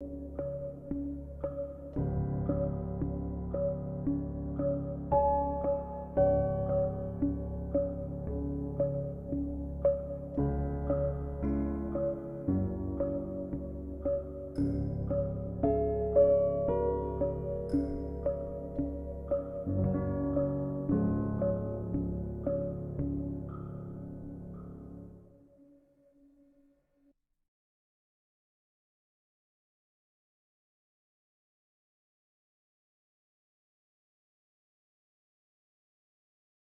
Yo,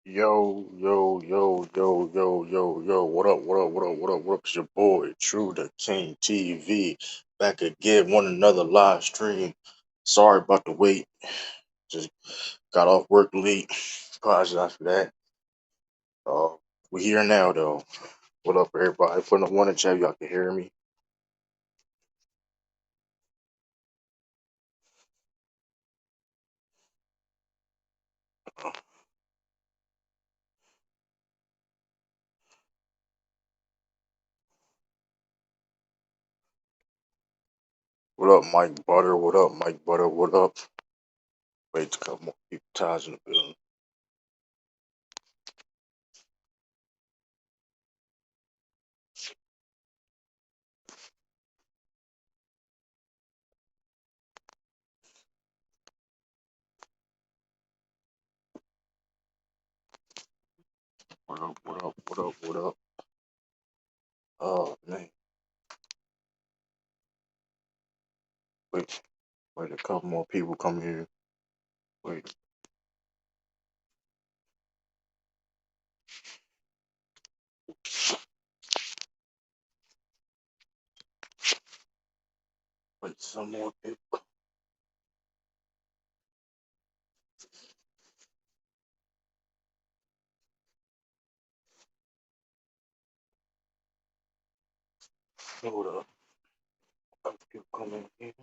yo, yo, yo, yo, yo, yo, what up, what up, what up, what up, what up? It's your boy, True the King TV, back again, one another live stream. Sorry about the wait, just got off work late. Apologize for that. Uh, we're here now, though. What up, everybody? Putting up one in chat, y'all can hear me. What up, Mike Butter? What up, Mike Butter? What up? Wait to come more people, ties in the building. What up, what up, what up, what up? Oh, man. Wait, wait, a couple more people come here. Wait. Wait, some more people. Hold up. Other people coming in.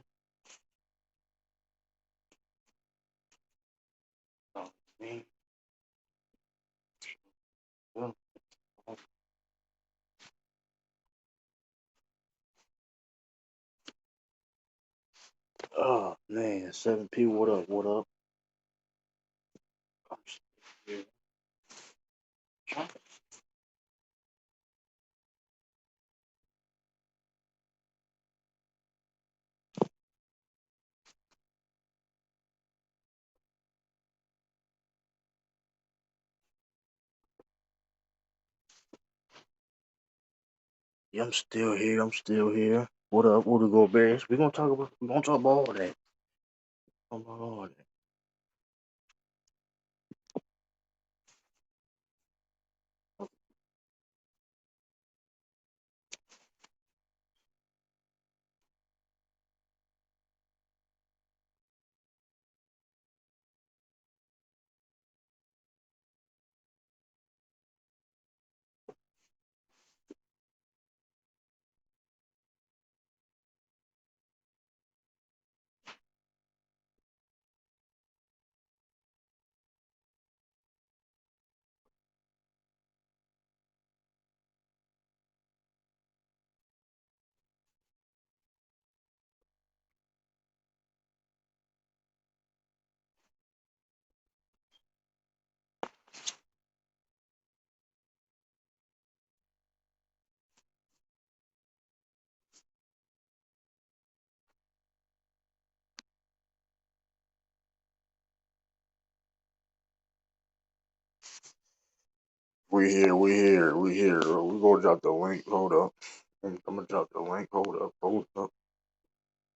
Me. Yeah. Oh man, 7P. What up? What up? I'm still here. Yeah, I'm still here. I'm still here. What up? What to go, Bears? We gonna talk about. We gonna talk about all that. Talk about all that. We here. We here. We here. We gonna drop the link. Hold up. I'm gonna drop the link. Hold up. Hold up.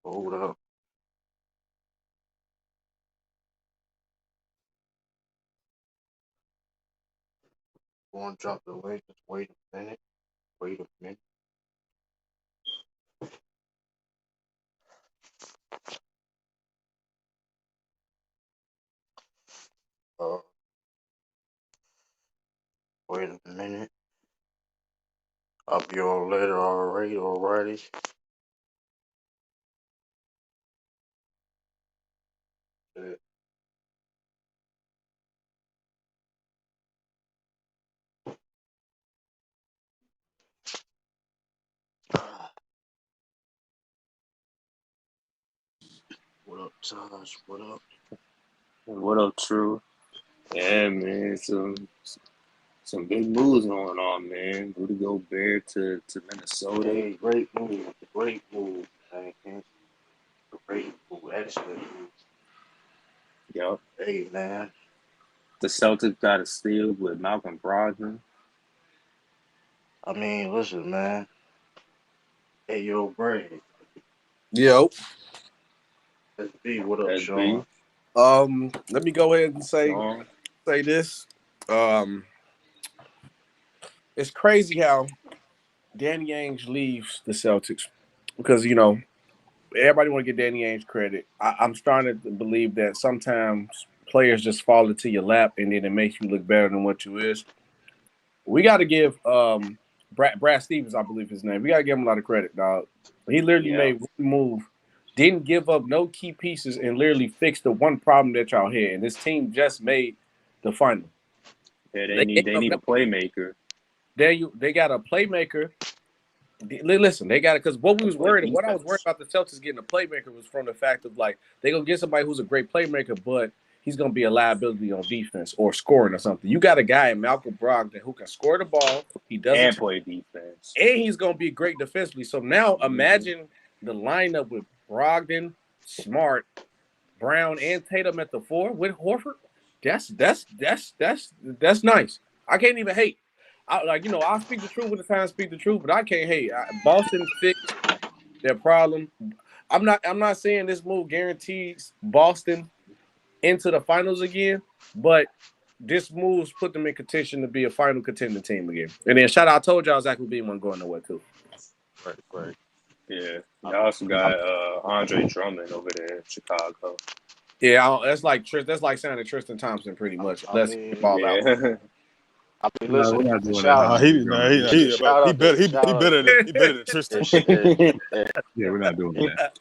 Hold up. Gonna drop the link. Just wait a minute. Wait a minute. Uh, wait a minute. I'll be on later. Alright. Alrighty. Yeah. What up, Taj? What up? What up, True? Yeah, man. Some big moves going on, man. Rudy Gobert to Minnesota. Hey, great move. Great move, man. Great move. Excellent move. Yup. Hey, man. The Celtics got a steal with Malcolm Brogdon. I mean, listen, man. Hey, yo, Brad. Yo, SB, what up, Sean? SB, let me go ahead and Sean. say this. Um, it's crazy how Danny Ainge leaves the Celtics because everybody want to give Danny Ainge credit. I'm starting to believe that sometimes players just fall into your lap and then it makes you look better than what you is. We got to give Brad Stevens, I believe his name. We got to give him a lot of credit, dog. He literally Yeah. made one move, didn't give up no key pieces, and literally fixed the one problem that y'all had. And this team just made the final. Yeah, They gave they up need a playmaker. they got a playmaker. Listen, they got it because what I was worried about the Celtics getting a playmaker was from the fact of like they gonna get somebody who's a great playmaker, but he's gonna be a liability on defense or scoring or something. You got a guy in Malcolm Brogdon who can score the ball. He doesn't And play defense. and he's going to be great defensively. So now imagine the lineup with Brogdon, Smart, Brown, and Tatum at the 4 with Horford. That's nice. I can't even hate. I'll speak the truth when it's time to speak the truth, but I can't hate. Boston fixed their problem. I'm not saying this move guarantees Boston into the finals again, but this move's put them in contention to be a final contending team again. And then shout out, I told y'all Zach Levine wasn't going nowhere too. Right. Yeah. You also got Andre Drummond over there in Chicago. Yeah, that's like signing Tristan Thompson pretty much. I Let's mean, ball out. Yeah. I mean, No, listen. we're not doing that. Shout No, out. he Shout out. Shout out. better than Tristan. Yeah, we're not doing that.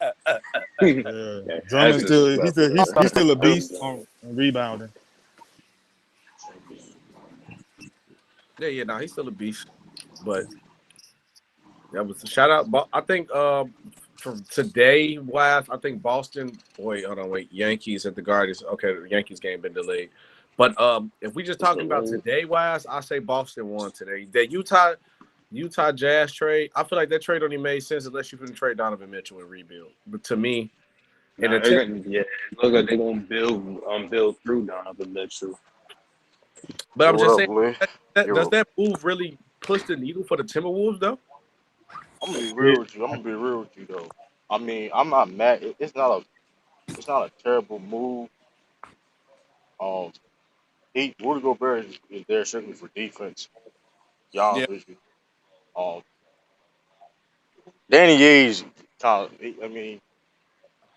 Yeah, Drummond he's still a beast on rebounding. Yeah, no, he's still a beast. But that was a shout out. I think from today, wise, I think Boston. Wait, Yankees at the Guardians. Okay, the Yankees game been delayed. But if we just talking about today, wise, I say Boston won today. That Utah Jazz trade, I feel like that trade only made sense unless you can trade Donovan Mitchell and rebuild. But to me, It looks like they're gonna build through Donovan Mitchell. but I'm What just up, saying, Lee? does that move really push the needle for the Timberwolves though? I'm gonna be real with you. I'm gonna be real with you though. I mean, I'm not mad. It's not a terrible move. Um, Rudy Gobert is there strictly for defense. Be Yeah, honest with you. Um, Danny Ainge kind of. I mean,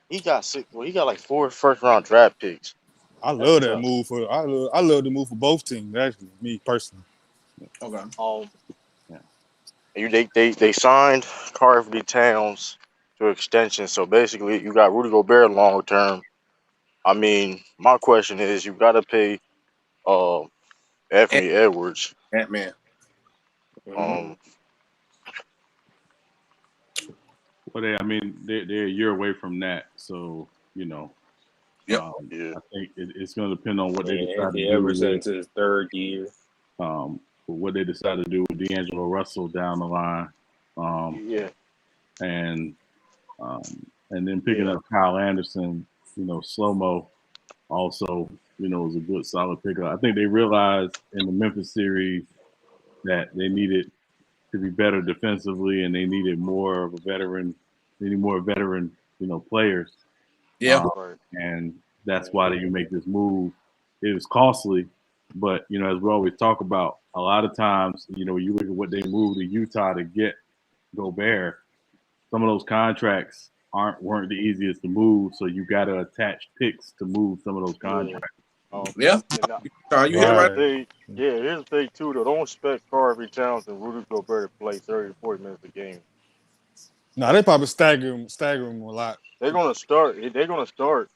he got six. Well, he got like 4 first-round draft picks. I That's love that tough. move I love the move for both teams. Actually, me personally. okay. Yeah. They signed Carvey Towns to extension. So basically, you got Rudy Gobert long term. I mean, my question is, you got to pay uh Anthony Edwards. Ant-Man. Um, Well, they're a year away from that, so Yep. yeah. I think it's going to depend on what they decide to Anthony do Edwards into his third year. what they decide to do with D'Angelo Russell down the line, Yeah. and then picking up Kyle Anderson, slow mo, also is a good solid pickup. I think they realized in the Memphis series that they needed to be better defensively, and they needed more of a veteran. They need more veteran, players. Yeah. And that's why you make this move. It was costly, but as we always talk about, a lot of times, you look at what they moved to Utah to get Gobert. Some of those contracts weren't the easiest to move, so you got to attach picks to move some of those contracts. Yeah. You hit it right. Here's the thing too. Though, don't expect Carvey Towns and Rudy Gobert to play 30 to 40 minutes a game. No, they probably stagger him a lot. They're gonna start. They're gonna start.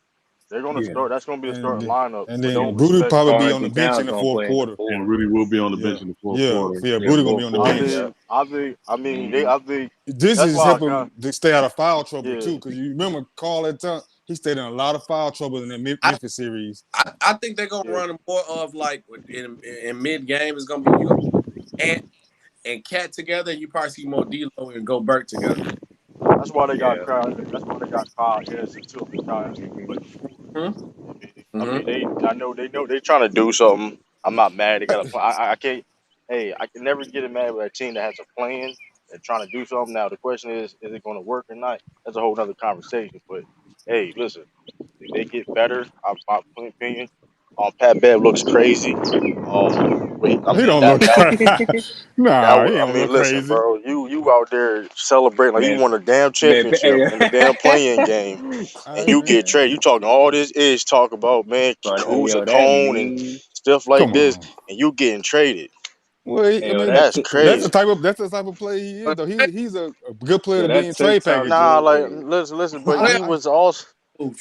That's gonna be a starting lineup. And but then don't Rudy expect probably be Carvey on the bench in Towns the gonna fourth play in the quarter. fourth. And Rudy will be on the bench in the fourth quarter. Yeah, Rudy gonna be on the bench. I think this is why helping to stay out of foul trouble too, because you remember Carl at time he stayed in a lot of foul trouble in the Memphis series. I think they're gonna run more of like in mid game. It's gonna be you and Cat together. You probably see more D'Lo and Gobert together. That's why they got Yeah. Kyle. That's why they got Kyle Anderson too. Kyle Anderson playing forward. I mean, I know they're trying to do something. I'm not mad. They got a plan. I can't. Hey, I can never get mad with a team that has a plan and trying to do something. Now the question is it going to work or not? That's a whole other conversation. But hey, listen, if they get better, my opinion. Pat Bev looks crazy. Wait, I He mean don't look crazy. Nah, he I don't mean, look listen, crazy. bro, you out there celebrating like you Man, won a damn man, championship in the damn playing game, and you get Man, traded. You talking all this is talk about man, but hey, who's a yo, that cone and meme, stuff like come this, on. and you getting traded. Well, hey, I yo, mean, that, That's that's the crazy. type of player he is, But though. He's a good player yo, to be that in trade TikTok packages. Nah, joke, like hey, listen, but he player I, was also.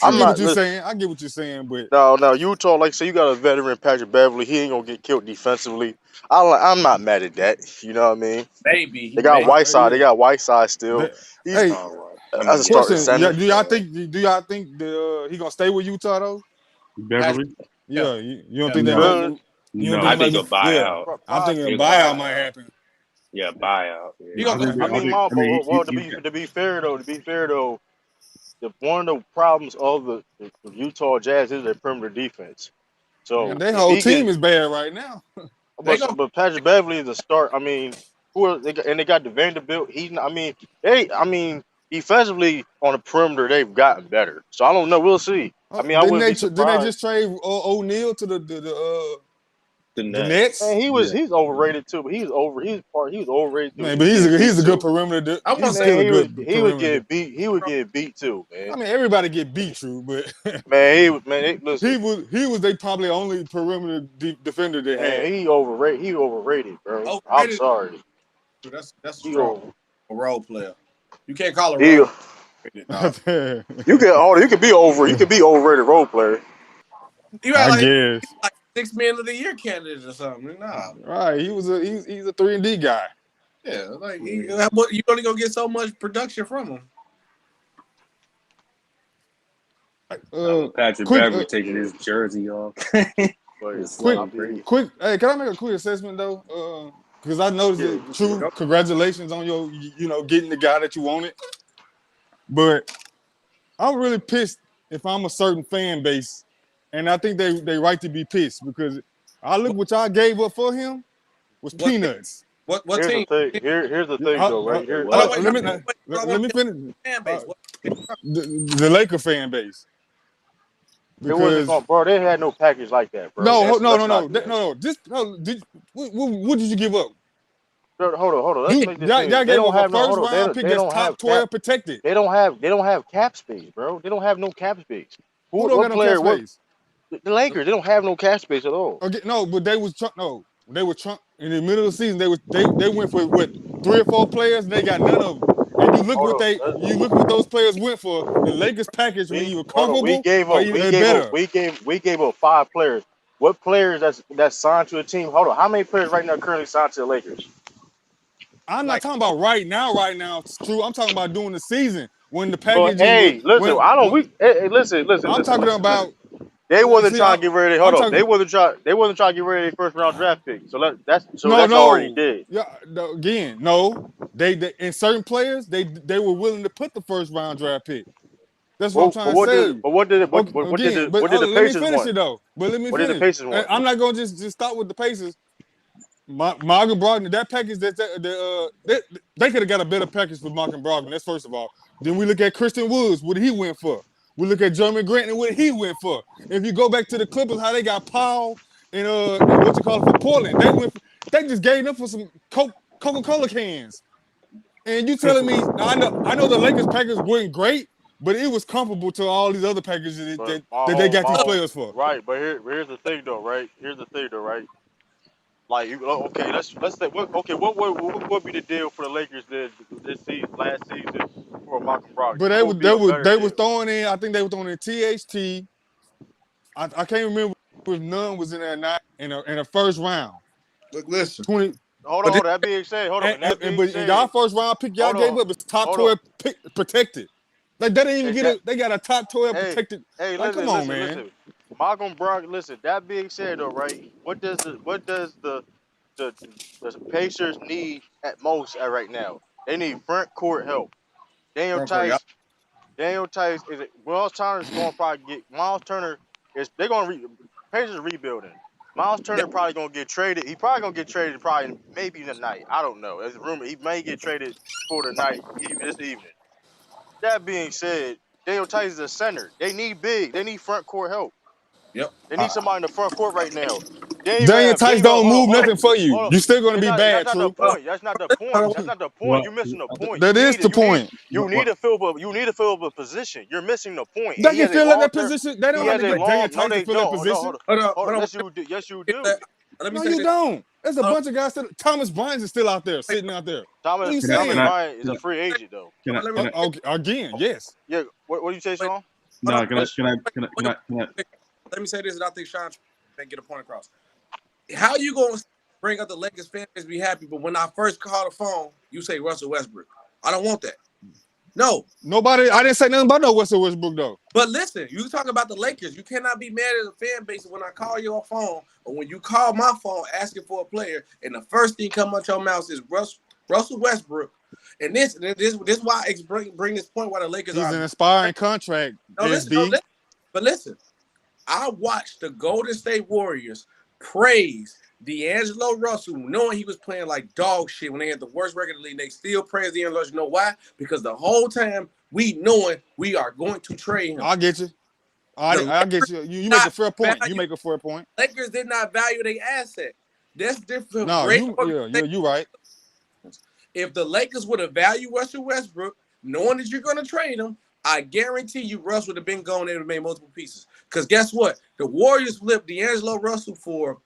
I I'm get true. what not. you're saying. I get what you're saying, but No, Utah, like say you got a veteran Patrick Beverly, he ain't gonna get killed defensively. I'm not mad at that. You know what I mean? Maybe They he got may. Whiteside. They yeah. got Whiteside still. The, He's hey, oh, well, I as mean, a yeah, starting question: center. do y'all think he gonna stay with Utah though? Beverly? Yeah, Yeah, you don't yeah. think they No, might? Could You don't no. think I he might think be? a Yeah, buyout. I'm thinking a He possibly, gonna buyout possibly. buy might out. happen. Yeah, buyout. He Yeah. gonna Okay. go. I mean, I think to be fair though, one of the problems of the Utah Jazz is their perimeter defense. Man, So their if whole he team get, is bad right now. They gonna. but Patrick Beverly is a start. I mean, and they got the Vanderbilt. I mean, defensively on the perimeter they've gotten better. So I don't know. We'll see. I mean, I wouldn't be Didn't they surprised. just trade O'Neal to The the Nets. Nets? Man, yeah. he's overrated too. But he was overrated too. Man, He but was getting beat he's a good too. perimeter. I want He's to say still a Man, good he was perimeter. getting beat. He was getting beat too, man. I mean, everybody get beat, true, but Man, listen, he was they probably only perimeter defender they man, had. he overrated. He overrated, bro. I'm overrated. sorry. That's He strong. over. A role player. You can't call a He, role player, dog. you can be over. You can be overrated role player. You act I like guess. he's like 6 man of the year candidate or something. Nah. Right, he's a 3-and-D guy. Yeah, like Yeah. you only gonna get so much production from him. Nah, but Patrick Quick, Beverly taking his jersey off. But Just quick, I'll be. celebrate. quick. Hey, can I make a quick assessment though? Because I noticed Yeah, that. True, congratulations on your, getting the guy that you wanted. But I'm really pissed if I'm a certain fan base, and I think they right to be pissed because I look what y'all gave up for him was What team? peanuts. What here's the team? thing. Here's the thing though, right Wait, here. Hold on, what? wait, Let no, me wait. I let want me to get finish. fan Uh, base. the Laker fan base It wasn't because going, bro. They had no package like that, bro. no, Let's no, let's no, not no, do that. no. This no. what did you give up? Bro, hold on. Let's You make this thing. y'all They gave don't up a have no. first Hold on. round pick They that's don't have top cap. 12 protected. They don't have cap space, bro. They don't have no cap space. Who don't What got no cap player? What space? the Lakers? They don't have no cap space at all. Okay, no, but they were Trump in the middle of the season. They went for what 3 or 4 players and they got none of them. And Hold on. you look what those players went for. The Lakers package were We either hold on. comparable or even better. We gave up 5 players. What players that's signed to a team? Hold on. How many players right now currently signed to the Lakers? I'm not Like, talking about right now. Right now, it's true. I'm talking about during the season when the But packages were hey, listen. I don't. when I'm talking Listen. about. They wasn't See, trying to get rid of. Hold I'm on. talking. They wasn't trying to get rid of their first round draft pick. So No, that's already no. dead. Yeah, again, no. They in certain players they were willing to put the first round draft pick. That's what I'm Well, trying to say. Okay, again, but what did the let me Pacers finish want? it though. But let me What did the finish. Pacers want? I'm not gonna just stop with the Pacers. Marvin Brogdon, that package they could have got a better package for Marvin Brogdon. That's first of all. Then we look at Christian Woods, what he went for. We look at Jeremy Grant and what he went for. If you go back to the Clippers, how they got Paul and what you call it for Portland, they just gave them for some Coca-Cola cans. And you telling me I know the Lakers package wasn't great, but it was comparable to all these other packages But that they got these players for. right. But here's the thing though, right? Like okay, let's say what would be the deal for the Lakers this season, last season for Malcolm Brogdon? But What would be a better they was deal? throwing in. I think they were throwing in THT. I can't remember if none was in there or not in a first round. look, listen. 20 Hold But on. this, That being said, but y'all first round pick y'all hold gave on, up is top hold on. 12 pick protected. Like they didn't even Hey, get that, it. They got a top 12 hey, protected. hey, Like, come on, man. listen. Malcolm Brogdon, listen. That being said, though, right? What does the the Pacers need at most right now? They need front court help. Daniel Front court, y'all. Tice, Daniel Tice is it? Miles Turner's going to probably get Miles Turner. Is they're going to Pacers are rebuilding. Miles Turner probably going to get traded. He probably going to get traded probably maybe tonight. I don't know. There's a rumor he may get traded for tonight, even this evening. That being said, Daniel Tice is a center. They need big. They need front court help. Yep. They need somebody in the front court right now. Daniel Tice don't move Hold nothing for you. on. You still gonna It's be not. bad, That's not the True. point. That's not the point. That's not the point. Well, You're missing the point. That is the point. You need to fill up. You need to fill up a position. You're missing the point. And They he can has a fill in long that term. position. They don't He have has to a get Daniel long. No, Tice to they fill that don't. No, position. hold on. Yes, you do. Yes, you do. Let me No, say you this. don't. There's a bunch of guys still. Thomas Bryant is still out there, sitting out there. What are you Thomas saying? Bryant is a free agent though. Can I, Let can me I, Okay, again, yes. Yeah. What do you say, Sean? no, can I, Let me say this, and I think Sean may get a point across. How you gonna bring up the Lakers fan base be happy, but when I first call the phone, you say Russell Westbrook? I don't want that. No. Nobody. I didn't say nothing about no Russell Westbrook though. But listen, you talk about the Lakers. You cannot be mad at the fan base when I call your phone or when you call my phone asking for a player, and the first thing come out your mouth is Russell Westbrook. And this why I bring this point why the Lakers He's are an inspiring contract. no, listen, but listen. I watched the Golden State Warriors praise D'Angelo Russell, knowing he was playing like dog shit when they had the worst record in the league. They still praise D'Angelo Russell. You know why? Because the whole time we knowing we are going to trade him. I get you. I get you. You make a fair point. You make a fair point. Lakers did not value their asset. That's different. No, you're right. If the Lakers would have valued Russell Westbrook, knowing that you're going to trade him, I guarantee you Russ would have been gone and made multiple pieces. Because guess what? The Warriors flipped D'Angelo Russell for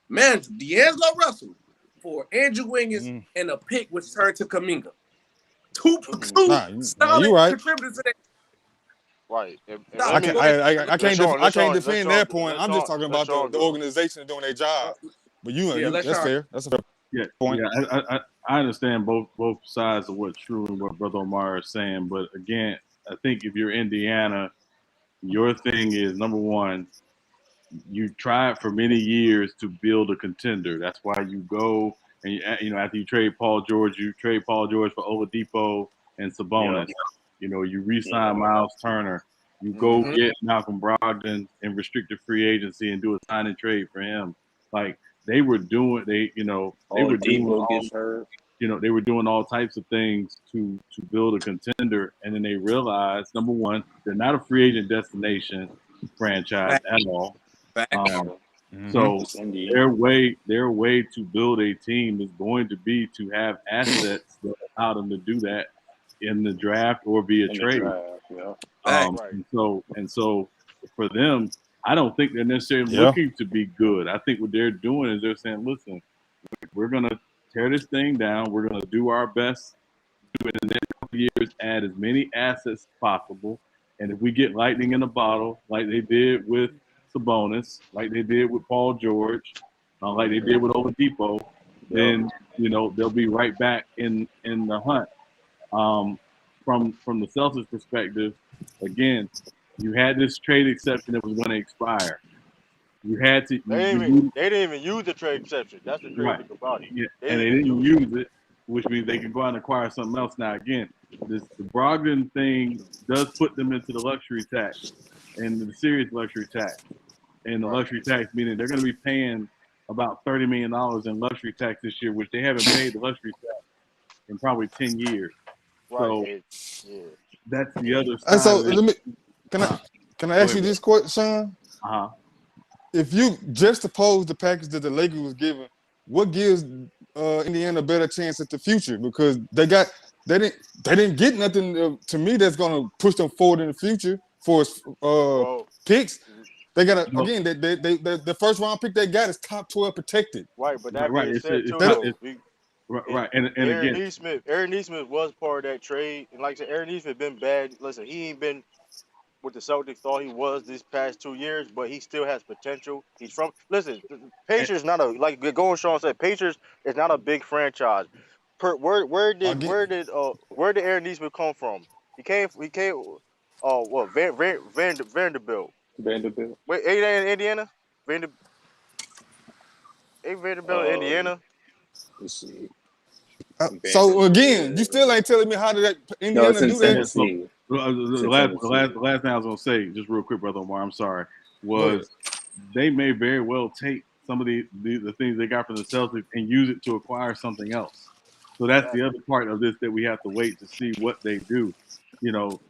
Andrew Wiggins and a pick which turned to Kuminga. Two solid right. contributors to that. Right. I can't defend that point. I'm just talking about the organization doing their job. But that's fair. That's a fair point. Yeah, I understand both sides of what True and what Brother Omar is saying, but again, I think if you're Indiana, your thing is number one, you tried for many years to build a contender. That's why you go and after you trade Paul George, you trade Paul George for Oladipo and Sabonis. Yeah. You re-sign Miles Turner. You go get Malcolm Brogdon in restricted free agency and do a sign and trade for him. Like they were doing, they were doing all types of things to build a contender, and then they realized number one, they're not a free agent destination franchise at all. So their way to build a team is going to be to have assets that allow them to do that in the draft or via trade. And so for them, I don't think they're necessarily looking to be good. I think what they're doing is they're saying, listen, we're going to tear this thing down. We're going to do our best to, in the next couple of years, add as many assets as possible. And if we get lightning in a bottle, like they did with Sabonis, like they did with Paul George, like they did with Oladipo, then they'll be right back in the hunt. From the Celtics perspective, again, you had this trade exception that was going to expire. You had to. They didn't even use the trade exception. That's the crazy thing about it. Yeah. And they didn't use it, which means they can go out and acquire something else. Now, again, the Brogdon thing does put them into the luxury tax and the serious luxury tax. And the luxury tax meaning they're going to be paying about $30 million in luxury tax this year, which they haven't paid the luxury tax in probably 10 years. Right. So that's the other side. So can I ask you this question, Sean? If you juxtapose the package that the Lakers was given, what gives Indiana a better chance at the future? Because they didn't get nothing to me that's gonna push them forward in the future for picks. They got again. The first round pick they got is top 12 protected. Right, but that being said too, right, and Aaron again, Nesmith was part of that trade, and like I said, Aaron Nesmith been bad. Listen, he ain't been what the Celtics thought he was these past 2 years, but he still has potential. He's from Pacers not a Sean said, Pacers is not a big franchise. Where did Aaron Nesmith come from? He came Oh, what? Vanderbilt. Vanderbilt. Wait, ain't that in Indiana? Ain't Vanderbilt in Um, Indiana? let's see. So again, you Vanderbilt. still ain't telling me how did that No, it's Indiana in do that? Yeah, so Tennessee. It's the in last, the Tennessee. last, the last thing I was gonna say, just real quick, brother Omar, I'm sorry, Go ahead. was they may very well take some of the things they got from the Celtics and use it to acquire something else. So that's the other Exactly. part of this that we have to wait to see what they do. You know,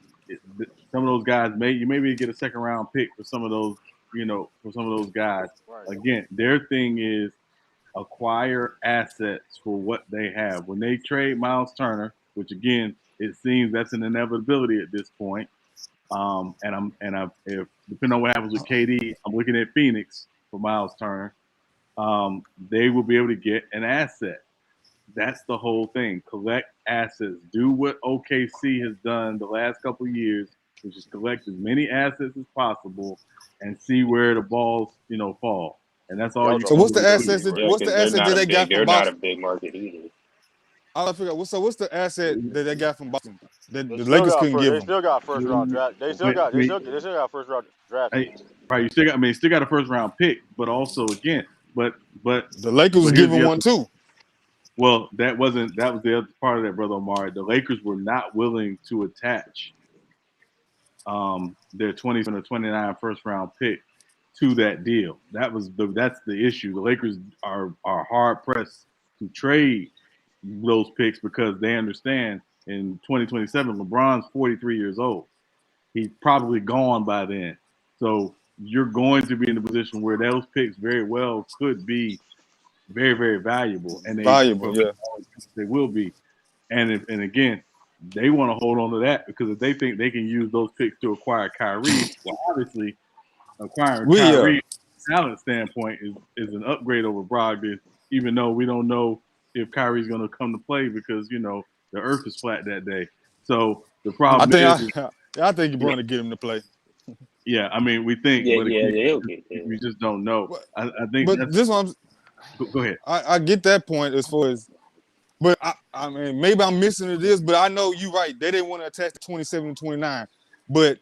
some of those guys you maybe get a second round pick for some of those, for some of those guys. Right. Again, their thing is acquire assets for what they have. When they trade Miles Turner, which again, it seems that's an inevitability at this point. If depending on what happens with KD, I'm looking at Phoenix for Miles Turner. They will be able to get an asset. That's the whole thing. Collect assets. Do what OKC has done the last couple of years, which is collect as many assets as possible and see where the balls, fall. And that's all Y'all you So dropped can what's a the free really agent, do. assets? Yeah, right? What's the because they're asset not that a they got big. from They're not a Boston? big market either. All I figure out. So what's the asset that they got from Boston that They the still Lakers got couldn't first. give They them? still got first round draft. They still But, got. I mean, They still got first round draft picks. right, you still got. I mean, still got a first round pick, but also again, but but The Lakers was but here's giving the one other. too. Well, that wasn't. That was the other part of that, brother Omar. The Lakers were not willing to attach their 27 or 29 first round pick to that deal. That's the issue. The Lakers are hard pressed to trade those picks because they understand in 2027 LeBron's 43 years old. He's probably gone by then. So you're going to be in a position where those picks very well could be very, very valuable, and Valuable, yeah. they will be. And again, they want to hold on to that because if they think they can use those picks to acquire Kyrie, well, obviously acquiring We Kyrie, talent standpoint, is an upgrade over Brogdon. Even though we don't know if Kyrie's going to come to play because the Earth is flat that day. So the I problem think is I think you're yeah, going to get him to play. yeah. I mean, we think, Yeah, but yeah, again, they'll get there. we just don't know. But, I think but that's. this one, Go ahead. I get that point as far as. But I mean, maybe I'm missing it is, but I know you're right. They didn't want to attach the 27 and 29. But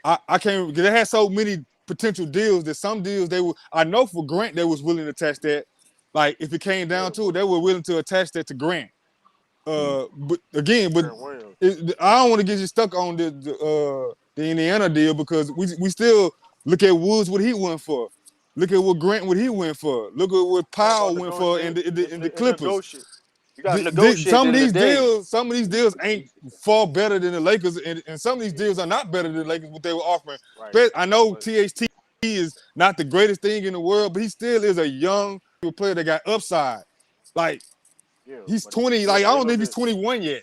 I can't because they had so many potential deals that some deals I know for Grant they was willing to attach that. Like if it came Yeah, down to it, they were willing to attach that to Grant. But again, Grant Williams. I don't want to get you stuck on the Indiana deal because we still look at Woods what he went for. Look at what Grant what he went for. Look at what All about Powell went for in negotiate. the It's Clippers. negotiate. You got to negotiate at the end of the day. Some of these deals ain't far better than the Lakers, and some of these deals are not better than the Lakers what they were offering. Right. But I know But THT is not the greatest thing in the world, but he still is a young player that got upside. Like yeah, he's but 20. yeah, Like I but they don't think look he's at 21 yet.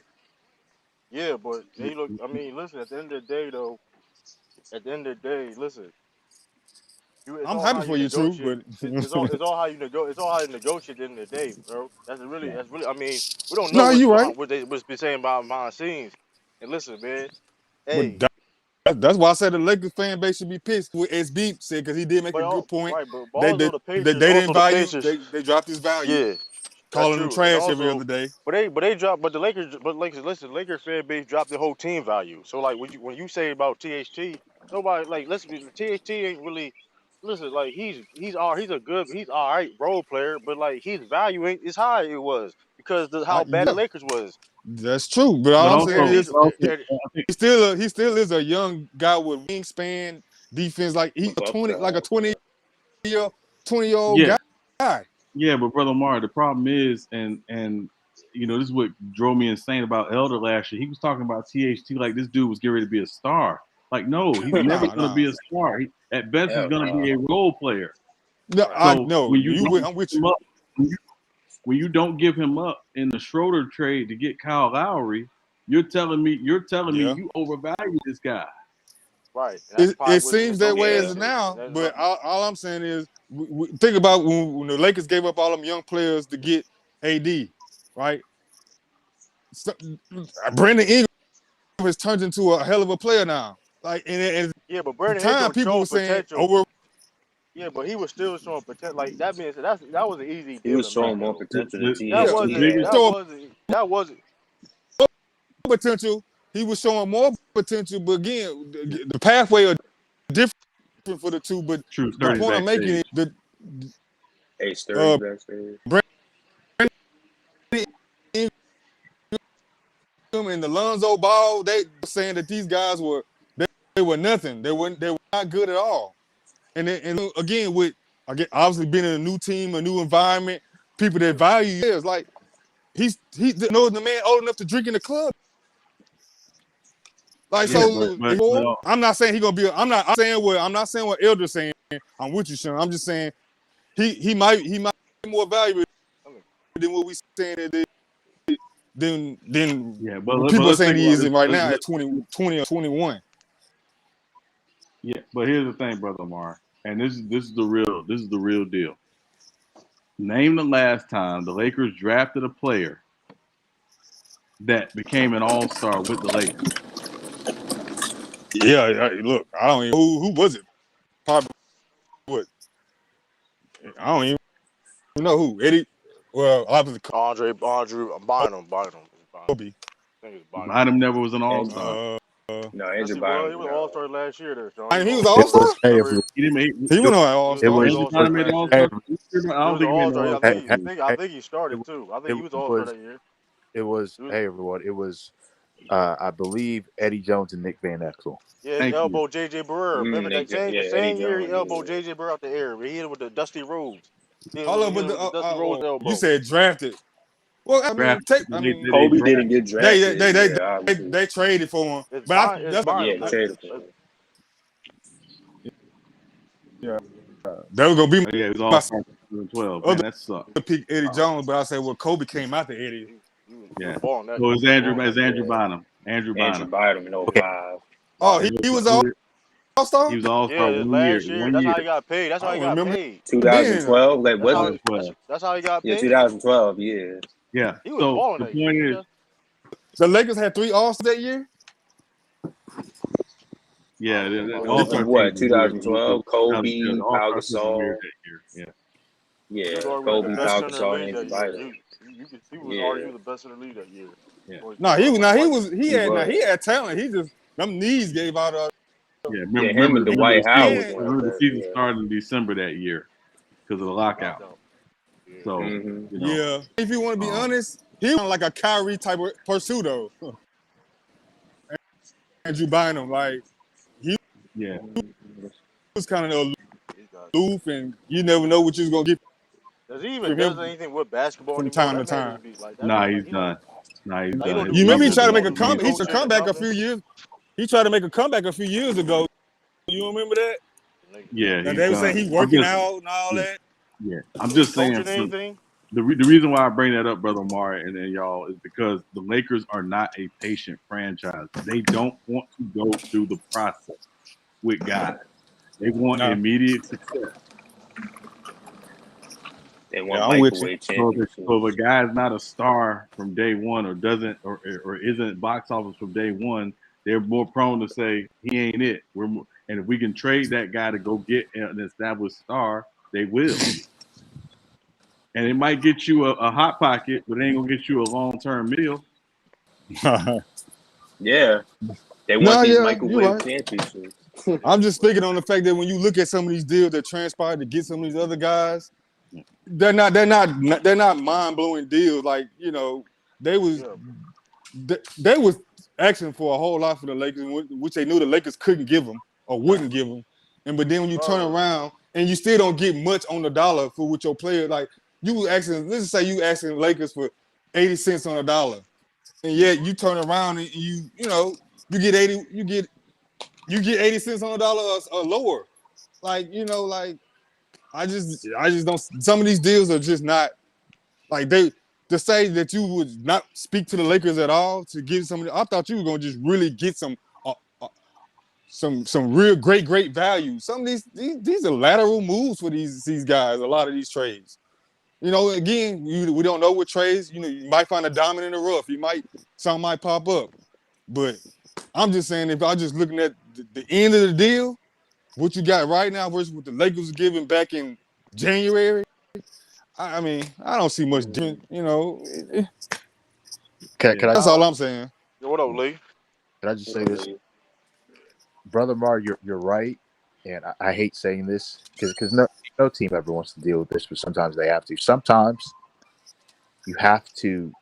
yeah, but they look. I mean, listen. At the end of the day, though, at the end of the day, listen. It's I'm all how happy you for you, True, negotiate. but It's all how you It's all how you negotiate at the end of the day, bro. That's really. I mean, we don't know no, what's you right. behind what's been saying behind the scenes. And listen, man. But Hey, that's why I said the Lakers fan base should be pissed with SB said because he did make but a good point. but They also they, the they, Pacers. didn't Also the value. Pacers. They dropped his value, Yeah, that's calling him true. And trash every also, other day. but they dropped. But the Lakers. But Lakers. Listen, Lakers fan base dropped the whole team value. So like when you say about THT, nobody like listen. THT ain't really. Listen, like he's all right role player, but like his value ain't as high it was because how bad the Yeah, Lakers was. that's true. But all But I'm saying And also, he's is also and, he still is a young guy with wingspan, defense. Like he's With a 20 like upside. a 20-year-old yeah, guy. yeah. But brother Mar, the problem is, and this is what drove me insane about Elder last year. He was talking about THT like this dude was getting ready to be a star. Like, no, he's never going to Nah. be a star. At best, he's Hell going to no. be a role player. No, right, I So know when you don't I'm with give him you. up, when you don't give him up in the Schroeder trade to get Kyle Lowry, you're telling me Yeah. you overvalue this guy. right. And that's It probably what's in seems that way Yeah. as of negotiations. now, That's right. but all I'm saying is, think about when the Lakers gave up all them young players to get AD, right? So, Brandon Ingram has turned into a hell of a player now. Like, and at Yeah, but the Brandon time, Ingram people were showed saying potential. over. Yeah, but he was still showing potential. Like that means that was an easy He deal was to make showing more though. potential than The, That Yeah, THT wasn't biggest had. that so wasn't that wasn't potential. he was showing more potential. But again, the pathway are different for the two. But True, the Sturdy's point I'm making is backstage. Hey, Sturdy backstage. Brandon Ingram and the Lonzo Ball, they were saying that these guys were nothing. They were not good at all. And again, with obviously being in a new team, a new environment, people that value players, like he knows the man old enough to drink in the club. Like Yeah, so, I'm not saying he gonna be. I'm not saying what Elder's saying. I'm with you, Sean. I'm just saying he might be more valuable than what we saying than people are saying he is right now at 20 or 21. Yeah, but here's the thing, brother Omar, and this is the real deal. Name the last time the Lakers drafted a player that became an all-star with the Lakers. Yeah, look, I don't even who was it? Probably what? I don't even know who. Eddie. Well, obviously Andrew Bynum. Kobe. Bynum never was an all-star. No, Yes, Andrew he Bynum. was. He was all-star last year there, Sean. I mean, he was an all-star? He went on an all-star. Andrew Bynum made an all-star. I don't think he made an all-star. I think he started too. I think he was all-star that year. It was, hey everyone, it was I believe Eddie Jones and Nick Van Exel. Yeah, he elbowed J.J. Brewer. Remember that same year he elbowed J.J. Brewer out the air. He hit him with the Dusty Rhodes. You said drafted. Well, I mean, Kobe didn't get drafted. They traded for him. It's But traded for him. Yeah, that was gonna be it was all 12. Man, that sucked. Pick Eddie Jones, but I said, well, Kobe came out to Eddie. Yeah. So it's Andrew Bynum. Andrew Bynum in 05. Oh, he was all-star? He was all-star last year. That's how he got paid. That's how he got paid. 2012? Like, that's how he got paid? Yeah, 2012, yeah. Yeah. He was balling that year. The Lakers had 3 All-Stars that year? Yeah. What, 2012? Kobe, Pau Gasol. Yeah, Kobe, Pau Gasol, and Andrew Bynum. He was arguably the best in the league that year. He had talent. He just them knees gave out. Him and Dwight Howard. Remember the season started in December that year because of the lockout. So if you want to be honest, he was like a Kyrie type of pursuit. Andrew Bynum, like he was kind of aloof, and you never know what you was gonna get. Does he even does anything with basketball from time to time? Nah, he's done. You remember he tried to make a comeback? He tried to come back a few years. He tried to make a comeback a few years ago. You remember that? Yeah. They would say he's working out and all that. Yeah, I'm just saying. The reason why I bring that up, Brother Omar, and then y'all, is because the Lakers are not a patient franchise. They don't want to go through the process with guys. They want immediate success. They want microwave championships. So if a guy is not a star from day one, or doesn't, or isn't box office from day one, they're more prone to say he ain't it. And if we can trade that guy to go get an established star, they will. And it might get you a hot pocket, but it ain't gonna get you a long-term meal. Yeah, they want these microwave championships. I'm just speaking on the fact that when you look at some of these deals that transpired to get some of these other guys, they're not mind-blowing deals. Like, you know, they was asking for a whole lot for the Lakers, which they knew the Lakers couldn't give them or wouldn't give them. But then when you turn around and you still don't get much on the dollar for what your player, like you asking, let's say you asking Lakers for 80 cents on a dollar, and yet you turn around and you get 80 cents on a dollar or lower. Like, you know, like I just don't. Some of these deals are just not like to say that you would not speak to the Lakers at all to get some. I thought you were gonna just really get some real great value. Some of these are lateral moves for these guys. A lot of these trades. You know, again, we don't know what trades. You know, you might find a diamond in the rough. Something might pop up. But I'm just saying, if I'm just looking at the end of the deal, what you got right now versus what the Lakers were giving back in January, I mean, I don't see much difference. You know, Can I, that's all I'm saying. What up, Lee? Can I just say this, Brother Mar? You're right, and I hate saying this because no team ever wants to deal with this, but sometimes they have to. Sometimes you have to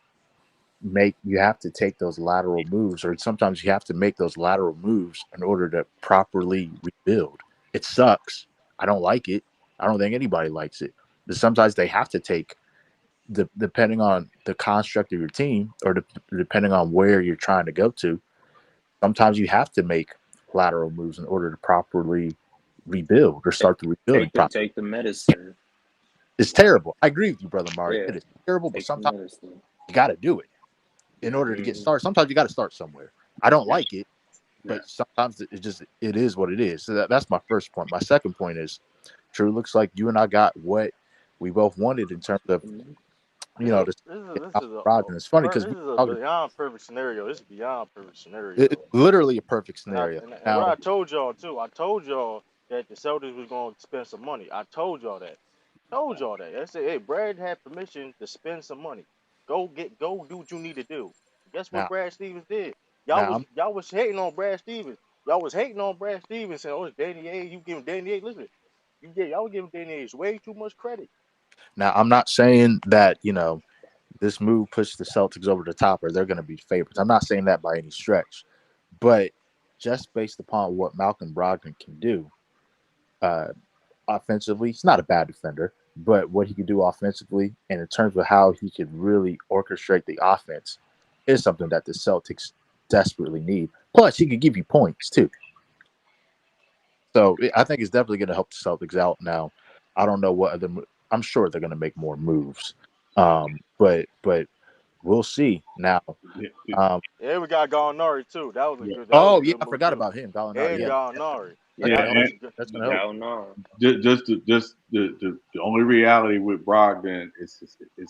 take those lateral moves, or sometimes you have to make those lateral moves in order to properly rebuild. It sucks. I don't like it. I don't think anybody likes it. But sometimes they have to take depending on the construct of your team, or depending on where you're trying to go to. Sometimes you have to make lateral moves in order to properly rebuild or start the rebuilding process. Take the medicine. It's terrible. I agree with you, Brother Mari. Yeah. It is terrible, but Take the sometimes medicine. you got to do it in order to get started. Sometimes you got to start somewhere. I don't like it, but sometimes it is what it is. So that's my first point. My second point is, True, looks like you and I got what we both wanted in terms of, you know, This is it's funny because this is a beyond perfect scenario. This is beyond perfect scenario. it's literally a perfect scenario. And Now, what I told y'all too, I told y'all that the Celtics was going to spend some money. I told y'all that. I said, hey, Brad had permission to spend some money. Go do what you need to do. Guess what Brad Stevens did? Y'all was hating on Brad Stevens. Y'all was hating on Brad Stevens saying, oh, it's Danny A. You giving Danny A. Listen, y'all was giving Danny A. way too much credit. Now, I'm not saying that, you know, this move pushed the Celtics over the top or they're going to be favorites. I'm not saying that by any stretch. But just based upon what Malcolm Brogdon can do offensively, he's not a bad defender, but what he can do offensively and in terms of how he could really orchestrate the offense is something that the Celtics desperately need. Plus, he could give you points too. So I think it's definitely going to help the Celtics out. Now, I don't know what other. I'm sure they're going to make more moves, but we'll see. Now, yeah, we got Gallinari too. That was a good. I forgot about him. Gallinari. And Gallinari. That's going to help. Just the only reality with Brogdon is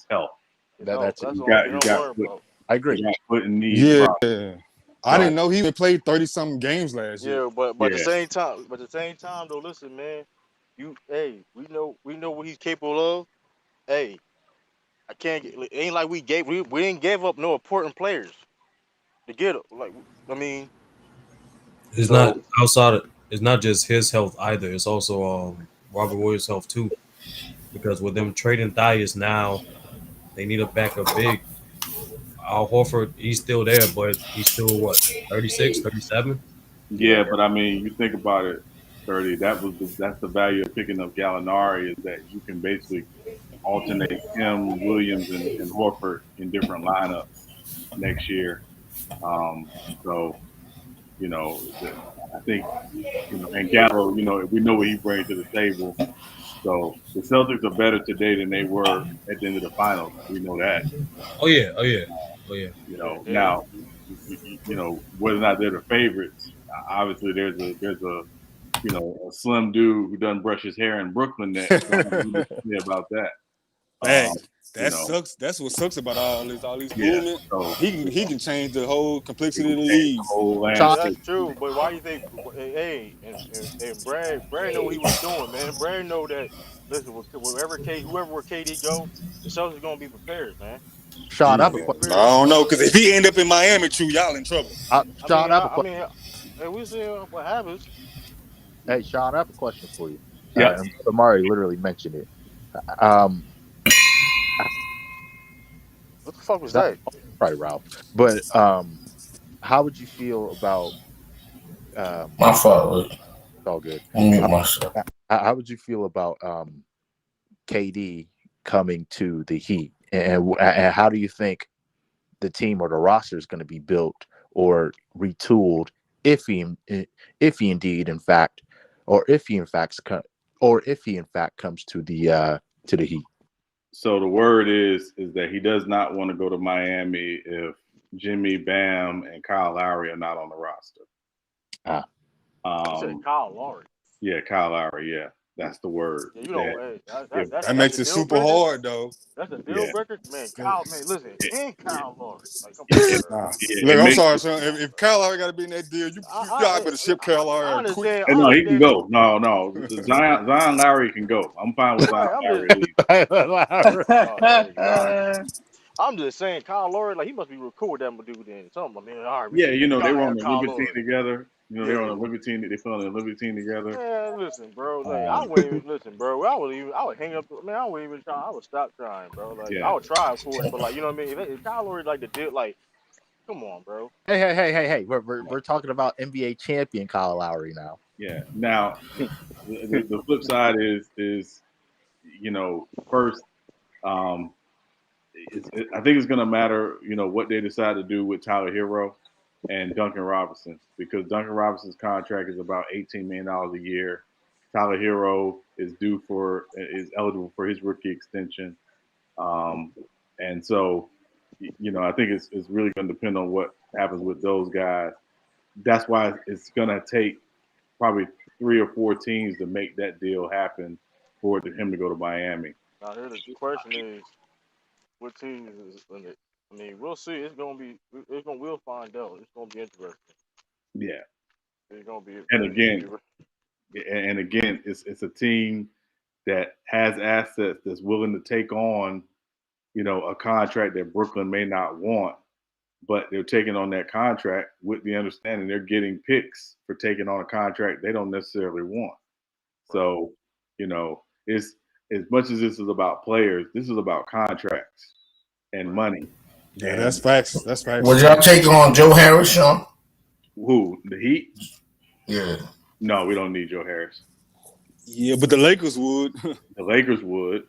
health. That's all. I agree. Putting these I didn't know he even played 30-something games last year. Yeah, but at the same time, though, listen, man, we know what he's capable of. Hey, I can't get. It ain't like we didn't give up no important players to get him. Like, I mean, it's not outside. It's not just his health either. It's also Robert Williams' health too, because with them trading Thias now, they need a backup big. Al Horford, he's still there, but he's still what, 36, 37? Yeah, but I mean, you think about it, 30. That's the value of picking up Gallinari, is that you can basically alternate him, Williams, and Horford in different lineups next year. So, you know, I think, you know, and Gallo, you know, we know what he brings to the table. So the Celtics are better today than they were at the end of the finals. We know that. Oh yeah. You know, now, you know, whether or not they're the favorites, obviously there's a you know, a slim dude who doesn't brush his hair in Brooklyn that about that. Sucks. That's what sucks about all these movement. So, he can change the whole complexity of the league. That's true, but why do you think? Hey, and Brad know what he was doing, man. Brad know that. Listen, whoever KD go, the Celtics gonna be prepared, man. Sean, I have a question. I don't know, because if he end up in Miami, y'all in trouble. Sean, I have a question. Hey, we see what happens. Hey, Sean, I have a question for you. Yeah, Amari literally mentioned it. What the fuck was that? Probably Ralph. But how would you feel about my fault? It's all good. Myself. How would you feel about KD coming to the Heat, and how do you think the team or the roster is going to be built or retooled if he indeed in fact comes to the Heat? So the word is that he does not want to go to Miami if Jimmy, Bam, and Kyle Lowry are not on the roster. You said Kyle Lowry. Yeah, Kyle Lowry. Yeah, that's the word. Yeah, you know, that makes it super hard, though. That's a deal breaker, man. Kyle, man, listen, and Kyle Lowry. Like, look, I'm sorry, son. If Kyle Lowry got to be in that deal, y'all better ship Kyle Lowry. No, he can go. No, Zion Lowry can go. I'm fine with Zion Lowry. I'm just saying, Kyle Lowry, like he must be real cool with that dude. Then something. I mean, all right, Yeah, we they gotta were on have the Kyle Olympic team Lowry. together. They were on Yeah. the Olympic team. They fell on the Olympic team together. Man, listen, bro. Like I wouldn't even listen, bro. I would hang up. Man, I wouldn't even try. I would stop trying, bro. Like I Yeah, would try, of course, but like you know what I mean. If Kyle Lowry like the deal, like come on, bro. Hey. We're talking about NBA champion Kyle Lowry now. yeah. Now, the flip side is first, um, I think it's going to matter, what they decide to do with Tyler Hero and Duncan Robinson, because Duncan Robinson's contract is about $18 million a year. Tyler Hero is eligible for his rookie extension. And so, I think it's really going to depend on what happens with those guys. That's why it's going to take probably 3 or 4 teams to make that deal happen for him to go to Miami. Now here the question is, what team is in it? I mean, we'll see. We'll find out. It's gonna be interesting. Yeah. It's gonna be. And again, it's a team that has assets that's willing to take on, a contract that Brooklyn may not want, but they're taking on that contract with the understanding they're getting picks for taking on a contract they don't necessarily want. So, it's as much as this is about players, this is about contracts and money. Yeah, that's facts. That's facts. Would y'all take on Joe Harris, Sean? Who? The Heat? Yeah. No, we don't need Joe Harris. Yeah, but the Lakers would. The Lakers would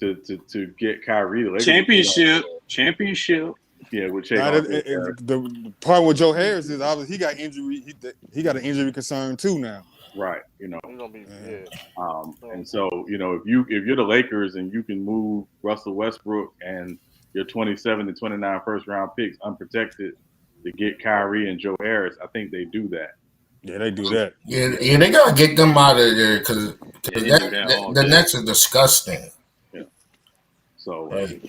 to get Kyrie. The Lakers Championship. Yeah, with the part with Joe Harris is obviously he got injury. He got an injury concern too now. Right. He's gonna be, And so if you're the Lakers and you can move Russell Westbrook and your 27 and 29 first round picks unprotected to get Kyrie and Joe Harris, I think they do that. Yeah, they do that. Yeah, they gotta get them out of there because the Nets are disgusting. Yeah. So right.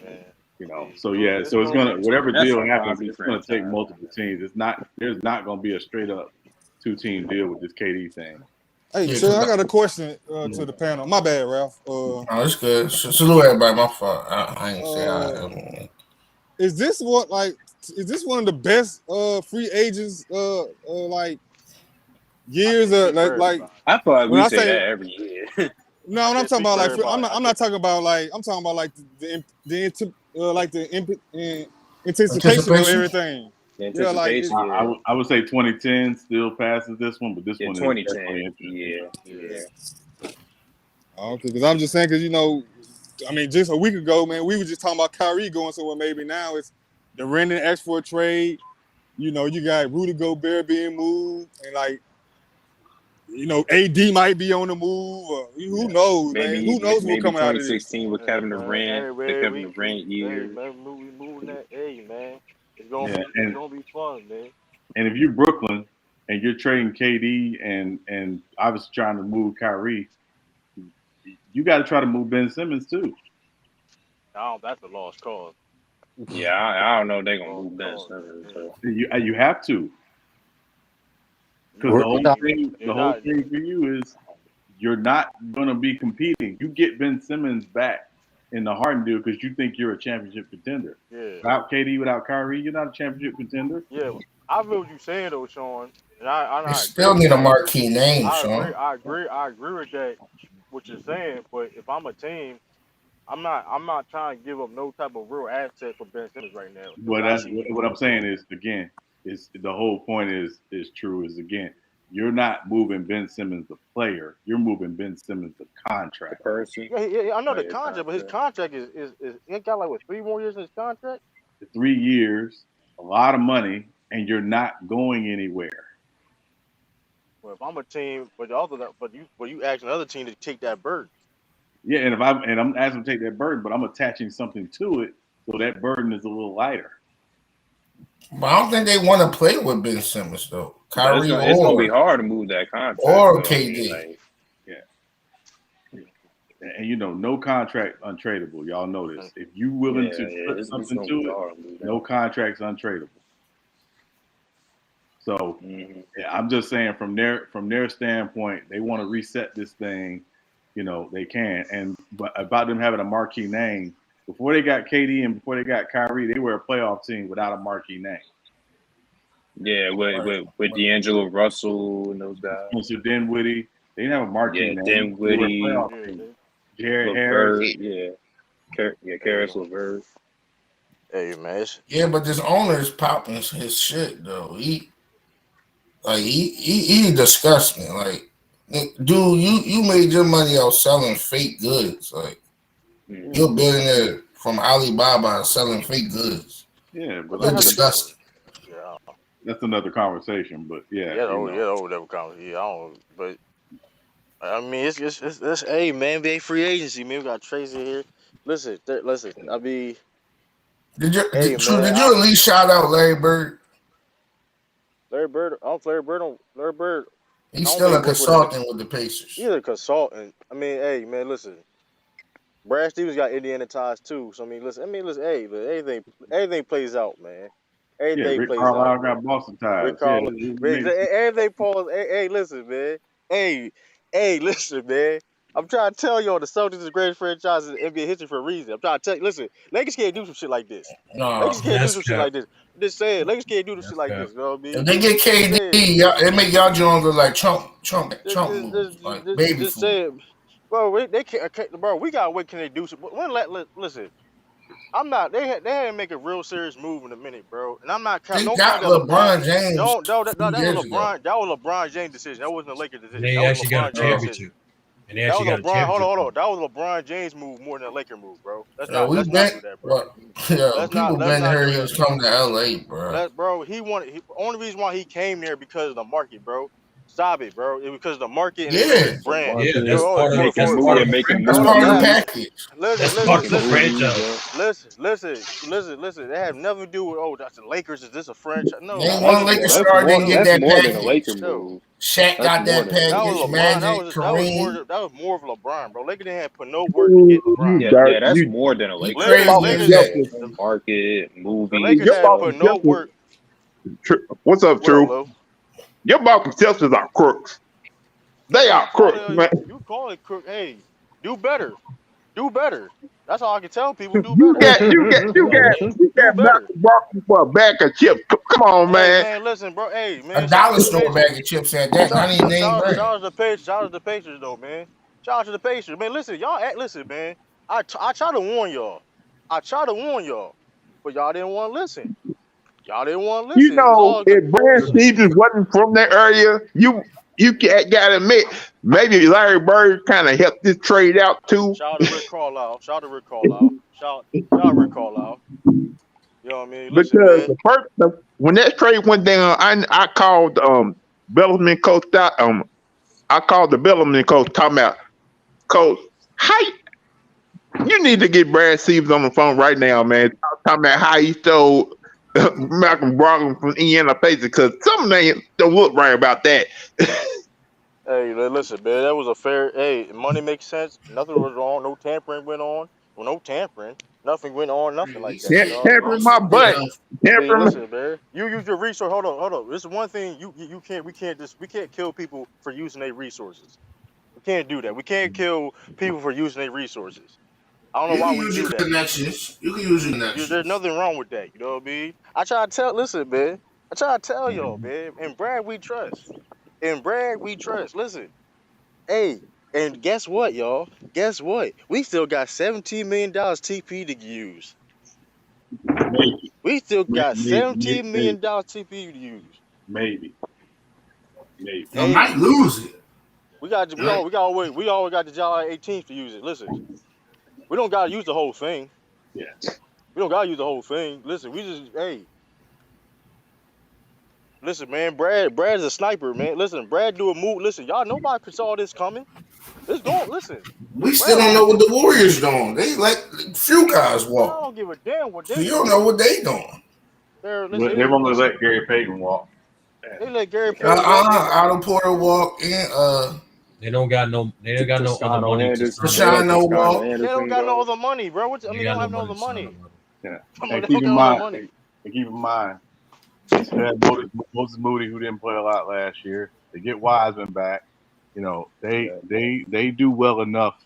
so it's gonna whatever deal happens, it's gonna take multiple teams. There's not gonna be a straight up 2-team deal with this KD thing. Hey, so I got a question to the panel. My bad, Ralph. Oh, it's good. Salute everybody. My fault. I ain't say I. Is this one of the best free agents years? I feel like we say that every year. No, when I'm talking about I'm not talking about I'm talking about the anticipation of everything. Yeah, I would say 2010 still passes this one, but this one is 2010. Yeah. Okay, because I'm just saying, just a week ago, man, we were just talking about Kyrie going somewhere. Maybe now it's the Rendon export trade. You got Rudy Gobert being moved, and AD might be on the move. Or who knows, man? Who knows what's coming out of this? 2016 with Kevin Durant, the Kevin Durant year. Hey, man, we moving that. Hey, man, it's gonna be fun, man. And if you're Brooklyn and you're trading KD and obviously trying to move Kyrie, you got to try to move Ben Simmons too. That's a lost cause. Yeah, I don't know if they're gonna move Ben Simmons. So. You have to. Because the whole thing for you is you're not going to be competing. You get Ben Simmons back in the Harden deal because you think you're a championship contender. Yeah. Without KD, without Kyrie, you're not a championship contender. Yeah, I feel what you're saying though, Sean. And I still need a marquee name, Sean. I agree with that. What you're saying, but if I'm a team, I'm not trying to give up no type of real asset for Ben Simmons right now. Well, that's what I'm saying is again. Is the whole point is true is again, you're not moving Ben Simmons the player, you're moving Ben Simmons the contract. Yeah, I know the contract, but his contract is he got 3 more years in his contract? 3 years, a lot of money, and you're not going anywhere. Well, if I'm a team, but you asking another team to take that burden. Yeah, and I'm asking to take that burden, but I'm attaching something to it so that burden is a little lighter. But I don't think they want to play with Ben Simmons though. Kyrie, it's gonna be hard to move that contract. Or KD. And no contract untradeable. Y'all know this. If you willing to put something to it, no contract's untradeable. So I'm just saying from their standpoint, they want to reset this thing. They can. But about them having a marquee name, before they got KD and before they got Kyrie, they were a playoff team without a marquee name. Yeah, with D'Angelo Russell and those guys. Spencer Dinwiddie, they didn't have a marquee name. Dinwiddie, they were a playoff team. Jared LeVert, Harris, Karis LeVert. Hey man, but this owner is popping his shit though. He disgusts me. Like, dude, you made your money out selling fake goods. Like, you're a billionaire from Alibaba selling fake goods. Yeah, but that's disgusting. Yeah, that's another conversation. But whatever conversation. Yeah, I don't. But I mean, it's hey man, NBA free agency. Man, we got Tracy here. Listen. I mean, did you at least shout out Larry Bird? Larry Bird. He's still a consultant with the Pacers. He's a consultant. I mean, hey man, listen. Brad Stevens got Indiana ties too. So I mean, listen. Hey, but everything plays out, man. Everything Rick plays Carlisle out. got Boston ties. Everything falls. Hey, listen, man. Hey, listen, man. I'm trying to tell y'all the Celtics is the greatest franchise in NBA history for a reason. I'm trying to tell you. Listen, Lakers can't do some shit like this. Lakers can't do some shit like this. I'm just saying, Lakers can't do some shit like this. You know what I mean? If they get KD, it make y'all Jones look like Trump moves, like baby just food. saying, bro, they can't. Bro, we gotta wait. Can they do something? Listen. I'm not. They had to make a real serious move in a minute, bro. And I'm not. They got LeBron James. That was LeBron James' decision. That wasn't a Lakers decision. They actually got a championship. And they actually got a championship. Hold on. That was a LeBron James move more than a Laker move, bro. Let's not do that, bro. People been heard he was coming to LA, bro. Bro, only reason why he came there because of the market, bro. Stop it, bro. It was because of the market and the brand. Yeah, that's part of the package. Listen. That had nothing to do with that's the Lakers. Is this a franchise? No. Ain't one Lakers star didn't get that package. Shaq got that package. Magic, Kareem. That was more of LeBron, bro. Lakers didn't have to put no work to get LeBron. Yeah, that's more than a Lakers. The market, movie. The Lakers had to put no work. What's up, True? Your Boston Celtics are crooks. They are crooks, man. You call it crook. Hey, do better. That's all I can tell people. Do better. You got Boston for a bag of chips. Come on, man. Man, listen, bro. Hey, man. A dollar store bag of chips at that. Not even name brand. Shout out to the Pacers, though, man. Shout out to the Pacers, man. Listen, listen, man. I try to warn y'all. But y'all didn't want to listen. You know, if Brad Stevens wasn't from that area, you gotta admit, maybe Larry Bird kind of helped this trade out too. Shout out to Rick Carlisle. Shout out Rick Carlisle. You know what I mean? Listen, because the first when that trade went down, I called Bellman coach. I called the Bellman coach talking about, Coach, you need to get Brad Stevens on the phone right now, man. Talking about how he stole Malcolm Brogdon from Indiana Pacers, because some names don't look right about that. Hey, listen, man, that was a fair. Hey, money makes sense. Nothing was wrong. No tampering went on. Well, no tampering. Nothing went on. Nothing like that. Tampering my butt. Tampering. Listen, man. You use your resource. Hold on. This is one thing you can't. We can't kill people for using their resources. We can't do that. We can't kill people for using their resources. I don't know why we do that. You can use your connections. There's nothing wrong with that. You know what I mean? I try to tell y'all, man. And Brad, we trust. Listen, hey, and guess what, y'all? Guess what? We still got $17 million TP to use. Maybe. We still got $17 million TP to use. Maybe. I might lose it. We always got the July 18th to use it. Listen. We don't gotta use the whole thing. Yeah. We don't gotta use the whole thing. Listen, listen, man. Brad's a sniper, man. Listen, Brad do a move. Listen, y'all, nobody saw this coming. Listen. We still don't know what the Warriors doing. They like few guys walk. I don't give a damn what they. So you don't know what they doing. They're gonna let Gary Payton walk. They let Gary Payton walk. Otto Porter walk and They don't got no other money. Deshaun no walk. They don't got no other money, bro. They don't have no other money. Yeah. And keep in mind, they had Moses Moody, who didn't play a lot last year. They get Wiseman back. You know, they do well enough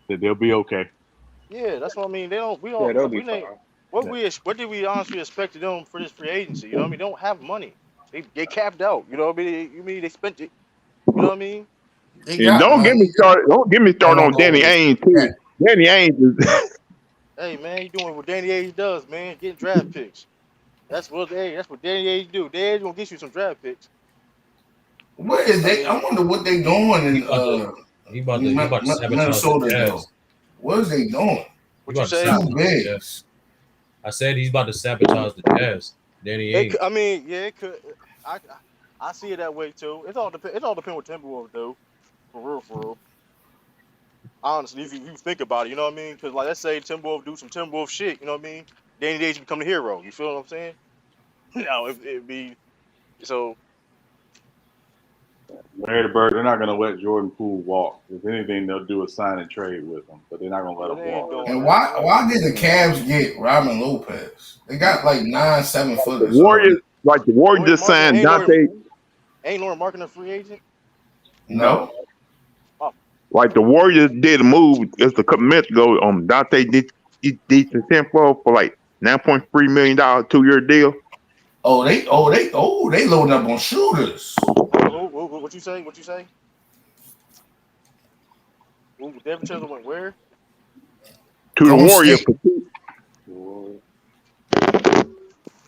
that they'll be okay. Yeah, that's what I mean. They don't. We Yeah, don't. they'll be We ain't. fine. What did we honestly expect of them for this free agency? You know what I mean? They don't have money. They capped out. You know what I mean? You mean they spent it? You know what I mean? They And got don't get me money. started. Don't get me They started don't on Danny always Ainge that. too. Danny Ainge is Hey man, you doing what Danny Ainge does, man? Getting draft picks. That's what Danny Ainge do. Danny Ainge gonna get you some draft picks. What is I they? I mean, wonder what they doing He in about to he about to sabotage the Minnesota though. Jazz. What is they doing? He what you about to say? Two sabotage the Jazz. bigs. I said he's about to sabotage the Jazz. Danny Ainge. I mean, yeah, it could. I I see it that way too. It all depends what Timberwolves do. For real, for real. Honestly, if you think about it, you know what I mean? Because like, let's say Timberwolves do some Timberwolves shit. You know what I mean? Danny Ainge become the hero. You feel what I'm saying? No, it be so. Larry Bird, they're not going to let Jordan Poole walk. If anything, they'll do a sign and trade with him, but they're not going to let Yeah, him they ain't walk. doing And that. why did the Cavs get Robin Lopez? They got like 9 the 7-footers Warriors. already. Like the Warriors Lauren just Markin signed Dante. ain't Lauren Markin a free agent? No. Oh, Like the Warriors did a move just a couple minutes ago. Dante DiCenzo for like $9.3 million 2-year deal. They loading up on shooters. what you say? What you say? David Chisel went where? To the Golden Warriors. State.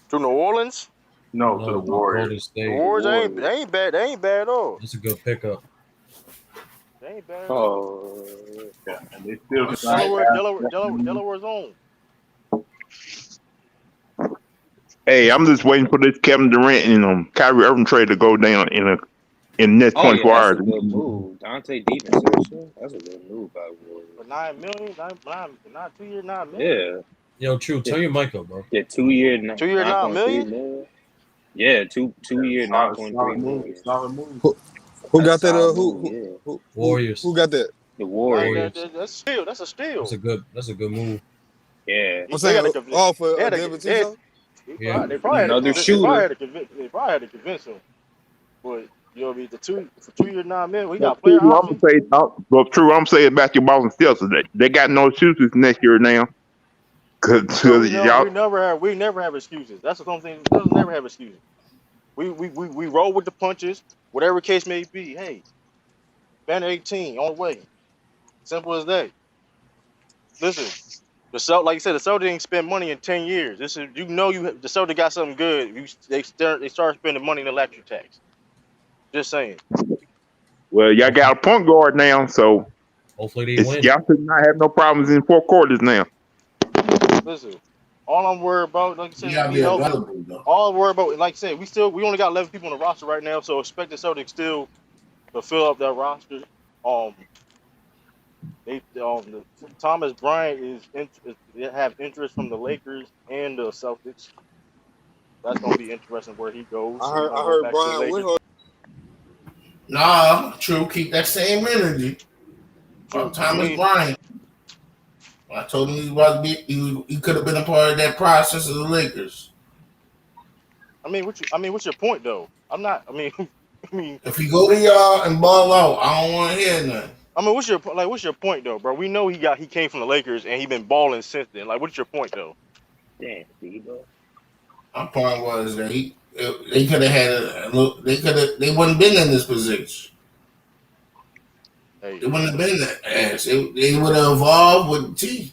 To New Orleans. No, to the No, Warriors. Golden The State. Warriors they ain't bad. They ain't bad at all. That's a good pickup. They ain't bad at all. Oh, Yeah, and they still Let's signed see. Delaware's on. Hey, I'm just waiting for this Kevin Durant and Kyrie Irving trade to go down in the next oh yeah, 24 that's a hours. good move. Dante DiVincenzo. That's a good move by the For Warriors. 9 million, not 2 years, 9 million. Yeah, Yo, True, yeah, turn your mic up, bro. yeah. 2 year, 2 year, 9.3 9 million. million. Yeah, two yeah, year, nine point three solid move. million. Solid move. Who That's a got that? solid move. Yeah, Warriors. Who got that? the Nah, Warriors. Warriors. that's a steal. That's a That's steal. a good move. Yeah, I'm They got saying, to convince. oh, for They had David to. Tizo? Yeah. They probably had to another convince. They probably shooter. had to convince. They probably had to convince him. But you know, what I mean, for 2 years, 9 million, we But got player options. I'm saying basketball and still, so they got no excuses next year now. Cause Bro, y'all, we never have excuses. That's what I'm saying. We'll never have excuses. We roll with the punches, whatever case may be. Hey, Banner 18 on the way. Simple as that. Listen, like you said, the Celtics didn't spend money in 10 years. This is the Celtics got something good. They start spending money in electric tax. Just saying. well, y'all got a point guard now, so Hopefully they win. y'all should not have no problems in 4 quarters now. Listen, all I'm worried about, like I said, You is gotta be be healthy. available though. All I'm worried about, like I said, we only got 11 people on the roster right now, so expect the Celtics still to fill up that roster. Um, Thomas Bryant they have interest from the Lakers and the Celtics. That's gonna be interesting where he goes. If he's I gonna go heard back to the Brian Lakers. Windhorst. Nah, true. Keep that same energy. True. I Thomas mean, Bryant. I told him he was about to be. He could have been a part of that process of the Lakers. what's your point though? I'm not. I mean, If he go to y'all and ball out, I don't want to hear nothing. what's your point though, bro? We know he came from the Lakers and he been balling since then. Like, what's your point though? Damn, Debo. My point was that they could have had a look. They wouldn't been in this position. Hey, They wouldn't have been that ass. They would have evolved with T.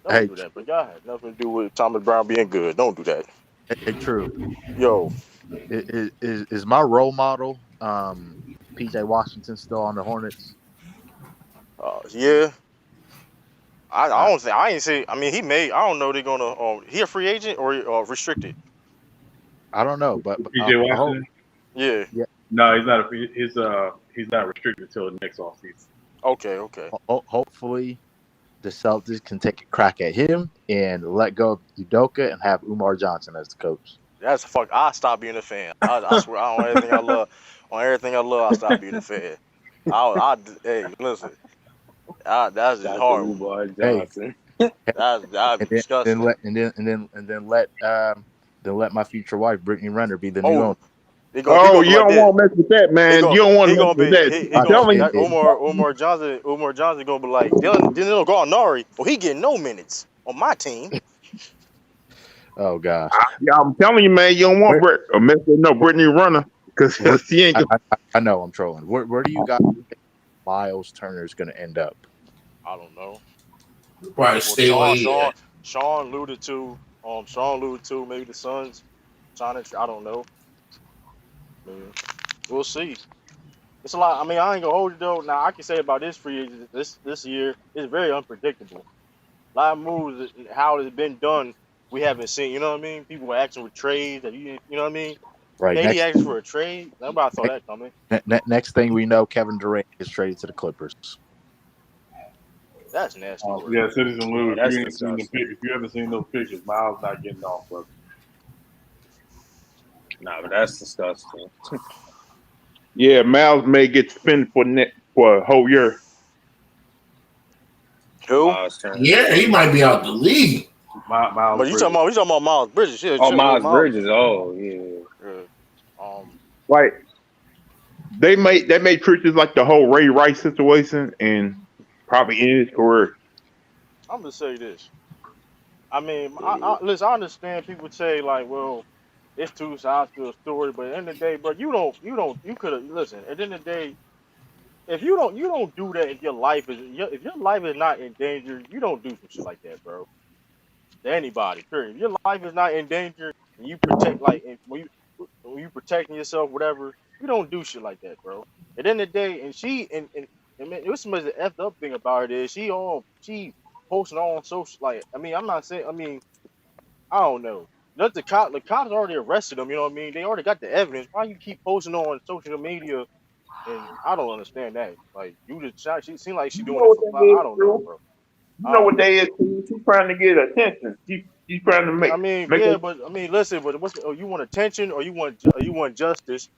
don't Hey, do that. But y'all had nothing to do with Thomas Brown being good. Don't do that. hey, true. Yo, Is my role model PJ Washington still on the Hornets? yeah. I Uh, don't think I ain't say. I mean, he may. I don't know. They're gonna. He a free agent or restricted? I don't know, but PJ I hope. Washington? Yeah. Yeah. No, he's not restricted until the next offseason. Okay. Okay. Hopefully, the Celtics can take a crack at him and let go of Udoka and have Umar Johnson as the coach. That's fuck. I stop being a fan. I swear. On everything I love. On everything I love, I stop being a fan. Hey, listen. That's just Dr. horrible. Umar Hey, Johnson. That'd be disgusting. then let my future wife Brittany Renner be the new Oh, owner. He Oh, gonna be you like don't this. want to mess with that, He man. gonna You don't want he to mess gonna with be that. he I, I'm gonna telling it, you. it, Omar Johnson gonna be like Danilo Gallinari. Well, he getting no minutes on my team. oh gosh, Yeah, I'm telling you, man. You don't want where, mess with no Brittany Runner because where she ain't. I know I'm trolling. Where do you guys think Miles Turner is going to end up? I don't know. Probably Well, stay where he at. Sean alluded to maybe the Suns. I don't know. Maybe. We'll see. It's a lot. I mean, I ain't gonna hold you though. Now I can say about this free agent this year it's very unpredictable. A lot of moves, how it's been done, we haven't seen. You know what I mean? People were asking for trades. That you know what I mean? Right KD next, asked for a trade. Nobody saw next, that coming. next thing we know, Kevin Durant gets traded to the Clippers. That's nasty work. Yeah, Citizen Yeah, Lou. If that's you ain't seen the disgusting. pic, if you haven't seen those pictures, Miles not getting off, brother. Nah, but that's disgusting. Yeah, Miles may get suspended for a whole year. Who? Miles Turner. Yeah, he might be out the league. Miles But Bridges. you talking about Miles Bridges? Yeah, Oh, sure, Miles Miles. Bridges. Oh, yeah. Yeah. Um, Like they made treat this like the whole Ray Rice situation and probably end his career. I'm gonna say this. I mean, listen. I understand people say like, well, it's two sides to a story, but at the end of the day, bro, you could have listen. At the end of the day, if you don't do that if your life is not in danger, you don't do some shit like that, bro. To anybody, period. If your life is not in danger and you protect when you protecting yourself, whatever, you don't do shit like that, bro. At the end of the day, and man, what's the most effed up thing about it is she posting all on social like I mean I'm not saying I mean I don't know. Not the cops already arrested them. You know what I mean? They already got the evidence. Why you keep posting on social media? And I don't understand that. Like you just she seemed like she You doing know it what for that clout. is, I don't know, Drew? bro. You I know what don't they know. is? She's trying to get attention. She's trying to I mean, make yeah, her. but I mean, listen, but you want attention or you want justice?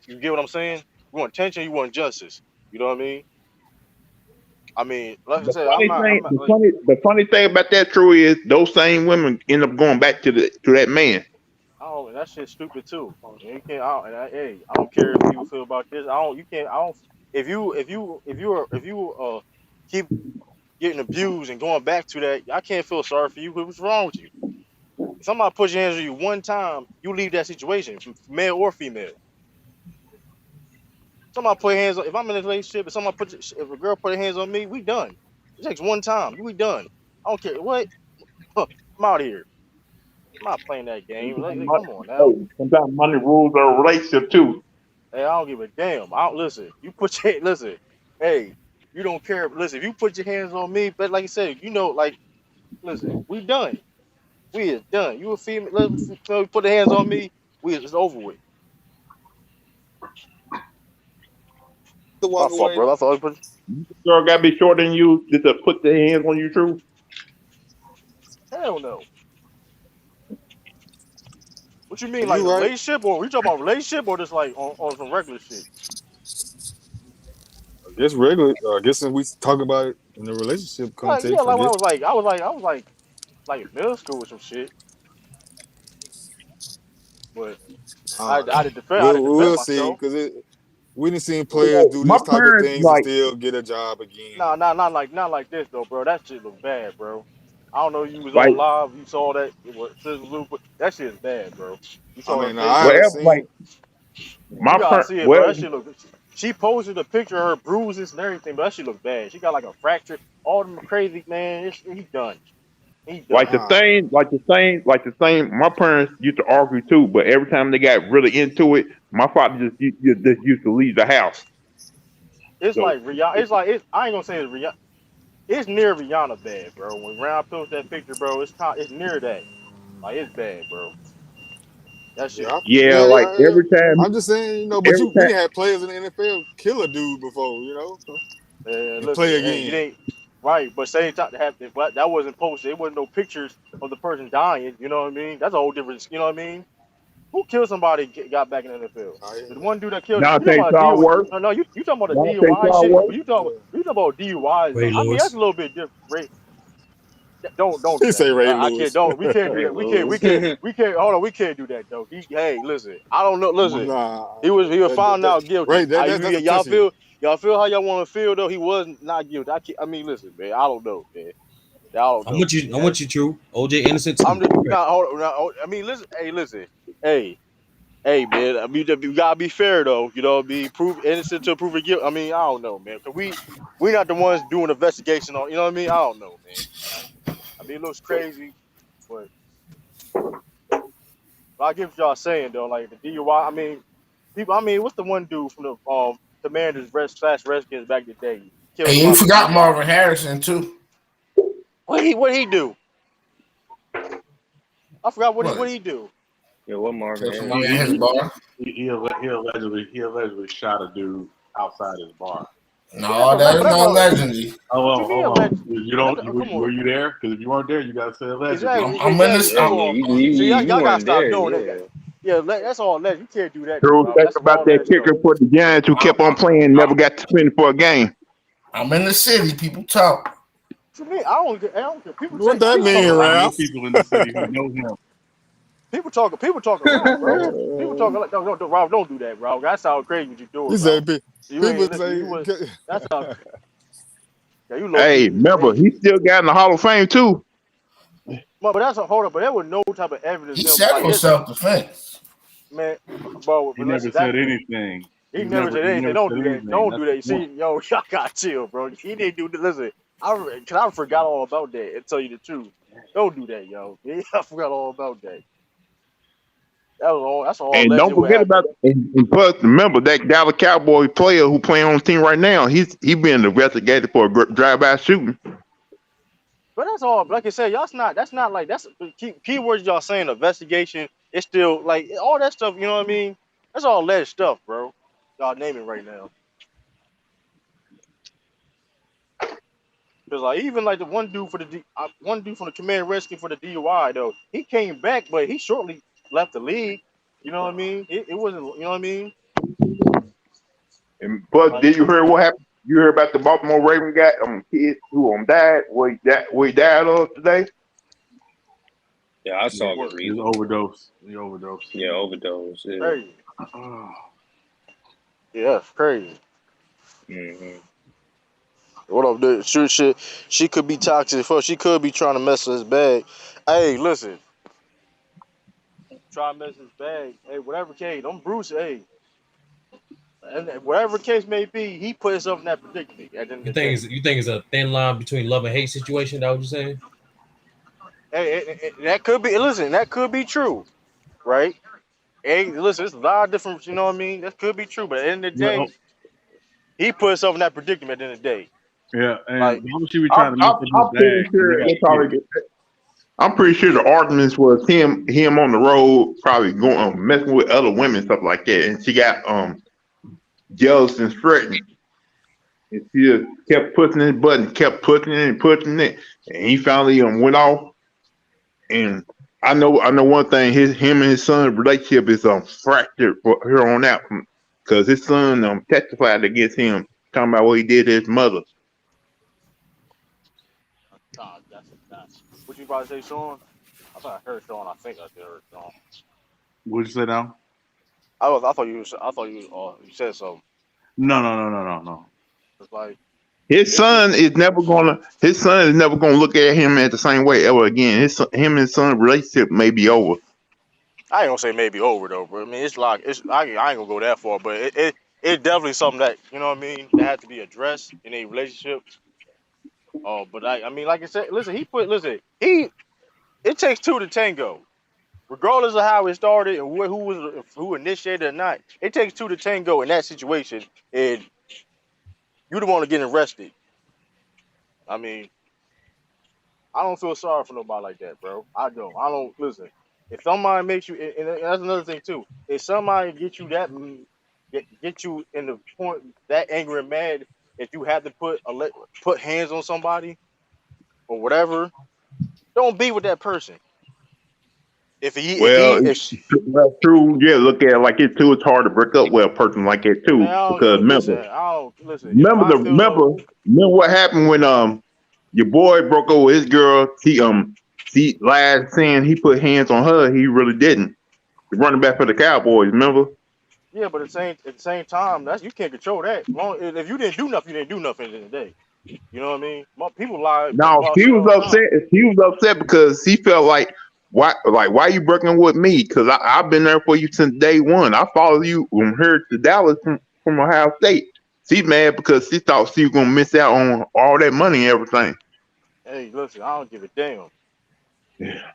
You get what I'm saying? You want attention, you want justice. You know what I mean? I mean, like I said, I'm not like The funny thing about that, Drew, is those same women end up going back to that man. I don't. That shit's stupid too. You can't. Hey, I don't care if people feel about this. I don't. You can't. I don't. If you keep getting abused and going back to that, I can't feel sorry for you. What's wrong with you? If somebody puts your hands on you one time, you leave that situation, male or female. Somebody put hands on. If I'm in a relationship, if a girl put her hands on me, we done. It takes one time. We done. I don't care what. I'm out of here. I'm not playing that game. Come on now. Sometimes money rules a relationship too. Hey, I don't give a damn. I don't listen. You put your listen. Hey, you don't care. Listen, if you put your hands on me, but like I said, like, listen, we done. We is done. You a female? Put the hands on me. It's over with. To My walk fault, away. bro. I thought you put. Girl gotta be shorter than you just to put their hands on you, Drew. Hell no. What you mean, like You a right. relationship, or we talking about relationship, or just like on some regular shit? I guess regular. I guess since we talk about it in the relationship Like yeah, context, I like when guess. I was like in middle school or some shit. But I don't I know. I had to defend We'll see myself. because we done seen players do My these type of parents things and like still get a job again. No, not like this though, bro. That shit look bad, bro. I don't know if you was like on live, you saw that what Sizzle Loop, but that shit is bad, bro. You I saw her mean, face, I haven't whatever. Like seen. you my gotta parent, see it, bro. well, That shit look. She posted a picture of her bruises and everything, but that shit look bad. She got like a fracture. All them crazy man. He done. He like done. the Ah, thing, like the same. My parents used to argue too, but every time they got really into it, my father just used to leave the house. It's So like Rihanna. I ain't gonna say it's Rihanna. It's near Rihanna bad, bro. When Rihanna posted that picture, bro, it's near that. Like it's bad, bro. That shit. yeah, yeah, yeah, like yeah, yeah. every time, I'm just saying, but every we time. done had players in the NFL kill a dude before, and play Listen, hey, you again. ain't right, but same time to have that wasn't posted. It wasn't no pictures of the person dying. You know what I mean? That's a whole different. You know what I mean? Who killed somebody got back in the NFL? Oh, The one dude that killed you Dante talking about a DUI? Charworth, No, you talking about a Dante DUI shit? Charworth. But yeah, you talking about DUIs though? Ray I mean that's Lewis. a little bit different. Don't do He say that. Ray I can't. Lewis. Don't. We can't do Ray that. Lewis. We can't. Hold on. We can't do that though. Hey, listen. I don't know. Listen. Nah, He was found out Ray, guilty. that's attention. Y'all feel how y'all want to feel though. He was not guilty. I mean, listen, man. I don't know, man. I don't I'm know, with you. I'm man. with you, True. OJ innocent too. I'm just Right. not. Hold on. I mean, listen. Hey, listen. Hey, man. I mean, you gotta be fair though. You know, be prove innocent to prove guilt. I mean, I don't know, man. Cause we not the ones doing investigation on. You know what I mean? I don't know, man. I mean, it looks crazy, but I get what y'all saying though. Like the DUI. I mean, people. I mean, what's the one dude from the Commanders slash Redskins back in the day? He killed And you somebody with forgot DUI. Marvin Harrison too. What he do? I forgot what What? he do. Yeah, what Marvin Killed Harris? somebody in his bar. He allegedly shot a dude outside his bar. See, that's No, that is that's not all. allegedly. Oh What well, you mean hold on. allegedly? You don't. Come Were on. you there? Because if you weren't there, you gotta say allegedly. Exactly. I'm in this. That's Yeah, all. See, you y'all gotta weren't stop there. doing Yeah. that. Yeah, that's all alleged. You can't do that, though, True, bro. think That's about all that alleged kicker stuff. for the Giants who kept on playing, never got suspended for a game. I'm in the city. People talk. To me, I don't care. What that I mean, know Ralph? people in the city who know him. People talk around, bro. People talk like, no, Rob, don't do that, bro. That sounds crazy what you He doing, bro. said You people ain't listen. say You was that's how. Yeah, you low Hey, key is remember, he dangerous. still got in the Hall of Fame too. But that's a hold up. But there was no type of evidence. He Him said it like was this, self-defense. man, bro. He But never listen, that said anything. he never said He anything. never Don't said do that. anything. Don't That's do the that. point. See, yo, y'all got chill, bro. He didn't do. Listen, I forgot all about that. And tell you the truth, don't do that, yo. I forgot all about that. That was all. That's all And don't alleged what forget about happened. and plus remember that Dallas Cowboy player who playing on the team right now. He being investigated for a drive-by shooting. But that's all. Like I said, y'all's not. That's not like that's keywords y'all saying. Investigation. It's still like all that stuff. You know what I mean? That's all alleged stuff, bro. Y'all naming right now. Cause like even like the one dude for one dude from the command rescue for the DUI though, he came back, but he shortly left the league. You know what I mean? It wasn't. You know what I mean? And but Like did you hear what happened? You heard about the Baltimore Raven guy, kid who died? What he died of today? Yeah, I Yeah, saw the what? his reason. overdose. The overdose. Yeah, overdose. Yeah. Crazy. Yeah, that's crazy. Hmm. What up, dude? She could be toxic. She could be trying to mess with his bag. Hey, listen. Try to mess his bag. Hey, whatever case, don't Bruce. Hey, and whatever case may be, he put himself in that predicament at the end You of the think day. it's a thin line between love and hate situation? That what you're saying? Hey, that could be. Listen, that could be true, right? Hey, listen, it's a lot of different. You know what I mean? That could be true, but at the end of the day, Well, he put himself in that predicament at the end of the day. yeah, and Like, why would she be I'm, trying to mess I'm, up his I'm pretty bag? He sure got they kids. probably. I'm pretty sure the arguments was him on the road, probably going messing with other women, stuff like that, and she got jealous and threatened. And she just kept pushing his button, kept pushing it and pushing it, and he finally went off. And I know one thing. Him and his son's relationship is fractured for here on out, because his son testified against him, talking about what he did to his mother. that's what you about to say, Sean? I thought I heard Sean. I think I did heard Sean. What'd you say now? I thought you said something. No. It's like His it's son is never gonna. His son is never gonna look at him at the same way ever again. Him and his son relationship may be over. I ain't gonna say maybe over though, but I mean it's like I ain't gonna go that far, but it definitely something that you know what I mean that had to be addressed in a relationship. Oh, but I mean like I said, listen he it takes two to tango. Regardless of how it started and who initiated or not, it takes two to tango in that situation, and you don't want to get arrested. I mean, I don't feel sorry for nobody like that, bro. I don't. I don't listen. If somebody makes you, and that's another thing too. If somebody get you get you in the point that angry and mad that you have to put hands on somebody or whatever, don't be with that person. If he Well, if she, well, true. Yeah, look at it like it too. It's hard to break up with a person like that man, too, I because don't listen. I don't listen. If remember I feel no, remember what happened when your boy broke over his girl. He last saying he put hands on her. He really didn't. The running back for the Cowboys, remember? Yeah, but at the same time, that's you can't control that. If you didn't do nothing, you didn't do nothing at the end of the day. You know what I mean? People lie No, about he shit was all the time. upset. He was upset because he felt like why you working with me? Because I've been there for you since day one. I followed you from here to Dallas from Ohio State. She's mad because she thought she was gonna miss out on all that money and everything. Hey, listen, I don't give a damn. Yeah.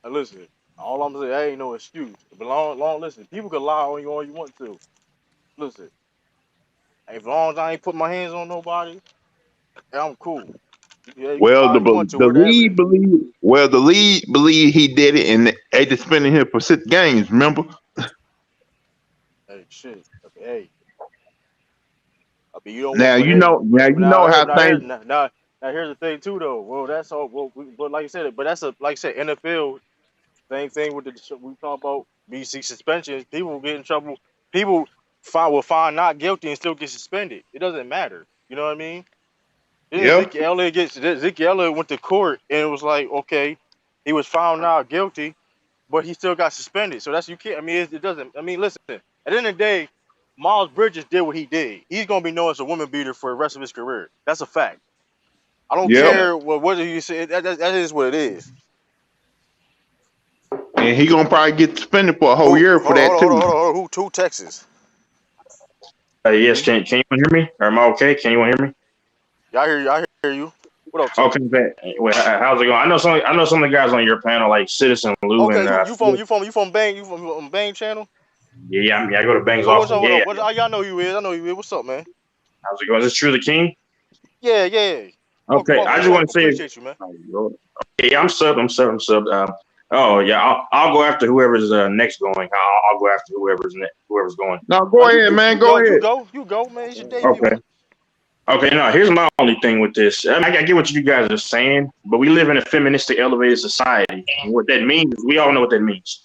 Listen, all I'm saying, that ain't no excuse. But long, listen, people can lie on you all you want to. Listen, as long as I ain't put my hands on nobody, I'm cool. Yeah, you can lie Well, all you want to. the Where the league evidence? believe he did it, and they just suspended him for 6 games. Remember? Hey, shit. Okay, hey, I mean, you don't want, Now but you hey, know. Now you know how things. now here's the thing too, though. Well, that's all. Well, but like I said, but that's like I said, NFL. Same thing with we talk about BC suspensions. People will get in trouble. People will find not guilty and still get suspended. It doesn't matter. You know what I mean? Then Yep. Ezekiel Elliott went to court and it was like, okay, he was found not guilty, but he still got suspended. So that's you can't. I mean, it doesn't. I mean, listen. At the end of the day, Miles Bridges did what he did. He's gonna be known as a woman beater for the rest of his career. That's a fact. I don't Yep. care what you say. That is what it is. And he gonna probably get suspended for a whole year for that too. Hold on. Who Texas? Yes, can you hear me? Or am I okay? Can you hear me? Yeah, I hear you. What up, T? Okay, wait, how's it going? I know some of the guys on your panel, like Citizen Lou Okay, and you from Bang channel? I go to Bangs What's often. up? What Yeah, up? yeah. Y'all know you is. I know you is. What's up, man? How's it going? Is this True the King? Yeah. Okay, I just want to say, Appreciate you, man. yeah, I'm sub. Oh yeah, I'll go after whoever's next going. I'll go after whoever's going. No, go ahead, man. Go ahead. You go, man. It's your debut, Okay. man. Okay, now here's my only thing with this. I get what you guys are saying, but we live in a feministic, elevated society. And what that means, we all know what that means.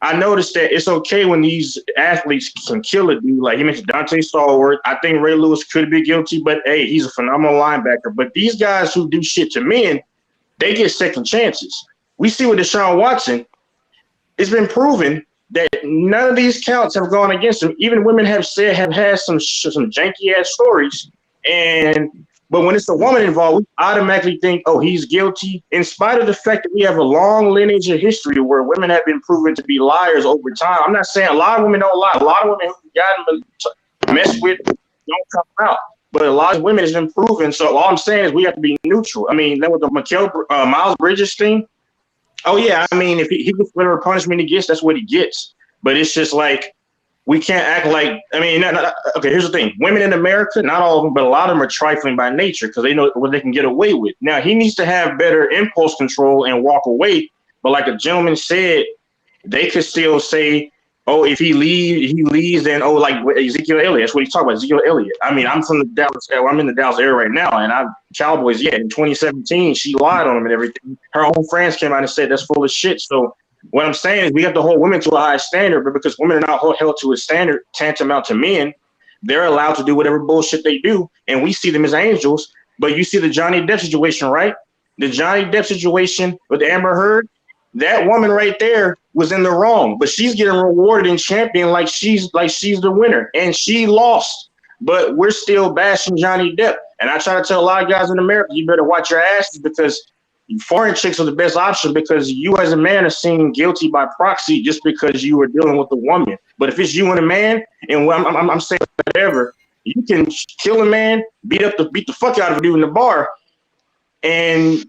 I noticed that it's okay when these athletes can kill a dude. Like you mentioned, Dante Stallworth. I think Ray Lewis could be guilty, but hey, he's a phenomenal linebacker. But these guys who do shit to men, they get second chances. We see with Deshaun Watson. It's been proven that none of these counts have gone against him. Even women have had some janky ass stories. But when it's a woman involved, we automatically think, oh, he's guilty, in spite of the fact that we have a long lineage of history where women have been proven to be liars over time. I'm not saying a lot of women don't lie. A lot of women who've gotten messed with don't come out. But a lot of women has been proven. So all I'm saying is we have to be neutral. I mean, that was the Miles Bridges thing. Oh yeah, I mean, if he gets whatever punishment he gets, that's what he gets. But it's just like we can't act like. I mean, okay. Here's the thing: women in America, not all of them, but a lot of them are trifling by nature because they know what they can get away with. Now he needs to have better impulse control and walk away. But like a gentleman said, they could still say, "Oh, if he leaves, then like Ezekiel Elliott." That's what he's talking about, Ezekiel Elliott. I mean, I'm from the Dallas. I'm in the Dallas area right now, and Cowboys. Yeah, in 2017, she lied on him and everything. Her own friends came out and said that's full of shit. So what I'm saying is we have to hold women to a high standard, but because women are not held to a standard tantamount to men, they're allowed to do whatever bullshit they do, and we see them as angels. But you see the Johnny Depp situation, right? The Johnny Depp situation with Amber Heard. That woman right there was in the wrong, but she's getting rewarded and championed like she's the winner, and she lost. But we're still bashing Johnny Depp, and I try to tell a lot of guys in America, you better watch your asses because foreign chicks are the best option because you as a man are seen guilty by proxy just because you are dealing with a woman. But if it's you and a man, and I'm saying whatever, you can kill a man, beat the fuck out of a dude in the bar, and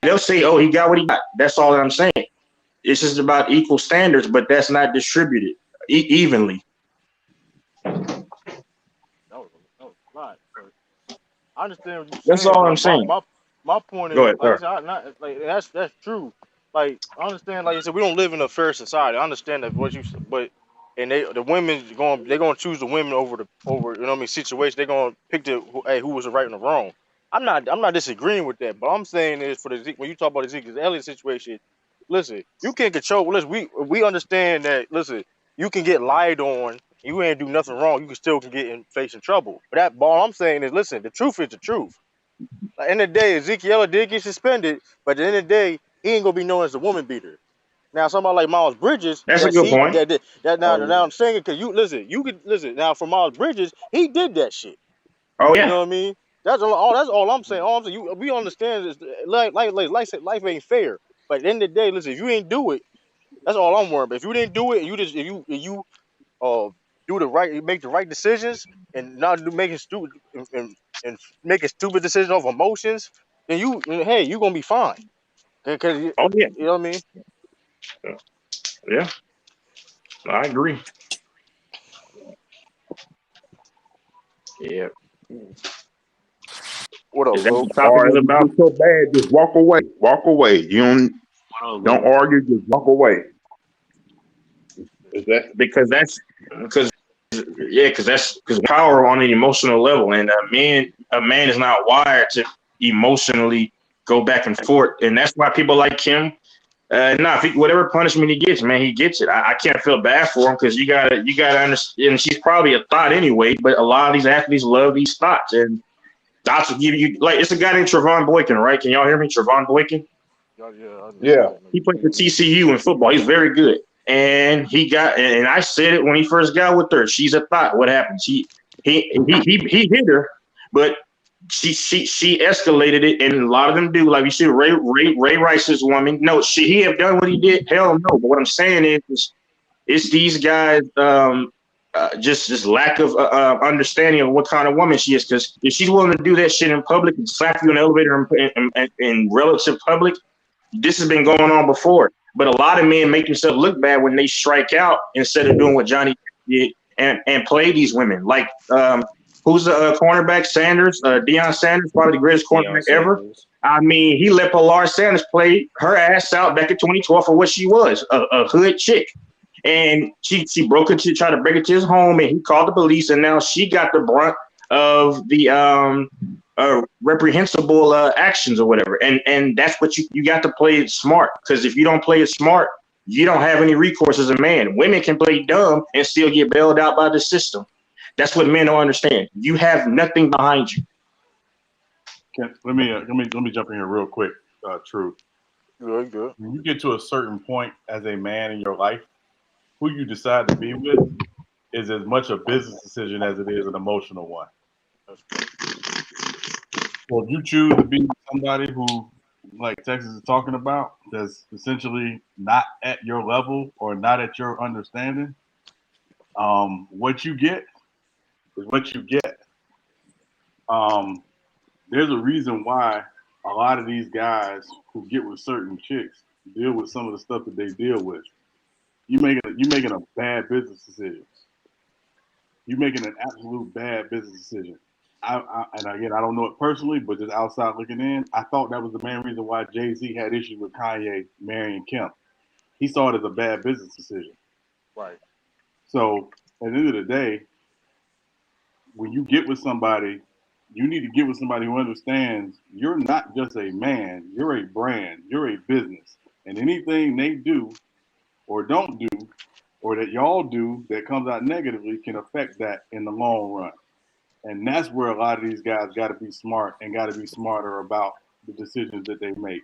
they'll say, oh, he got what he got. That's all that I'm saying. It's just about equal standards, but that's not distributed evenly. No, right. I understand what you're saying. That's all I'm saying. My point is, Go ahead, like sir. I said, that's true. Like I understand, like you said, we don't live in a fair society. I understand that what you said, but the women they're gonna choose the women over you know what I mean situation. They're gonna pick who was the right and the wrong. I'm not disagreeing with that, but I'm saying is when you talk about the Ezekiel Elliott situation, listen, you can't control. Listen, we understand that. Listen, you can get lied on. You ain't do nothing wrong. You can still face in trouble. But all I'm saying is, listen, the truth is the truth. Like, end of the day, Ezekiel did get suspended, but at the end of the day, he ain't gonna be known as a woman beater. Now, somebody like Miles Bridges, That's a yes, good he point. that Oh now yeah. I'm saying it because you could listen now for Miles Bridges, he did that shit. Oh You yeah. know what I mean? That's all I'm saying. All I'm saying, we understand is like I said, life ain't fair. But at the end of the day, listen, if you ain't do it, that's all I'm worried about. If you didn't do it, and you just if you uh do the right, make the right decisions, and not do making stupid and making stupid decisions off emotions, then hey, you gonna be fine. Because you Oh yeah. know what I mean. Yeah. I agree. Yeah. What up, Is that Luke? what the topic Or is if you about? get so bad, just walk away. Walk away. You What up, don't Lou? argue. Just walk away. Is that Because that's because yeah, because power on an emotional level, and a man is not wired to emotionally go back and forth, and that's why people like him. Whatever punishment he gets, man, he gets it. I can't feel bad for him because you gotta understand. And she's probably a thought anyway, but a lot of these athletes love these thoughts, and thoughts will give you like it's a guy named Trevon Boykin, right? Can y'all hear me? Trevon Boykin. Yeah, I know yeah? He played for TCU in football. He's very good. And I said it when he first got with her. She's a thought. What happens? He hit her, but she escalated it, and a lot of them do. Like you see, Ray Rice's woman. No, should he have done what he did? Hell no. But what I'm saying is it's these guys. Just lack of understanding of what kind of woman she is. Because if she's willing to do that shit in public and slap you in the elevator in relative public, this has been going on before. But a lot of men make themselves look bad when they strike out instead of doing what Johnny did and play these women. Like, who's the cornerback? Sanders, Deion Sanders, probably the greatest Deion cornerback ever. Sanders. I mean, he let Pilar Sanders play her ass out back in 2012 for what she was, a hood chick. And she broke it to try to break it to his home, and he called the police, and now she got the brunt of the reprehensible actions or whatever. And that's what you got to play it smart, because if you don't play it smart, you don't have any recourse as a man. Women can play dumb and still get bailed out by the system. That's what men don't understand. You have nothing behind you. Let me jump in here real quick. True. good. When you get to a certain point as a man in your life, who you decide to be with is as much a business decision as it is an emotional one. So if you choose to be with somebody who, like Texas is talking about, that's essentially not at your level or not at your understanding, what you get is what you get. There's a reason why a lot of these guys who get with certain chicks deal with some of the stuff that they deal with. You making a bad business decision. You're making an absolute bad business decision. And again, I don't know it personally, but just outside looking in, I thought that was the main reason why Jay-Z had issues with Kanye marrying Kim. He saw it as a bad business decision. Right. So at the end of the day, when you get with somebody, you need to get with somebody who understands you're not just a man, you're a brand, you're a business. And anything they do or don't do, or that y'all do that comes out negatively can affect that in the long run. And that's where a lot of these guys got to be smart and got to be smarter about the decisions that they make.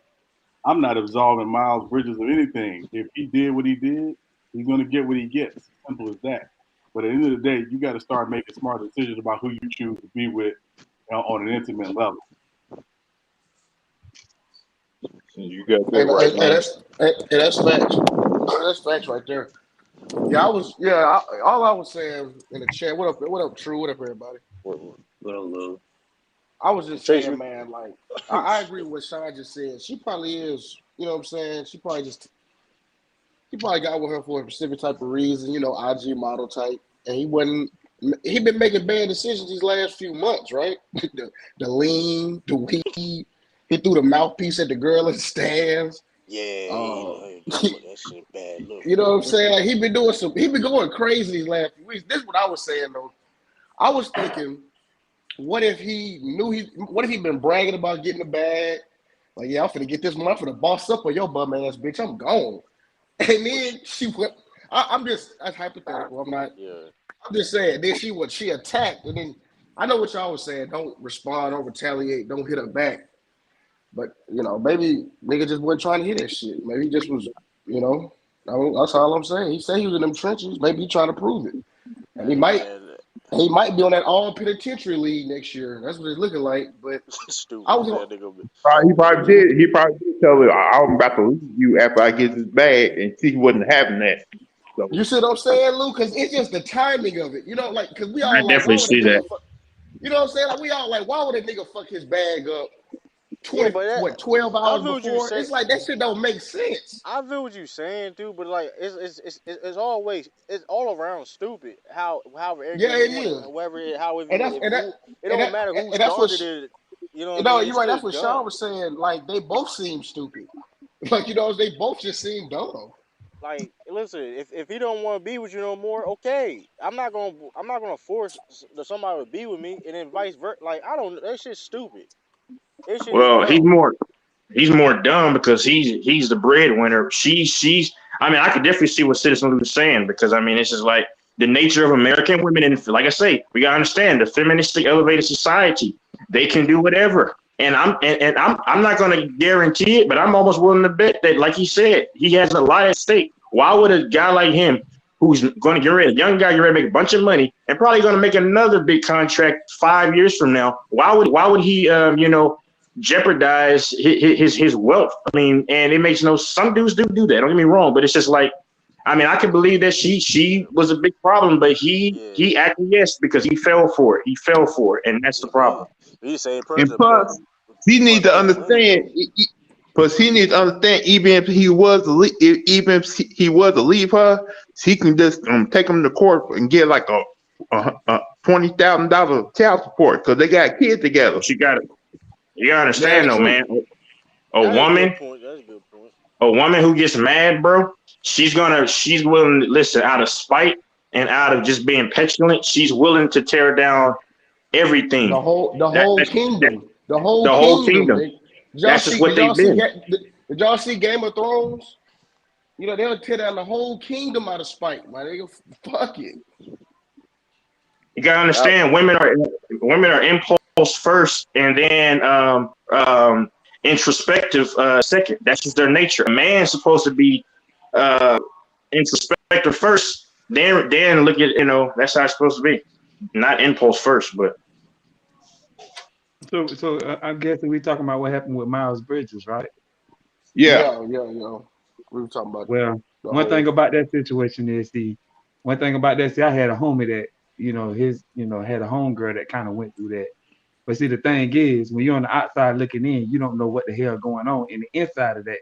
I'm not absolving Miles Bridges of anything. If he did what he did, he's going to get what he gets. Simple as that. But at the end of the day, you got to start making smart decisions about who you choose to be with on an intimate level. You got that And, right, and, and man. that's facts. That's facts right there. Yeah, all I was saying in the chat. What up, True? What up, everybody? What up, Lou? I was just Chase, saying, man. Like, I agree with what Sean just said. She probably is. You know what I'm saying? She probably got with her for a specific type of reason. You know, IG model type, and he wasn't. He been making bad decisions these last few months, right? the lean, the weed. He threw the mouthpiece at the girl in the stands. yeah, Uh, that shit bad. Look, You know what I'm saying? Like he been going crazy these last few weeks. This is what I was saying though. I was thinking, what if he been bragging about getting the bag? Like, yeah, I'm finna get this money, I'm finna boss up on your bum ass bitch. I'm gone. And then she went. That's hypothetical. yeah, I'm just saying. Then she attacked, and then I know what y'all was saying. Don't respond, don't retaliate, don't hit her back. But maybe nigga just wasn't trying to hear that shit. Maybe he just was, that's all I'm saying. He said he was in them trenches. Maybe he trying to prove it, and he Hey might. man, He might be on that all penitentiary league next year. That's what it's looking like. But I stupid was man, gonna, nigga. He probably did. He probably did tell her, I'm about to leave you after I get this bag, and she wasn't having that. So you see what I'm saying, Lou? Because it's just the timing of it. Like, because we I all like, why definitely would a see nigga that. fuck? You know what I'm saying? Like, we all like, why would a nigga fuck his bag up Yeah, but that, 12 I hours feel what you before? say. It's like that shit don't make sense. I feel what you saying, dude. But like, it's always it's all around stupid. However Yeah, arrogant it you want, is. whoever it, however And you that's if and that who it and don't that matter who and that's what started it. You know what I mean? you're It's right. still That's what Sean dumb. was saying. Like they both seem stupid. Like they both just seem dumb. Like, listen, if he don't want to be with you no more, okay. I'm not gonna force somebody to be with me, and then vice versa. Like, I don't. That shit's stupid. That shit is Well, dumb. he's more dumb because he's the breadwinner. She's. I mean, I could definitely see what Citizen was saying because I mean, it's just like the nature of American women, and like I say, we gotta understand the feministic elevated society. They can do whatever, and I'm not gonna guarantee it, but I'm almost willing to bet that, like he said, he has a lot at stake. Why would a guy like him, who's going to get ready, a young guy, get ready to make a bunch of money, and probably going to make another big contract 5 years from now? Why would he, jeopardize his wealth? I mean, and it makes no. Some dudes do that. Don't get me wrong, but it's just like, I mean, I can believe that she was a big problem, but Yeah, he acquiesced because he fell for it. He fell for it, and that's the he problem. he's the same and person, but plus, he need to putting money understand. though. Plus, he needs to understand. Even if he was to leave her, he can just take him to court and get like a $20,000 child support because they got kids together. But you gotta Yeah, understand that's though, true. man. A That is a good woman point. That's a good point. a woman who gets mad, bro, she's willing to listen out of spite and out of just being petulant. She's willing to tear down The everything. whole the That, whole that, that kingdom. The whole the whole kingdom. kingdom. Did y'all That's just see? what Did y'all they've see? been. Did y'all see Game of Thrones? They'll tear down the whole kingdom out of spite, my nigga. Fuck it. You gotta That, understand, women are impulse first, and then introspective second. That's just their nature. A man's supposed to be uh, introspective first, then look at that's how it's supposed to be, not impulse first. But So I'm guessing we talking about what happened with Miles Bridges, right? Yeah, Yeah. We were talking about Well, the one thing whole. about that situation is one thing about that. See, I had a homie that had a homegirl that kind of went through that. But see, the thing is, when you're on the outside looking in, you don't know what the hell going on in the inside of that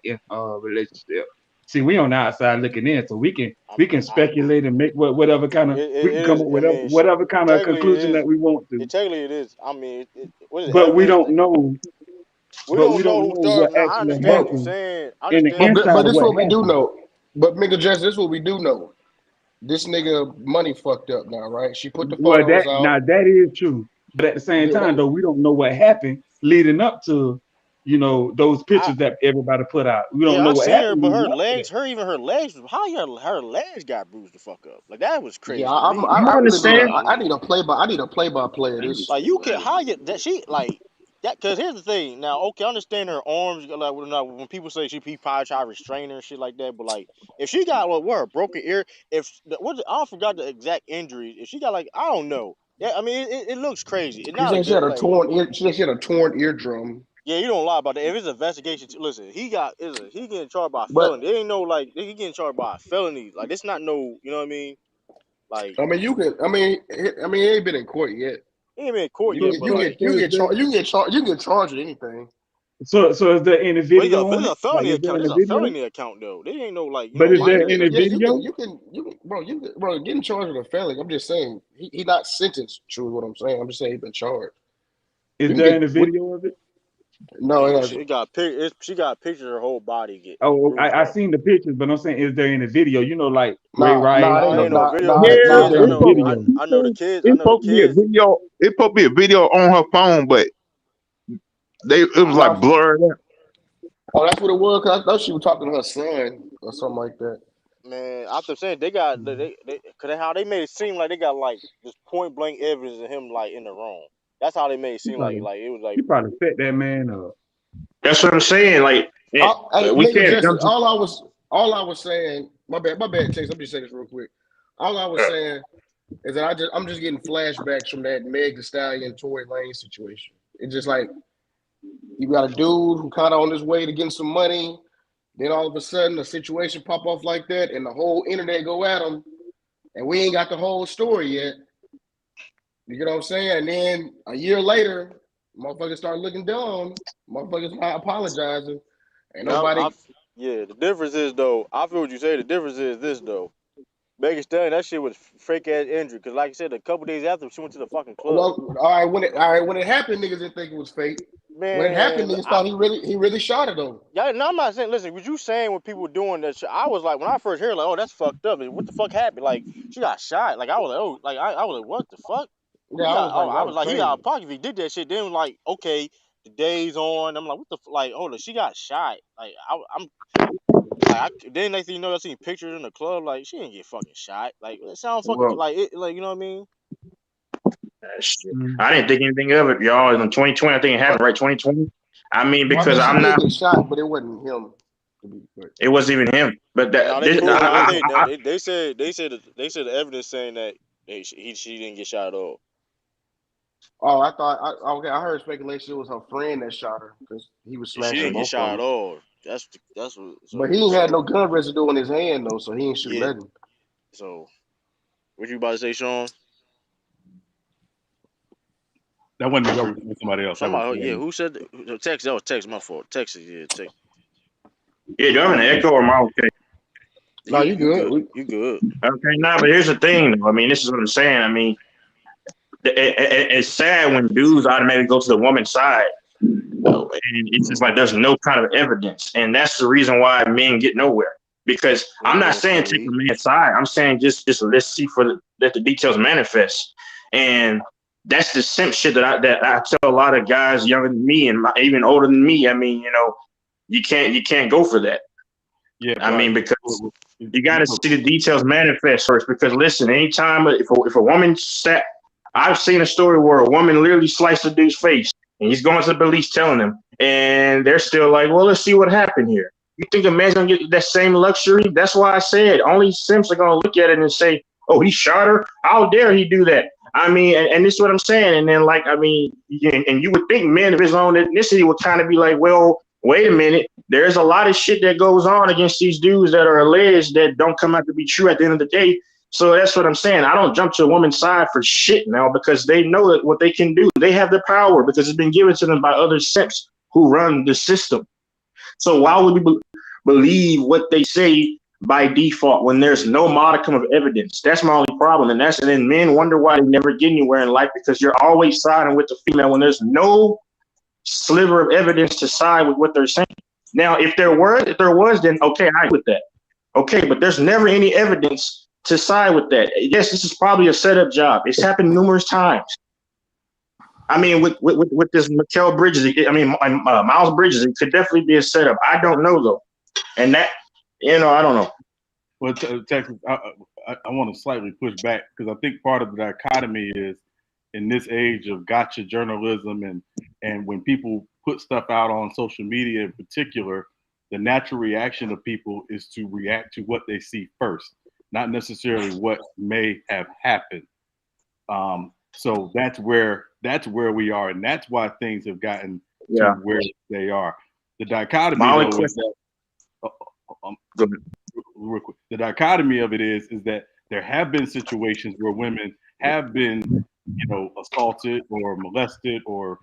relationship. See, we on the outside looking in, so we can I'm, we can I, speculate and make whatever kind of we can it come is. up I with mean, whatever kind of technically it conclusion is. that we want to. Technically it is. I mean, what is But we evidence don't that know. we But we don't don't know know who started? what Now I actually understand what you're But happened saying. I in the understand but what you're but inside of this saying. is what what we do happened. know. But nigga, just this is what we do know. This nigga money fucked up now, right? She put the Well, photos out. that is true. But at the same Yeah, time, though, we don't know what happened leading up to, those I pictures that everybody put out. We don't Yeah, know I what seen her, happened but leading up to that. her legs, how her legs got bruised the fuck up. Like that was yeah. crazy to me. I I really need a. understand. I need a play by. I need a play by play of this Like shit, you can man. how you that she like that because here's the thing. Now, okay, I understand her arms like when people say he probably try to restrain her and shit like that, but like if she got what her broken ear, I forgot the exact injury. If she got like I don't know. Yeah, I mean it looks crazy. It's She not a said she had good a like. torn ear. She said she had a torn eardrum. Yeah, you don't lie about that. If it's an investigation, listen, he getting charged by a But felony. It ain't no like he getting charged by a felony. Like it's not no, you know what I mean? Like I mean, you can. He ain't been in court yet. he ain't been in court You can yet, get. but You can So, like, get. You so can is get there, charged. You can get charged. You can get charged with anything. so is there any video but on it's it? a Like, felony is there account. any It's a video? felony account though. They ain't no like But is there minor any Yeah, shit. video? bro. Bro, getting charged with a felony. I'm just saying he not sentenced. True, is what I'm saying. I'm just saying he been charged. Is You can there get any what? video of it? No, it has. She got she got pictures of her whole body get Oh, bruised I up. seen the pictures, but I'm saying, is there any video? Like Ray Nah, Rice No, ain't there no, ain't no and video, but nah, the yeah. is kids, there a video? I know the kids, It's supposed to be a video. It's supposed to be a video on her phone, but it was nah. like blurred out. Oh, that's what it was. Cause I thought she was talking to her son or something like that. Man, after saying they got cause how they made it seem like they got like this point blank evidence of him like in the wrong. That's how they made it He seem probably, like it was like he probably set that man up. That's what I'm saying. Like, Hey, we nigga, can't just jump to. all I was saying. My bad, Chase. Let me just say this real quick. All I was saying is that I'm just getting flashbacks from that Meg Thee Stallion Tory Lane situation. It's just like you got a dude who kind of on his way to getting some money, then all of a sudden a situation pop off like that, and the whole internet go at him, and we ain't got the whole story yet. You get what I'm saying? And then a year later, motherfuckers start looking dumb. Motherfuckers not apologizing. Ain't yeah, nobody. yeah. The difference is though, I feel what you say. The difference is this though. Megan Stallion, that shit was fake ass injury. Cause like I said, a couple days after she went to the fucking club. Well, all right, when it happened, niggas didn't think it was fake. When it happened, Man, niggas thought he really shot her though. yeah, no, I'm not saying. Listen, what you saying when people were doing that shit? I was like, when I first heard, like, oh, that's fucked up. What the fuck happened? Like, she got shot. Like, I was like, oh, like, I was like, what the fuck? Yeah, He I got. was Oh, like, I that was was like, he got crazy. a pocket if he did that shit. Then like, okay, the days on. I'm like, what the like? Hold on, she got shot. Like, I'm like, then next thing you know, I seen pictures in the club. Like, she didn't get fucking shot. Like, it sound fucking Well, like it. Like, you know what I mean? shit. Mm. I didn't think anything of it, y'all. In 2020, I think it happened, But right? 2020. I mean, I because mean, she I'm did not. get shot, but it wasn't him. But It wasn't even him. But No, that they this, proved. No, they no, I, they said the evidence saying that she didn't get shot at all. oh, okay. I heard speculation it was her friend that shot her because he was Yeah, she smashing didn't get both of shot at them. all. That's what. But he ain't had no gun residue in his hand though, so he ain't shoot Yeah. nothing. So what you about to say, Sean? That wasn't me. That was somebody else. That was Somebody, yeah. Who said text? That was text. My fault. Texas, yeah. Text. yeah, do I have an echo or am I okay? No, you You good. good. You good. Okay, nah, but here's the thing. I mean, this is what I'm saying. I mean, it's sad when dudes automatically go to the woman's side. And it's just like there's no kind of evidence. And that's the reason why men get nowhere. Because I'm not saying take a man's side. I'm saying just let's see let the details manifest. And that's the simp shit that I tell a lot of guys younger than me and even older than me. I mean, you can't go for that. Yeah, I mean, because you got to look, see the details manifest first. Because listen, anytime if a woman sat, I've seen a story where a woman literally sliced a dude's face, and he's going to the police telling him, and they're still like, well, let's see what happened here. You think a man's gonna get that same luxury? That's why I said only simps are gonna look at it and say, oh, he shot her. How dare he do that? I mean, and this is what I'm saying. And then, like, I mean, and you would think men of his own ethnicity would kind of be like, well, wait a minute. There's a lot of shit that goes on against these dudes that are alleged that don't come out to be true at the end of the day. So that's what I'm saying. I don't jump to a woman's side for shit now because they know that what they can do. They have the power because it's been given to them by other simps who run the system. So why would we believe what they say by default when there's no modicum of evidence? That's my only problem. And then men wonder why they never get anywhere in life because you're always siding with the female when there's no sliver of evidence to side with what they're saying. Now, if there was, then okay, I agree with that. Okay, but there's never any evidence to side with that. Yes, this is probably a setup job. It's happened numerous times. I mean, with this Mikal Bridges, Miles Bridges, it could definitely be a setup. I don't know though, and that I don't know. Well, Texas, I want to slightly push back because I think part of the dichotomy is in this age of gotcha journalism and when people put stuff out on social media in particular, the natural reaction of people is to react to what they see first, not necessarily what may have happened. So that's where we are, and that's why things have gotten to where they are. The dichotomy though is that real quick, the dichotomy of it is that there have been situations where women have been, assaulted or molested or,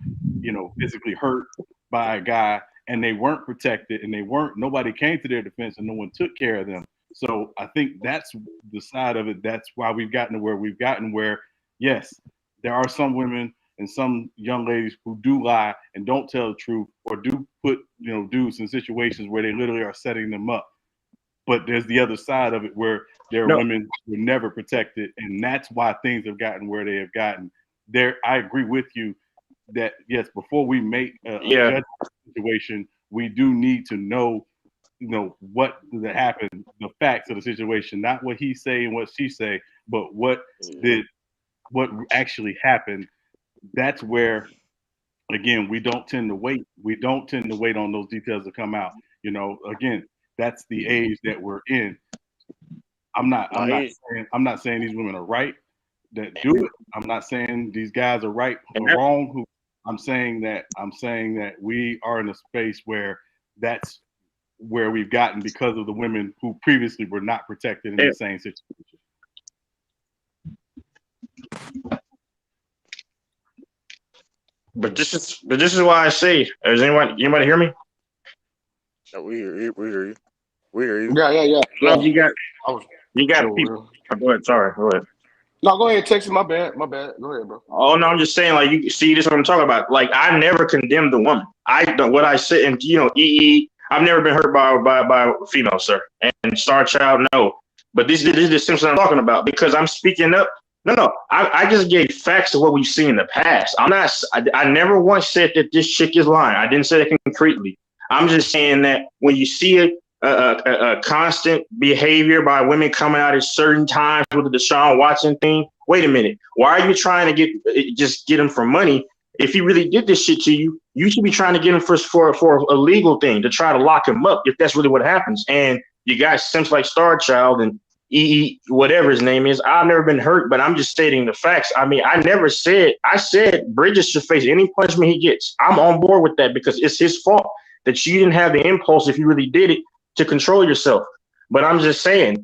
physically hurt by a guy, and they weren't protected, and nobody came to their defense, and no one took care of them. So I think that's the side of it. That's why we've gotten to where we've gotten. Where yes, there are some women and some young ladies who do lie and don't tell the truth, or do put dudes in situations where they literally are setting them up. But there's the other side of it where there are women who are never protected, and that's why things have gotten where they have gotten. I agree with you that yes, before we make a judgment situation, we do need to know what that happened, the facts of the situation, not what he say and what she say, but what actually happened. That's where, again, we don't tend to wait. We don't tend to wait on those details to come out. Again, that's the age that we're in. I'm not saying these women are right that do it. I'm not saying these guys are right or wrong. I'm saying that we are in a space where that's where we've gotten because of the women who previously were not protected in the same situation. But this is why I say, does anybody hear me? Yeah, we hear you. We hear you. We hear you. Yeah. No, you got Go people. Go ahead. Sorry. Go ahead. No, go ahead, Texas. My bad. Go ahead, bro. Oh no, I'm just saying, like, you see, this is what I'm talking about. Like, I never condemned the woman. What I said, and I've never been hurt by a female, sir. And Star Child, no. But this is the Simpson I'm talking about, because I'm speaking up. No. I just gave facts of what we've seen in the past. I never once said that this chick is lying. I didn't say that concretely. I'm just saying that when you see a constant behavior by women coming out at certain times with the Deshaun Watson thing, wait a minute. Why are you trying to get him for money? If he really did this shit to you, you should be trying to get him for a legal thing to try to lock him up if that's really what happens. And you got Sims like Star Child and whatever his name is. I've never been hurt, but I'm just stating the facts. I mean, I said Bridges should face any punishment he gets. I'm on board with that because it's his fault that you didn't have the impulse, if you really did it, to control yourself. But I'm just saying,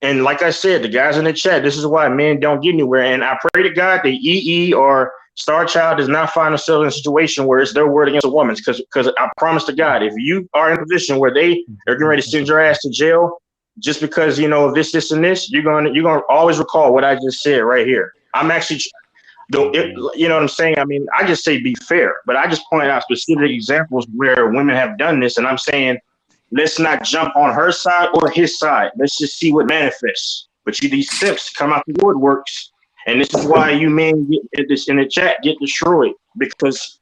and like I said, the guys in the chat, this is why men don't get anywhere. And I pray to God that or Star Child does not find themselves in a situation where it's their word against a woman's. Because I promise to God, if you are in a position where they are getting ready to send your ass to jail just because of this, and this, you're gonna always recall what I just said right here. I'm actually, you know what I'm saying? I mean, I just say be fair, but I just point out specific examples where women have done this, and I'm saying, let's not jump on her side or his side. Let's just see what manifests. But these simps come out the woodworks, and this is why you men get this in the chat get destroyed, because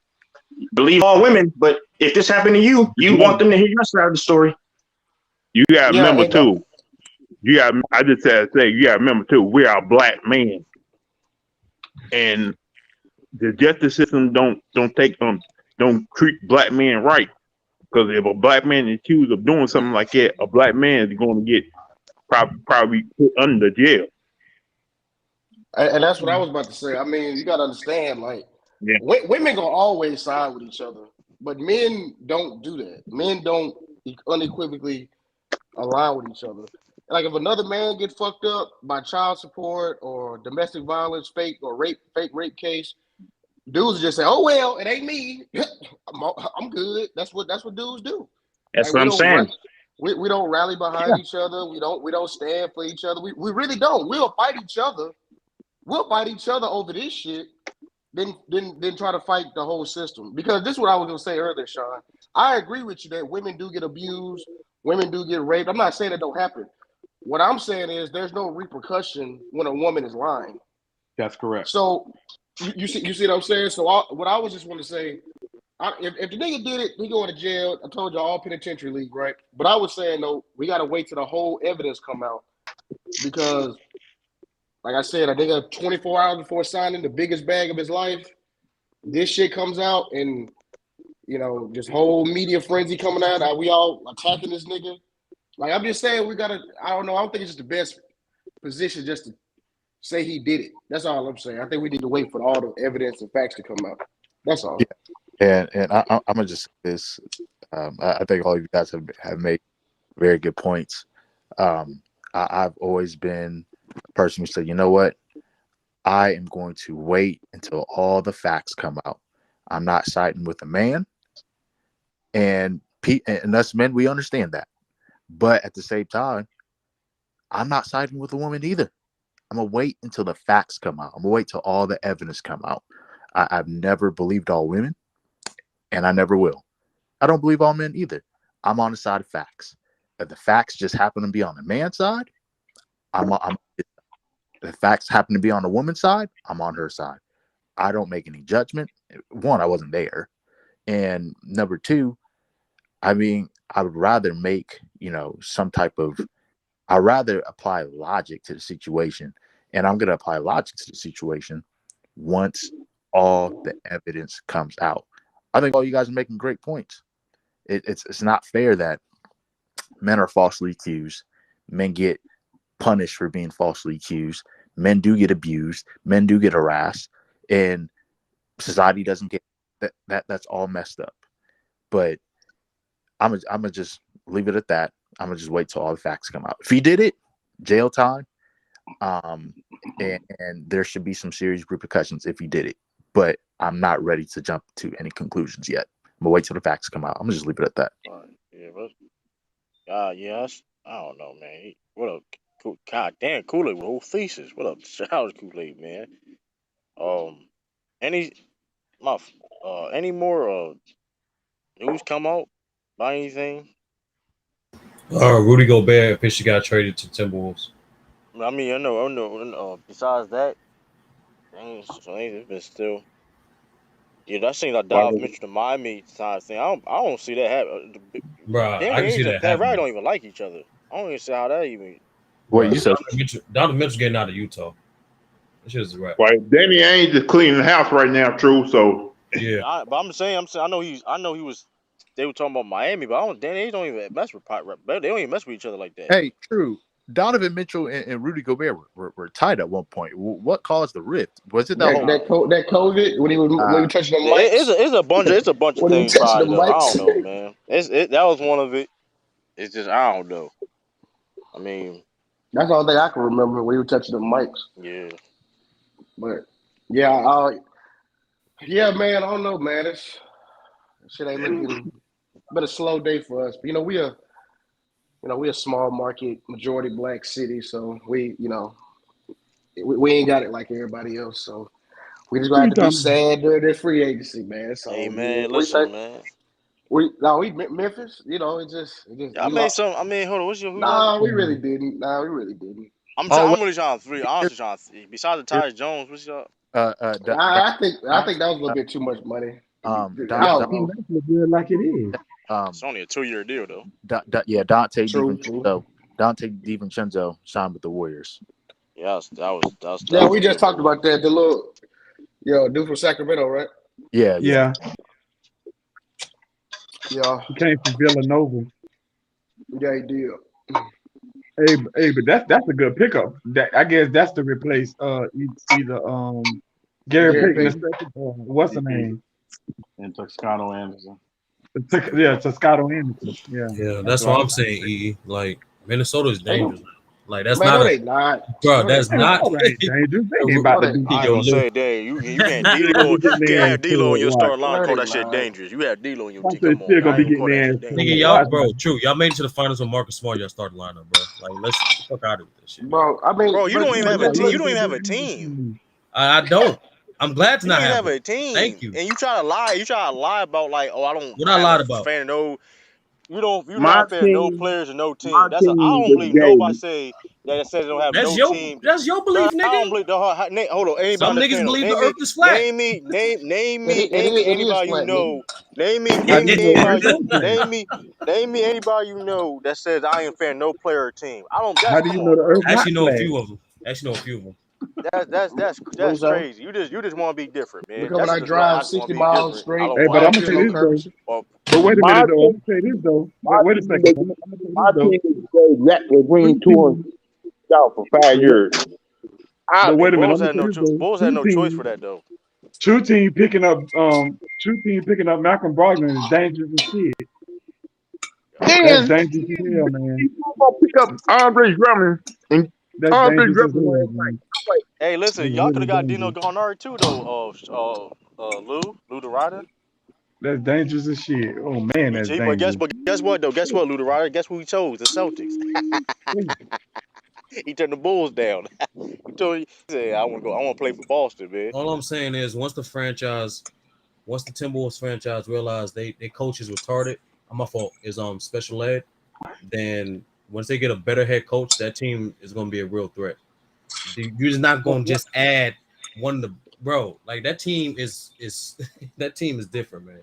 believe all women, but if this happened to you, you want them to hear your side of the story. You got to remember too. I just had to say, you got to remember too. We are black men, and the justice system don't treat black men right. Because if a black man is accused of doing something like that, a black man is going to get probably put under jail. And that's what I was about to say. I mean, you got to understand, like, women gonna always side with each other, but men don't do that. Men don't unequivocally align with each other. Like, if another man get fucked up by child support or domestic violence, fake rape case, dudes just say, "Oh well, it ain't me. I'm good." That's what dudes do. That's what I'm saying. We don't rally behind each other. We don't stand for each other. We really don't. We'll fight each other. We'll fight each other over this shit. Then try to fight the whole system. Because this is what I was gonna say earlier, Sean. I agree with you that women do get abused. Women do get raped. I'm not saying it don't happen. What I'm saying is there's no repercussion when a woman is lying. That's correct. So you see what I'm saying? So what I was just want to say, if the nigga did it, he going to jail. I told you all penitentiary league, right? But I was saying, no, we got to wait till the whole evidence come out. Because, like I said, a nigga 24 hours before signing the biggest bag of his life, this shit comes out and, just whole media frenzy coming out. We all attacking this nigga. Like, I'm just saying I don't know. I don't think it's just the best position just to say he did it. That's all I'm saying. I think we need to wait for all the evidence and facts to come out. That's all. Yeah. And I'm gonna just say this. I think all of you guys have made very good points. I've always been a person who said, you know what, I am going to wait until all the facts come out. I'm not siding with a man, and us men, we understand that. But at the same time, I'm not siding with a woman either. I'm going to wait until the facts come out. I'm going to wait till all the evidence come out. I've never believed all women, and I never will. I don't believe all men either. I'm on the side of facts. If the facts just happen to be on the man's side, if the facts happen to be on the woman's side, I'm on her side. I don't make any judgment. One, I wasn't there. And number two, I mean, I would rather make, some type of, I'd rather apply logic to the situation. And I'm going to apply logic to the situation once all the evidence comes out. I think all you guys are making great points. It's not fair that men are falsely accused. Men get punished for being falsely accused. Men do get abused. Men do get harassed. And society doesn't get that. That's all messed up. But I'm gonna just leave it at that. I'm gonna just wait till all the facts come out. If he did it, jail time. And there should be some serious repercussions if he did it. But I'm not ready to jump to any conclusions yet. I'm gonna wait till the facts come out. I'm gonna just leave it at that. Yeah, but yes, I don't know, man. What up? God damn, Kool-Aid with whole thesis. What up, Charles Kool-Aid, man? Any any more news come out about anything? Rudy Gobert officially got traded to Timberwolves. I mean, I know. Besides that, it's been still. Yeah, that seems like Donovan Mitchell to Miami side thing. I don't see that happen. Bro, I can see that Pat Riley happening. don't even like each other. I don't even see how that even. Wait, you said Donovan Mitchell getting out of Utah. That shit is right. Right, Danny Ainge is cleaning the house right now, true. So yeah, But I'm saying, I know he was. They were talking about Miami, but Danny Ainge don't even mess with Pat. They don't even mess with each other like that. Hey, true. Donovan Mitchell and Rudy Gobert were tied at one point. What caused the rift? Was it that COVID when he was touching the mics? It's a bunch of When he things. touching Probably, the though. I mics. don't know, man. That was one of it. It's just I don't know. I mean, That's the only thing I can remember when he was touching the mics. yeah. But yeah, yeah, man. I don't know, man. This shit ain't looking. Been a slow day for us. But we a small market, majority black city, so we ain't got it like everybody else. So we just gonna have to be sad during this free agency, man. So Hey, man, listen, man. We Memphis. It just Y'all made some. I mean, hold on. Who Nah, y'all? we really didn't. Nah, we really didn't. I'm Oh, really trying to three. Honestly, trying to besides the Tyus Jones, what's y'all? I think that was a little bit too much money. I don't know. That's good like it is. It's only a 2-year deal, though. Dante True. DiVincenzo signed with the Warriors. Yes, that was. Yeah, we just talked about that. The little dude from Sacramento, right? Yeah. Yeah. He came from Villanova. Yeah, he did. Hey, but that's a good pickup. I guess that's to replace either Gary Payton or what's the name? And Toscano Anderson. Toscano Anderson. Yeah, that's what I'm saying. E. Like Minnesota is dangerous. Like that's Man, not no, a they not. bro. That's not. Dangerous. They ain't about to do I ain't gonna say, dang, you can't D'Lo. You can't have D'Lo in your starting line. No, Call they that shit not. dangerous. You have D'Lo in your team. Still Come on, gonna I be ain't gonna call that shit dangerous. Nigga, y'all, bro, true. Y'all made it to the finals with Marcus Smart. Y'all starting lineup, bro. Like, let's get the fuck out of this shit. Bro, I mean, Bro, you don't even have a team. You don't even have a team. team. I don't. I'm glad to You not don't even have have a it. team. Thank you. And you try to lie. You try to lie about like, I don't. What I lied about? Fan no. You're my not fair. No team, players and no team. my I team don't was believe nobody gay. say that it says they don't have That's no your team. belief, I don't nigga. believe the hold on. Anybody Some on the niggas panel? believe the earth is flat. Name me it is anybody you flat, know. Name me How do you know anybody. the earth is? Name me anybody you know that says I ain't fair. No player or team. I don't. How That's do you come know on, the bro. earth I not actually know a flat? few of them. That's crazy. You just want to be different, man. because when That's I just like I drive just want 60 to be miles different. I straight, don't Hey, want. but I I'm don't gonna care say no this though. curvature. or But wait a My minute though. I'm team, gonna say this though. my Wait a team, second. I'm gonna say my this though. team is gay. That will bring two out for 5 years. But hey, wait a minute. Bulls I'm gonna had say no this though. Bulls had no choice for that though. True team picking up Malcolm Brogdon is dangerous as shit. That's Then dangerous as hell, man. people gonna pick up Andre Drummond and That's Andre dangerous as Drummond hell, last night. man. Hey, listen, That's y'all could really have got Dino dangerous. Gallinari too though. Lou the Rider. That's dangerous as shit. Oh man, that's But dangerous. guess what though? Guess what, Lou the Rider? Guess who he chose? The Celtics. He turned the Bulls down. He said, "I want to go. I want to play for Boston, man." All I'm saying is once the Timberwolves franchise realized they coach is retarded, my fault, is special ed, then once they get a better head coach, that team is gonna be a real threat. You're just not gonna just add one of the bro. Like that team is that team is different, man.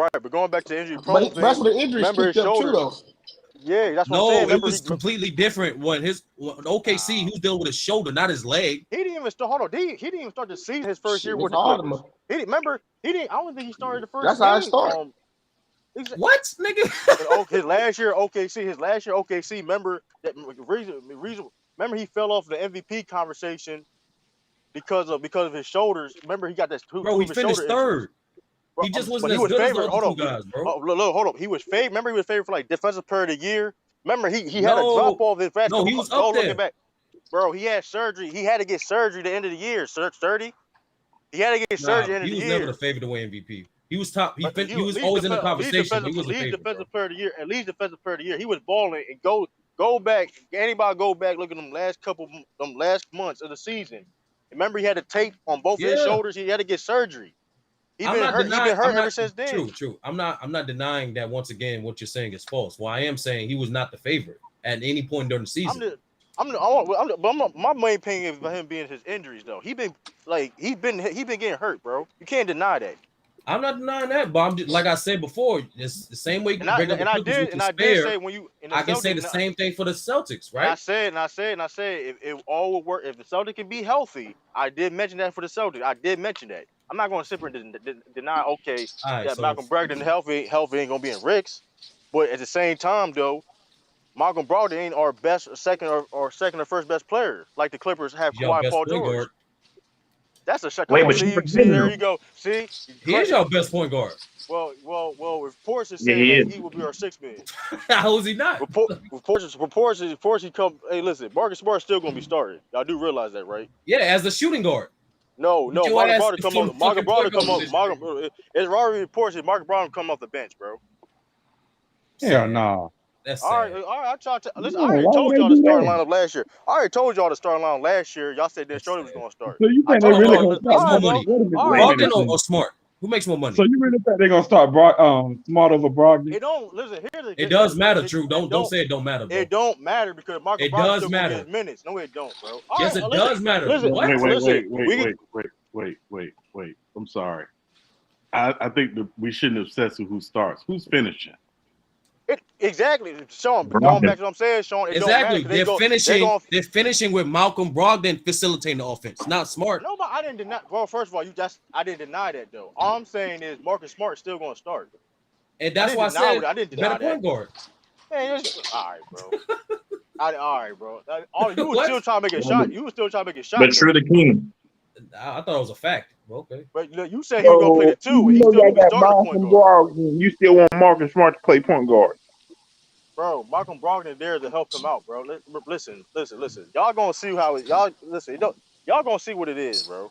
Right, but going back to injury But prone that's thing, what the injuries remember his kicked up too, shoulder. though. Yeah, that's what I'm saying. No, it Remember was completely different. What OKC, he was dealing with his shoulder, not his leg. he didn't even start. Hold on, he didn't even start the season his first year Shit, it's with the hard. Clippers. He didn't remember. He didn't. I don't think he started the That's first how it game. started. What, nigga? His last year OKC. Remember that reason. Remember he fell off the MVP conversation because of his shoulders. Remember he got that two Bro, he of his finished shoulder injuries. third. He just But wasn't he as was good as the favored. other Hold two on, guys, bro. look, hold up. He was favored. Remember he was favored for like defensive player of the year. Remember he had a drop No, off his last no, couple he was months. up Go looking there. back, bro. He had surgery. He had to get surgery the end of the year. 30. He had to get surgery Nah, at the end he of the was never year. the favorite to win MVP. He was top. He was Least always in the defensive, conversation. He was a favorite, bro. defensive player of the year. At least defensive player of the year. He was balling and go back. Anybody go back? Look at them last months of the season. Remember he had a tape on both of his Yeah, shoulders. He had to get surgery. He I'm been not hurt. He denying. been hurt I'm ever not since then. true. I'm not denying that. Once again, what you're saying is false. Well, I am saying he was not the favorite at any point during the season. My main opinion is about him being his injuries though. He been getting hurt, bro. You can't deny that. I'm not denying that, but I'm just, like I said before, it's the same way you And bring up the Clippers, which is I did fair. say when you in the I can Celtics, say the same thing for the Celtics, and I right? said if all would work, if the Celtics can be healthy, I did mention that for the Celtics. I did mention that. I'm not going to sit here and deny, okay, All right, that so Malcolm Brogdon healthy ain't going to be in Rick's, but at the same time though, Malcolm Brogdon ain't our best second or first best player like the Clippers have he's your Kawhi best Paul point George. guard. That's a shot. Come Wait, on, but you see, forgetting there him. you go. See, He is your best point guard. well. Reports are Yeah, saying he that is. he will be our sixth man. How is he not? Reports he come. Hey, listen, Marcus Smart's still gonna be starting. Y'all do realize that, right? Yeah, as a shooting guard. No, Get your Marcus ass Brogdon come from up. the Marcus fucking point Brogdon guard come up. position. It's already reports that Marcus Brogdon come off the bench, bro. Hell Sad. no. That's All right, sad. I tried to listen. No, I already why would told they y'all the do starting that? lineup last year. I already told y'all the starting line last year. Y'all said That's Shorty was sad. gonna start. So you I think they told really y'all. gonna Who makes start? All more right, bro. money, Wait a minute. All Wait a right. minute. Brogdon or Smart? Who makes more money? So you really think they're gonna start Smart over Brogdon? It don't listen. It does Here's the matter, thing. True. Don't say it don't matter, bro. It don't matter because Marcus It Brogdon's does still gonna get his matter. minutes. No, it don't, bro. All Yes, right, it does matter. listen, What? listen. Wait. I'm sorry. I think that we shouldn't obsess with who starts. Who's finishing? Exactly, Sean. But going Brogdon. back to what I'm saying, Sean, it Exactly. don't matter because They're finishing with Malcolm Brogdon facilitating the offense, not Smart. no, but I didn't deny. Well, first of all, I didn't deny that though. All I'm saying is Marcus Smart's still gonna start. And that's why I said I didn't better deny that. point guard. Man, all right, bro. All right, bro. You was What? still trying to make a shot. You was still trying to make a shot. But True the King. I thought it was a fact. Well, okay. But you said he was gonna play the So two, and you he know still y'all gonna be got starting point Malcolm guard. Brogdon. You still want Marcus Smart to play point guard. Bro, Malcolm Brogdon there to help him out, bro. Listen. Y'all gonna see how it. Y'all listen. Y'all gonna see what it is, bro.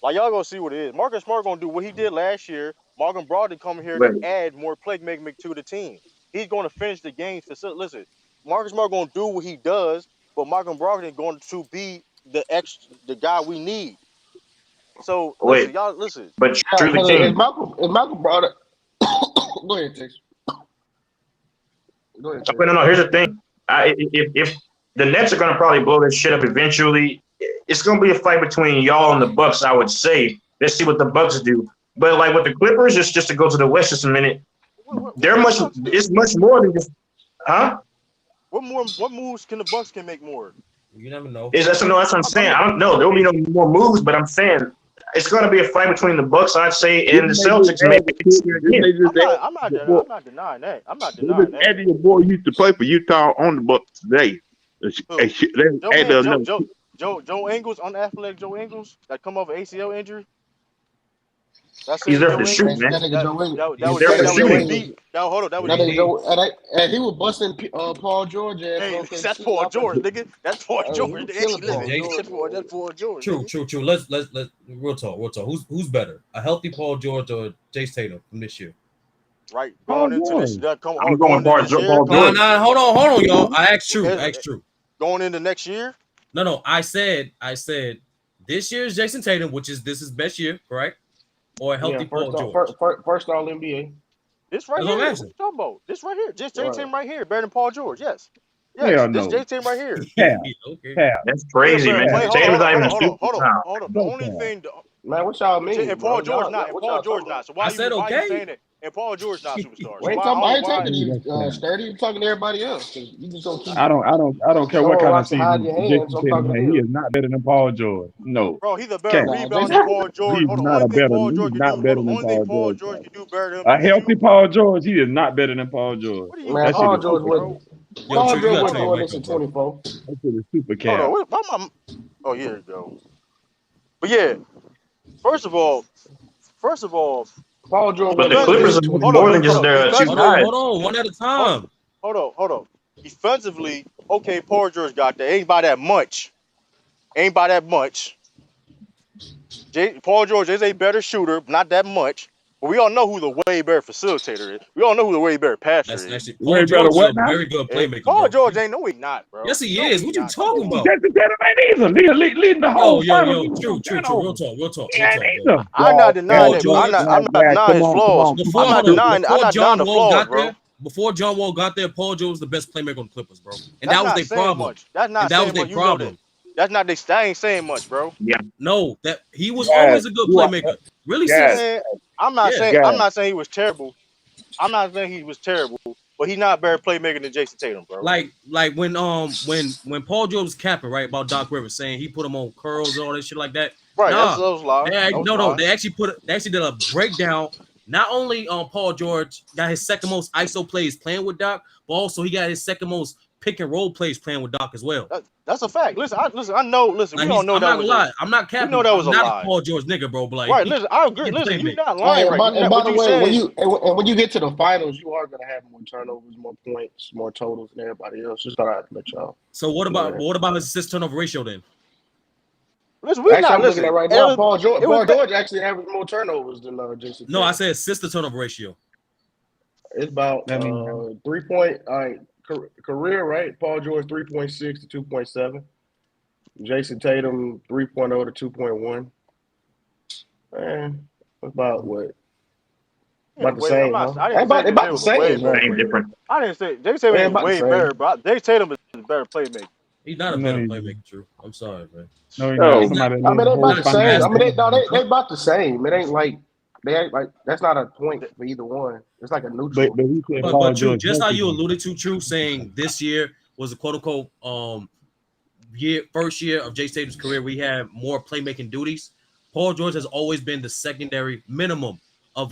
Like y'all gonna see what it is. Marcus Smart gonna do what he did last year. Malcolm Brogdon coming here Wait, to add more playmaking to the team. He's gonna finish the game. Listen, Marcus Smart gonna do what he does, but Malcolm Brogdon going to be the guy we need. So wait. listen. But True the Hold on. Is King. Malcolm brought it? Go ahead, Tex. Go ahead, Tex. Wait, no. Here's the thing. If the Nets are gonna probably blow this shit up eventually, it's gonna be a fight between y'all and the Bucks. I would say. Let's see what the Bucks do. But like with the Clippers, just to go to the West just a minute. It's much more than just, huh? What moves can the Bucks make more? You never know. That's what I'm saying. I don't know. There'll be no more moves, but I'm saying it's going to be a fight between the Bucks, I'd say, and the Celtics. I'm not denying that. I'm not denying that. Eddie, your boy used to play for Utah on the Bucks today. Joe Ingles, unathletic Joe Ingles, that come off an ACL injury. He's there for shooting, man. That nigga Joe Ingles. He's there for shooting. He was busting Paul George ass. Hey, that's Paul George, nigga. That's Paul George. That's Paul George. True. Let's real talk. Who's better, a healthy Paul George or Jace Tatum from this year? Right, going into this. I'm going Paul George. Nah, hold on, y'all. I asked True. Going into next year? No. I said this year's Jason Tatum, this is best year, correct? Or a healthy Paul George. First All NBA. This right here. What you talking about? This right here. Just Tatum right here. Better than Paul George. Yes. This Tatum right here. That's crazy, man. Tatum's not even a Hold on. The only thing Man, what y'all mean, And bro? Paul George Y'all, not. And what Paul y'all George talking not. about? So I why said you okay. saying that? And Paul George not superstar. We So ain't why? talking. I ain't Why? talking to you, That's fine. Sturdy. I'm talking to everybody else. You just gonna keep I don't care what showing kind of rocks and hide season your hands. Jason I'm Tatum talking to had. He him. is not better than Paul George. No. Bro, he's a better Cat. Nah, rebounder Jason. than Paul George. He's Hold on. not Only a thing better. Paul He's George can not do. Hold better on. than Only thing Paul Paul George, George bro. can do better than him A is healthy shoot. Paul George, he is not better than Paul George. What are you Man, That shit Paul is talking George super about, cat. wasn't. bro? Yo, Paul True, you George gotta wasn't turn your doing mic this in up, bro. 24. That shit is super Hold cat. on. Why oh, here you go. But yeah, first of all, Paul George But wasn9 the doing this Clippers in are defensively, doing hold on, more 24. than hold just on, their two defensively, guys. Hold on, one at a time. hold on. Defensively, okay, Paul George got that. Ain't by that much. Ain't by that much. Paul George is a better shooter, not that much. But we all know who the way better facilitator is. We all know who the way better passer That's is. actually Paul Way better George is a what now? very good playmaker, Paul bro. George ain't no he not, bro. Yes, he No is. he What you not. talking about? Jason Tatum ain't either. Leading the Yo, whole yo, finals. yo, He was true, on true, true. turnover. He Real ain't talk, bro. either. I'm not denying Paul that, bro. George, I'm not denying his flaws. I'm before not hold on, denying the flaws, bro. before John Wall got there, Paul George was the best playmaker on the Clippers, bro. And That's that was not their saying problem. much. That's And not that was saying their much. You know that. problem. That ain't saying much, bro. Yeah. No, that he was Guys, always a good you are playmaker. Really guys, since Man, yeah. I'm guys. not saying he was terrible. I'm not saying he was terrible, but he's not a better playmaker than Jason Tatum, bro. Like when Paul George was capping right about Doc Rivers saying he put him on curls and all that shit like that. Right, Nah, those lies. Those no. lies. They actually did a breakdown. Not only Paul George got his second most ISO plays playing with Doc, but also he got his second most pick and roll plays playing with Doc as well. That's a fact. Listen, I know. Listen, Like we all know I'm that not gonna was lie, I'm not we know capping. that was I'm a not a lie. Paul George nigga, bro. But like Right, he listen, I agree. can Listen, play you make. not All right, lying, right? and by What the you way, said when is when you get to the finals, you are gonna have more turnovers, more points, more totals than everybody else. Just thought I'd let y'all So know that. what about his assist turnover ratio then? listen. We Actually, not I'm looking at listen. right And now. Paul George. it was Paul George actually averaged more turnovers than Jason No, I Tatum. said assist to turnover ratio. It's about That mean 3 point. All right, career right. Paul George 3.6 to 2.7. Jason Tatum 3.0 to 2.1. Man, about what? yeah, About the way. I'm same, not. huh? I didn't say Jason About Tatum the was a way same, better huh? Ain't playmaker. different. I didn't say Jason Tatum Yeah, ain't about the way same. better, but Jason Tatum is a better playmaker. He's not a no, better he playmaker, True. I'm sorry, man. no, he not. Oh, He's not Somebody I leading mean, the they he's about whole not the as same. finals. I fast mean, as they no, him, bro. they about the same. It ain't like they ain't like that's not a point for either one. It's like a neutral. But he said But Paul True, George just how healthy you though. alluded to, True, saying this year was a quote unquote first year of Jay Tatum's career, we had more playmaking duties. Paul George has always been the secondary minimum of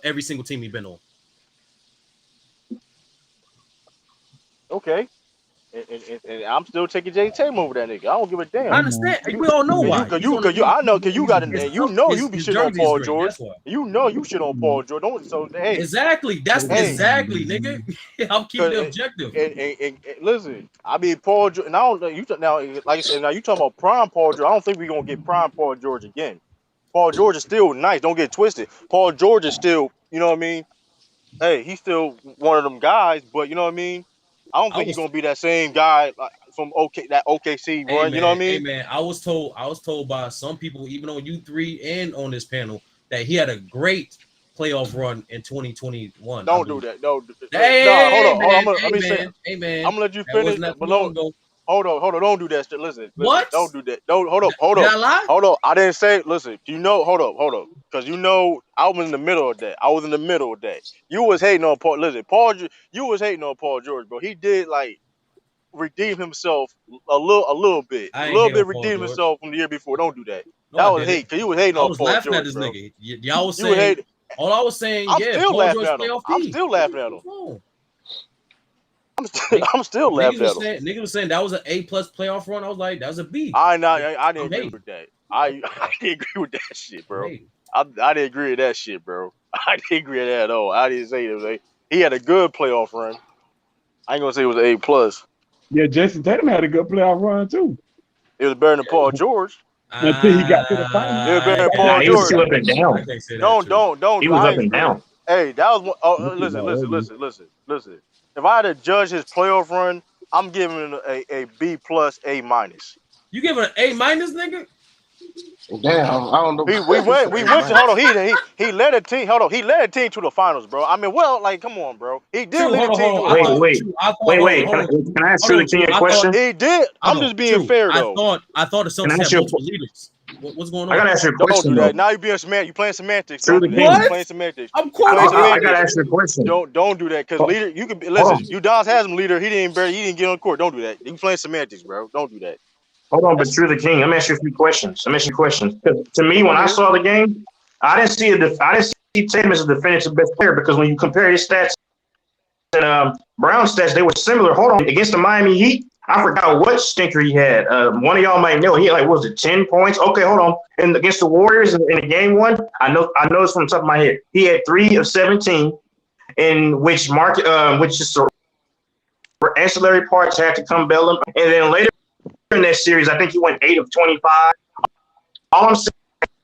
every single team he's been on. Okay, and I'm still taking Jason Tatum over that nigga. I don't give a I damn. Amen. understand. We all know why. He's on the I know, cause you got it, his and you know you be his shitting on jersey is Paul great. George. That's why. You know you shit on Paul George. Don't so hey, Exactly. That's hey, exactly, nigga. I'm keeping cause it objective. and listen, I mean Paul George. And I don't know now. Like I said, now you talking about prime Paul George. I don't think we're gonna get prime Paul George again. Paul George is still nice. Don't get it twisted. Paul George is still, you know what I mean. Hey, he's still one of them guys, but you know what I mean. I don't I think he's was gonna be that same guy like, from that OKC run. You know what I Hey mean? man, I was told by some people, even on U3 and on this panel, that he had a great playoff run in 2021, I Don't do believe. that. No, nah. Hold Hey on, hold on. man, Let me say. hey man. I'm gonna let you That finish, wasn't that but too long no, ago. hold on. Don't do that shit. Listen. What? Don't do that. Don't hold Did up, I lie? hold up. I didn't say. Listen, hold up, because I was in the middle of that. I was in the middle of that. You was hating on Paul. Listen, you was hating on Paul George, bro. He did like redeem himself a I ain't little hate bit on Paul redeem George. himself from the year before. Don't do that. No, That I was didn't. hate, because you was hating I on was Paul laughing at George, this bro. nigga. Y'all was You was saying hating. all I was saying, I'm yeah, still Paul laughing George at him. playoff I'm P. still laughing at him. What's wrong? I'm still Niggas laughing was at him. saying that was an A plus playoff run. I was like, that was a B. I didn't I'm agree hating. with that. I didn't agree with that shit, I'm bro. hating. I didn't agree with that shit, bro. I didn't agree with that at all. I didn't say it was he had a good playoff run. I ain't gonna say it was an A plus. Yeah, Jason Tatum had a good playoff run too. It was better than Paul George. Until he got to the finals. It was better than nah, Paul he was George. too up and I down. can't say that true. He Don't. was up and down. Hey, that was one. Oh, This shit not ugly. listen. If I had to judge his playoff run, I'm giving him a B plus, A minus. You give it an A minus, nigga? Damn, I don't know. We He went said, we "Hey, went to man." hold on he led a team he led a team to the finals, bro. I mean, well, like come on, bro. He did True, lead a team to hold the on. Wait, finals. wait, wait. Hold on, True. Can I ask Hold True the on, King True. a question? He did. Hold I'm on, just being True. fair I though. thought the Can I Celtics ask had you? multiple leaders. What's going I on? gotta ask you a Don't question do that. though. Now you being semantic. You playing semantics. True Don't the do that. You king. playing semantics. I'm You quoting playing from the I gotta semantics. ask you a question. Don't do that because Hold leader. You could hold listen. on. Udonis has him leader. He didn't get on court. Don't do that. You playing semantics, bro. Don't do that. Hold on, but That's True the King, let me ask you a few questions. Let me ask you questions. 'Cause to me, go when I ahead. saw the game, I didn't see Tatum as a definitive best player because when you compare his stats and Brown's stats, they were similar. Hold on, against the Miami Heat, I forgot what stinker he had. One of y'all might know. He had like, what was it, 10 points? Okay, hold on. And against the Warriors in the game one, I know this from the top of my head. He had 3 of 17, in which which is for ancillary parts had to come bail him. And then later in that series, I think he went 8 of 25. All I'm saying,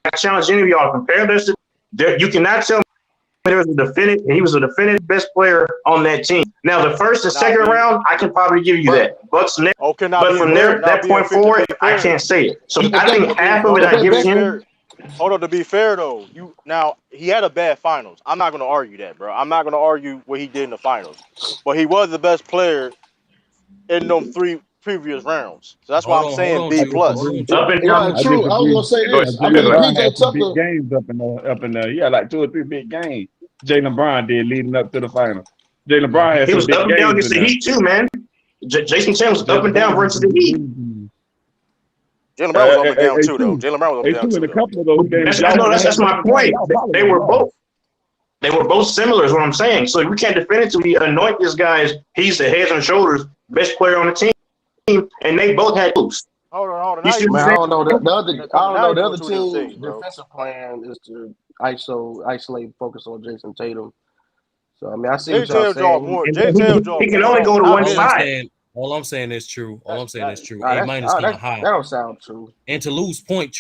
I challenge any of y'all to compare this. You cannot tell me he was a definitive best player on that team. Now, the first and second round, I can probably give you that. But from there, that point forward, I can't say it. So I think half of it I give to him. Hold on, to be fair though, he had a bad finals. I'm not gonna argue that, bro. I'm not gonna argue what he did in the finals, but he was the best player in them 3 previous rounds. So that's why I'm Hold saying on, B True. plus. Hold on, Up True. and Yeah, down. I true. I was disagree. gonna say Go this. I ahead, mean, Jalen bro. Brown had PJ some big Tucker. games up in there. Yeah, like 2 or 3 big games. Jalen Brown did leading up to the final. Jalen No, Brown had He some was big up and down games against in the there. Heat too, man. Jason Tatum was up Jalen and down Brown had versus some the big Heat. games in Jalen there. Brown was up and down too, though. Two. Jalen Brown was up and Hey, down two in too, a though. couple of those games. That's Y'all no, went that's hand my in hand. point. Y'all followed They them, were y'all. both. They were both similar, is what I'm saying. So we can't definitively anoint this guy as he's the heads and shoulders best player on the team, and they both had moves. Hold on. You Now see you're what Man, I'm I doing don't two know. different. I don't Now know. you're The doing other two different team's things, bro. defensive plan is to isolate, focus on Jason Tatum. So I mean, I see Jay what y'all Taylor draw saying. more. saying? Jay Taylor draw He can more only go zone, to not one all I'm mental. side. saying, all I'm saying is true. All I'm saying is true. A minus kind of high. That don't sound true. And to lose point,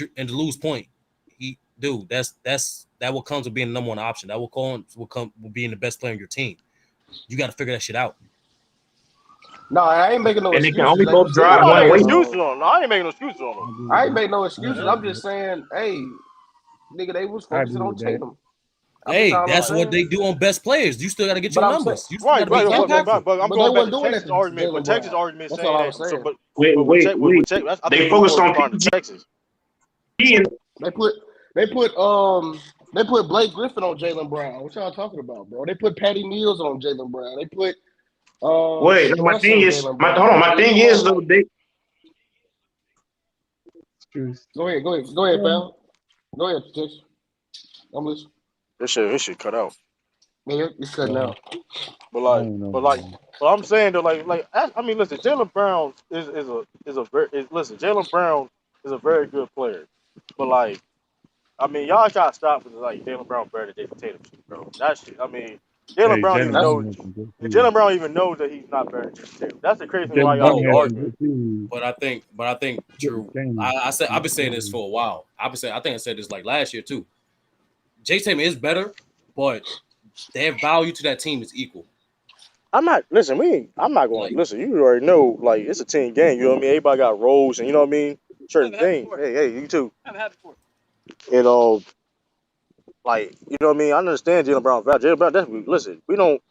that will come to being the number 1 option. That will being the best player on your team. You got to figure that shit out. No, I ain't making no And they can excuses. only Like we both still I'm drive gotta not one making way. play. excuses on him. No, I ain't making no excuses on him. I ain't making no excuses. Yeah. I'm just saying, hey, nigga, they was I focusing agree on with that. Tatum. That's Hey, all I'm that's what saying. they do on best players. You still got to get But your I'm saying, numbers. You still got Right, to be exactly. impactful. but I'm But they going back wasn't to doing that Texas to argument. But Jalen Texas Brown. argument That's all saying I that. was So, saying. with Texas, I think They we focused more on respond to PG. Texas. They put they put Blake Griffin on Jalen Brown. What y'all talking about, bro? They put Patty Mills on Jalen Brown. They put Wait, no, my Russ thing on is, Jalen Brown. my Leave thing them is on though, like True. go ahead, pal. Go ahead, Tish. I'm listening. This shit cut out. Man, it's cutting Yeah, out. But I like, don't know, but like, man. but I'm saying though, I mean, listen, Jalen Brown listen, Jalen Brown is a very good player, but like, I mean, y'all gotta stop with like Jalen Brown better than Jason Tatum, shit, bro. That shit, I mean, Hey, Jalen That's Brown had some good Jalen series. Brown even knows that he's not better than Jason Tatum. That's the crazy thing why Jalen y'all Brown No, be had some arguing. good series. but I think Good true. games. I've been saying this for a while. I think I said this like last year too. J Tatum is better, but their value to that team is equal. I'm not I'm not going Like to listen. You already know, like it's a team game. You know what I mean? Everybody got roles, and you know what I mean. Certain things. Hey, you too. You know, like you know what I mean. I understand Jalen Brown value. Jalen Brown, listen. We don't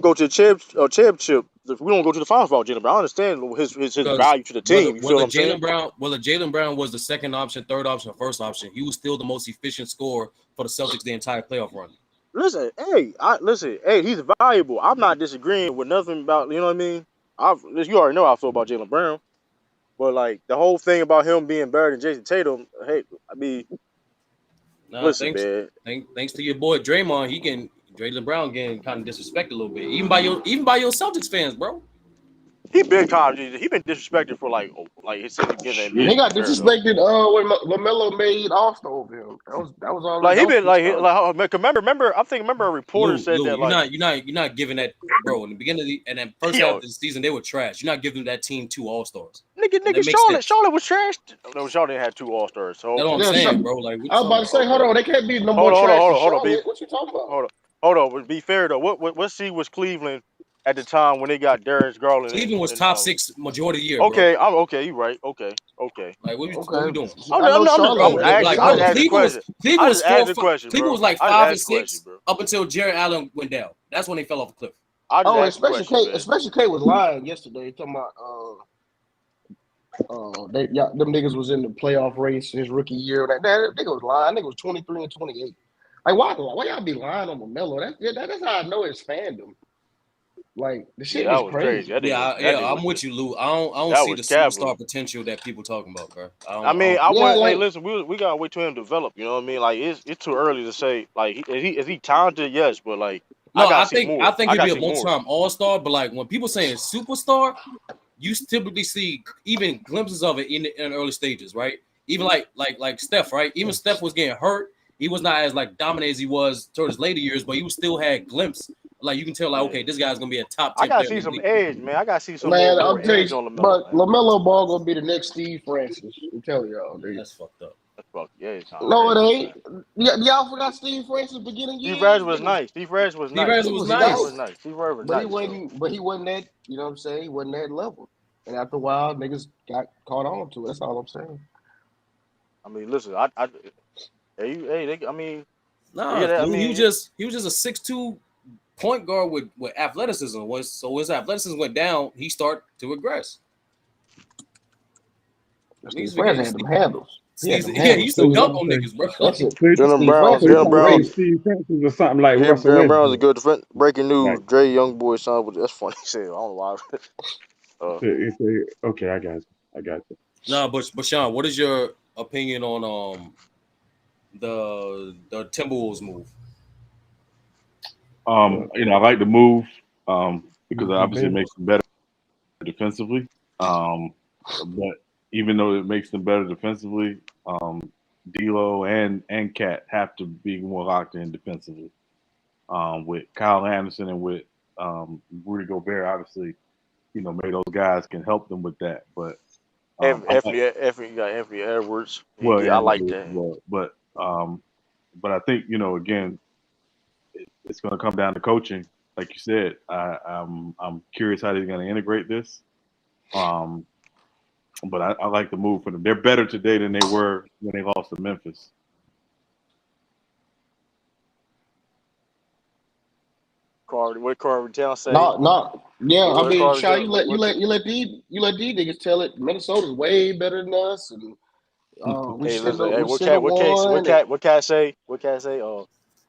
go to the championship. We don't go to the finals for Jalen Brown. I understand his because value to the team. You feel what I'm saying? Whether Jalen Brown was the second option, third option, or first option, he was still the most efficient scorer for the Celtics the entire playoff run. Listen, hey, he's valuable. I'm not disagreeing with nothing about you know what I mean. You already know how I feel about Jalen Brown, but like the whole thing about him being better than Jason Tatum. Hey, I mean, Nah, listen, man. thanks to your boy Draymond, Jalen Brown getting kind of disrespected a little bit, even by your Celtics fans, bro. He been disrespected for like since the beginning of the he NBA. To be got fair though, disrespected when LaMelo made All-Star over him. like he That was been the start. remember a reporter said Lou, that like you're not giving that, bro. In the beginning of and then first half yo of the season, they were trash. You're not giving that team 2 All-Stars, and nigga that makes sense. Charlotte was trashed. No, Charlotte had 2 All-Stars. So That's what I'm Yeah, saying, bro. Like, what I you was about talking to about? say, hold okay, on, they can't be no more trash than Charlotte. What you talking about? hold on. But be fair though, what seed was Cleveland at the time when they got Darius Garland Cleveland was and top 6 majority of the year, bro. okay, I'm okay. You right. Okay. Like, what we Okay, doing, I know Charlotte bro? was that Like, was I bro, just asked the solid. question. Cleveland I was just asked the 4. question, Cleveland bro. was like I just 5 asked and the question, 6 bro. up until Jared Allen went down. That's when they fell off a cliff. I just Oh, asked the question, man. Especially K was lying yesterday. Talking about Them niggas was in the playoff race his rookie year. That nigga was lying. That nigga was 23-28. Like why y'all be lying on LaMelo? That's how I know it's fandom. Like the shit Yeah, is that was crazy. crazy. That nigga I'm was with just you, Lou. I don't that see was the capital. superstar potential that people talking about, bro. I I mean, don't I see it. Yeah, wouldn't. Hey, like listen, we gotta wait till him develop. You know what I mean? Like it's too early to say. Like is he talented? Yes, but like I No, gotta I see think I more. think I he'll be gotta a see more. multi-time all-star, but like when people saying superstar, you typically see even glimpses of it in the early stages, right? Even like Steph, right? Even Steph was getting hurt. He was not as like dominant as he was towards his later years, but he was still had glimpse. Like you can tell, like, Yeah, okay, this guy's gonna be a top I 10 gotta player in see the some league. edge, man. I gotta see some man, more I'm telling edge you, on Lamelo, but man. LaMelo Ball gonna be the next Steve Francis. I'm telling y'all, dude. That's fucked up. That's fuck yeah, it sounds No, it crazy, ain't. man. Y'all forgot Steve Francis beginning Steve Rogers years, was niggas. nice. Steve Rogers was Steve nice. Rogers He was was Steve Rogers nice, was nice. nice. Steve Rogers was but he nice though. wasn't. But he wasn't that. You know what I'm saying? He wasn't that level. And after a while, niggas got caught on to it. That's all I'm saying. I mean, listen, I mean, Nah, yeah, I Lou, mean, he was just a 6'2" point guard with athleticism. So his athleticism went down, he started to regress. Steve Niggas forget Francis had them handles. He had them yeah, he handles used to So you too. dunk trying on to say, niggas, bro. That's it. Jalen Steve Brown, Francis so you was Jalen trying to say Brown's, crazy. Steve Francis was something like Russell Jalen Brown's a Westbrook? good defense. Breaking Right. news: Dre Youngboy signed with. That's funny. He said, I don't know why. Okay, I got you. I got you. Nah, but Sean, what is your opinion on the Timberwolves move? Well, I like the move because it you obviously better. makes them better defensively. But even though it makes them better defensively, D'Lo and Cat have to be more locked in defensively. With Kyle Anderson and with Rudy Gobert, obviously, maybe those guys can help them with that. But I like You got Anthony Edwards. I and like that. well, but I think again, it's going to come down to coaching. Like you said, I'm curious how they're going to integrate this. Um, but I like the move for them. They're better today than they were when they lost to Memphis. What Carver Town say? No. Yeah, I What mean, Carver Shaw, Town? you let these niggas tell it. Minnesota's way better than us, and we Hey, shouldn't listen. have Hey, we shouldn't have won. And what cat say? What cat say?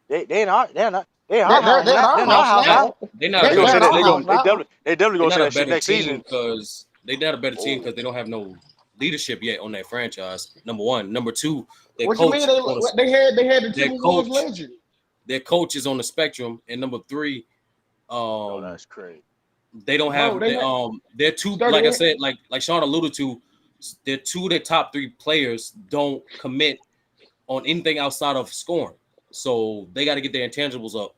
They in our house they're in now. They're our in our house house now. now. They're not a They gonna better They're say in that. our team. house now. They definitely They're gonna say not a that shit better next team season. because they're not a better team Oh, because they don't have no leadership yet on that franchise. Number one, number two, their What you mean? coach is on They had the their Timberwolves coach legend. their coach is on the spectrum, and number three, no, um, that's crazy. they don't Bro, have they had they're two, started like I in said, like Sean alluded to, they're two of their top three players don't commit on anything outside of scoring. So they got to get their intangibles up.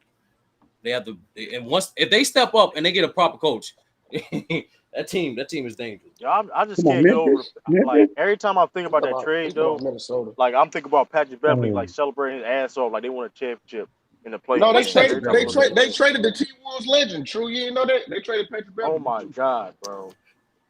They have to, and once if they step up and they get a proper coach, that team is dangerous. Yeah, I just Come on, can't get over Memphis. like Memphis. every time I think about that he's trade talking though. about Minnesota. Like I'm thinking about Patrick Beverly Oh, like celebrating his ass off like they won a championship in the No, play-in they What's game. Patrick Every time I traded look at Beverly? that they shit. traded the T Wolves legend. True, you ain't know that they traded Patrick Oh Beverly my too. god, bro.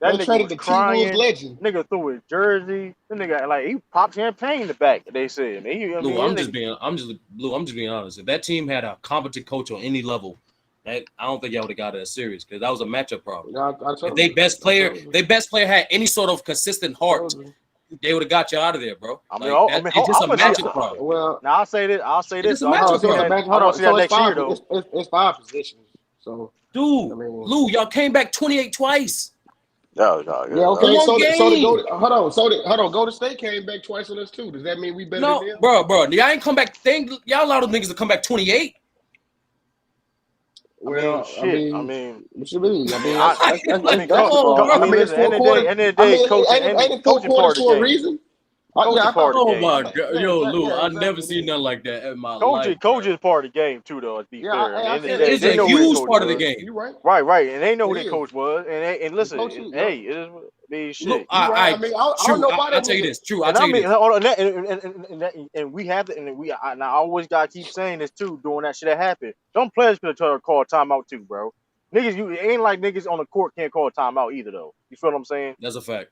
That They nigga traded was the T Wolves crying. legend. Nigga threw his jersey. That nigga like he popped champagne in the back. They said, man, I Lou, mean, that nigga, I'm just being honest. If that team had a competent coach on any level, that I don't think y'all would have got it as serious because that was a matchup problem. I If told you. they best player had any sort of consistent I heart, told you. they would have got you out of there, bro. I mean, Like that, it's just I a want to see. matchup problem. Well, Now I'll say this. It's just a Though. I hold want on. to matchup So see it's a that. problem. match. I Hold want to on. see that So it's next year five. though. It's five positions. So I Dude, mean, Lou, y'all came back 28 twice yeah. in Okay. one So the game. Golden State came back twice on us too. Does that mean we better than No, them? bro, y'all ain't come back. Y'all allowed them niggas to come back 28. I mean, Well, I shit. mean, what you mean? I mean, I mean, Come on, basketball. I bro. mean, it's four quarters. end of the I day, mean, coaching, ain't it four coaching quarters part of the for a game. reason? Yeah, Coaching I thought. part of the Oh game. my god, Yeah, yo, exactly. Lou, Yeah, I never exactly. It seen is. nothing like that in my life, Coaching bro. is part of the game too, though. To be Yeah, fair, I mean, I end of the said day, It's it they a is. know who It their huge is. coach part of It the was. is. game. You right. Right, and they know who It their is. coach was. And The listen, coach. Yep. hey, it is. I mean, Look, shit. You right. I mean, I don't true. know why I'll that tell you nigga. this. True, I'll And tell I you mean, this. hold on, and we have to, and I always gotta keep saying this too, doing that shit that happened. Some players could have call a timeout too, bro. Niggas, it ain't like niggas on the court can't call a timeout either, though. You feel what I'm saying? That's a fact.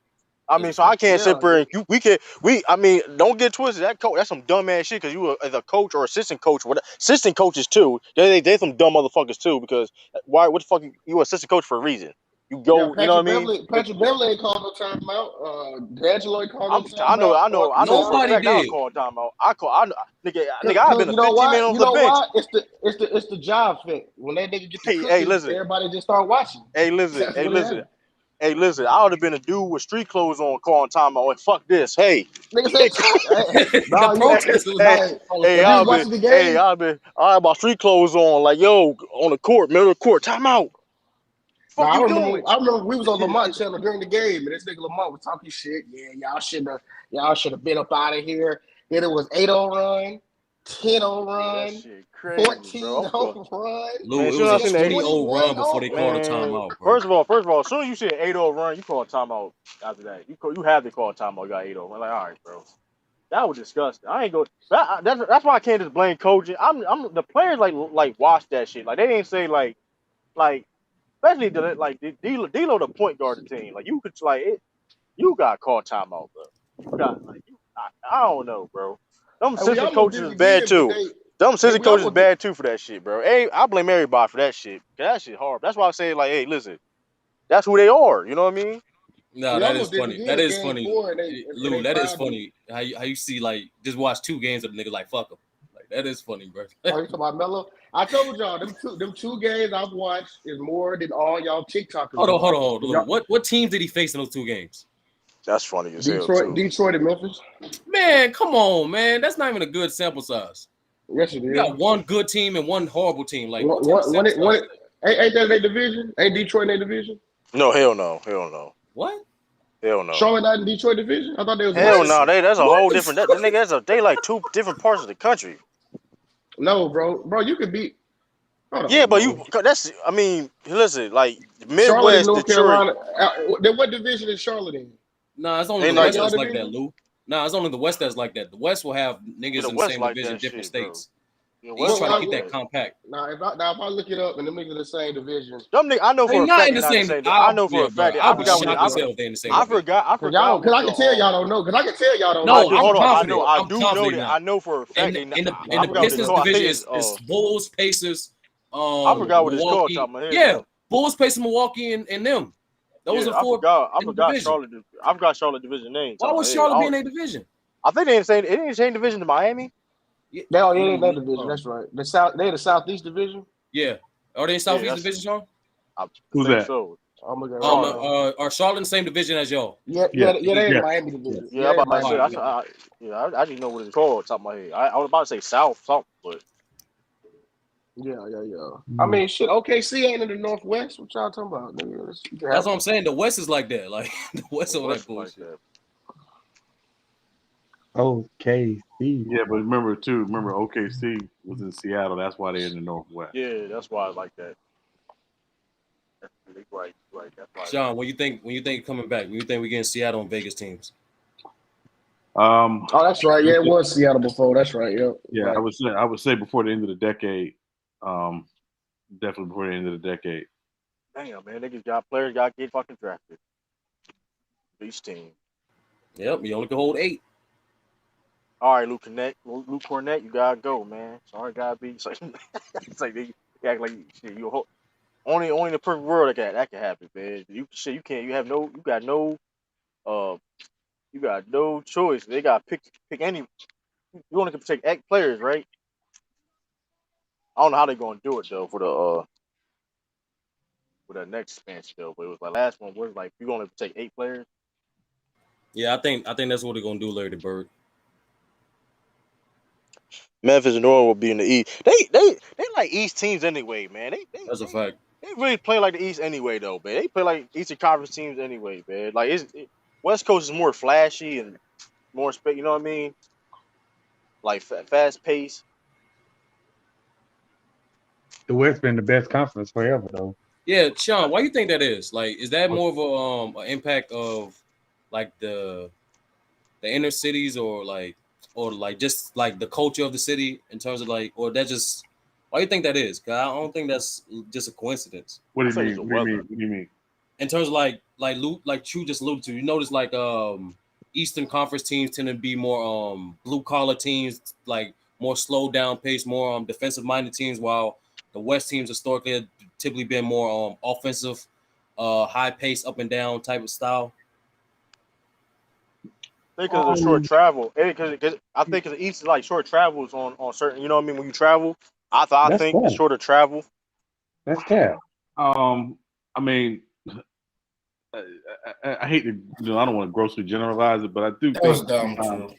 I That's mean, a so I fact. can't sit Yeah. there and I mean, don't get twisted. That coach, that's some dumb ass shit. Because as a coach or assistant coach, assistant coaches too, they some dumb motherfuckers too. Because why? What the fuck? You assistant coach for a reason. You Yeah, go, you know what I mean? Patrick Beverly ain't called no timeout. D'Angelo ain't called no I know, timeout. I know for a Nobody fact I'll did. call timeout. Nigga, I've been Cause a you know 15 man why? on You the know bench. why? It's the job fit. When that nigga get to Hey, cooking, listen, everybody just start watching. hey, listen, That's hey, what it listen, happened. hey, listen. I would have been a dude with street clothes on calling timeout. Like, fuck this. Hey, Nigga said, The nah, protest was hey, hey, calling hey, if you was I'll timeout. be, watching the hey, game, I have my street clothes on. Like, yo, on the court, middle of the court, timeout. nah, Fuck you doing? I remember we was on Lamont channel during the game, and this nigga Lamont was talking shit. Yeah, y'all should have been up out of here. Then it was 8-0 run, 10-0 Yeah, that run, shit crazy, bro. I'm cool. 14-0 run, Man, Lou, as it soon was as I a seen the 20-0 run before 21-0 they called a man, timeout, bro. first of all, as soon as you see an 8-0 run, you call a timeout after that. You have to call a timeout. You got 8-0. I'm like, all right, bro. That was disgusting. I ain't go. That's why I can't just blame coaching. I'm the players like watch that shit. Like they didn't say like especially D'Lo the point guard of the team. Like you could like it. You got called timeout, bro. You got like I don't know, bro. Them and we assistant almost coaches did is it bad again, but too. Them assistant we coaches is almost did. bad too for that shit, bro. Hey, I blame everybody for that shit. 'Cause that shit hard. That's why I say like, hey, listen, that's who they are. You know what I mean? No, We that is almost did it funny. That again, is game funny, 4, and Lou. they That is fired them. funny. How you see like just watch 2 games of the nigga like fuck him. Like that is funny, bro. Oh, you talking about Melo? I told y'all them two games I've watched is more than all y'all TikTokers Hold on, hold on, watched. hold on, Lou. What teams did he face in those 2 games? That's funny as hell too. Detroit, and Memphis. Man, come on, man. That's not even a good sample size. Yes, it You is. got one good team and one horrible team. Like what type of One, sample size is that? ain't that their division? Ain't Detroit in their division? No, hell no, hell no, What? hell no, Charlotte not in Detroit division? I thought they was in the hell same. no. That's a whole What? different. That nigga, they like two different parts of the country. No, bro, you could beat. Hold Yeah, on, but bro. that's. I mean, listen, like Charlotte and Midwest North Detroit Carolina. Then what division is Charlotte in? Nah, it's only ain't the That like ain't West y'all that's like that, division? Lou. Nah, it's only the West that's like that. The West will have in niggas the in the West same like division, that different shit, bro. states. The The East West try to like keep that that. compact. Now, if I look it up and them niggas in the same division, Them niggas, I know They for a not fact in they're the not in the same. same. I I'll know for yeah, a bro. fact that I I'll be forgot what shocked as hell if they're in the same I division. forgot. I cause y'all, forgot cause what I the can tell y'all don't know, cause I can tell y'all don't I know. No, do. I'm Hold on. confident. I I'm do know confident that. now. I know for a fact And they. in I the forgot what it's Pistons called. I think division it's is Bulls, Pacers, I forgot what it's called. Top Milwaukee. of my head Yeah, though. Bulls, Pacers, Milwaukee, and them. Those Yeah, are four I in the forgot division. Charlotte. I forgot Charlotte division name. Why Top of would my head. Charlotte be in a division? I think they ain't the same division to Miami. Yeah, They all in that division. hold That's on. right. They in the Southeast division. Yeah, are they in Yeah, Southeast Division, Sean? I Who's think that? so. I'm looking right Charlotte. now. Are Charlotte in the same division as y'all? Yes, They in the yes, Miami yes. division. Yeah, Yeah, I'm they in the about to Miami All say. right, division. bet. I didn't know what it's called. Top of my head. I was about to say South something, but Yeah. I Mm. mean, shit. OKC ain't in the Northwest. What y'all talking about, nigga? You can That's have what I'm saying. The West is like that. Like the West the on that West like bullshit. that. OKC. Yeah, but remember OKC was in Seattle. That's why they're in the Northwest. Yeah, that's why I like that. Right. That's why. Sean, when you think coming back, when you think we getting Seattle and Vegas teams? Um, Oh, that's right. Yeah, it was Seattle before. That's right. Yep. yeah, Right. I would say before the end of the decade. Um, definitely before the end of the decade. Damn, man, niggas got players got to get fucking drafted. Each team. Yep, you only can hold 8. All right, Luke Cornett, you gotta go, man. Sorry, gotta be. It's like they act like shit. Only in the perfect world that can happen, man. You can't. Uh, you got no choice. They got to pick any. You only can take 8 players, right? I don't know how they gonna do it though for the next expansion though. But it was like last one was like you only take 8 players. Yeah, I think that's what they're gonna do, Larry Bird. Memphis and New Orleans will be in the East. They like East teams anyway, man. That's a fact. They really play like the East anyway, though, man. They play like Eastern Conference teams anyway, man. Like West Coast is more flashy and more space. You know what I mean? Like fast pace. The West been the best conference forever though. Yeah, Sean, why you think that is? Like, is that more of an impact of like the inner cities or like just like the culture of the city in terms of like, or that just why you think that is? Cause I don't think that's just a coincidence. What do I you think mean? it's the What do you weather. mean? What do you mean? In terms of like Chu just alluded to, you notice like Eastern Conference teams tend to be more blue collar teams, like more slow down pace, more defensive minded teams, while the West teams historically have typically been more offensive, high pace up and down type of style? I think because of the short travel. Because I think because East is like short travels on certain. You know what I mean? When you travel, I That's think the cap. shorter travel. That's cap. I mean, I hate to, I don't want to grossly generalize it, but I do That was think dumb, true. I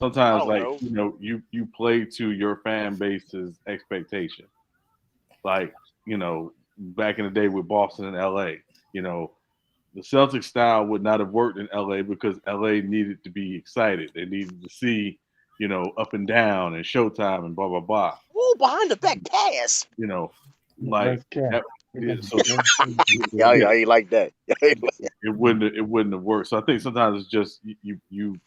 sometimes don't like, know. you play to your fan base's expectation. Like, back in the day with Boston and LA, the Celtic style would not have worked in LA because LA needed to be excited. They needed to see, up and down and showtime and blah blah blah. Ooh, behind the back pass. Like That's cap. that. So Yeah, yeah, yeah, he like that. it wouldn't have worked. So I think sometimes it's just you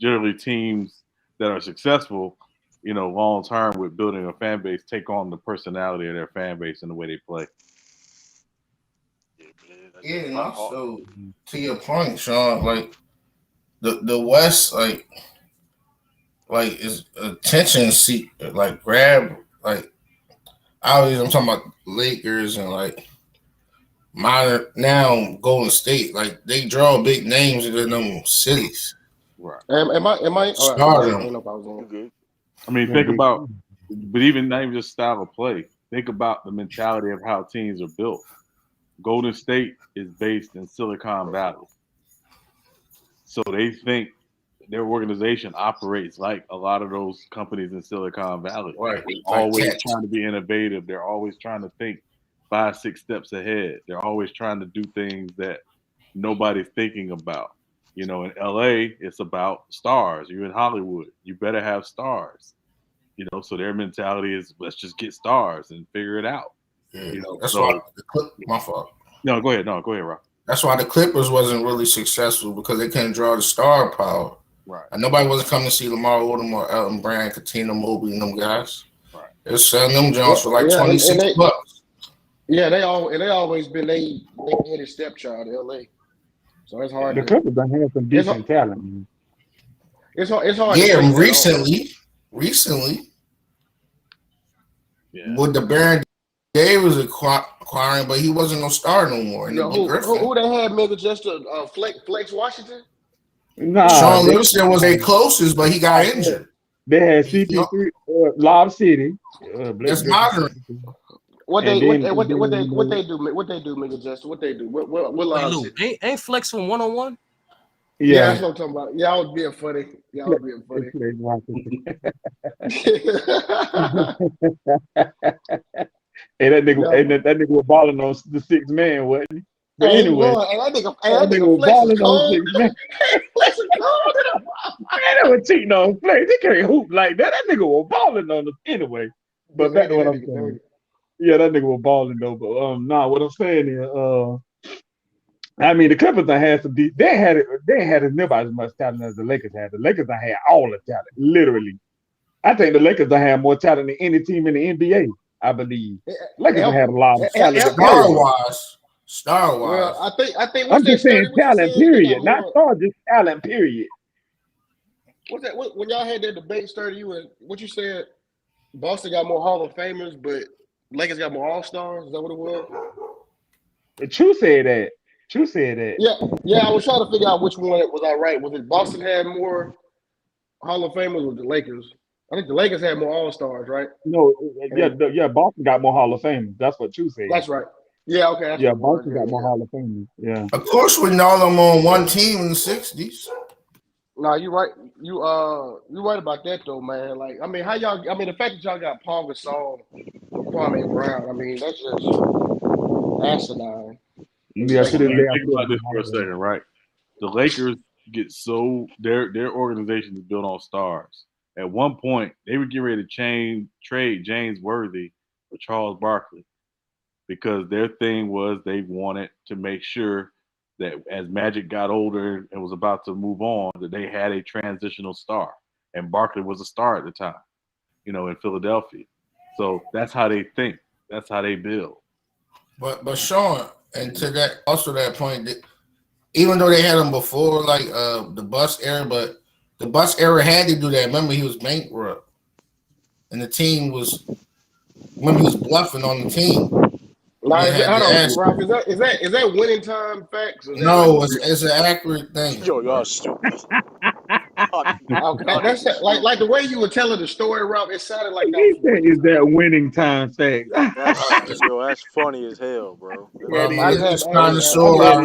generally teams that are successful, long term with building a fan base take on the personality of their fan base and the way they play. Yeah, and also to your point, Sean, like the West, like is attention seek, like grab, like obviously I'm talking about Lakers and like modern now Golden State, like they draw big names in them cities. Right. Am I? All right, I Stardom. don't know if I was on. You good? I mean, think about, but even not even just style of play. Think about the mentality of how teams are built. Golden State is based in Silicon Valley, so they think their organization operates like a lot of those companies in Silicon Valley. Right. They're Like always cats. trying to be innovative. They're always trying to think 5-6 steps ahead. They're always trying to do things that nobody's thinking about. In LA, it's about stars. You're in Hollywood. You better have stars. So their mentality is let's just get stars and figure it out. Yeah. That's why my fault. No, go ahead. No, go ahead, Rob. That's why the Clippers wasn't really successful because they couldn't draw the star power. Right. And nobody wasn't coming to see Lamar Odom or Elton Brand, Katina Mobley, and them guys. Right. They're selling them Jones for like Yeah, and $26. Yeah, they always been they headed stepchild in LA. So it's hard. The Clippers done had some decent talent. It's hard. It's hard. Yeah, to recently, yeah. with the Baron Davis acquiring, but he wasn't no star no more. And who they had Mega Jester Flex Washington? Nah, Sean Livingston was their closest, but he got injured. They had CP3, Lob City. That's modern. What they do, Mega Jester? What they do? What Hey, Lou, ain't Flex from 101? Yeah, that's what I'm talking about. Yeah, I was being funny. Hey, that nigga was balling on the 6 man, wasn't he? But anyway, that nigga was Flex balling is on cold. 6 man. Flex is cold. Man, they was cheating on Flex. He can't hoop like that. That nigga was balling on us anyway. But back to what I'm saying. Yeah, that nigga was balling though. But what I'm saying is, I mean, the Clippers had some deep. They had nearly as much talent as the Lakers had. The Lakers had all the talent, literally. I think the Lakers had more talent than any team in the NBA. I believe Lakers had a lot of talent. Star wise. Well, I think. I'm just saying talent, period. Not star, just talent, period. What's that? When y'all had that debate started, what you said? Boston got more Hall of Famers, but Lakers got more All Stars. Is that what it was? True said that. Yeah. I was trying to figure out which one was I right. Was it Boston had more Hall of Famers, or the Lakers? I think the Lakers had more All Stars, right? No, yeah. Boston got more Hall of Famers. That's what True said. That's right. Yeah, okay. Boston got more Hall of Famers. Yeah. Of course, we all them on one team in the '60s. No, you're right. You're right about that though, man. Like, I mean, the fact that y'all got Paul Gasol, Kwame Brown. I mean, that's just asinine. Yeah, think about this for a second, right? The Lakers get their organization is built on stars. At one point, they were getting ready to trade James Worthy for Charles Barkley because their thing was they wanted to make sure that as Magic got older and was about to move on, that they had a transitional star. And Barkley was a star at the time, in Philadelphia. So that's how they think. That's how they build. But Sean, and to that point, that even though they had him before, like the bus era, but the bus era had to do that. Remember, he was bankrupt, and the team was. Remember, he was bluffing on the team. Now, You had hold to on, ask. Ralph. Is that winning time facts? Or is that like No, it's an accurate thing. Yo, y'all stupid. okay? Y'all That's niggas like the stupid. way you were telling the story, Ralph. It sounded like that He was said, winning "Is time. that winning time fact?" That's funny as hell, bro. Well, That I mean, I is. just had it's I had kind to of I'm sure. just That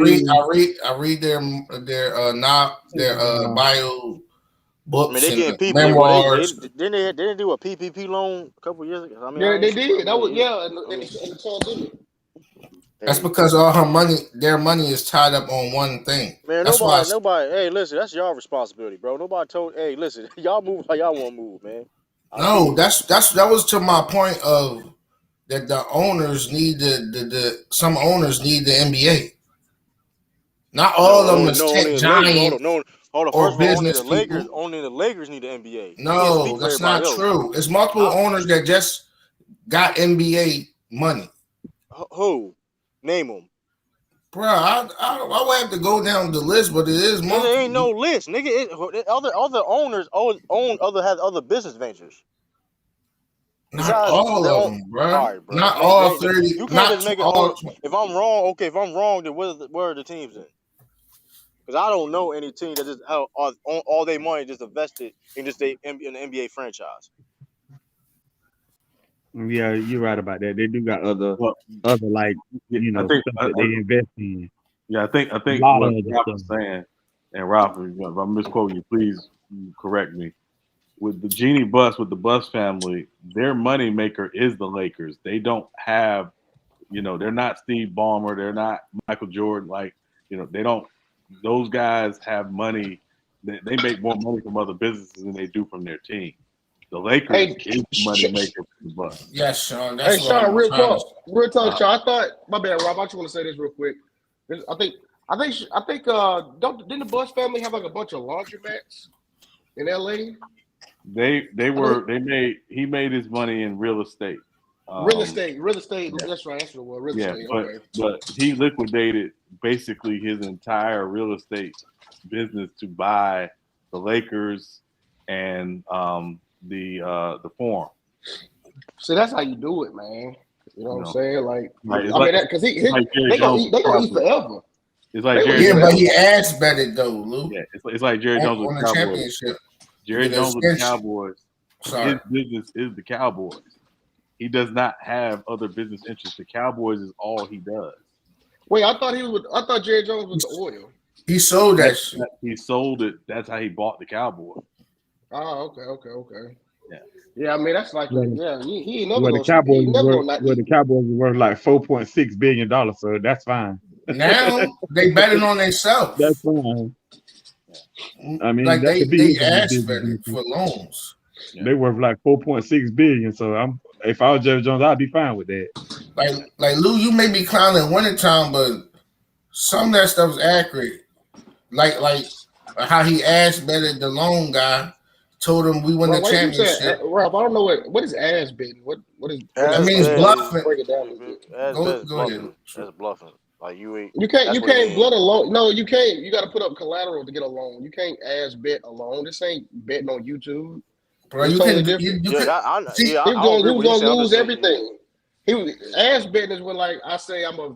I read their not their is. bio I mean, books they and getting people. Well, they memoirs. didn't do a PPP loan a couple years ago. I mean, yeah, I they ain't. I did. That was mean, yeah, I mean, in the pandemic. That's hey, because all her money, their money, is tied up on one thing. man, That's why. nobody. Hey, listen, that's y'all responsibility, bro. Nobody told. Hey, listen, y'all move how y'all want to move, man. I No, feel that was to my point of that the owners need the some owners need the NBA. Not all of them is no, tech only the Lakers. Hold on, giants no, hold on. or First of all, business people. Only the Lakers need the NBA. I can't No, speak for that's everybody not else. true. It's multiple I, owners that just got NBA money. who? Name them. Bro, I would have to go down the list, but it is Nigga, ain't multiple. no list, nigga. Other owners have other business ventures Not besides all their of own. them, bro. All right, bro. Not all 30. You can't Not just make it all. only. If I'm wrong, okay. If I'm wrong, then where are the teams in? Because I don't know any team that just all their money just invested in in the NBA franchise. Yeah, you're right about that. They do got Well, other like yeah, I think stuff that they invest in. I A think lot of what other Ralph stuff. is saying, and Ralph, if I'm misquoting you, please correct me. With the Genie Bus, with the Bus family, their money maker is the Lakers. They don't have, they're not Steve Ballmer, they're not Michael Jordan. Like, they don't. Those guys have money. They make more money from other businesses than they do from their team. The Lakers Hey, is the money maker for the Bus. Yes, Sean. hey, That's what Sean, I'm trying to. real talk, Uh, Sean. I thought my bad, Rob. I just want to say this real quick. I think didn't the Bush family have like a bunch of laundromats in LA? he made his money in real estate. Real estate. Yeah, That's right. That's what it was. Real yeah, estate. but Okay. but he liquidated basically his entire real estate business to buy the Lakers and the Forum. See, that's how you do it, man. You know You what I'm know, saying? Like, like I mean, because it's like Jerry Jones with they the gonna eat Cowboys. forever. It's like They gonna Jerry eat Yeah, Jones. but forever. he ass betted though, Lou, Yeah, it's like Jerry Jones with on the the Cowboys. championship to Jerry get an Jones with the extension. Cowboys. Sorry. His business is the Cowboys. He does not have other business interests. The Cowboys is all he does. Wait, I thought Jerry Jones was the oil. He sold that shit. He sold it. That's how he bought the Cowboys. Oh, okay. Yeah. Yeah, I mean that's like Well, he ain't never well, the gonna he Cowboys ain't is never worth gonna not well, the eat. Cowboys is worth like $4.6 billion, so that's fine. Now they betting on That's themselves. fine. I mean, Like that could be they his own ass business betting venture. for loans. Yeah. They worth like 4.6 billion. So if I was Jerry Jones, I'd be fine with that. Like Lou, you may be clowning in wintertime, but some of that stuff is accurate. Like how he ass betted the loan guy, told him we won the Well, why you keep saying championship. Rob? I don't know what is ass betting. What That is As means bet is bluffing. break it down a little bit. as Go ahead. bluffing. That's bluffing. Like you ain't. You That's what it can't blood means. a loan. No, you can't. You got to put up collateral to get a loan. You can't ass bet a loan. This ain't betting on YouTube. Bro, It's you totally can different. you Yeah, can see I don't He agree was with you gonna saying. I'm lose just saying. everything. Ass betting is when like I say I'm gonna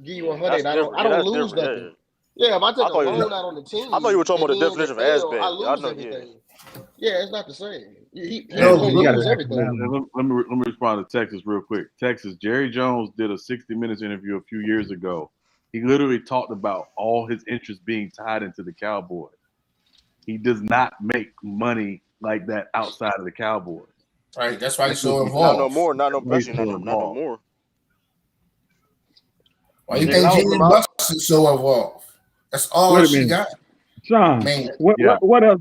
give you Yeah, 100. that's different. I Yeah, don't that's lose different. nothing. Yeah. Yeah, if I take I a thought you. loan out on the I thought you were team talking and about the then they definition of ass fail, I betting. I lose know. Yeah. everything. Yeah, it's not the same. He was no gonna You got to Lou. lose have everything. collateral. Let me respond to Texas real quick. Texas, Jerry Jones did a 60 Minutes interview a few years ago. He literally talked about all his interests being tied into the Cowboys. He does not make money like that outside of the Cowboys. Right, that's why That's he's what so he Not does. no involved. more. Not no. That's why he's Especially so not no involved. more. Why you Yeah. think I was Jimmy about Bucks is so involved? That's all Wait a she minute, got. Sean. Man, Yeah. What else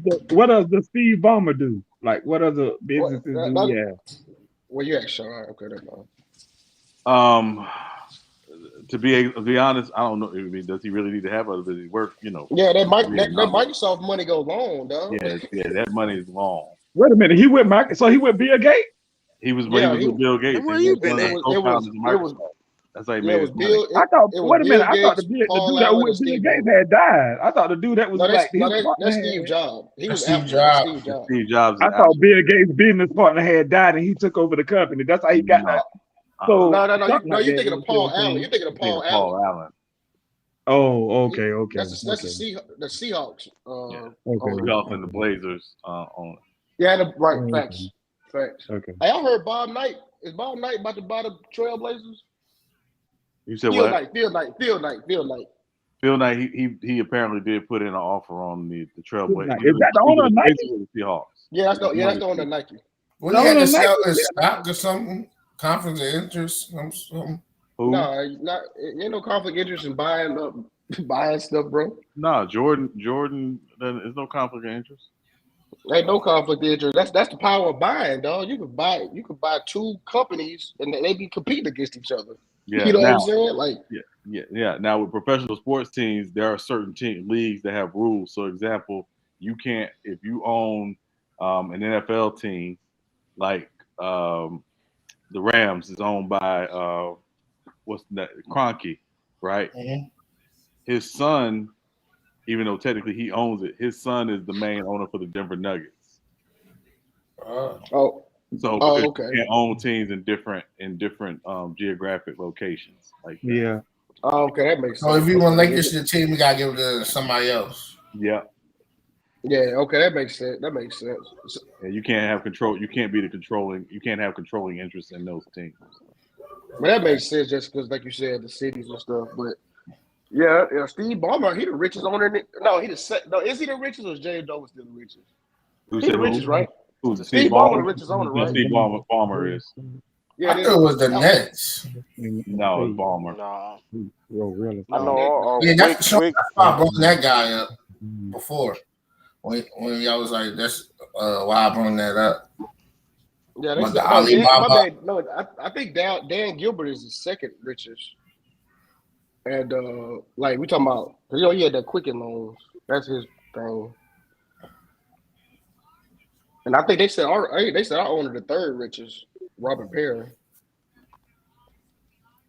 does Steve Ballmer do? Like, what other what businesses do he have? well you at Sean. Okay, that's fine. Um, to be honest, I don't know. I mean, does he really need to have other business? Work, Yeah, million that dollars. Microsoft money go long, dog. Yeah, that money is long. Wait a minute, he went Mike, so he went Bill Gates. He was Yeah, with Bill Gates, And where and he you was been one of the at? co-founders of it was Microsoft. That's how he yeah, made it was his money. I thought. it was Wait a minute, Bill I thought Gates, the Paul dude that was Allen, and with Bill Steve Gates Ballmer. had died. I thought the dude that was like his partner That's Steve had. Jobs. He that's was Steve after him. That's Steve Jobs. Jobs. Steve Jobs is I after. thought Bill Gates' business partner had died and he took over the company. That's how he got No, that. So No, something no. like You're that. thinking You of see what Paul I'm Allen. saying? You're thinking of I think Paul of Allen. Paul Allen. Oh, okay, okay, That's okay, the Seahawks Yeah. okay, owner. Seahawks and the okay, Blazers on. Yeah, right. okay, Facts. Facts. okay. Hey, I heard Bob Knight. Is Bob Knight about to buy the Trailblazers? You said Field what? Night. Field Night. Field Night. Field Night. Phil Knight, he apparently did put in an offer on the Trailblazers. Is that the owner of Nike? Basically the Seahawks. Yeah, that's the one of Nike. When The he had owner to of Nike? sell his stock or something, conflict of interest, something. Who? No, not ain't no conflict of interest in buying stuff, bro. No, Jordan. There's no conflict of interest. Ain't no conflict of interest. That's the power of buying, dog. You could buy two companies and they be competing against each other. Yeah. You know what Now, I'm saying? Like, yeah. Now with professional sports teams, there are certain leagues that have rules. So, example, you can't if you own an NFL team, like the Rams is owned by what's that? Kroenke, right? Mm-hmm. His son, even though technically he owns it, his son is the main owner for the Denver Nuggets. oh, So okay. you can't own teams in different geographic locations. Like that. Yeah. Oh, okay, that makes sense. So if you want to link this to the team, we gotta give it to somebody else. Yeah. Yeah, okay, that makes sense. That makes sense. And you can't have control. You can't be you can't have controlling interest in those teams. But that makes sense just because, like you said, the cities and stuff. But yeah, Steve Ballmer, he the richest owner. No, is he the richest or is James Dolan still the richest? Who He said the richest, right? Who's Steve Ballmer the richest owner, No, right? Steve Ballmer is. Yeah, I thought it was the Nets. No, it's Ballmer. Nah, Really. I know. Yeah, that's Quick. why I brought that guy up before. When y'all was like, that's why I brought that up. Yeah, But they the said, no, Dan, my Alibaba, bad. No, I think Dan Gilbert is the second richest. And like we talking about, he had that Quicken loans. That's his thing. And I think they said our owner the third richest, Robert Perry.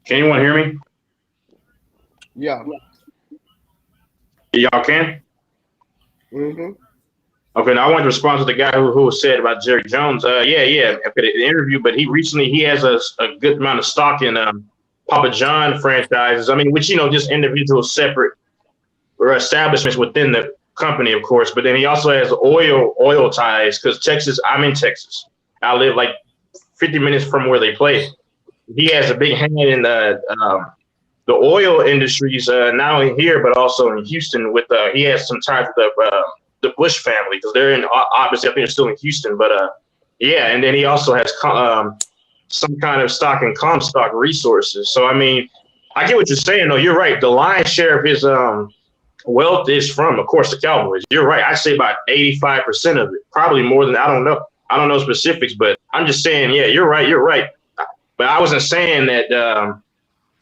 Can anyone hear me? Yeah. Y'all can? Mm-hmm. Okay, now I want to respond to the guy who said about Jerry Jones. Yeah, after the interview, but he has a good amount of stock in Papa John franchises. I mean, which just individual separate or establishments within the company, of course. But then he also has oil ties because Texas. I'm in Texas. I live like 50 minutes from where they play. He has a big hand in the oil industries, not only here but also in Houston. He has some ties with the Bush family because they're in. Obviously, I think they're still in Houston, but yeah. And then he also has some kind of stock in Comstock Resources. So I mean, I get what you're saying. though. You're right. The lion's share of his wealth is from, of course, the Cowboys. You're right. I say about 85% of it, probably more than I don't know. I don't know specifics, but I'm just saying, yeah, you're right. You're right. But I wasn't saying that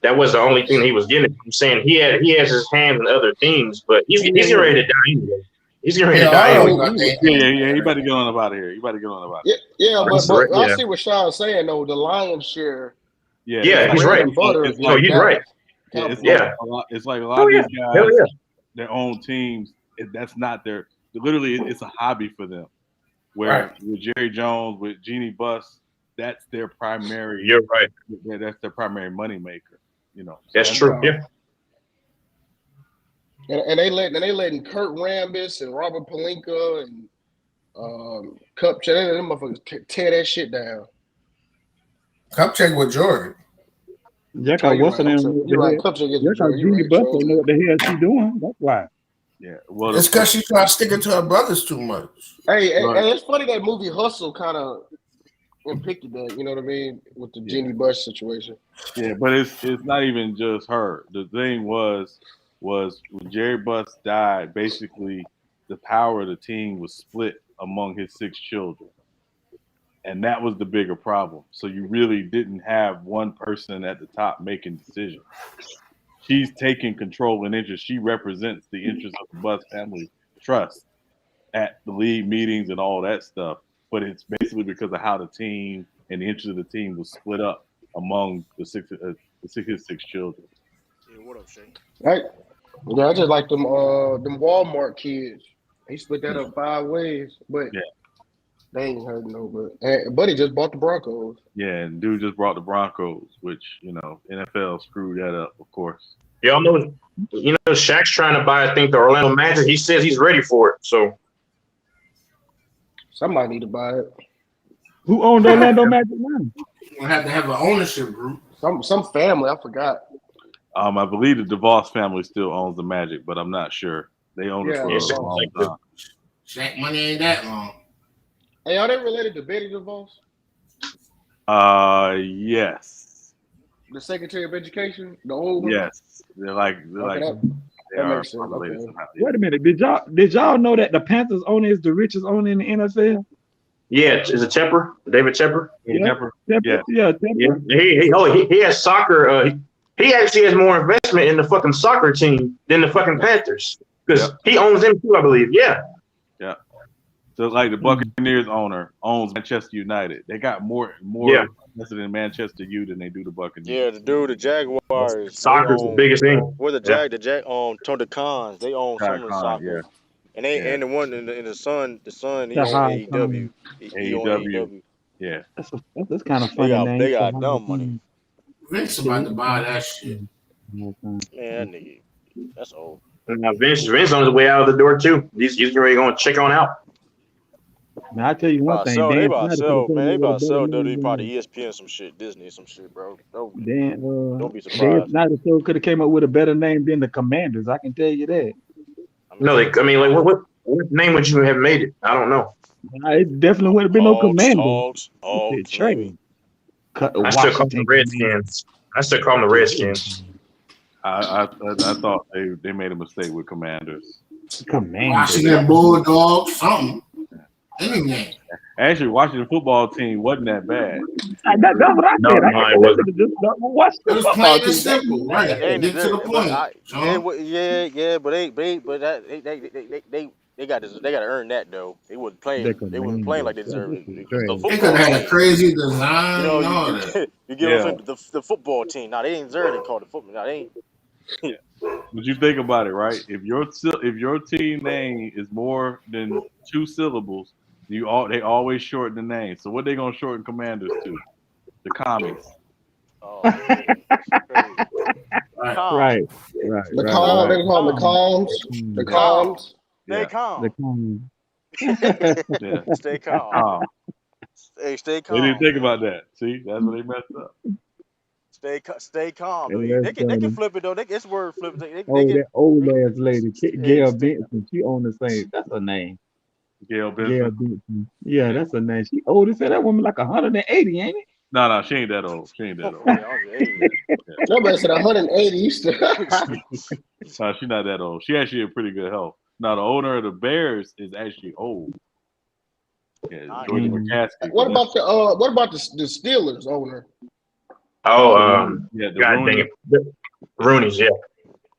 that was the only thing he was getting. I'm saying he has his hands in other things, but he's getting ready to die anyway. He's getting ready to die anyway. Yeah. You better get on about it here. You better get on about it. Yeah, but I see what Sean's saying though. The lion's share. Yeah, he's right. No, he's right. It's like a lot of these guys that own teams. That's not their. Literally, it's a hobby for them. Where with Jerry Jones, with Jeannie Buss, that's their primary. You're right. That's their primary moneymaker. That's true. Yeah. And they letting Kurt Rambis and Robert Pelinka and Kupchak, them motherfuckers tear that shit down. Kupchak with Jordan. Yeah, cause what's the name? You're right. Kupchak is Jordan. Jeannie Buss don't know what the hell she doing. That's why. Yeah, well, it's because she's trying to stick it to her brothers too much. Hey, and it's funny that movie Hustle kind of depicted that. You know what I mean with the Jeannie Buss situation. Yeah, but it's not even just her. The thing was when Jerry Buss died, basically the power of the team was split among his 6 children. And that was the bigger problem. So you really didn't have one person at the top making decisions. She's taking control and interest. She represents the interests of the Buss family trust at the league meetings and all that stuff. But it's basically because of how the team and the interest of the team was split up among his 6 children. Yeah, what up, Shay? Right. Yeah, I just like them Walmart kids. He split that up 5 ways. But They ain't hurt no, but Buddy just bought the Broncos. Yeah, and dude just brought the Broncos, which NFL screwed that up, of course. Y'all know, Shaq's trying to buy, I think, the Orlando Magic. He says he's ready for it. So Somebody need to buy it. Who owned Orlando Magic now? You have to have an ownership group. Some family, I forgot. I believe the DeVos family still owns the Magic, but I'm not sure. They own it for a long time. Shaq money ain't that long. Hey, are they related to Betty DeVos? Yes. The Secretary of Education, the old one. Yes, they're like they are makes sense. related Okay. somehow. Wait a minute. Did y'all know that the Panthers owner is the richest owner in the NFL? yeah, is it Tepper? David Tepper? Yeah. Tepper? Yeah. Yeah. He has soccer. He actually has more investment in the fucking soccer team than the fucking Panthers because he owns them too, I believe. Yeah. Yeah. So like the Buccaneers owner owns Manchester United. They got more invested in Manchester U than they do the Buccaneers. Yeah, the Jaguars. Soccer's the biggest thing. Where the Jag own the Cons. They own some of the soccer. Yeah. And and the one in the Sun, he owns AEW. He owns AEW. Yeah. That's kind of funny. They got dumb money. Vince about to buy that shit. Man, that nigga, that's old. Now Vince on his way out of the door too. He's ready going to check on out. Man, I tell you one thing. They about to sell WWE, probably ESPN some shit, Disney some shit, bro. Don't be surprised. Snyder could have came up with a better name than the Commanders. I can tell you that. What name would you have made it? I don't know. It definitely wouldn't have been no Commanders. Hogs, I still call them the Redskins. I still call them the Redskins. I thought they made a mistake with Commanders. Washington Bulldogs, something. Anything. Actually, Washington football team wasn't that bad. That's what I said. It wasn't. It was plain and simple, right? Get to the point. They got to earn that though. They wasn't playing. They wasn't playing like they deserved it. They could have had a crazy design. You give them the football team. Now they ain't deserve it called the football. Now they ain't. Yeah. But you think about it, right? If your team name is more than 2 syllables, they always shorten the name. So what they gonna shorten Commanders to? The commies. Oh, right. The calm. They call them the calms. The calms. Stay calm. Yeah. Stay calm. Hey, stay calm. They didn't think about that. See, that's where they messed up. Stay calm. They can flip it though. It's word flip. That old ass lady, Gail Benson. She owned the same. That's her name. Gail Benson. Yeah, that's her name. She old as hell. That woman like 180, ain't it? No, she ain't that old. Nobody said 180. No, she's not that old. She actually in pretty good health. Now the owner of the Bears is actually old. Yeah, Jordan McCaskey. What about the Steelers owner? Oh, the God dang it, Rooney's. Yeah.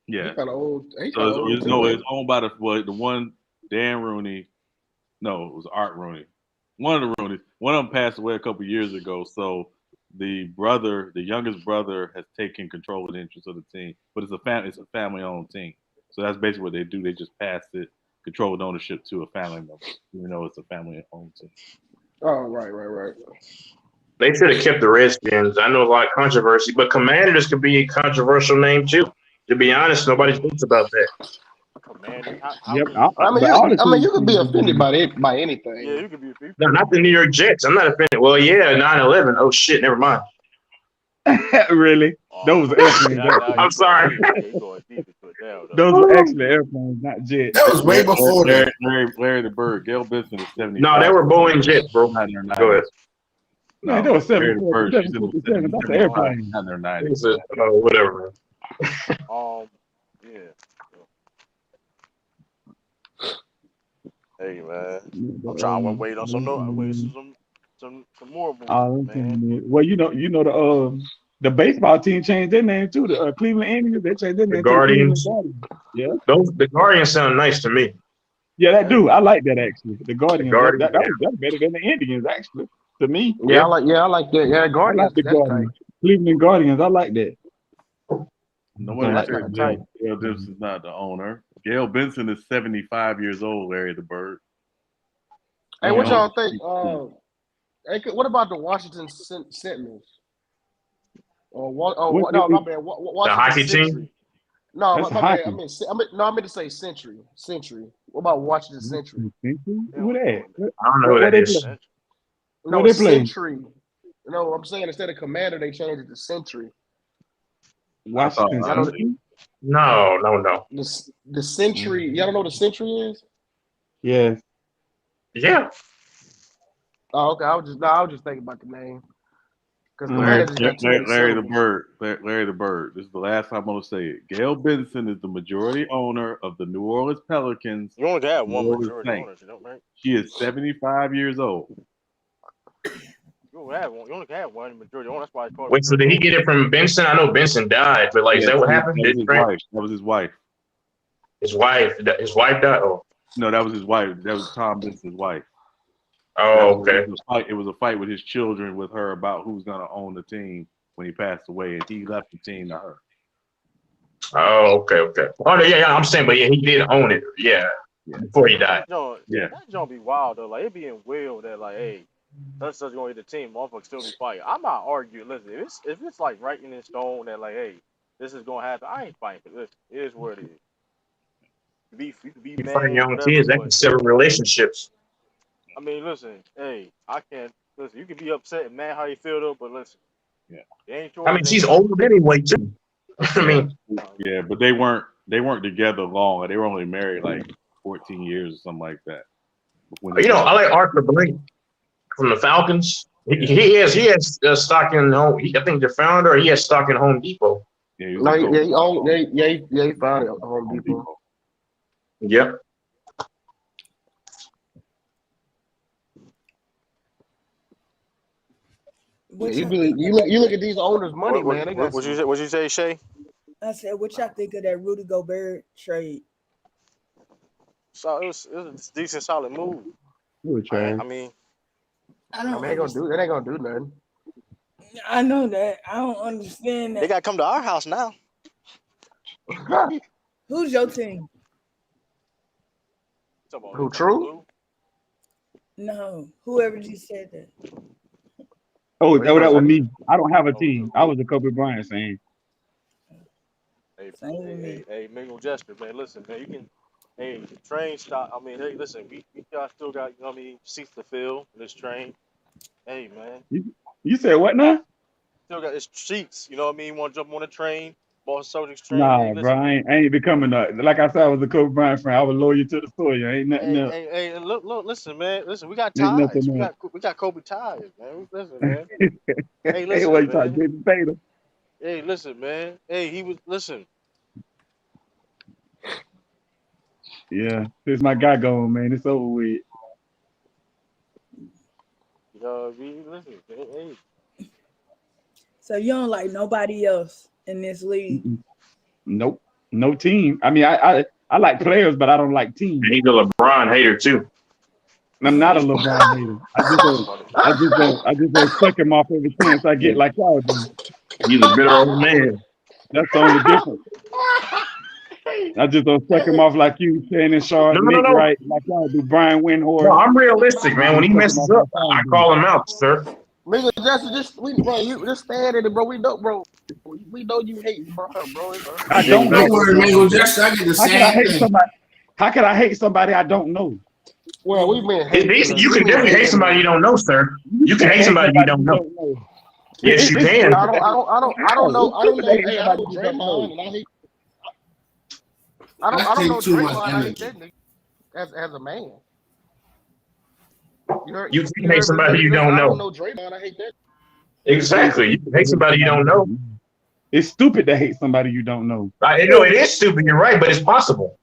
He's kind of old. It's owned by the one Dan Rooney. No, it was Art Rooney. One of the Rooneys. One of them passed away a couple years ago. So the youngest brother, has taken control of the interest of the team. But it's a family-owned team. So that's basically what they do. They just pass it, control ownership to a family member, even though it's a family-owned team. Oh, right. They should have kept the Redskins. I know a lot of controversy, but Commanders could be a controversial name too. To be honest, nobody thinks about that. Commander. You could be offended by anything. Yeah, you could be offended. No, not the New York Jets. I'm not offended. Well, yeah, 9/11. Oh shit, never mind. Really? Those were airplanes. I'm sorry. Those were actually airplanes, not jets. That was way before that. Larry the Bird. Gail Benson is 70. No, they were Boeing jets, bro. Go ahead. No, they were 747. That's an airplane. Not their 90. Whatever. Yeah. Hey man, I'm trying to wait on some more movies, man. Well, you know the baseball team changed their name too. The Cleveland Indians, they changed their name. The Guardians. Yeah. The Guardians sound nice to me. Yeah, that do. I like that actually. The Guardians. That's better than the Indians actually. To me. Yeah, I like that. Yeah, Guardians. I like the Guardians. Cleveland Guardians. I like that. No one said Gail Benson's not the owner. Gail Benson is 75 years old, Larry the Bird. Hey, And what on y'all think? What about the Washington Sentinels? Or what? Oh, What, no, it, my bad. The Washington hockey team. Century. No, that's my bad. hockey. No, I meant to say Century. Century. What about Washington Century? They Who don't that? know that. I don't know who What that they play? is. Central. Where No, they play? Century. No, I'm saying instead of Commander, they changed it to Century. I thought Washington Y'all know Century? No. the Century. Y'all don't know what the Century is? Yes. Yeah. Oh, okay. I was just thinking about the name because Uh-huh. Commander just got too many Larry the syllables. Bird. Larry the Bird. This is the last time I'm going to say it. Gail Benson is the majority owner of the New Orleans Pelicans, You only have New one Orleans majority Saints. ownership, right? She is 75 years old. You only have one. You only have one majority owner. That's why it's called Wait, so majority did he get ownership. it from Benson? I know Benson died, but like, is Yeah, that what that happened? was his wife. That was his wife. His wife died. Oh, No, that was his wife. That was Tom Benson's wife. okay. It was a fight. It was a fight with his children with her about who's going to own the team when he passed away, and he left the team to her. Oh, okay. Oh, no, yeah, I'm saying, but yeah, he did own it. Yeah, before he died. That don't be wild though. Like it be in will that like, hey, such gonna hit the team, motherfucker still be fighting. I'm not arguing. Listen, if it's like right in stone that like, hey, this is gonna happen, I ain't fighting for this. It is what it is. You can be You find mad, your own whatever, kids, that but can sever relationships. I mean, listen, hey, I can't listen. You can be upset and mad how you feel though, but listen, Yeah. it ain't I yours, mean, it ain't she's yours. old anyway too. I mean, Yeah, but they weren't together long. They were only married like 14 years or something like that. When he I passed. like Arthur Blank from the Falcons. Yeah. He has stock in home. I think the founder. He has stock in Home Depot. Yeah, he was No, a yeah, coach. he found it at Home Depot. Yep. Yeah, you look at these owners' money, man. They got What some. you say, Shay? I said, what y'all think of that Rudy Gobert trade? So it was a decent, solid move. You were trash. I mean, I don't They ain't gonna do. They ain't gonna do nothing. I know that. I don't understand they that. gotta come to our house now. Who's your team? Who true? No, whoever just said that. Oh, What you gonna that was say? me. I don't have a team. I was a Kobe Bryant fan. Hey, Mingle Jester, man. Listen, man, you can. Hey, the train stop. I mean, hey, listen, we got still got seats to fill in this train. Hey, man, You said what now? still got its seats. You know what I mean? Want to jump on the train, Boston Celtics train? Hey, Nah, bro. listen, man. I ain't becoming a like I said. I was a Kobe Bryant fan. I was loyal to the story. Ain't nothing else. Hey, look, listen, man. Listen, we got Ain't ties. nothing We got Kobe ties, man. Listen, man. else. Hey, Hey, what listen, you talking? man. Jason Tatum? Hey, listen, man. Hey, he was listen. Yeah, this my guy going, man. It's over with. Listen. Hey. So you don't like nobody else in this league? Mm-mm. Nope, no team. I mean, I like players, but I don't like teams. And he's a LeBron hater too. I'm not a LeBron hater. I just don't suck him off every chance I get like y'all do. He's a bitter old man. That's the only difference. I just don't suck him off like you, Shannon Sharp, Nick No. Wright, like y'all do, Brian No, Windhorst. I'm realistic, man. When he Suck him messes off up, like y'all I do. call him out, sir. Nigga, you just stand in it, bro. We know, bro. We know you hate LeBron, bro. I don't hate Don't worry, LeBron. man. Just I get the How can I same hate thing. somebody? How can I hate somebody I don't know? Well, we been hating. You can definitely hate somebody you don't know, sir. You can hate somebody you don't know. Yes, you It's can. I don't know. I don't stupid to know. hate Hey, I somebody know you don't know. Draymond, and I hate. I That don't take know too much Draymond. I hate energy. that nigga as a man. You You can hate heard me say somebody this. you Listen, don't I don't know. know Draymond. I hate that. Exactly. You can hate somebody you don't know. It's stupid to hate somebody you don't know. I know it is stupid. You're right, but it's possible.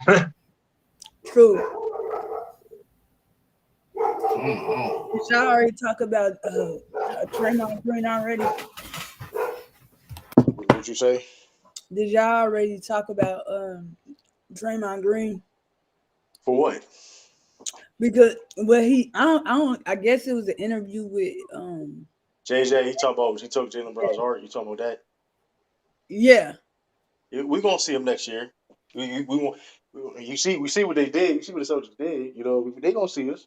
True. Did y'all already talk about Draymond Green already? What you say? Did y'all already talk about Draymond Green? For what? Because I guess it was an interview with JJ, he took Jalen Brown's art. You talking about that? yeah. We're gonna see him next year. We see what they did. You see what the Celtics did. They gonna see us.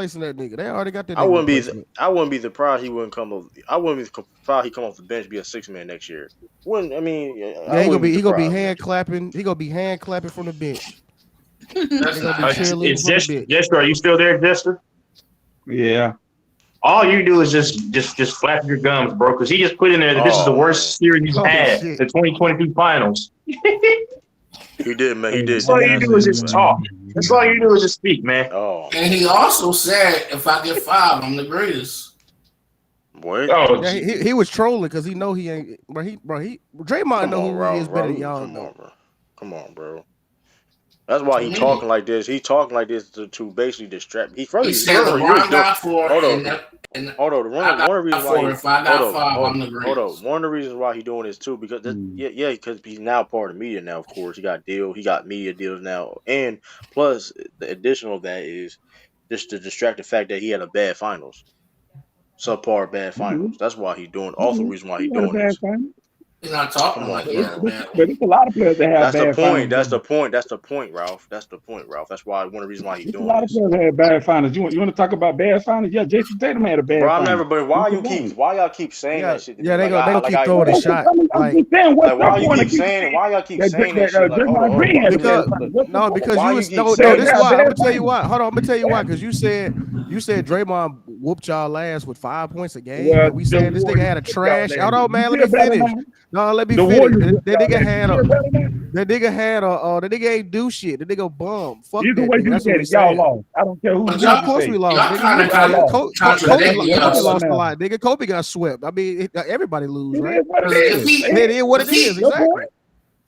replacing that nigga. They already got that I nigga wouldn't be. replacement. I wouldn't be surprised he wouldn't come off. I wouldn't be surprised he come off the bench, be a 6-man next year. Wouldn't I mean? I Yeah, wouldn't be he gonna be surprised. hand clapping. He gonna be hand clapping from the bench. That's He gonna be not It's cheerleading from the bench. Jester, are you still there, Jester? Yeah. All you do is just flap your gums, bro. Because he just put in there that this is the worst series he's Oh, had, shit. the 2022 finals. He did, man. He did That's say all that. you do is just talk. That's all you do is just speak, man. Oh, And he also said, if I get 5, I'm the greatest. what? Oh, Yeah, he was trolling because he know he ain't. Draymond Come know on, who Ralph. he is better than Ralph, y'all come know. on, bro. Come on, bro. That's why To he me, talking like this. He talking like this to basically distract. He he said LeBron got 4, hold and on. and Hold on. I One of the got reasons why 4. he If I got 5, I'm the hold on. greatest. One of the reasons why he doing this too because because he's now part of media now. Of course, he got media deals now, and plus the additional of that is just to distract the fact that he had a bad finals, subpar bad finals. That's why he doing. Also, reason why he He had a doing bad this. time. He's not talking Come on, like he had bro. a bad But one. it's a lot of players that have That's the bad point. finals. That's the point. That's the point, Ralph. That's the point, Ralph. That's why one of the reasons why he's There's a doing lot of this. players that have bad finals. You want to talk about bad finals? Yeah, Jason Tatum had a Bro, bad I'm final. never. But why y'all keep saying Yeah, that shit to yeah, me? they Like gonna keep I throwing a like shot. I'm Like, just saying, what's why your you point keep of keeping saying it? Why y'all keep that saying that shit? Like Draymond Green had a because bad final? What's the point? because why you you was keep no, saying this is that have why shit? I'm bad gonna tell you finals. why. Hold on, I'm gonna tell you why. Because you said Draymond whooped y'all ass with 5 points a game, Well, and we the said this nigga Warriors had a took y'all trash. Hold last year. on, You man, let feel me better finish. now? No, let me The finish. Warriors That took y'all nigga last year. had You a feel better now? that nigga had a that nigga ain't do shit. That nigga bum. Fuck Either that way nigga. you That's look what at we it, y'all saying. lost. I don't care who But Yeah, of what you course say. we lost, y'all nigga. kind of Y'all lost. contradicting Y'all Kobe lost lost a yourself. now. lot, nigga. Kobe got swept. I mean, everybody lose, It right? is what it Because if is. he, It is what if it is. he, Your boy.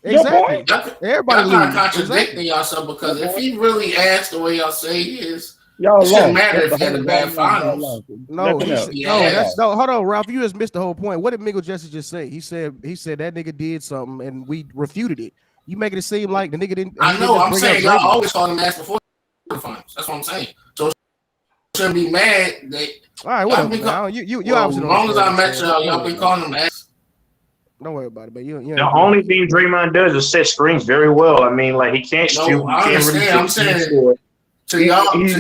Exactly. Your boy. Exactly. y'all, Everybody y'all kind of lose. contradicting Exactly. yourself Your because if boy. he really asked the way y'all say he is, Y'all it shouldn't lost. matter That's if the he had whole a bad bottom line. Y'all finals. lost. No, Nothing he else. said He no. Y'all That's lost. asked. no. Hold on, Ralph. You just missed the whole point. What did Miguel Justice just say? He said that nigga did something and we refuted it. You making it seem like the nigga didn't. He I didn't know. just I'm bring up saying y'all Draymond. always call him ass before the finals. That's what I'm saying. So shouldn't be mad that All right, y'all whatever, been man. You well, as obviously don't long as understand what I I'm met saying. y'all, Don't y'all worry been about it. calling him ass. Don't worry about it, man. You The ain't. only thing Draymond does is set screens very well. I mean, like he can't shoot, No, he I can't understand. really I'm saying score. to He's the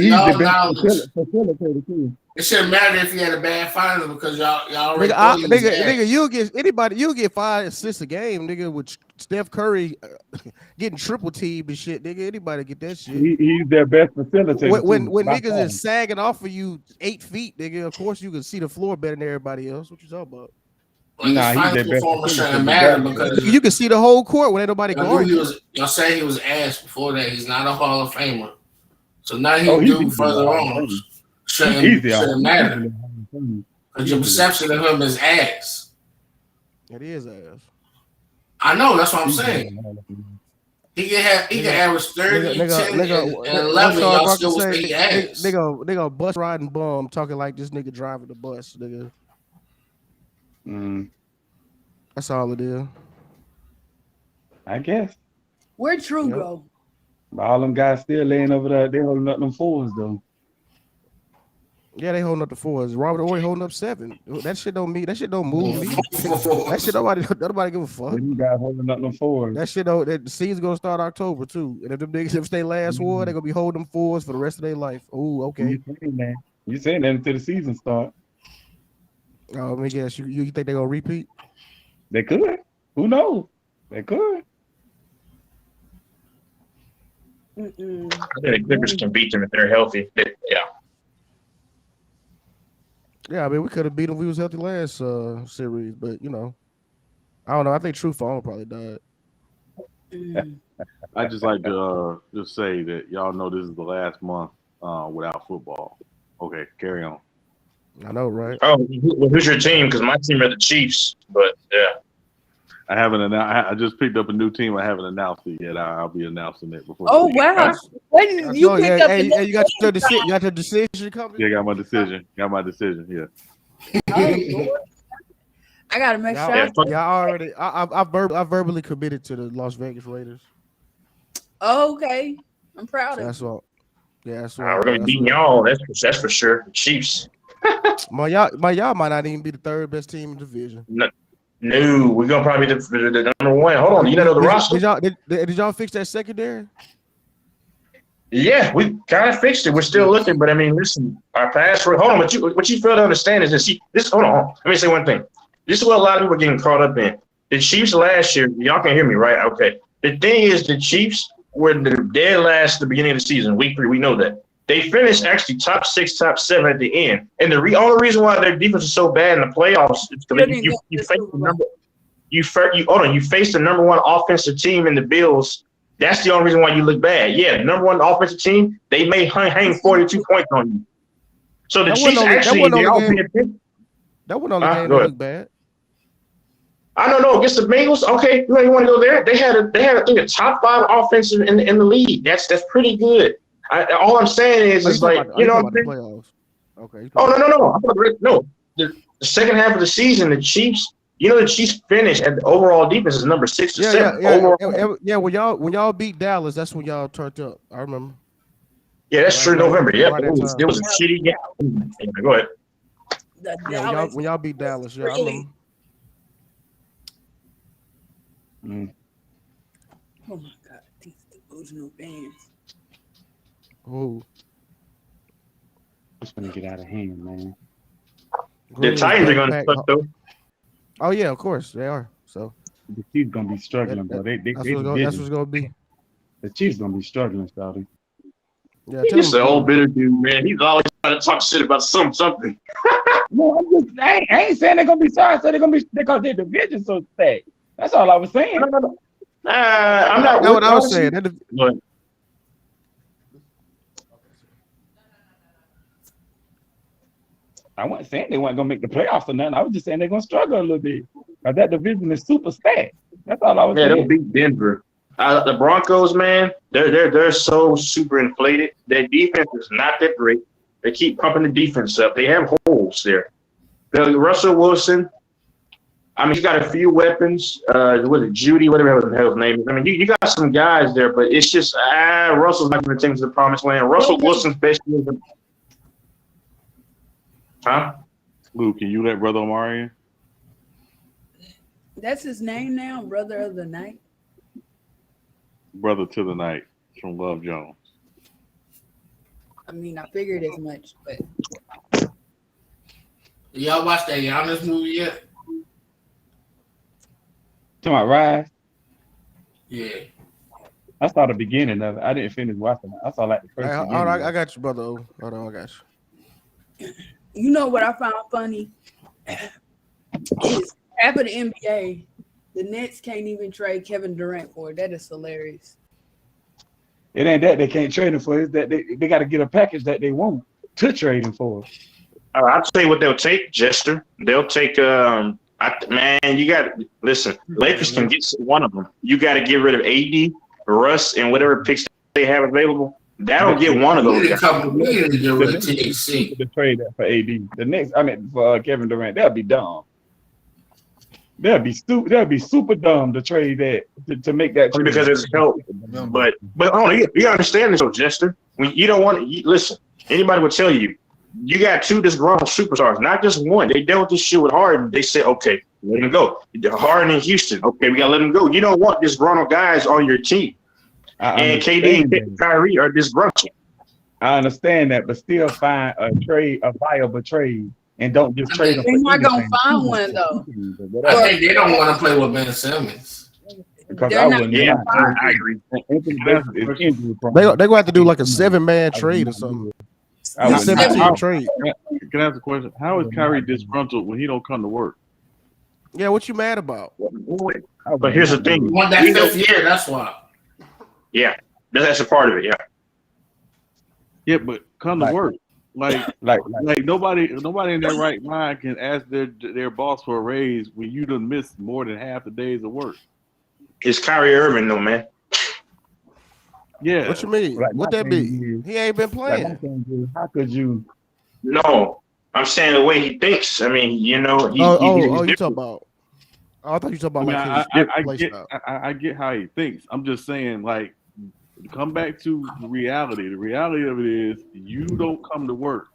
y'all best knowledge, facilitator too. it shouldn't matter if he had a bad finals because y'all already Nigga, thought he was ass. you'll get 5 assists a game, nigga, with Steph Curry getting triple teamed and shit, nigga. Anybody get that shit? He's their best facilitator When too. when By niggas far. is sagging off of you 8 feet, nigga, of course you can see the floor better than everybody else. What you talking about? Like his Nah, he's finals their best performance shouldn't facilitator. matter Definitely. because You can see the whole court when ain't nobody y'all knew guarding you. y'all say he was ass before that. He's not a Hall of Famer. So now Oh, he he's do easily further a Hall of on. Famer. He's easily Shouldn't matter. a Hall of Famer. Because your Easily. perception of him is ass. It is ass. I know, that's what I'm Easily saying. a Hall of Famer. He can average 30, 10, and What's 11, Charles y'all Barkley still would say? say he ass. Nigga, bus riding bum talking like this nigga driving the bus, nigga. That's all it is. I guess. Where True go? All them guys still laying over there. They holding up them fours though. Yeah, they holding up the 4s. Robert Horry holding up 7. That shit don't mean. That shit don't move me. That shit nobody give a fuck. Them guys holding up them fours. That shit don't. The season's gonna start October too. And if them niggas if stay last war, they gonna be holding them 4s for the rest of their life. Oh, okay. You saying that until the season start? Oh, let me guess. You think they gonna repeat? They could. Who knows? They could. I think the Clippers can beat them if they're healthy. Yeah. Yeah, I mean we could have beat them if we was healthy last series, but you know, I don't know. I think True Phone probably died. I just like to just say that y'all know this is the last month without football. Okay, carry on. I know, right? Oh, who's your team? Because my team are the Chiefs, but yeah. I haven't announced. I just picked up a new team. I haven't announced it yet. I'll be announcing it before. Oh wow! When you picked up the you got your decision. You got your decision coming. Yeah, got my decision. Yeah. Oh, I gotta make sure. Yeah, I already. I verbally committed to the Las Vegas Raiders. Okay, I'm proud of That's you. all. Yeah, that's We're gonna be beating y'all. That's for sure. The Chiefs. y'all might not even be the third best team in the division. No, we're gonna probably be the number one. Hold on, you know the roster. Did y'all fix that secondary? Yeah, we kind of fixed it. We're still looking, but I mean, listen, our pass rate. Hold on, what you fail to understand is this. Hold on, let me say one thing. This is what a lot of people are getting caught up in. The Chiefs last year, y'all can hear me, right? Okay. The thing is, the Chiefs were the dead last at the beginning of the season, week 3. We know that. They finished actually top 6, top 7 at the end. And the only reason why their defense is so bad in the playoffs is because you face the number. You face the number 1 offensive team in the Bills. That's the only reason why you look bad. Yeah, the number 1 offensive team, they may hang 42 points on you. So the Chiefs actually, they all pay attention. That wasn't on the game that looked bad. I don't know against the Bengals. Okay, you want to go there? They had I think a top 5 offensive in the league. That's pretty good. All I'm saying is, like, you know, playoffs. Okay. No. The second half of the season, the Chiefs. You know, the Chiefs finished and the overall defense is number 6 or 7. Yeah. When y'all beat Dallas, that's when y'all turned up. I remember. Yeah, that's true. November. Yeah, it was a shitty game. Go ahead. Yeah, when y'all beat Dallas, yeah, I remember. Oh my God, these delusional fans. Oh, it's gonna get out of hand, man. The Titans are gonna suck though. Oh yeah, of course they are. So the Chiefs gonna be struggling, bro. That's what's gonna be. The Chiefs gonna be struggling, Scotty. Yeah, he's the old bitter dude, man. He's always trying to talk shit about something. No, I ain't saying they're gonna be sorry. I said they're gonna be because their division so stacked. That's all I was saying. I'm not. That's what I was saying. I wasn't saying they weren't gonna make the playoffs or nothing. I was just saying they're gonna struggle a little bit. Because that division is super stacked. That's all I was saying. They'll beat Denver. The Broncos, man, they're so super inflated. Their defense is not that great. They keep pumping the defense up. They have holes there. Russell Wilson, I mean, he's got a few weapons. Was it Judy, whatever the hell his name is? I mean, you got some guys there, but it's just Russell's not going to take us to the promised land. Russell Wilson's best year. Huh? Luke, can you let Brother Omari in? That's his name now, Brother of the Night. Brother to the Night from Love Jones. I mean, I figured as much, but y'all watch that Giannis movie yet? Talking about Rise? Yeah. I saw the beginning of it. I didn't finish watching it. I saw like the first. I got you, brother. Hold on, I got you. You know what I found funny is half of the NBA, the Nets can't even trade Kevin Durant for it. That is hilarious. It ain't that they can't trade him for. It's that they got to get a package that they want to trade him for. I'll tell you what they'll take, Jester. They'll take man, you got to listen. Lakers can get one of them. You got to get rid of AD, Russ, and whatever picks they have available. That'll get one of those. The trade that for AD. The next, I mean, for Kevin Durant, that'll be dumb. That'll be stupid. That'll be super dumb to trade that to make that trade. Because it's help. But you understand this, though, Jester. When you don't want to listen. Anybody would tell you. You got two disgruntled superstars, not just one. They dealt with this shit with Harden. They said, okay, let him go. Harden in Houston. Okay, we got to let him go. You don't want disgruntled guys on your team. And KD and Kyrie are disgruntled. I understand that, but still find a viable trade, and don't just trade them. They're not going to find one, though. I think they don't want to play with Ben Simmons. Because I agree. They're going to have to do like a 7-man trade or something. Can I ask a question? How is Kyrie disgruntled when he don't come to work? Yeah, what you mad about? But here's the thing. You want that 5th year, that's why. Yeah, that's a part of it. Yeah. Yeah, but come to work. Like nobody in their right mind can ask their boss for a raise when you done missed more than half the days of work. It's Kyrie Irving, though, man. Yeah. What you mean? What that be? He ain't been playing. How could you? No, I'm saying the way he thinks. I mean, you know. You talking about? I thought you talking about. I get how he thinks. I'm just saying, like, come back to the reality. The reality of it is you don't come to work,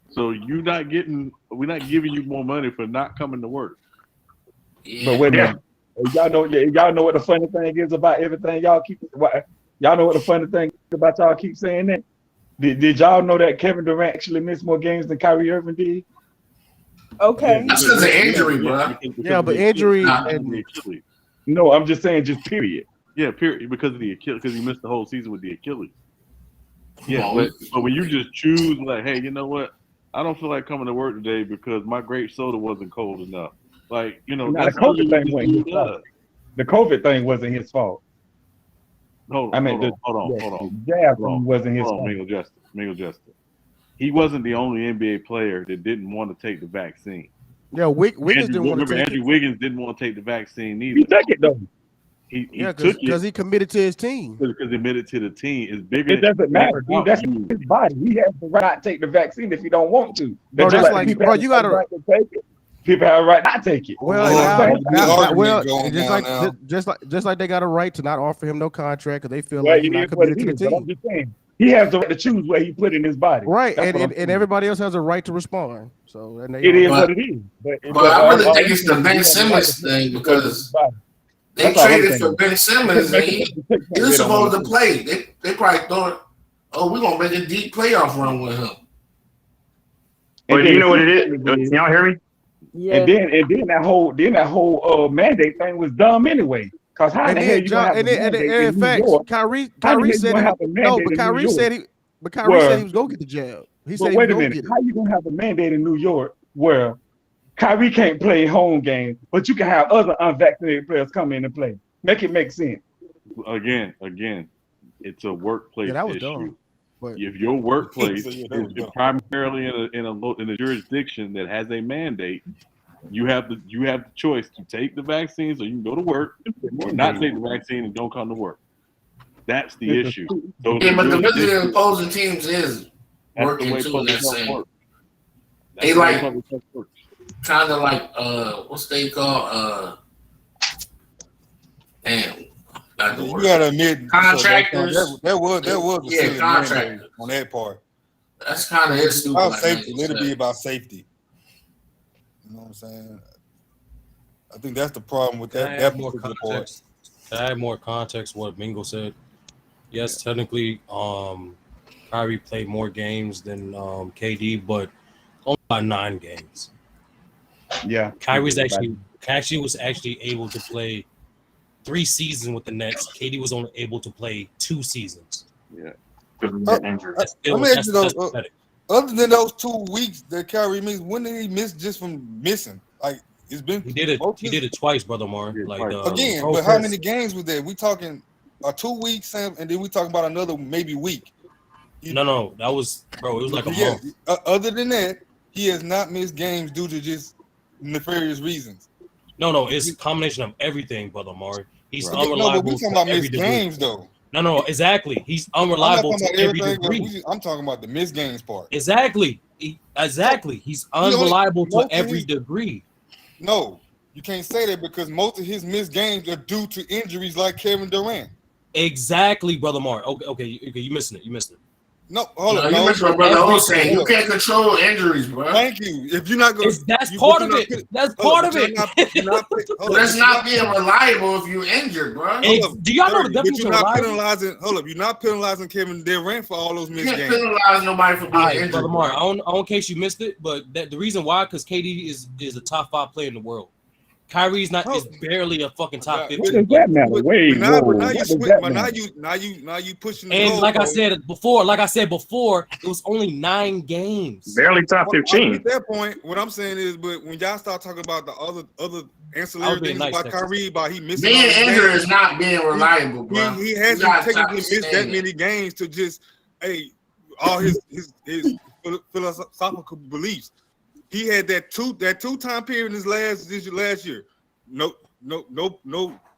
so we're not giving you more money for not coming to work. Yeah. But wait a minute. Y'all know what the funny thing is about everything y'all keep. Y'all know what the funny thing about y'all keep saying that? Did y'all know that Kevin Durant actually missed more games than Kyrie Irving did? Okay. That's because of injury, bro. Yeah, but injury. No, I'm just saying, just period. Yeah, period. Because of the Achilles, because he missed the whole season with the Achilles. Yeah, but when you just choose, like, hey, you know what? I don't feel like coming to work today because my grape soda wasn't cold enough. Like, you know, Now the that's really COVID what thing this wasn't his dude fault. does. The COVID thing wasn't his fault. Hold I mean, on, hold the on. jab Hold thing wasn't his on, fault. Mingo Justice. He wasn't the only NBA player that didn't want to take the vaccine. Yeah, Wiggins didn't want to take Andrew it. Wiggins didn't want to take the vaccine He either. took it though. He Yeah, took it because he committed to his team. because he committed to the team. It's bigger. It doesn't matter, dude. That's his body. He has the right to take the vaccine if he don't want to. Bro, Just that's like like, people bro, have you the gotta. right to take it. People have a right not to take it. Just like they got a right to not offer him no contract because they feel Well, like he's it not is what committed it to is. the But I'm team. just saying, he has the right to choose where he put in his body. Right, That's what I'm and saying. everybody else has a right to respond. So and It is what it is. But I really think it's the Ben Simmons thing because they traded for Ben Simmons and he was supposed to play. They probably thought, oh, we're gonna make a deep playoff run with him. But do you know what it is? Y'all hear me? Yeah. And then that whole mandate thing was dumb anyway. Because how the hell you gonna have a mandate in New York? Kyrie said Kyrie said he was gonna get the jab. He said he was wait a gonna minute, get it. how you gonna have a mandate in New York where Kyrie can't play home games, but you can have other unvaccinated players come in and play? Make it make sense. Again, it's a workplace issue. Dumb. But if your workplace So, yeah, is primarily in a jurisdiction that has a mandate, you have the choice to take the vaccine so you can go to work, or not take the vaccine and don't come to work. That's the issue. Yeah, but the visiting opposing teams is working too in that public same. work. They like kind of like what's they call damn. You gotta admit, contractors. There was a silly contractors on that part. That's kind of it's about safety. Let it be about safety. You know what I'm saying? I think that's the problem with that. That more particular context. To add more context, what Mingo said. Yes, technically, Kyrie played more games than KD, but only by 9 games. Yeah, Kyrie was actually able to play 3 seasons with the Nets. KD was only able to play 2 seasons. Yeah. Let me ask you though, other than those 2 weeks that Kyrie missed, when did he miss just from missing? Like it's been he did it twice, brother Mar. Again, but how many games was there? We talking 2 weeks, Sam, and then we talking about another maybe week. No, that was it was like a month. Other than that, he has not missed games due to just nefarious reasons. No, it's a combination of everything, brother Mar. He's unreliable. No, but we talking about missed games though. No, exactly. He's unreliable to every degree. I'm talking about the missed games part. Exactly. He's unreliable to every degree. No, you can't say that because most of his missed games are due to injuries like Kevin Durant. Exactly, brother Mar. Okay, you missing it. No, hold on. You missed what brother O saying. You can't control injuries, bro. Thank you. If you're not going, that's part of it. That's part of it. That's not being reliable if you're injured, bro. Do y'all know the definition of reliable? Hold up, you're not penalizing Kevin Durant for all those missed games. You can't penalize nobody for being injured, brother Mar. I don't in case you missed it, but the reason why, because KD is a top 5 player in the world. Kyrie's not is barely a fucking top 50. What does that matter? Now you pushing. And like I said before, it was only 9 games. Barely top 15. At that point, what I'm saying is, but when y'all start talking about the other ancillary things about Kyrie, about he missing being injured is not being reliable, bro. He hasn't technically missed that many games to just all his philosophical beliefs. He had that two-time period in his last year. No.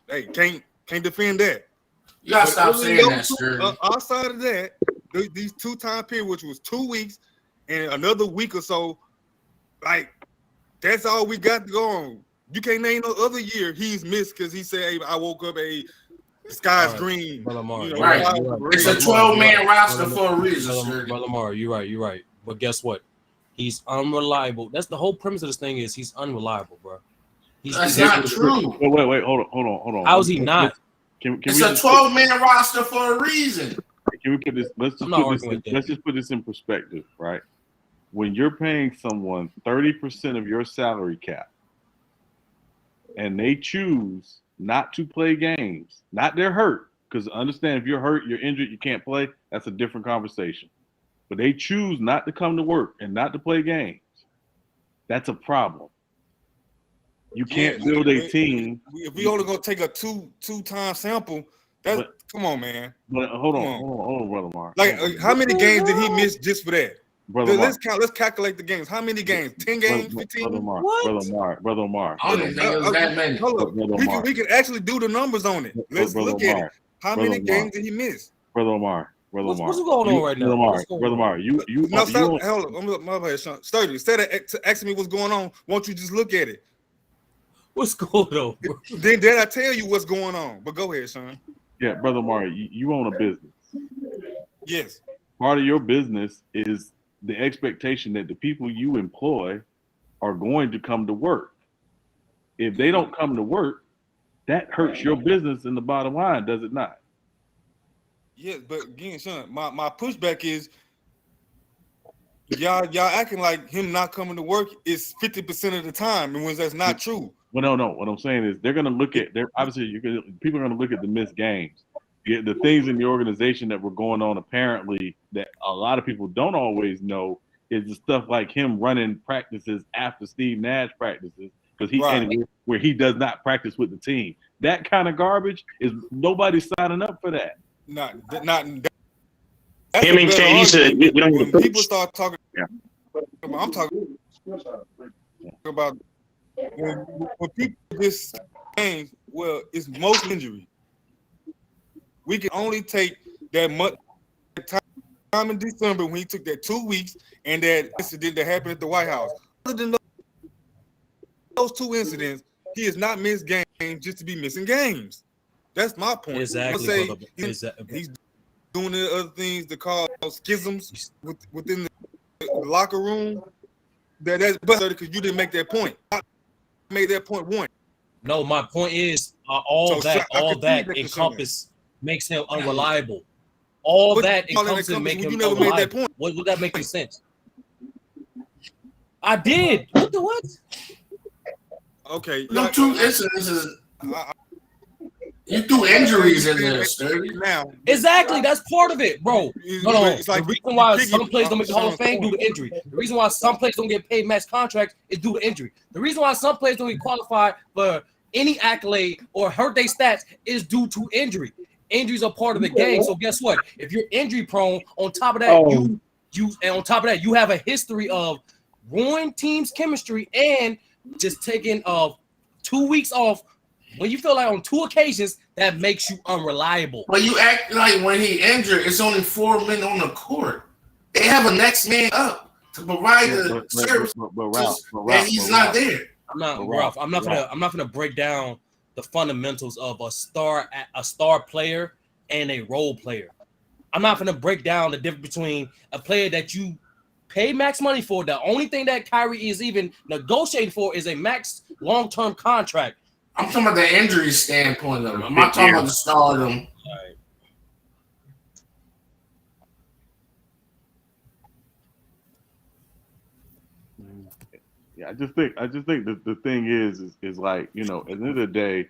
Hey, can't defend that. You gotta stop saying that, outside of that, these 2-time period, which was 2 weeks and another week or so, like that's all we got to go on. You can't name no other year he's missed because he said, "Hey, I woke up, the sky's green." Right. It's a 12-man roster for a reason. Brother Mar, you're right. But guess what? He's unreliable. That's the whole premise of this thing is he's unreliable, bro. That's not true. Wait, hold on. How is he not? It's a 12-man roster for a reason. Can we put this? Let's just put this in perspective, right? When you're paying someone 30% of your salary cap, and they choose not to play games, not they're hurt, because understand if you're hurt, you're injured, you can't play. That's a different conversation. But they choose not to come to work and not to play games. That's a problem. You can't build a team. If we only gonna take a two-time sample, that's come on, man. But hold on, Brother Mark. Like, how many games did he miss just for that? Brother Let's calculate the games. How many games? 10 games? 15? Brother Mark. I don't think it was that many. We can actually do the numbers on it. Let's look at it. How many games did he miss? Brother Mark. What's going on right now? Brother Mark, you no, stop, hold on. My bad, Sean. Sturdy, instead of asking me what's going on, won't you just look at it? What's going on, bro? Then I tell you what's going on. But go ahead, Sean. Yeah, Brother Mark, you own a business. Yes. Part of your business is the expectation that the people you employ are going to come to work. If they don't come to work, that hurts your business in the bottom line, does it not? Yes, but again, Sean, my pushback is y'all acting like him not coming to work is 50% of the time, and when that's not true. Well, no. What I'm saying is they're going to look at people are going to look at the missed games, the things in the organization that were going on. Apparently, that a lot of people don't always know is the stuff like him running practices after Steve Nash practices because where he does not practice with the team. That kind of garbage is nobody's signing up for that. Him and KD said we don't need when people start talking. Yeah. I'm talking about when people miss games. Well, it's most injury. We can only take that much time in December when he took that 2 weeks and that incident that happened at the White House. Other than those two incidents, he has not missed games just to be missing games. That's my point. Exactly. He's doing the other things that cause schisms within the locker room. That's better because you didn't make that point. I made that point one. No, my point is all that makes him unreliable. All that encompasses make him unreliable. Made that point. What would that make any sense? I did. What? Okay. No, two incidences. You threw injuries in there, Sturdy. Now, exactly, that's part of it, bro. Hold on. It's like the reason why some players don't make the Hall of Fame due to injury. The reason why some players don't get paid max contracts is due to injury. The reason why some players don't get qualified for any accolade or hurt their stats is due to injury. Injuries are part of the game. So guess what? If you're injury prone, on top of that, you have a history of ruining teams' chemistry and just taking 2 weeks off. When you feel like on 2 occasions, that makes you unreliable. But you act like when he injured, it's only 4 men on the court. They have a next man up to provide the service, and he's not there. I'm not gonna break down the fundamentals of a star player and a role player. I'm not gonna break down the difference between a player that you pay max money for. The only thing that Kyrie is even negotiating for is a max long-term contract. I'm talking about the injury standpoint of it. I'm not talking about the stardom. Right. Yeah, I just think that the thing is like, you know, at the end of the day,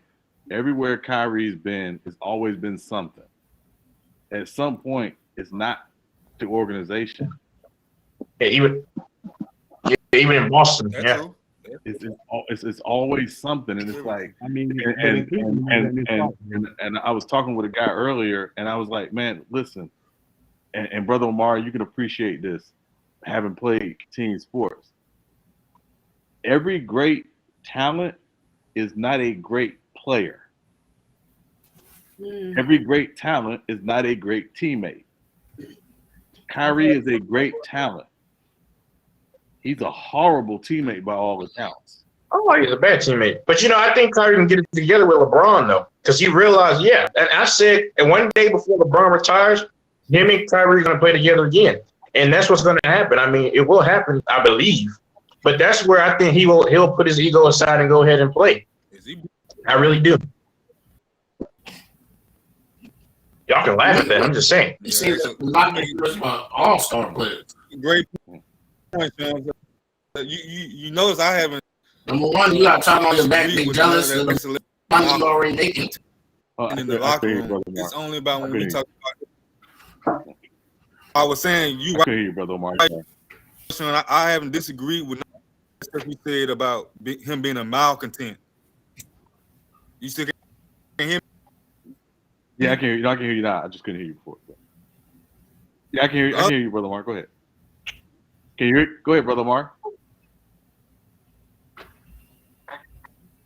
everywhere Kyrie's been, it's always been something. At some point, it's not the organization. Yeah, even in Boston, yeah. It's always something, and it's like, I mean, and I was talking with a guy earlier, and I was like, man, listen, and Brother Omar, you can appreciate this, having played team sports. Every great talent is not a great player. Every great talent is not a great teammate. Kyrie is a great talent. He's a horrible teammate by all accounts. Oh, he's a bad teammate. But, you know, I think Kyrie can get it together with LeBron, though, because he realized, and I said, and one day before LeBron retires, him and Kyrie are going to play together again. And that's what's going to happen. I mean, it will happen, I believe. But that's where I think he'll put his ego aside and go ahead and play. I really do. Y'all can laugh at that. I'm just saying. You see, a lot of all-star players. Great point, Sean. You notice I haven't. Number one, you got time on your back, be jealous of the money you already making. in the locker room. It's only about when we talk about. I was saying you. I can hear you, brother Mark. I haven't disagreed with stuff you said about him being a malcontent. You still can hear me? Yeah, I can hear you. I can hear you now. I just couldn't hear you before. Yeah, I can hear you. I can hear you, brother Mark. Go ahead. Can you hear? Go ahead, brother Mark.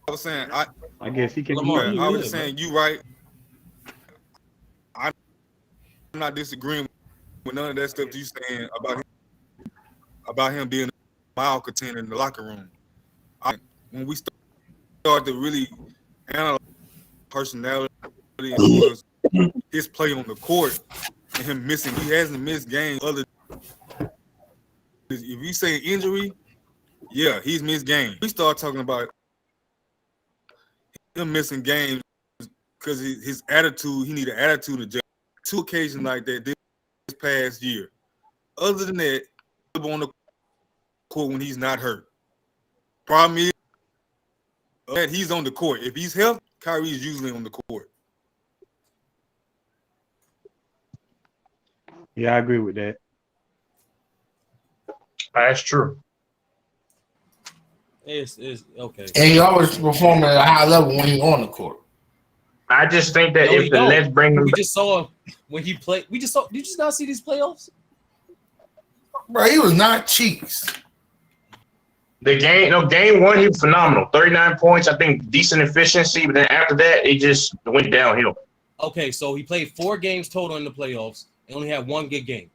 I was saying I guess he can. I was saying you right. I'm not disagreeing with none of that stuff you saying about him being a malcontent in the locker room. When we start to really analyze personality as well as his play on the court and him missing, he hasn't missed games. If you say injury, yeah, he's missed games. We start talking about him missing games because his attitude, he need an attitude adjustment. 2 occasions like that this past year. Other than that, on the court when he's not hurt. Problem is that he's on the court. If he's healthy, Kyrie is usually on the court. Yeah, I agree with that. That's true. It's okay. And he always performing at a high level when he's on the court. I just think that if the Nets bring him, we just saw when he played. We just saw. Did you not see these playoffs? Bro, he was not cheeks. game 1, he was phenomenal. 39 points, I think, decent efficiency. But then after that, it just went downhill. Okay, so he played 4 games total in the playoffs and only had 1 good game.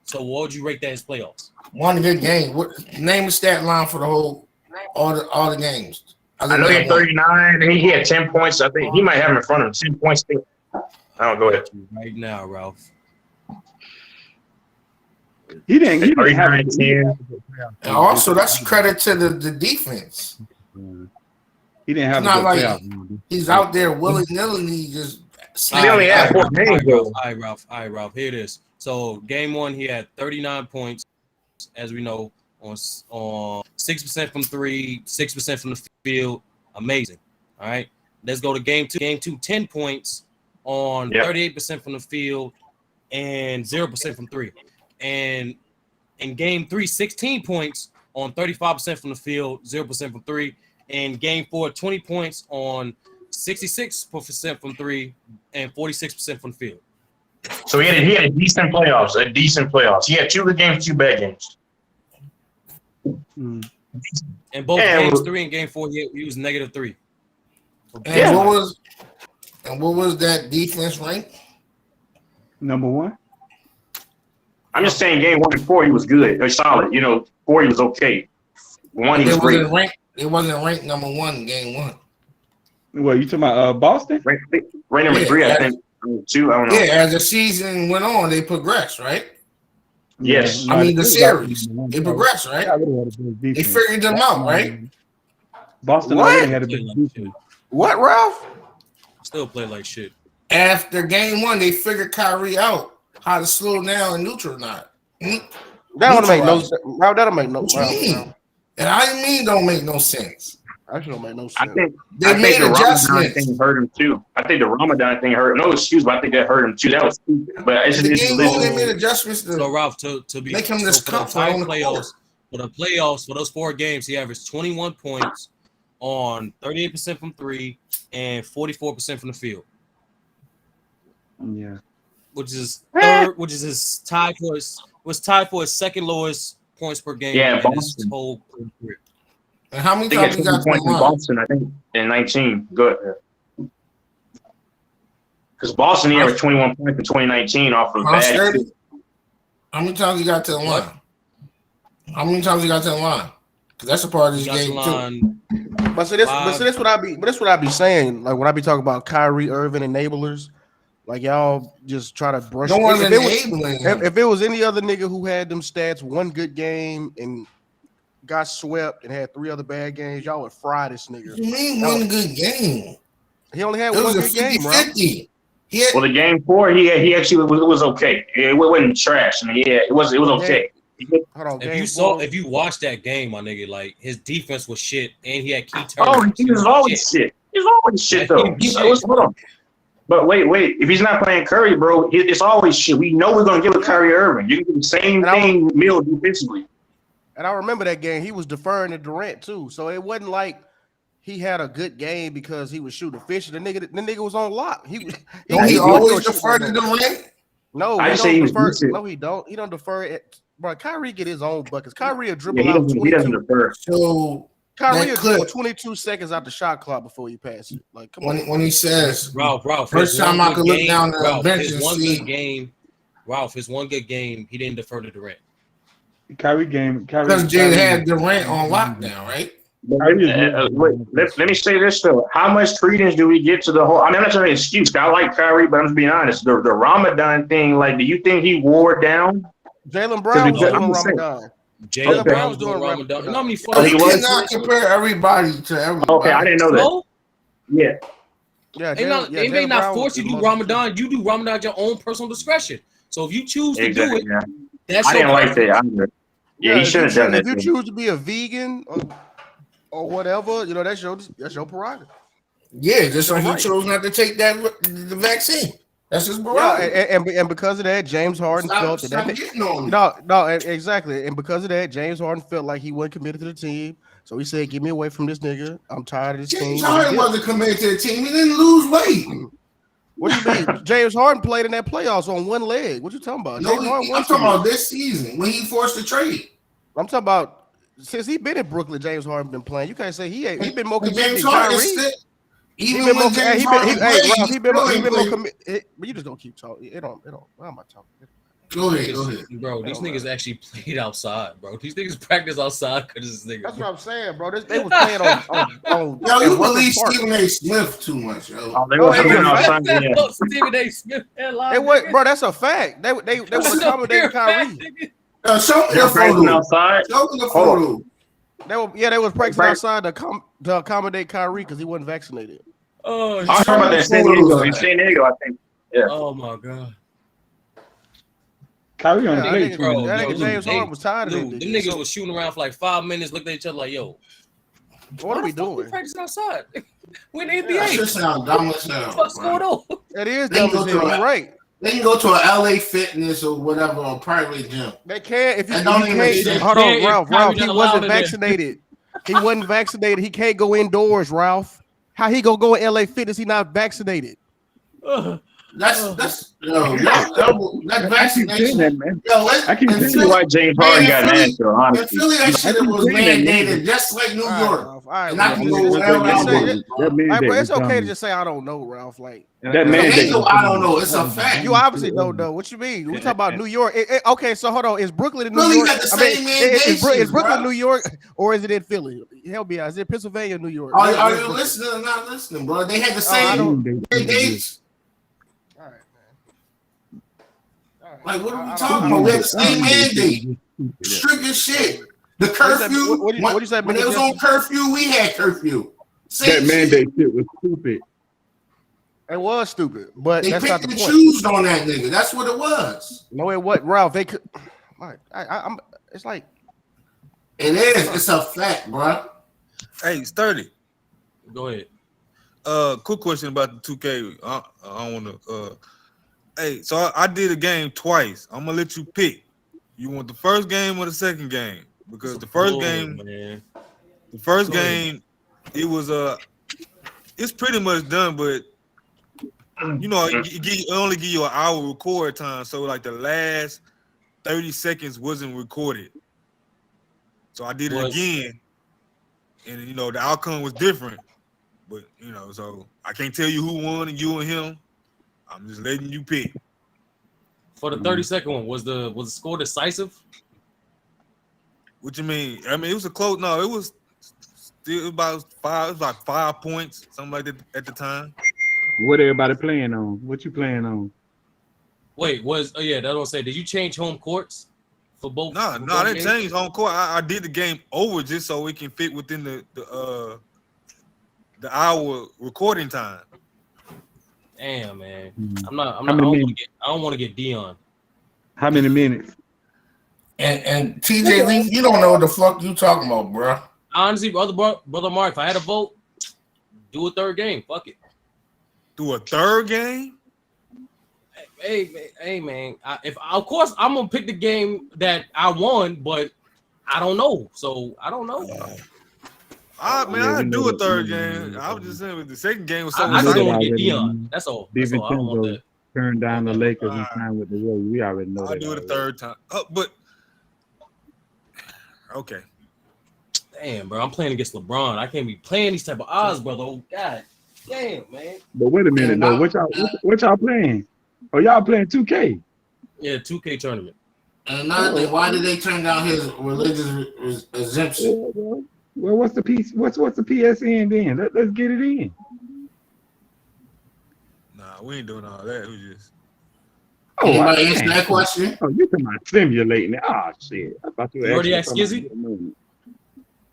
So what would you rate that as playoffs? 1 good game. Name the stat line for the whole all the games. I know he had 39. And he had 10 points. I think he might have him in front of him. 10 points. Go ahead. Right now, Ralph. He didn't have 10. And also, that's credit to the defense. He didn't have it's not like playoff. he's out there willy-nilly just. He only had 4 games. All right, Ralph. Here it is. So game 1, he had 39 points, as we know, on 6% from 3, 6% from the field. Amazing. All right. Let's go to game 2. Game 2, 10 points on 38% from the field and 0% from 3. And in game 3, 16 points on 35% from the field, 0% from 3. And game 4, 20 points on 66% from 3 and 46% from the field. So he had a decent playoffs. He had 2 good games, 2 bad games. And both games 3 and game 4, he was -3. And what was that defense rank? Number 1. I'm just saying, game 1 and 4, he was good or solid. 4 he was okay. 1 he was great. It wasn't ranked number 1 in game 1. What you talking about? Boston? Right number 3, I think. 2, I don't know. Yeah, as the season went on, they progressed, right? Yes. I mean, the series, they progressed, right? They figured them out, right? Boston already had a big defense. What, Ralph? Still play like shit. After game 1, they figured Kyrie out how to slow down and neutralize. That don't make no sense. Ralph, that'll make no sense. And I mean, don't make no sense. That don't make no sense. I think they made the adjustments. Ramadan thing hurt him too. I think the Ramadan thing hurt him. No excuse, but I think that hurt him too. That was stupid. But it's they made adjustments to Ralph, to be make him so discomfort for on the playoffs. For the playoffs, for those 4 games, he averaged 21 points on 38% from 3 and 44% from the field. Yeah. Which is third, which is his tied for his second lowest points per game in his whole career. And how many times he got points in Boston? I think in 19. Good. Because Boston he averaged 21 points in 2019 off of bad. How many times he got to the line? How many times he got to the line? Because that's a part of this game too. But that's what I be saying. Like when I be talking about Kyrie Irving enablers, like y'all just try to brush. If it was any other nigga who had them stats, 1 good game and got swept and had 3 other bad games, y'all would fry this nigga. You mean 1 good game? He only had 1 good game, bro. Well, the game 4, he actually was okay. It wasn't trash. I mean, it was okay. If you watch that game, my nigga, like his defense was shit, and he had key turnovers. Oh, he was always shit. He was always shit though. But wait. If he's not playing Curry, bro, it's always shit. We know we're gonna give it Kyrie Irving. You can do the same thing, Mill defensively. And I remember that game. He was deferring to Durant too, so it wasn't like he had a good game because he was shooting efficient. The nigga was on lock. He always defer to Durant. No, I he say don't he defer. was No, he don't. He don't defer it. Bro, Kyrie get his own buckets. Kyrie will dribble he out doesn't 22. defer. So Kyrie will dribble 22 seconds out the shot clock before you pass it. Like, come on. When he says, Ralph, first time I could look down the bench and see. Ralph, his one good game, he didn't defer to Durant. Kyrie game. Because Jay had Durant on lockdown, right? Wait, let me say this though. How much credence do we get to the whole? I mean, I'm not saying an excuse. I like Kyrie, but I'm just being honest. The Ramadan thing, like, do you think he wore it down? Jaylen Brown was doing Ramadan. Jaylen Brown was doing Ramadan. You know how many you cannot compare everybody to everybody. Okay, I didn't know that. No? Yeah. Yeah, they may not force you to do Ramadan. You do Ramadan at your own personal discretion. So if you choose to do it, that's I didn't like that. Yeah, he should have done that. If you choose to be a vegan or whatever, you know, that's your prerogative. Yeah, just like he chose not to take the vaccine. That's his prerogative. Yeah, and because of that, James Harden felt exactly. And because of that, James Harden felt like he wasn't committed to the team. So he said, "Get me away from this nigga. I'm tired of this team." James Harden wasn't committed to the team. He didn't lose weight. What do you mean? James Harden played in that playoffs on one leg. What you talking about? No, I'm talking about this season when he forced the trade. I'm talking about since he been in Brooklyn. James Harden been playing. You can't say he been more committed James than Harden Kyrie. Even when James Harden played, he been more committed. But you just gonna keep talking. It don't. Why am I talking? Go ahead. Bro, these niggas actually played outside, bro. These niggas practice outside because this nigga. That's what I'm saying, bro. They was playing on Yo, you believe Stephen A. Smith too much, yo. Oh, they were playing outside. Stephen A. Smith. Bro, that's a fact. They was accommodating Kyrie. Show me the photo. Outside. Show me the photo. They was practicing outside to accommodate Kyrie because he wasn't vaccinated. Oh, I'm talking about that in San Diego, I think. Yeah. Oh my god. Kyrie on the plate, bro. That nigga James Harden was tired of it. Them niggas was shooting around for like 5 minutes, looked at each other like, yo, what are we doing? We practice outside. We're in the NBA. That shit sound dumb as hell. What's going on? It is dumb as hell. You're right. They can go to a LA Fitness or whatever, or private gym. They can't. If you can't, hold on, Ralph. He wasn't vaccinated. He wasn't vaccinated. He can't go indoors, Ralph. How he gonna go in LA Fitness? He not vaccinated. That's vaccination. Man. I can see why James Harden got mad. In Philly, that shit was mandated, just like New York. And I can go wherever. It's okay to just say I don't know, Ralph. Like that mandate. I don't know. It's a fact. You obviously don't know. What you mean? We talk about New York. Okay, so hold on. Is Brooklyn in New York? Got the same is Brooklyn New York or is it in Philly? Help me out. Is it Pennsylvania, New York? Are you listening or not listening, bro? They had the same mandates. Like, what are we talking about? We had the same mandate. Strict as shit. The curfew. What you say? When it was on curfew, we had curfew. That mandate shit was stupid. It was stupid, but they that's not the picked point. and choose on that nigga. That's what it was. No, it wasn't, Ralph. They could. I'm. It's like. It is. It's a fact, bro. Hey, Sturdy. Go ahead. Quick question about the 2K. I don't want to. Hey, so I did a game twice. I'm gonna let you pick. You want the first game or the second game? Because the first game, it was it's pretty much done, but you know, it only give you an hour record time. So like the last 30 seconds wasn't recorded. So I did it again, and you know the outcome was different. But you know, so I can't tell you who won, you and him. I'm just letting you pick. For the 30-second one, was the score decisive? What you mean? I mean, it was a close. No, it was still about 5. It was like 5 points, something like that at the time. What everybody playing on? What you playing on? Wait, that's what I'm saying. Did you change home courts for both? No, I didn't change home court. I did the game over just so it can fit within the hour recording time. Damn, man. I don't want to get Dion. How many minutes? And TJ Lee, you don't know what the fuck you talking about, bro. Honestly, brother Mark, if I had a vote, do a third game. Fuck it. Through a third game? Hey, man. Of course I'm gonna pick the game that I won, but I don't know. So I don't know. I'd do a third game. I was just saying the second game was so I just don't want to get already Dion. That's all. That's all. I don't want that. Turned down the Lakers and signed with the Warriors. We already know that. I'll do it a third time. But okay. Damn, bro. I'm playing against LeBron. I can't be playing these type of odds, brother. Oh, God damn, man. But wait a minute, though. What y'all playing? Oh, y'all playing 2K? Yeah, 2K tournament. And another thing, why did they turn down his religious exemption? Well, what's the piece? What's the PSN then? Let's get it in. Nah, we ain't doing all that. We just. Anybody answer that question? Oh, you talking about simulating it? Oh shit! I thought you already asked Skizzy.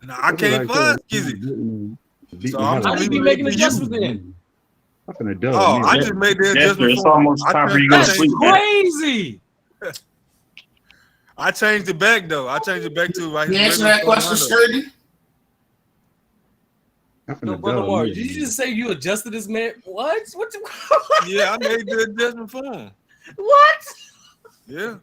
Nah, I can't find Skizzy. So I'm gonna be making adjustments then. I just made the adjustment. It's almost time for you to go to sleep. Crazy. I changed it back though. I changed it back to right. You answer that question, Sturdy? No, brother Mark, did you just say you adjusted this man? What? Yeah, I made the adjustment for him. What? Yeah.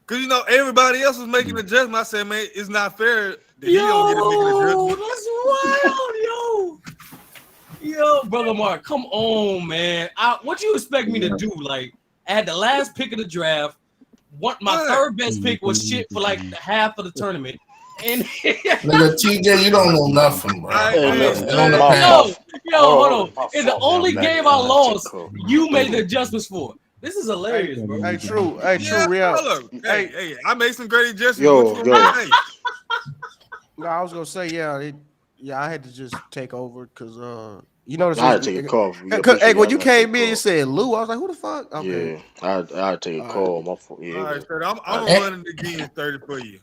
Cause everybody else was making adjustments. I said, man, it's not fair that he don't get to make an adjustment. That's wild, yo, brother Mark, come on, man. What you expect me to do? Like, I had the last pick of the draft. My third best pick was shit for like half of the tournament. And nigga, TJ, you don't know nothing, bro. Hold on. In the only game I lost, you made the adjustments for. This is hilarious, bro. Hey, true, real. Hey, I made some great adjustments. Yo. No, I was gonna say, I had to just take over because I had to take a call. Hey, when you came in, you said Lou. I was like, who the fuck? Okay. Yeah, I had to take a call. My fault. Yeah. All right, sir, I'm running the game 30 for you.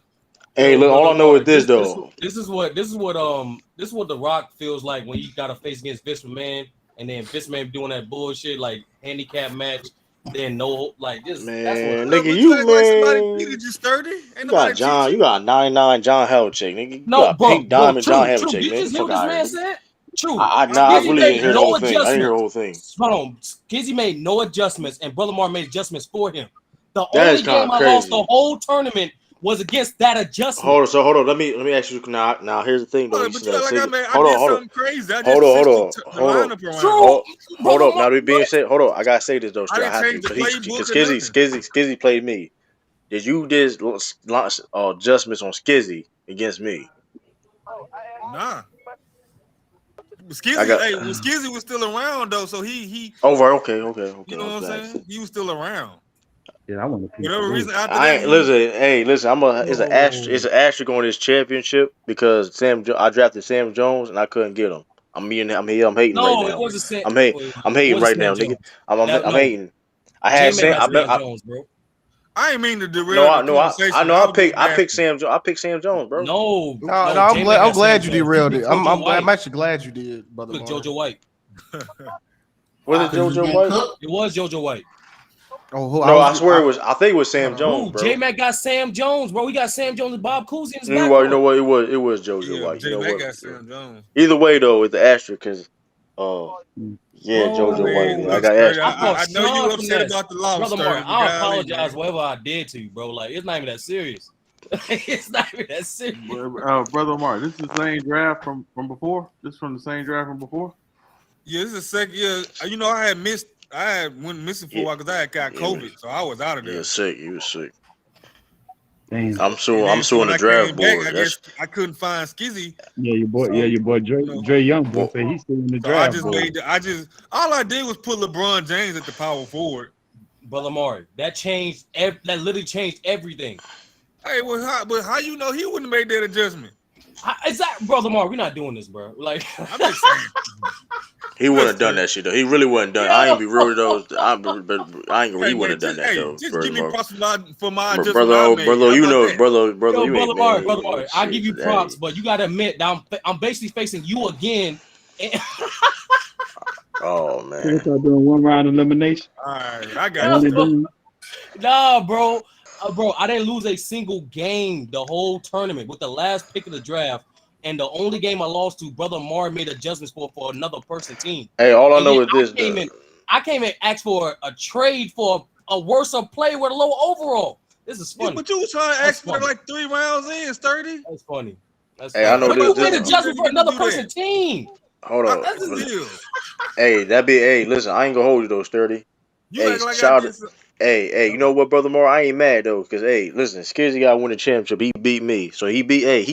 Hey, look, all I know is this though. This is what The Rock feels like when he got a face against Vince McMahon, and then Vince McMahon doing that bullshit like handicap match. Then just man, that's what nigga, you man. Did you sturdy? You got John. You got 99 John Havlicek, nigga. You got bro, pink diamond true, John Havlicek. You just hear what this man said? True. I really didn't hear the whole thing. I didn't hear the whole thing. Hold on. Kizzy made no adjustments, and Brother Mar made adjustments for him. The only game I lost the whole tournament was against that adjustment. Hold on. Let me ask you now. Here's the thing, though. But hold on. Now, being said, hold on. I gotta say this though. Because Skizzy played me. Did you just launch adjustments on Skizzy against me? Nah. Skizzy was still around though, so he. Over. Okay. You know what I'm saying? He was still around. Yeah, I want to. Whatever reason, listen. It's an asterisk on this championship because I drafted Sam Jones and I couldn't get him. I'm hating right now. It wasn't Sam. I'm hating right now, nigga. I'm hating. I had Sam. Jones, bro. I ain't mean to derail the conversation. I picked Sam Jones. I picked Sam Jones, bro. No. I'm glad you derailed it. I'm actually glad you did, brother. Look, JoJo White. Was it JoJo White? It was JoJo White. Oh, no, I swear it was. I think it was Sam Jones, bro. J-Mac got Sam Jones, bro. We got Sam Jones and Bob Cousy in his back. You know what? It was JoJo White. You know what? Got Sam Jones. Either way, though, with the asterisk, because JoJo White. I got asterisk. I know you upset about the loss, brother Mark. I apologize whatever I did to you, bro. Like, it's not even that serious. It's not even that serious. Brother Mark, this is the same draft from before. This from the same draft from before. Yeah, this is the second year. I went missing for a while because I had got COVID, so I was out of there. You was sick. Damn. I'm suing the draft board. I couldn't find Skizzy. Yeah, your boy Dre Young boy said he's still in the draft. All I did was put LeBron James at the power forward. Brother Maury, that literally changed everything. Hey, but how you know he wouldn't have made that adjustment? Brother Maury, we're not doing this, bro. Like, I'm just saying. He wouldn't have done that shit though. He really wouldn't done. I ain't be real though. He wouldn't have done that though. Just give me props for my adjustment. Brother, you know, brother. Brother Mark, I give you props, but you gotta admit that I'm basically facing you again. Oh man. Let's start doing one round elimination. All right, I got you. Nah, bro. I didn't lose a single game the whole tournament with the last pick of the draft. and the only game I lost to, Brother Amari made adjustments for another person team. Hey, all I And know yet is this. I came and asked for a trade for a worse play with a low overall. This is funny. But you was trying to ask for like 3 rounds in, Sturdy. That's funny. That's Hey, funny. I know But you this. made adjustment for another person's team. Hold on. That's the deal. Hey, listen, I ain't gonna hold you though, Sturdy. You Hey, act like shout I did. Hey, you know what, Brother Moore? I ain't mad though, cause hey, listen, Skizzy gotta win the championship. He beat me, so he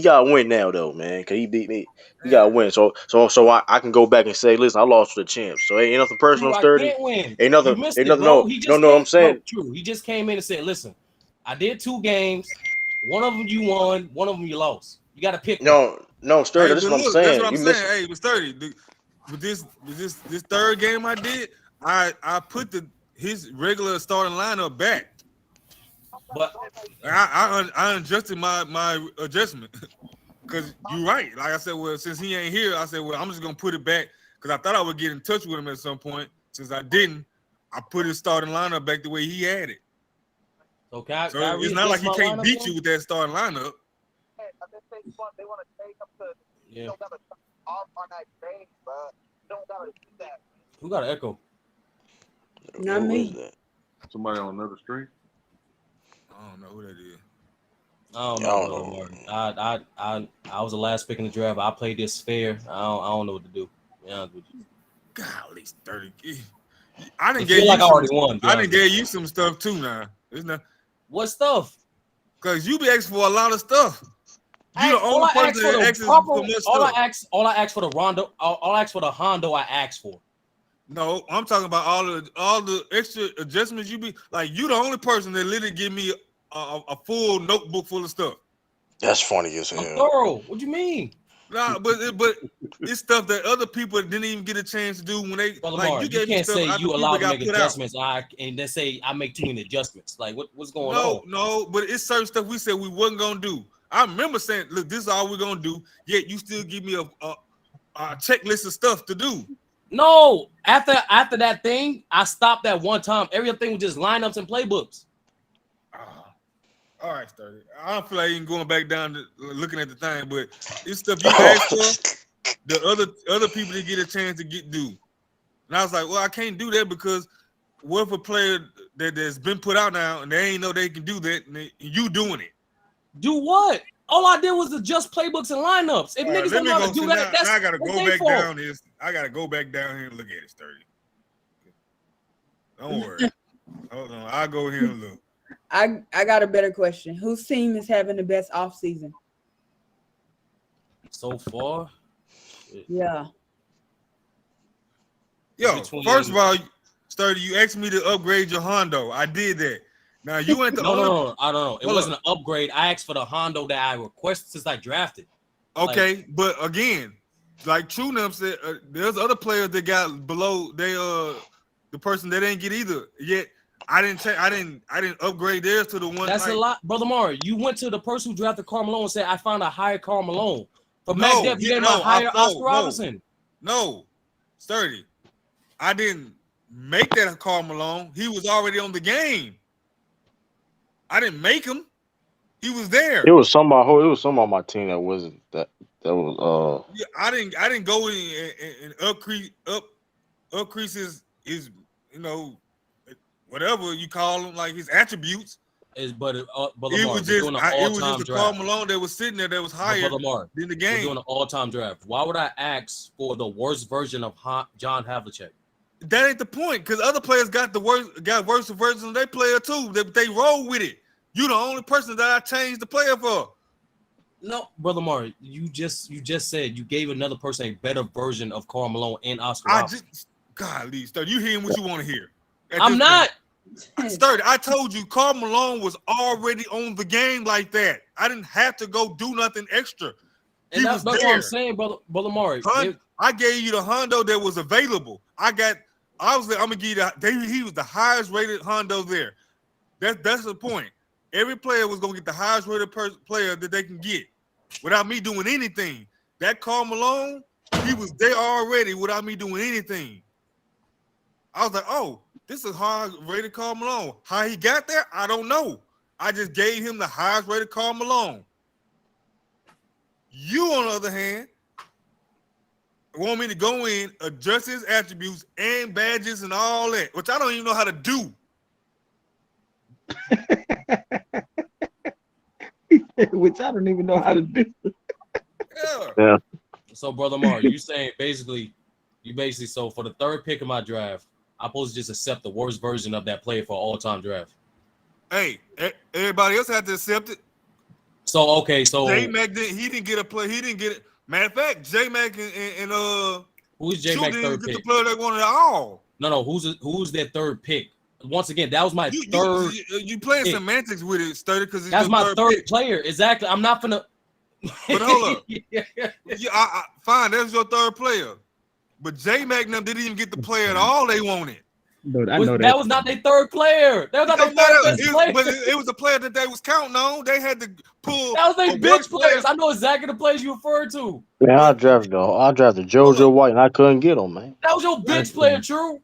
gotta win now though, man, cause he beat me. He gotta win, so I can go back and say, listen, I lost to the champ. So ain't nothing personal, True, I Sturdy. can't win. Ain't nothing, You missed ain't it, nothing. bro. No, He just no, came, I'm saying. bro, true. He just came in and said, "Listen, I did 2 games. One of them you won. One of them you lost. You got to pick one." No, Sturdy. Hey, That's but what I'm look, that's saying. what I'm You saying. missing. Hey, but Sturdy, with this third game I did, I put his regular starting lineup back. But I adjusted my adjustment because you're right. Like I said, well, since he ain't here, I said, well, I'm just gonna put it back because I thought I would get in touch with him at some point. Since I didn't, I put his starting lineup back the way he had it. So it's not like he can't beat you with that starting lineup. Yeah. Who got an echo? Not me. Somebody on another street. I don't know who that is. I don't know, brother. I was the last pick in the draft. I played this fair. I don't know what to do. To be honest with you. Golly, 30. I didn't feel like I already won. I didn't give you some stuff too now. Isn't that what stuff? Because you be asking for a lot of stuff. You the only person that asks for much stuff. All I asked for the Rondo. All I asked for the Hondo. I asked for. No, I'm talking about all the extra adjustments you be like. You the only person that literally give me a full notebook full of stuff. That's funny as hell. I'm thorough. What you mean? Nah, but it's stuff that other people didn't even get a chance to do when they Brother like. Mark, You gave me can't stuff say after you people allowed to got make put adjustments. out. And then say I make too many adjustments. Like what's going on? No, but it's certain stuff we said we wasn't gonna do. I remember saying, "Look, this is all we're gonna do." Yet you still give me a checklist of stuff to do. No, after that thing, I stopped that one time. Everything was just lineups and playbooks. All right, 30. I don't feel like even going back down to looking at the thing, but it's stuff you asked for. The other people didn't get a chance to do. And I was like, well, I can't do that because what if a player that's been put out now and they ain't know they can do that and you doing it? Do what? All I did was adjust playbooks and lineups. If niggas don't know how to do that, that's I gotta that's go their back fault. down this. I gotta go back down here and look at it, 30. Don't worry. Hold on. I'll go here and look. I got a better question. Whose team is having the best offseason? So far? Yeah. Yo, first of all, 30, you asked me to upgrade your Hondo. I did that. Now you ain't the only. No. I don't know. It wasn't an upgrade. I asked for the Hondo that I requested since I drafted. Okay, but again, like True Num said, there's other players that got below the person that didn't get either. Yet I didn't upgrade theirs to the one. That's a lot, Brother Mario. You went to the person who drafted Karl Malone and said, I found a higher Karl Malone. For Mac Dep, you gave him a higher Oscar Robertson. No, Sturdy. I didn't make that a Karl Malone. He was already on the game. I didn't make him. He was there. It was some on my team that wasn't that was Yeah, I didn't go in and increase his whatever you call him, like his attributes. But it was just a Karl Malone that was sitting there that was higher than the game. We're doing an all-time draft. Why would I ask for the worst version of John Havlicek? That ain't the point, because other players got worse versions of their player too. They roll with it. You the only person that I changed the player for. No, Brother Mario, you just said you gave another person a better version of Karl Malone and Oscar Robertson. Golly, Sturdy, you hearing what you want to hear. I'm not. Sturdy, I told you Karl Malone was already on the game like that. I didn't have to go do nothing extra. And that's what I'm saying, brother Mario. I gave you the Hondo that was available. I'm gonna give you he was the highest rated Hondo there. That's the point. Every player was gonna get the highest rated player that they can get without me doing anything. That Karl Malone, he was there already without me doing anything. I was like, oh, this is high rated Karl Malone. How he got there, I don't know. I just gave him the highest rated Karl Malone. You, on the other hand, want me to go in, adjust his attributes and badges and all that, which I don't even know how to do. Which I don't even know how to do. Yeah. So, Brother Mark, you basically so for the third pick of my draft, I'm supposed to just accept the worst version of that player for all-time draft. Hey, everybody else had to accept it. So J Mac didn't get a play. He didn't get it. Matter of fact, J Mac and who's J Mac third pick? The player they wanted at all. No. Who's their third pick? Once again, that was my third. You playing pick. semantics with it, Sturdy, because that's my third player. Exactly. I'm not finna. But hold up. Fine, that's your third player. But J Mac didn't even get the player at all they wanted. But I know that was not their third player. That was not their third best player. But it was a player that they was counting on. They had to pull. That was their bench players. I know exactly the players you referred to. Man, I drafted JoJo White and I couldn't get him, man. That was your bench player, true.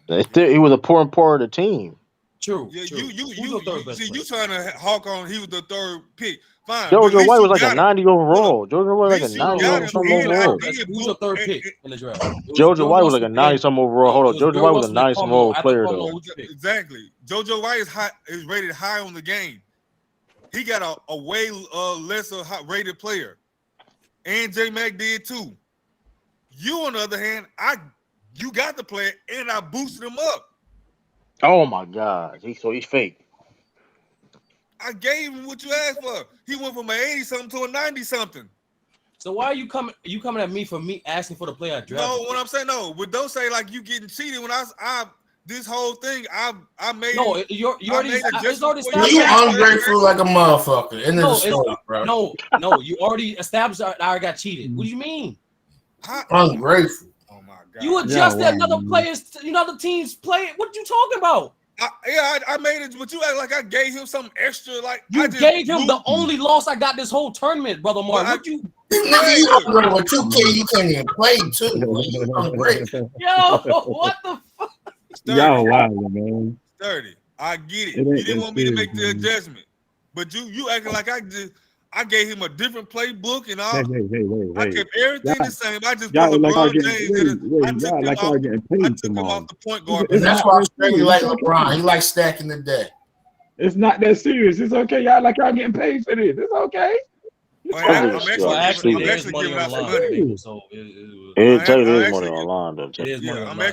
He was an important part of the team. True. Yeah, you trying to hawk on? He was the third pick. Fine. JoJo White was like a 90 overall. JoJo White was like a 90 something overall. Who's your third pick in the draft? JoJo White was like a 90 something overall. Hold on, JoJo White was a 90 something overall player though. Exactly. JoJo White is rated high on the game. He got a way lesser rated player, and J Mac did too. You on the other hand, you got the player, and I boosted him up. Oh my God! He's fake. I gave him what you asked for. He went from an 80-something to a 90-something. So why are you coming at me for me asking for the player I drafted? No, what I'm saying, no. But don't say like you getting cheated when I this whole thing I made. No, you already it's already established. You ungrateful like a motherfucker. In the story, bro. No, you already established I got cheated. What do you mean? Ungrateful. Oh my God. You adjusted another player's, the team's play. What you talking about? I made it, but you act like I gave him something extra. Like you gave him the only loss I got this whole tournament, Brother Mark. What you? Nigga, you with 2K, you can't even play too. Yo, what the fuck? Y'all wild, man. 30. I get it. You didn't want me to make the adjustment, but you acting like I gave him a different playbook and all. Hey. I kept everything the same. I just put LeBron James. I took him off the point guard. That's why you like LeBron. He likes stacking the deck. It's not that serious. It's okay. Y'all like y'all getting paid for this. It's okay. I'm actually giving out some money. So there's money online.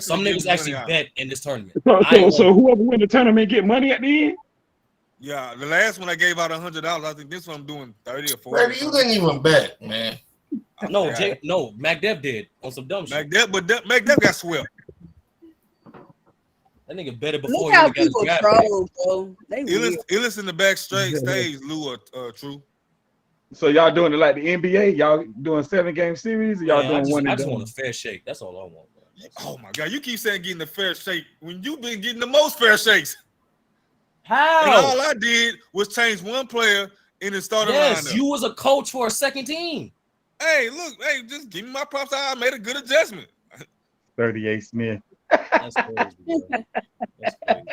Some niggas actually bet in this tournament. So whoever win the tournament get money at the end? Yeah, the last one I gave out $100. I think this one I'm doing 30 or 40. Baby, you didn't even bet, man. No, MacDev did on some dumb shit. MacDev got swept. That nigga betted before. Look how people troll, bro. Illis in the back stage, Lou True. So y'all doing it like the NBA? Y'all doing 7-game series? Or y'all doing one? I just want a fair shake. That's all I want, bro. Oh my God, you keep saying getting the fair shake when you've been getting the most fair shakes. How? And all I did was change one player in the starting lineup. You was a coach for a second team. Hey, look, just give me my props. I made a good adjustment. 38 Smith. That's crazy, bro. That's crazy.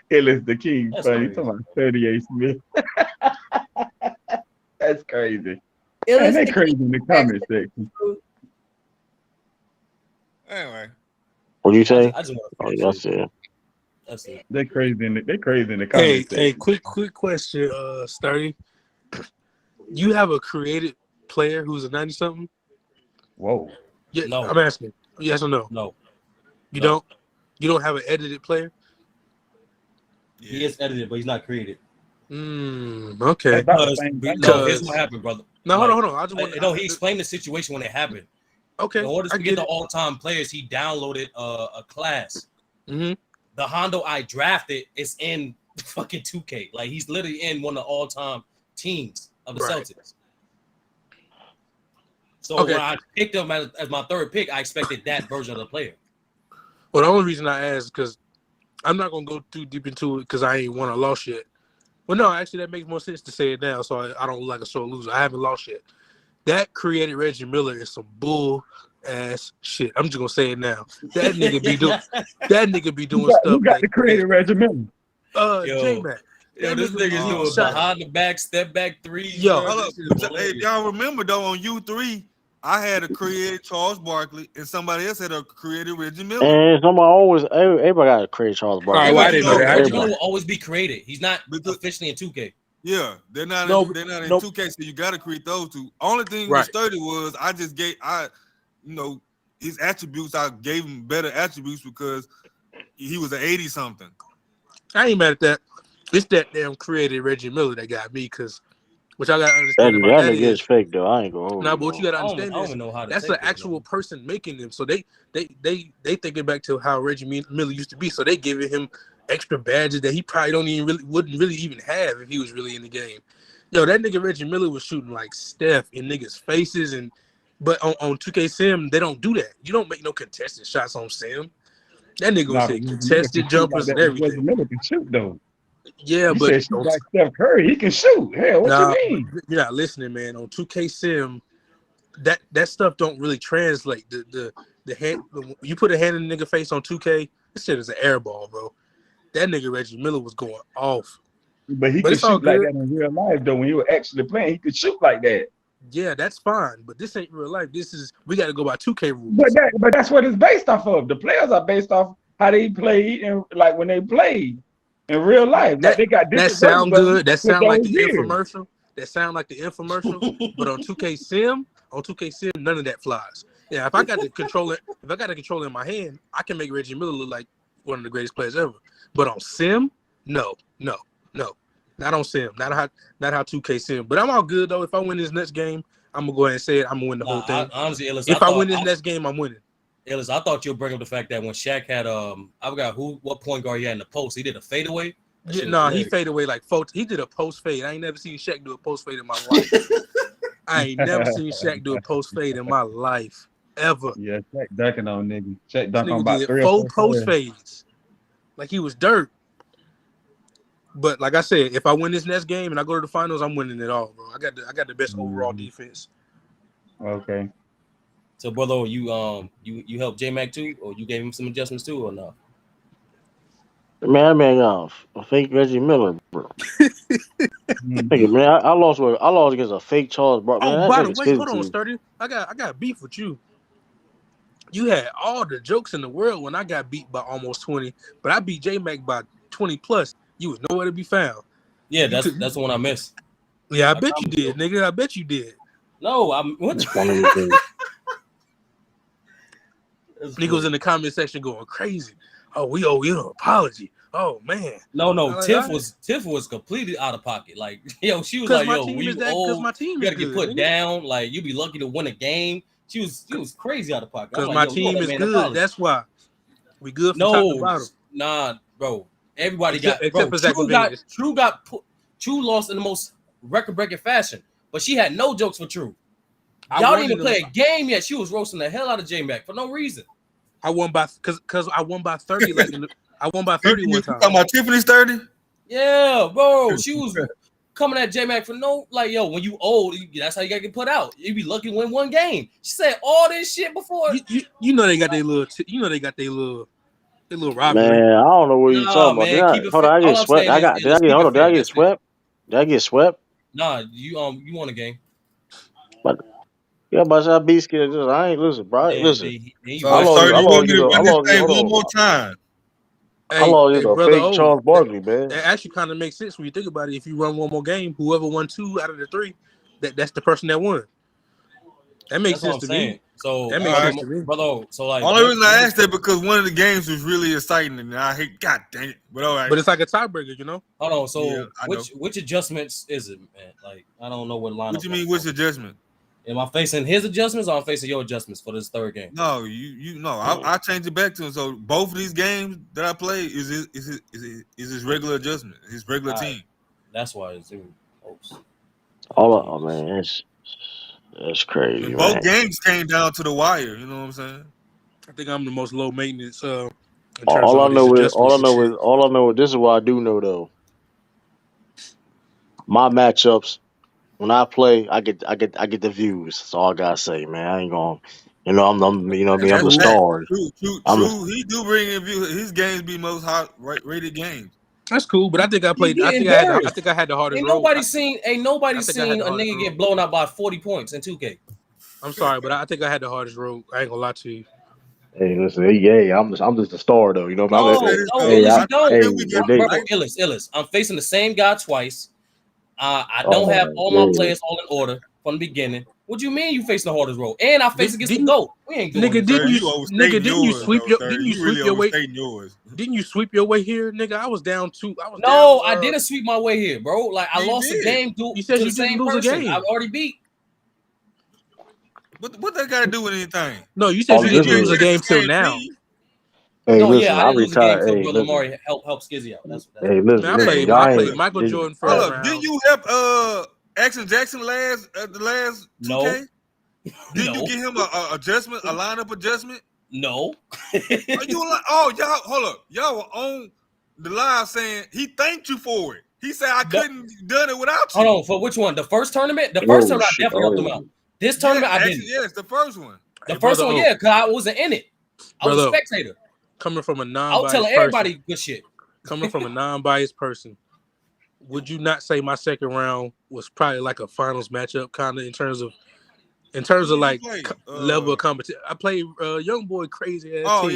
Illis the king, buddy. You talking about 38 Smith? That's crazy. Man, they crazy in the comment section. Anyway, what do you say? I just want to That's it. They're crazy in the comment section. Hey, quick question, Sturdy. You have a created player who's a 90-something? Whoa. Yeah, no. I'm asking. Yes or no? No. You don't? You don't have an edited player? He is edited, but he's not created. Okay. Here's what happened, brother. No, hold on. I just want he explained the situation when it happened. Okay. In order to get the all-time players, he downloaded a class. Mm-hmm. The Hondo I drafted is in fucking 2K. Like, he's literally in one of the all-time teams of the Celtics. So when I picked him as my third pick, I expected that version of the player. Well, the only reason I asked is because I'm not going to go too deep into it because I ain't won or lost yet. Well, no, actually, that makes more sense to say it now so I don't look like a sore loser. I haven't lost yet. That created Reggie Miller is some bull-ass shit. I'm just going to say it now. That nigga be doing stuff. Who got the created Reggie Miller? J-Mac. Yo, this nigga's doing behind the back, step back threes. Yo, bro. Hold This up. shit is Hey, hilarious. if y'all remember though, on U3, I had a created Charles Barkley, and somebody else had a created Reggie Miller. And somebody always, everybody got to create Charles Barkley. Well, I didn't know that. Reggie Miller will always be created. He's not officially in 2K. Yeah, they're not. No, they're not in no. 2K, so you got to create those two. Only thing Right. with Sturdy was his attributes. I gave him better attributes because he was an 80 something. I ain't mad at that. It's that damn created Reggie Miller that got me, because what y'all gotta understand about That that nigga is is fake though. I ain't gonna hold nah, you, but what you bro. gotta understand I don't is even know how to that's take the it, actual person making them. So they thinking back to how Reggie Miller used to be. So they giving him extra badges that he probably wouldn't really even have if he was really in the game. Yo, that nigga Reggie Miller was shooting like Steph in niggas' faces, but on 2K Sim they don't do that. You don't make no contested shots on Sim. That nigga was hitting contested jumpers and everything. Reggie Miller can shoot though. Yeah, You but said shoot like Steph Curry. He can shoot. Hell, what nah, you mean? you're not listening, man. On 2K Sim, that stuff don't really translate. The hand, you put a hand in the nigga face on 2K, this shit is an air ball, bro. That nigga Reggie Miller was going off. But he But can it's all shoot like good. that in real life though. When he was actually playing, he could shoot like that. Yeah, that's fine. But this ain't real life. We got to go by 2K rules. But that's what it's based off of. The players are based off how they played and like when they played in real life. Like they got That different sound versions of good. That with sound like those the years. infomercial. That sound like the infomercial. But on 2K Sim, none of that flies. Yeah, if I got the controller in my hand, I can make Reggie Miller look like one of the greatest players ever. But on Sim, no. Not on Sim. Not how 2K Sim. But I'm all good though. If I win this next game, I'm gonna go ahead and say it. I'm gonna win the whole thing. Honestly, Ellis, if I win this next game, I'm winning. Ellis, I thought you'll bring up the fact that when Shaq had I forgot what point guard he had in the post, he did a fadeaway. Yeah, he fade away like he did a post fade. I ain't never seen Shaq do a post fade in my life. I ain't never seen Shaq do a post fade in my life ever. Yeah, Shaq dunking on nigga. Shaq This dunk on nigga about did 3 or 4 4 post players. fades, like he was dirt. But like I said, if I win this next game and I go to the finals, I'm winning it all, bro. I got the best overall defense. Okay. So, brother, you helped J Mac too, or you gave him some adjustments too, or no? Man, a fake Reggie Miller, bro. Nigga, man, I lost against a fake Charles Barkley. Oh, Man, by that the nigga's way, hold on, physical. Sturdy. I got beef with you. You had all the jokes in the world when I got beat by almost 20, but I beat J Mac by 20 plus. You was nowhere to be found. Yeah, that's the one I missed. Yeah, I bet you did, nigga. I bet you did. No, what? Nigga was in the comment section going crazy. Oh, we owe you an apology. Oh man. No. Tiff was completely out of pocket. Like, yo, she was like, yo, we old. My team you gotta get put nigga. down. Like, you be lucky to win a game. She was crazy out of pocket. Because my team is good. That's why. We good from top to bottom. Nah, bro. Everybody except for True lost in the most record-breaking fashion. But she had no jokes for True. Y'all didn't even play a game yet. She was roasting the hell out of J-Mac for no reason. I won by 30. I won by 30 one time. Talking about Tiffany's 30? Yeah, bro. She was coming at J-Mac for yo, when you old, that's how you gotta get put out. You be lucky to win one game. She said all this shit before. You know they got their little rivalry. Man, I don't know what you're talking about. Did I get swept? Did I get swept? Did I get swept? Nah, you won a game. But I beat scared. I ain't listen, bro. Listen. I lost you one more time. I lost a fake Charles Barkley, man. That actually kind of makes sense when you think about it. If you run one more game, whoever won 2 out of the 3, that's the person that won. That makes sense to me. So that makes sense to me, brother. So like, only reason I asked that because one of the games was really exciting, and I hate. God dang it! But all right. But it's like a tiebreaker, you know. Hold on. So which adjustments is it, man? Like I don't know what line. What you mean? Which adjustment? Am I facing his adjustments or I'm facing your adjustments for this third game? No, you know. I changed it back to him. So both of these games that I play is his regular adjustment, his regular team. That's why it's man, that's crazy. And both games came down to the wire. You know what I'm saying? I think I'm the most low maintenance. All I know is this is what I do know though. My matchups. When I play, I get the views. That's all I gotta say, man. I ain't gonna, I'm the star. True. He do bring in views. His games be most hot rated games. That's cool, but I think I played. I think I had the hardest Ain't road. nobody seen a nigga road. get blown out by 40 points in 2K. I'm sorry, but I think I had the hardest road. I ain't gonna lie to you. Hey, listen, I'm just a star though. You know what I'm saying? Illis, you don't. Hey, Illis. I'm facing the same guy twice. I don't have all my players all in order from the beginning. What do you mean you facing the hardest road? And I face against the GOAT. We ain't doing Nigga, didn't you sweep your way? Yours. Didn't you sweep your way here, nigga? I was down 2. I didn't sweep my way here, bro. Like I lost a game you said to you the same didn't lose person. a game. I've already beat. What that got to do with anything? No, you said you didn't lose a game till now. Hey, no, listen, yeah, I didn't lose a game till Brother listen. Maury help Skizzy out. That's Hey, listen, Man, listen. I played Michael Jordan first round. Didn't you help Action Jackson the last 2K? No. Didn't you get him a adjustment, a lineup adjustment? No. Y'all hold up. Y'all were on the live saying he thanked you for it. He said I couldn't done it without you. Hold on, for which one? The first tournament? The first tournament I definitely helped him out. This tournament I didn't. Yes, the first one. The first one, yeah, because I wasn't in it. I was a spectator. Coming from a non-biased I was telling everybody good shit. Coming from a non-biased person, would you not say my second round was probably like a finals matchup, kind of in terms of like level of competition? I played Young Boy crazy ass team.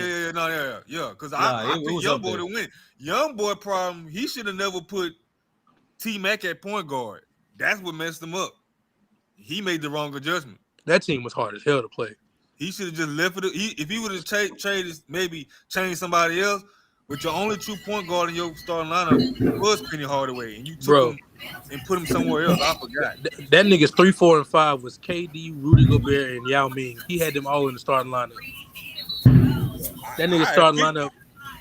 Yeah. Because I picked Young Boy to win. Young Boy problem, he should have never put T-Mac at point guard. That's what messed him up. He made the wrong adjustment. That team was hard as hell to play. He should have just left it. If he would have traded, maybe changed somebody else, but your only true point guard in your starting lineup was Penny Hardaway, and you took him and put him somewhere else. I forgot. That nigga's 3, 4, and 5 was KD, Rudy Gobert, and Yao Ming. He had them all in the starting lineup. That nigga's starting lineup.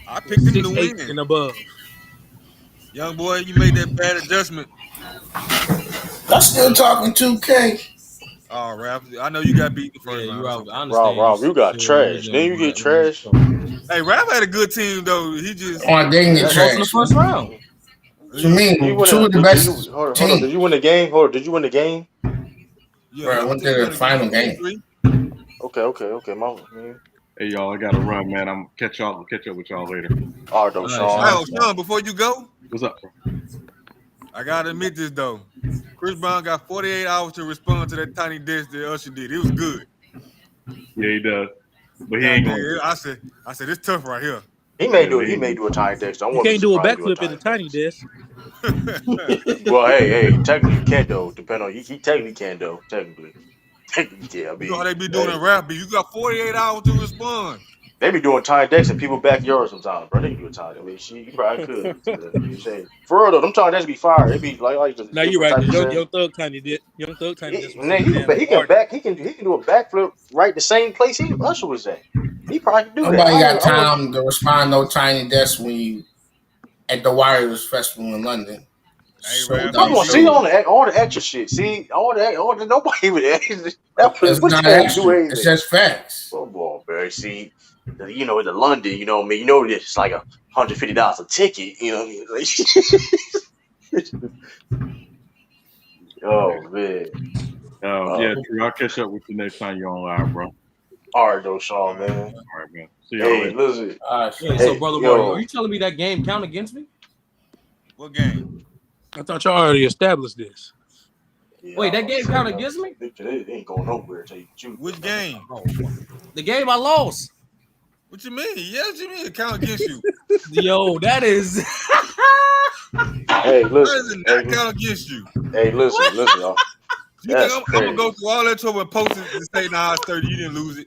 I picked him to win and above. Young Boy, you made that bad adjustment. I'm still talking 2K. Oh, Ralph, I know you got beat the first round. Rob, you got trash. Then you get trash. Hey, Ralph had a good team though. He just I didn't get trash in the first round. What you mean? Two of the best teams. Did you win the game? Did you win the game? Yeah, I went to the final game. Okay, mama. Hey y'all, I gotta run, man. I'm catch up with y'all later. All right, though, Sean. Sean, before you go, what's up, bro? I gotta admit this though. Chris Brown got 48 hours to respond to that tiny diss that Usher did. It was good. Yeah, he does. But he ain't going. I said it's tough right here. He may do a tiny diss. You can't do a backflip in a tiny diss. Well, hey, technically you can though. Depending on he technically can though. Technically, yeah. I mean, you know how they be doing in rap, but you got 48 hours to respond. They be doing tiny decks in people's backyard sometimes, bro. They can do a tiny. I mean, you probably could. For real though, them tiny decks be fire. It be like just. No, you're right. Young Thug tiny diss. He can do a backflip right the same place Usher was at. He probably can do that. Nobody got time to respond no tiny desk when you at the Warriors Festival in London. Come on, see all the extra shit. See all the nobody would. It's just facts. Oh boy, Barry. See, you know, the London. You know what I mean. You know, it's like $150 a ticket. You know what I mean. Oh man. Yeah, Drew. I'll catch up with you next time you're on live, bro. All right, though, Sean, man. All right, man. See y'all later. Listen. So, Brother Mario, are you telling me that game count against me? What game? I thought y'all already established this. Yeah, wait, that game count against me? It ain't going nowhere. Which game? The game I lost. What you mean? Yeah, what you mean it count against you? Yo, that is. Hey, listen. That count against you. Hey, listen, y'all. You think I'm gonna go through all that trouble and post it and say, nah, it's 30, you didn't lose it.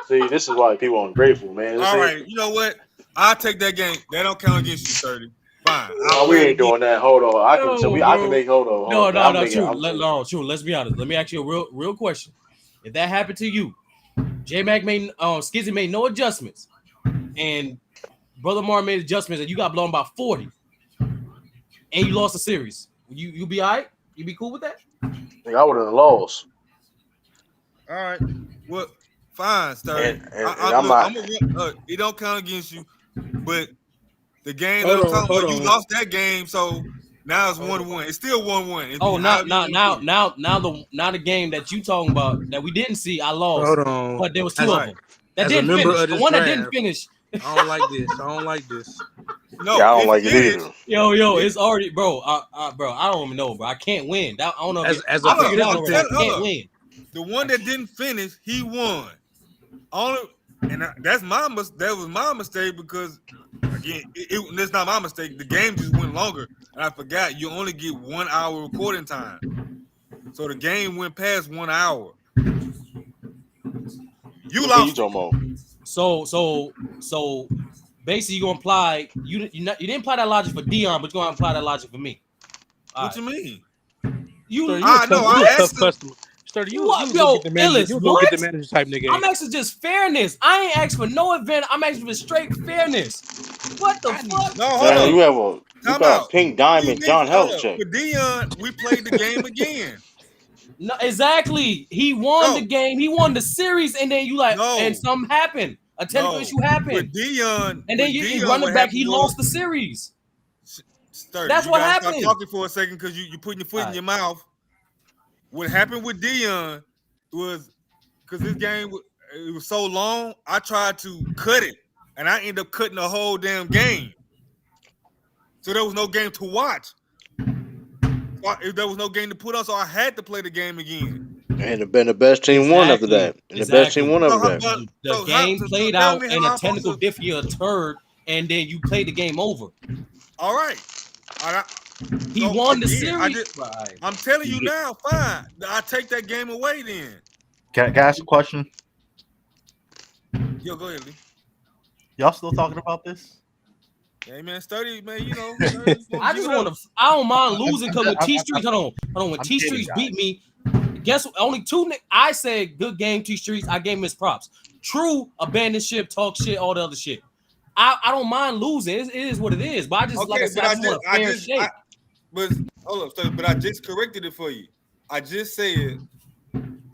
See, this is why people are ungrateful, man. All right, you know what? I'll take that game. That don't count against you, 30. Fine. We ain't doing that. Hold on. I can make hold on. No, true. Let's be honest. Let me ask you a real question. If that happened to you, J-Mac made Skizzy made no adjustments, and Brother Mar made adjustments, and you got blown by 40, and you lost the series, you be all right? You be cool with that? I would have lost. All right. Well, fine, Sturdy. It don't count against you, but the game you lost that game, so now it's 1-1. It's still 1-1. Oh, now the game that you talking about that we didn't see, I lost. Hold on. But there was two of them that didn't finish. The one that didn't finish I don't like this. I don't like this. No, Yeah, I don't it like it finished. either. Yo, it's already, bro. Bro, I don't even know, bro. I can't win. I don't know. As a I figured out I'm already. I participant, telling, can't hold up. win. The one that didn't finish, he won. That's that was my mistake because again, that's not my mistake. The game just went longer, and I forgot you only get 1 hour recording time. So the game went past 1 hour. You What lost. you talking about? So basically, you gonna apply you didn't apply that logic for Dion, but you're gonna apply that logic for me. What you mean? You're a I tough asked him. customer. Sturdy, you What, go yo, get the manager. Ellis, You go get the what? manager type nigga. I'm asking just fairness. I ain't asking for no event. I'm asking for straight fairness. What the fuck? No, hold Man, on. you Time got a out. pink diamond, John Hold up. Havlicek. For Dion, we played the game again. No, exactly. He won the game. He won the series, and then you and something happened. A technical issue happened. With Dion, and then you running back. He lost the series. Sturdy, That's you what gotta happened. Stop talking for a second because you putting your foot in your mouth. What happened with Dion was because this game it was so long. I tried to cut it, and I ended up cutting the whole damn game. So there was no game to watch. There was no game to put on, so I had to play the game again. And the best team won after that. And the best team won after that. The game played out, and a technical difficulty occurred, and then you played the game over. All right. He won the series. I'm telling you now, fine. I take that game away then. Can I ask a question? Yo, go ahead, Lee. Y'all still talking about this? Hey man, Sturdy, man, you know. I just want to. I don't mind losing because with T Streets, hold on. When T Streets beat me, guess what? Only two. I said good game, T Streets. I gave him his props. True, abandon ship, talk shit, all the other shit. I don't mind losing. It is what it is. But I just like I said, I just want a fair shake. But hold up, Sturdy, but I just corrected it for you. I just said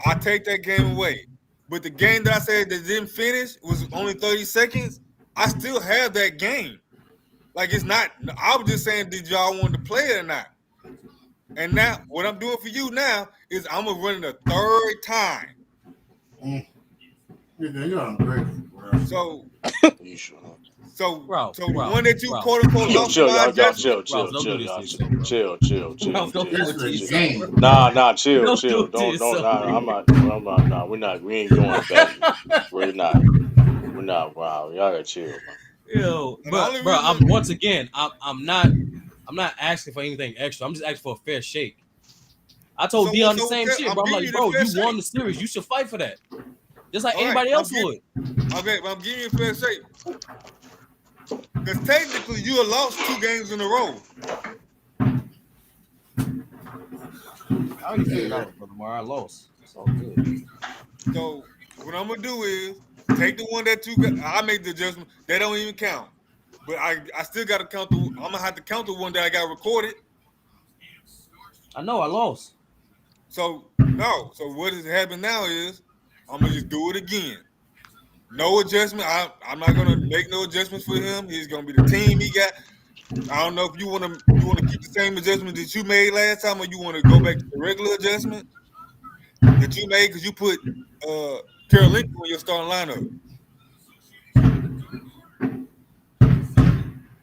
I take that game away. But the game that I said that didn't finish was only 30 seconds. I still have that game. Like it's not. I was just saying, did y'all want to play it or not? And now, what I'm doing for you now is I'm gonna run it a third time. You're ungrateful, bro. So the bro, one that you quote unquote lost chill, by y'all, judgment. chill. Chill. Nah, chill. Don't. Nah, we ain't going back. We're not. Wow, y'all gotta chill, man. Yo, bro, I'm once again, I'm not asking for anything extra. I'm just asking for a fair shake. I told Dion the same shit, bro. I'm like, bro, you won the series. You should fight for that. Just like anybody else would. Okay, but I'm giving you a fair shake. Because technically you have lost 2 games in a row. I already figured out, brother Mar. I lost. It's all good. So what I'm gonna do is take the one that you got. I made the adjustment. They don't even count. But I still gotta count the I'm gonna have to count the one that I got recorded. I know I lost. So what has happened now is I'm gonna just do it again. No adjustment. I'm not gonna make no adjustments for him. He's gonna be the team he got. I don't know if you wanna keep the same adjustment that you made last time, or you wanna go back to the regular adjustment that you made because you put Carol Lincoln in your starting lineup.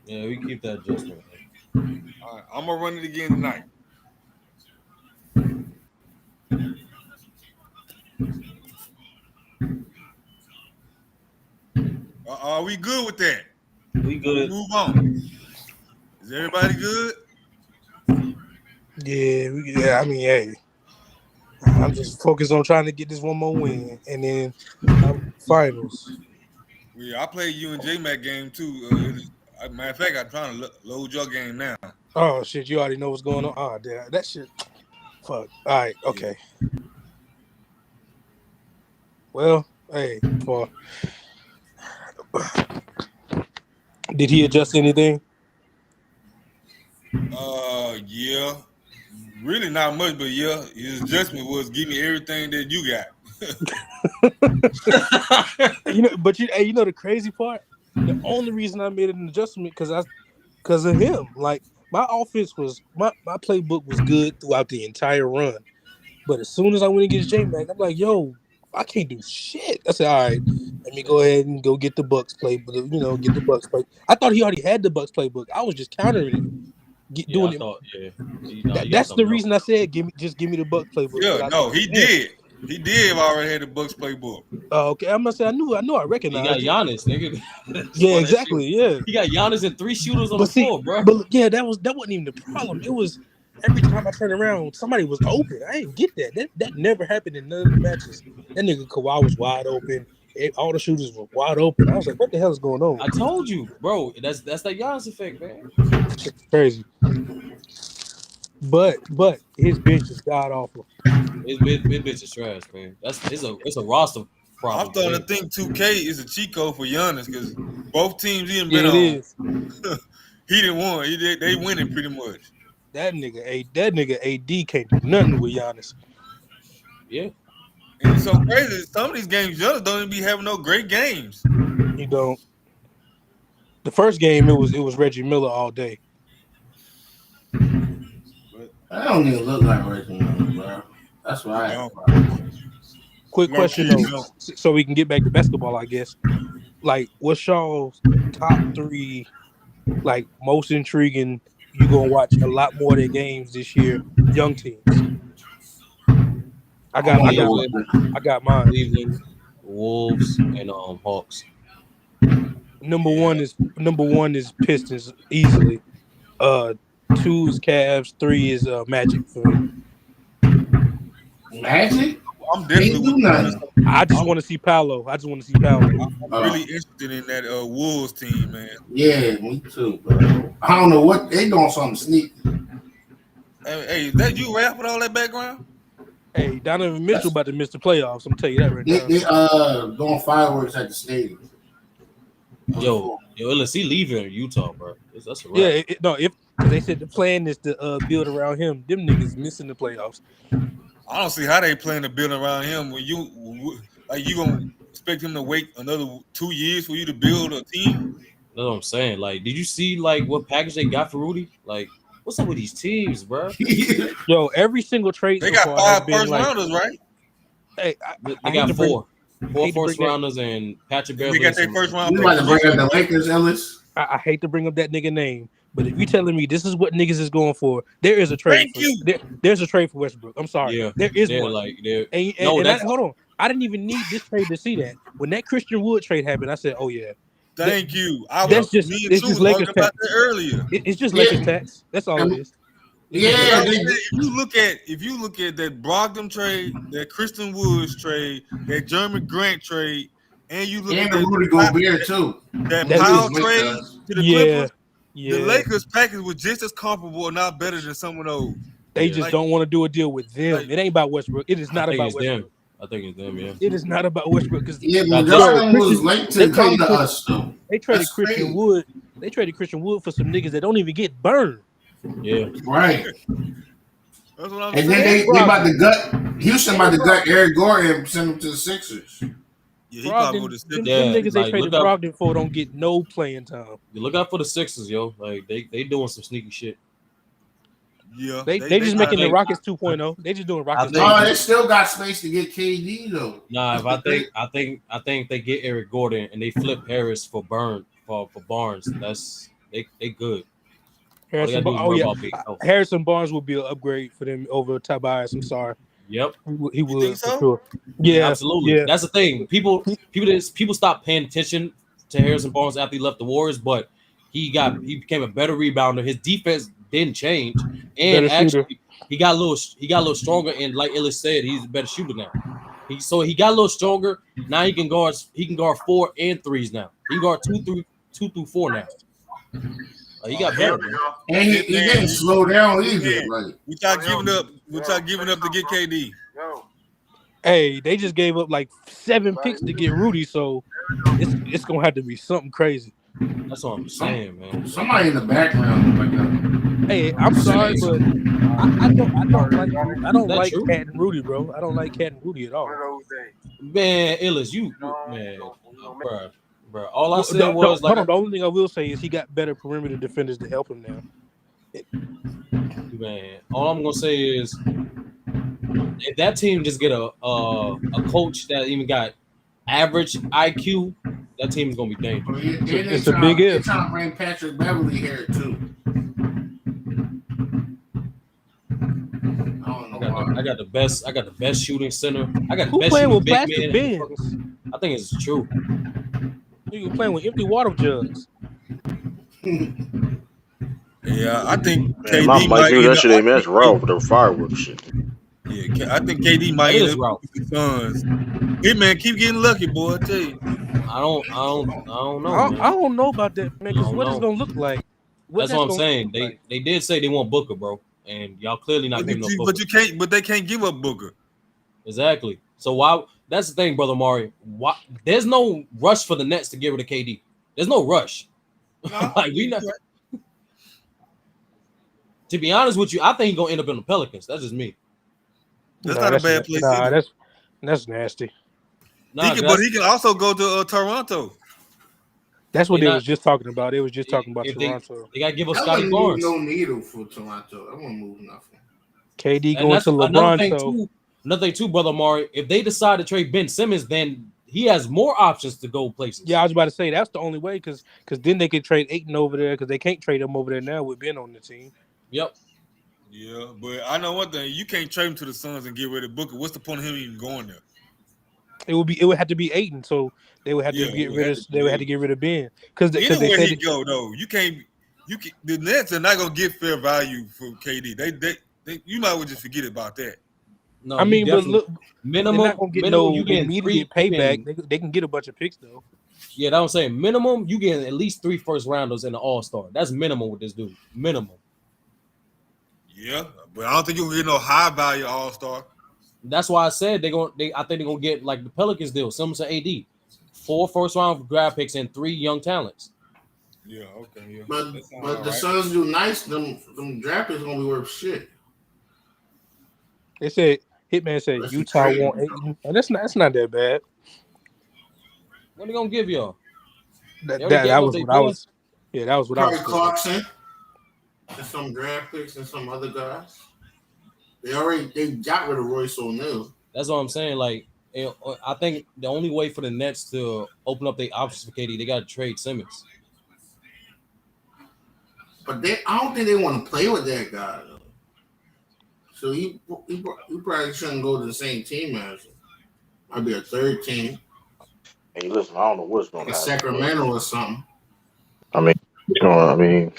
Yeah, we keep that adjustment. All right, I'm gonna run it again tonight. Are we good with that? We good. Move on. Is everybody good? Yeah. I mean, hey, I'm just focused on trying to get this one more win, and then finals. Yeah, I played you and J-Mac game too. Matter of fact, I'm trying to load your game now. Oh shit, you already know what's going on. Oh, damn, that shit. Fuck. All right, okay. Well, hey, did he adjust anything? Yeah. Really not much, but yeah, his adjustment was give me everything that you got. But you know the crazy part? The only reason I made an adjustment because of him. Like my offense was my playbook was good throughout the entire run. But as soon as I went against J-Mac, I'm like, yo, I can't do shit. I said, all right, Let me go ahead and go get the Bucks playbook. Get the Bucks play. I thought he already had the Bucks playbook. I was just countering it, Yeah, doing I it. thought, you got That's the something else. reason I said give me the Bucks playbook. Yeah, But I no, said, he damn. did. He did already have the Bucks playbook. Okay, I'm gonna say I knew I He got recognized it. Giannis, nigga. Just Yeah, run that shit. exactly. Yeah. He got Giannis and 3 shooters on the But see, floor, bro. but yeah, that wasn't even the problem. It was every time I turned around, somebody was open. I didn't get that. That never happened in none of the matches. That nigga Kawhi was wide open. All the shooters were wide open. I was like, what the hell is going on? I told you, bro. That's that Giannis effect, man. Shit's crazy. But his bench is god awful. His bitch is trash, man. It's a roster problem. I'm starting to think 2K is a cheat code for Giannis because both teams he done Yeah, been it on, is. he didn't won. They winning pretty much. That nigga AD can't do nothing with Giannis. Yeah. And it's so crazy. Some of these games, Giannis don't even be having no great games. He don't. The first game it was Reggie Miller all day. I don't even look like Reggie Miller, bro. That's why I have a problem. Quick question though, so we can get back to basketball, I guess. Like, what's y'all's top 3 like most intriguing? You gonna watch a lot more of their games this year. Young teams. I got mine. Cleveland, Wolves, and Hawks. Number one is Pistons easily. 2 is Cavs. 3 is Magic for me. Magic? I'm definitely with nothing. I just want to see Paolo. I'm really interested in that Wolves team, man. Yeah, me too, bro. I don't know what they doing something sneaky. Hey, is that you rap with all that background? Hey, Donovan Mitchell about to miss the playoffs. I'm tell you that right now. They doing fireworks at the stadium. Yo, let's see leaving Utah, bro. That's a wrap. Yeah, if they said the plan is to build around him, them niggas missing the playoffs. I don't see how they plan to build around him when you gonna expect him to wait another 2 years for you to build a team. That's what I'm saying. Like, did you see like what package they got for Rudy? Like, what's up with these teams, bro? Yo, every single trade they so got far 5 first rounders, right? Hey, they got 4 first rounders and Patrick Beverly. They got their first round. You about to bring up the Lakers, Ellis? I hate to bring up that nigga name, but if you telling me this is what niggas is going for, there is a trade. There's a trade for Westbrook. I'm sorry. Yeah, there is they're one. Like, they're, hold on. I didn't even need this trade to see that. When that Christian Wood trade happened, I said, "Oh yeah." Thank you. It's just Lakers tax. About that earlier. It's just Lakers tax. That's all it is. If you look at that Brogdon trade, that Christian Woods trade, that Jeremy Grant trade, and you look at the Rudy Gobert too. That Powell trade to the Clippers, the Lakers package was just as comparable, or not better than some of those. They just don't want to do a deal with them. It ain't about Westbrook. It is not about Westbrook. I think it's them, yeah. It is not about Westbrook because Jordan was late to come to us though. They traded Christian Wood. They traded Christian Wood for some niggas that don't even get burned. Yeah, right. That's what I'm saying. And then they about to gut Houston about to gut Eric Gordon and send him to the Sixers. Yeah, he probably would have them niggas they traded Brogdon for don't get no playing time. You look out for the Sixers, yo. Like they doing some sneaky shit. Yeah, they just making the Rockets 2.0. They just doing Rockets. They still got space to get KD though. Nah, if I think they get Eric Gordon and they flip Harris for Barnes. That's they good. Harrison Barnes would be an upgrade for them over Tobias. I'm sorry. Yep, he would for sure. Yeah, absolutely. Yeah. That's the thing. People stopped paying attention to Harrison Barnes after he left the Warriors, but he became a better rebounder. His defense didn't change, and actually he got a little stronger. And like Illis said, he's a better shooter now. He got a little stronger. Now he can guard 4 and 3s now. He can guard 2 through 4 now. He got better, man. And he didn't slow down either. Like, without giving up to get KD. Hey, they just gave up like 7 picks to get Rudy, so it's gonna have to be something crazy. That's what I'm saying, man. Somebody in the background like that. Hey, I'm sorry, but I don't like Cat and Rudy, bro. I don't like Cat and Rudy at all. Man, Illis, bro. All I said was the only thing I will say is he got better perimeter defenders to help him now. Man, all I'm gonna say is if that team just get a coach that even got average IQ, that team is gonna be dangerous. It's a big if. They're trying to bring Patrick Beverly here too. I got the best. I got the best shooting center. I got the Who best playing shooting with big plastic man. bins? I think it's true. You playing with empty water jugs. Yeah, I think Man, my KD Mike might knew end that up. shit ain't man. That's raw with the fireworks shit. Yeah, I think KD might That end is up rough. with the Suns. Hey man, keep getting lucky, boy. I tell you. I don't know, man. I don't know about that, man. Because I don't what it's know. gonna look like? That's what I'm gonna saying. look like? They did say they want Booker, bro, and y'all clearly not giving up Booker. But you can't. But they can't give up Booker. Exactly. So why? That's the thing, brother Mari. Why? There's no rush for the Nets to get rid of KD. There's no rush. No, like we not. To be honest with you, I think he's gonna end up in the Pelicans. That's just me. That's not a bad place either. That's nasty. Nah, but he can also go to Toronto. That's what they was just talking about. They was just talking about Toronto. They gotta give us I Scotty wouldn't move Barnes. no needle for Toronto. I won't move nothing. KD And going that's to LeBron. Another thing too, brother Mari. If they decide to trade Ben Simmons, then he has more options to go places. Yeah, I was about to say that's the only way because then they could trade Ayton over there because they can't trade him over there now with Ben on the team. Yep. Yeah, but I know one thing: you can't trade him to the Suns and get rid of Booker. What's the point of him even going there? It would have to be Ayton, so they would have to get rid of. They would have to get rid of Ben because anywhere they said he go though, you can't. The Nets are not gonna get fair value for KD. They you might well just forget about that. No, I mean, but look, minimum, they're not gonna get no immediate payback. They can get a bunch of picks though. Yeah, that's what I'm saying. Minimum, you get at least 3 first rounders and an All-Star. That's minimum with this dude. Minimum. Yeah, but I don't think you'll get no high value All-Star. That's why I said I think they're gonna get like the Pelicans deal, Simmons and AD. 4 first round draft picks and 3 young talents. Yeah, okay, yeah. But the Suns do nice. Them draft picks gonna be worth shit. They said Hitman said That's Utah crazy. want Ayton, and that's not that bad. What are they gonna give y'all? That was what I was. Yeah, that was what I was. Clarkson and some draft picks and some other guys. They got rid of Royce O'Neal. That's what I'm saying. Like, I think the only way for the Nets to open up their options for KD, they got to trade Simmons. But I don't think they want to play with that guy though. So he probably shouldn't go to the same team as him. Might be a third team. Hey, listen, I don't know what's going like on. Sacramento or something. I mean,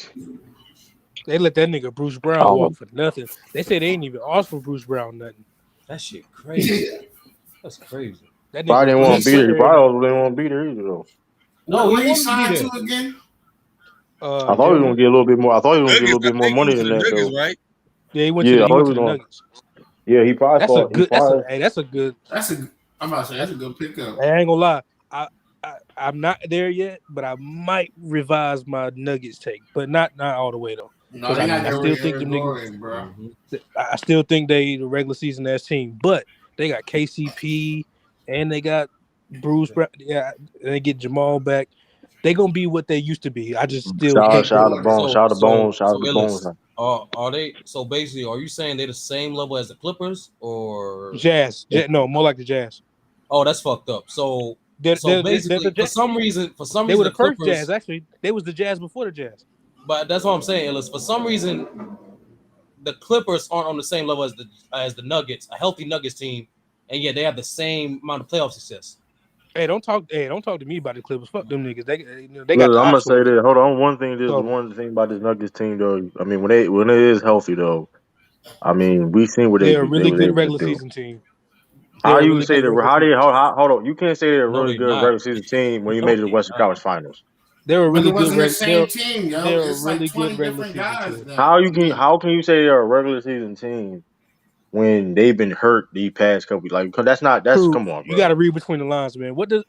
they let that nigga Bruce Brown walk for nothing. They say they ain't even asked for Bruce Brown nothing. That shit crazy. That's crazy. That probably didn't want to be there. He probably didn't want to be there either, though. No, what he signed to again? I thought he was gonna get a little bit more. I thought he was gonna get a little bit more money than that, Nuggets, though. right? Yeah, he went to the Nuggets. Yeah, he probably That's thought. That's a good. I'm about to say that's a good pickup. I ain't gonna lie. I'm not there yet, but I might revise my Nuggets take, but not all the way though. No, I still think them niggas, bro. I still think they the regular season ass team, but they got KCP and they got Bruce Brown. Yeah, and they get Jamal back. They gonna be what they used to be. I just still shout out to Bones. Are they? So basically, are you saying they're the same level as the Clippers or Jazz? No, more like the Jazz. Oh, that's fucked up. So basically, for some reason, they were the first Clippers, Jazz. Actually, they was the Jazz before the Jazz. But that's what I'm saying, Ellis. For some reason, the Clippers aren't on the same level as the Nuggets, a healthy Nuggets team, and yet they have the same amount of playoff success. Hey, don't talk to me about the Clippers. Fuck them niggas. They Look, got. I'm gonna say this. Hold on. One thing about this Nuggets team, though. I mean, when it is healthy, though. I mean, we seen what they're a really good regular season team. How you say that? Hold on. You can't say they're a really good regular season team when you made it to the Western Conference Finals. They're a really good regular season team, yo. They're it's a really like 20 good regular different season guys team. now. How can you say they're a regular season team when they've been hurt the past couple? Like, cause that's True. Come on, bro. You got to read between the lines, man. What do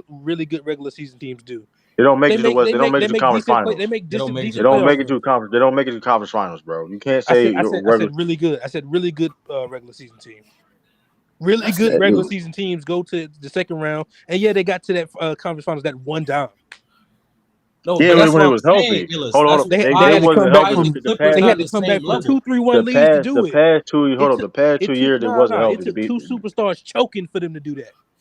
really good regular season teams do? They don't make it to the West. They don't make it to the conference finals. They make decent They don't make it to the conference. They don't make it to the conference finals, bro. You can't say. I said really good. I said really good regular season team. Really good regular season teams go to the second round, and yeah, they got to that conference finals that one time. No, yeah, when it was healthy. Hold on. They had to come back from. They had to come back from 2-3-1 leads to do it. The past 2 years it wasn't healthy. It took 2 superstars choking for them to do that.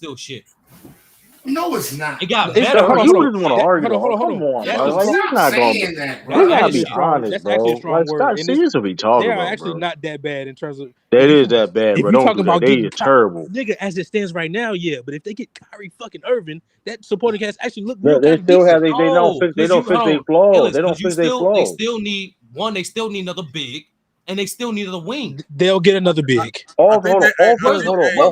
still shit. No, it's not. It got It's better. hold on. Hold You on. just want to That, argue. hold Come on. on, That's bro. a Like fact. we're not saying gonna. that, We That's bro. gotta actually be a strong. honest, That's actually a bro. strong Like word. Scott, And see, this, this what we talking they are about, actually bro. not that bad in terms of That is that bad, if bro. you Don't do talking that. about They getting is terrible. nigga as it stands right now, yeah. But if they get Kyrie fucking Irving, that supporting cast actually look real They kind of still have decent. they don't No, fix they because you don't hold fix their on, flaws. Ellis, They don't because fix their they flaws. still need one. They still need another big, and they still needed a wing. They'll get another big. I think they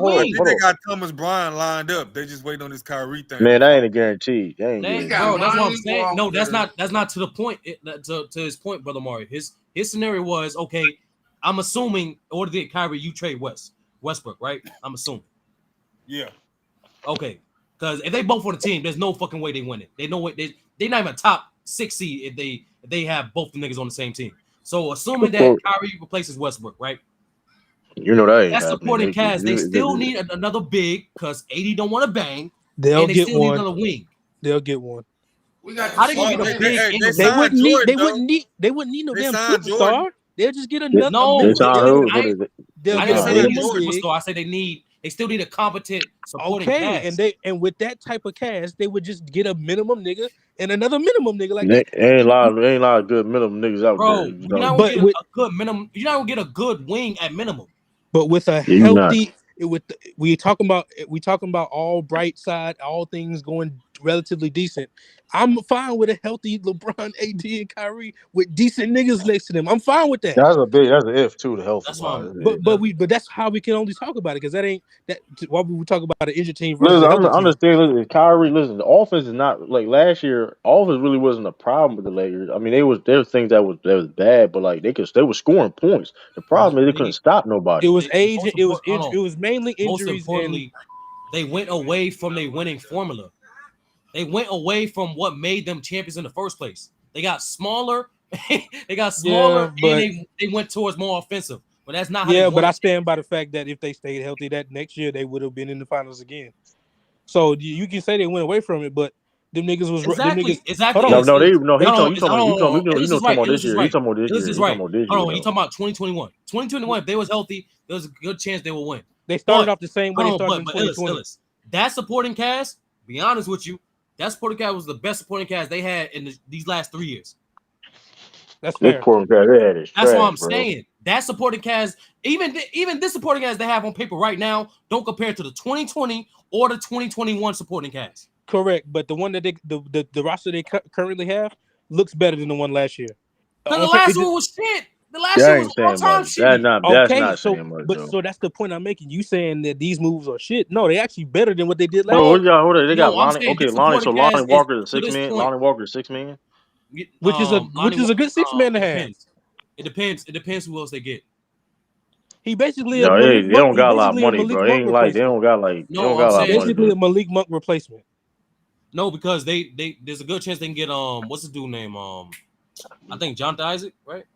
Wing? got Thomas Bryant lined up. They just waiting on this Kyrie thing. Man, that ain't a guarantee. That ain't guaranteed. Bro, that's what I'm saying. No, that's not to the point. To his point, brother Mario. His scenario was okay. I'm assuming in order to get Kyrie, you trade Westbrook, right? I'm assuming. Yeah. Okay, because if they both on the team, there's no fucking way they win it. They know what they not even a top 6 seed if they have both the niggas on the same team. So assuming that Kyrie replaces Westbrook, right? You know that ain't That's happening. supporting cast. They still need another big because 80 don't want to bang. They'll and they get still one. need another wing. They'll get one. How they gonna get a big? They wouldn't need no damn superstar. They'll just get another. No, they'll I didn't say they need a superstar. I said they still need a competent supporting cast. And with that type of cast, they would just get a minimum nigga and another minimum nigga like Ain't that. a lot of good minimum niggas out Bro, there. you're not gonna get a good minimum. You're not gonna get a good wing at minimum. But with a healthy, we talking about all bright side, all things going relatively decent. I'm fine with a healthy LeBron, AD, and Kyrie with decent niggas next to them. I'm fine with that. That's an if too. The health. But that's how we can only talk about it because that ain't that. Why would we talk about an injured team versus Listen, a healthy team? understand. Kyrie, listen, the offense is not like last year. Offense really wasn't a problem with the Lakers. I mean, there was things that was bad, but like they were scoring points. The problem is they couldn't stop nobody. It was age. It was mainly injuries. Most importantly, they went away from their winning formula. They went away from what made them champions in the first place. They got smaller. And they went towards more offensive. But that's not how but I stand by the fact that if they stayed healthy that next year, they would have been in the finals again. So you can say they went away from it, but them niggas was exactly. Hold on. You talking about this year. You talking about this year. This is right. Hold on, you talking about 2021. 2021, if they was healthy, there was a good chance they would win. They started off the same way they started in 2020. That supporting cast, be honest with you, that supporting cast was the best supporting cast they had in these last 3 years. That's fair. That's what I'm saying. That supporting cast, even this supporting cast they have on paper right now, don't compare to the 2020 or the 2021 supporting cast. Correct, but the one that the roster they currently have looks better than the one last year. The last one was shit. The last year was all time shit. That's not saying much. So that's the point I'm making. You saying that these moves are shit? No, they actually better than what they did last. Hold on. They got Lonnie. Okay, Lonnie. So Lonnie Walker is 6 man. Lonnie Walker is 6 man. Which is a good 6 man to have. It depends who else they get. He basically they don't got a lot of money, bro. They ain't like they don't got like they don't got a lot of money. Basically a Malik Monk replacement. No, because they there's a good chance they can get what's the dude name I think Jonathan Isaac, right?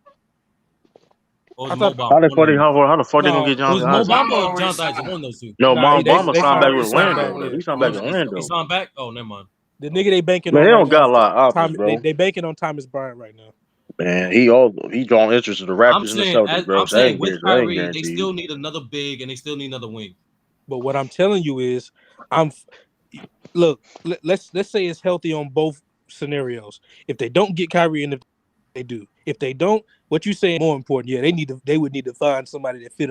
Or how the fuck they gonna get Jonathan Isaac? Mo Bamba or Jonathan Isaac, one of those two. No, Bamba signed back with Orlando. He signed back with Orlando. He signed back? Oh, never mind. The nigga they banking on. They don't got a lot of options, bro. They banking on Thomas Bryant right now. Man, he drawing interest in the Raptors and the Celtics, bro. I'm saying with Kyrie, they still need another big and they still need another wing. But what I'm telling you is, let's say it's healthy on both scenarios. If they don't get Kyrie and if they do, if they don't, what you saying more important? Yeah, they would need to find somebody that fit.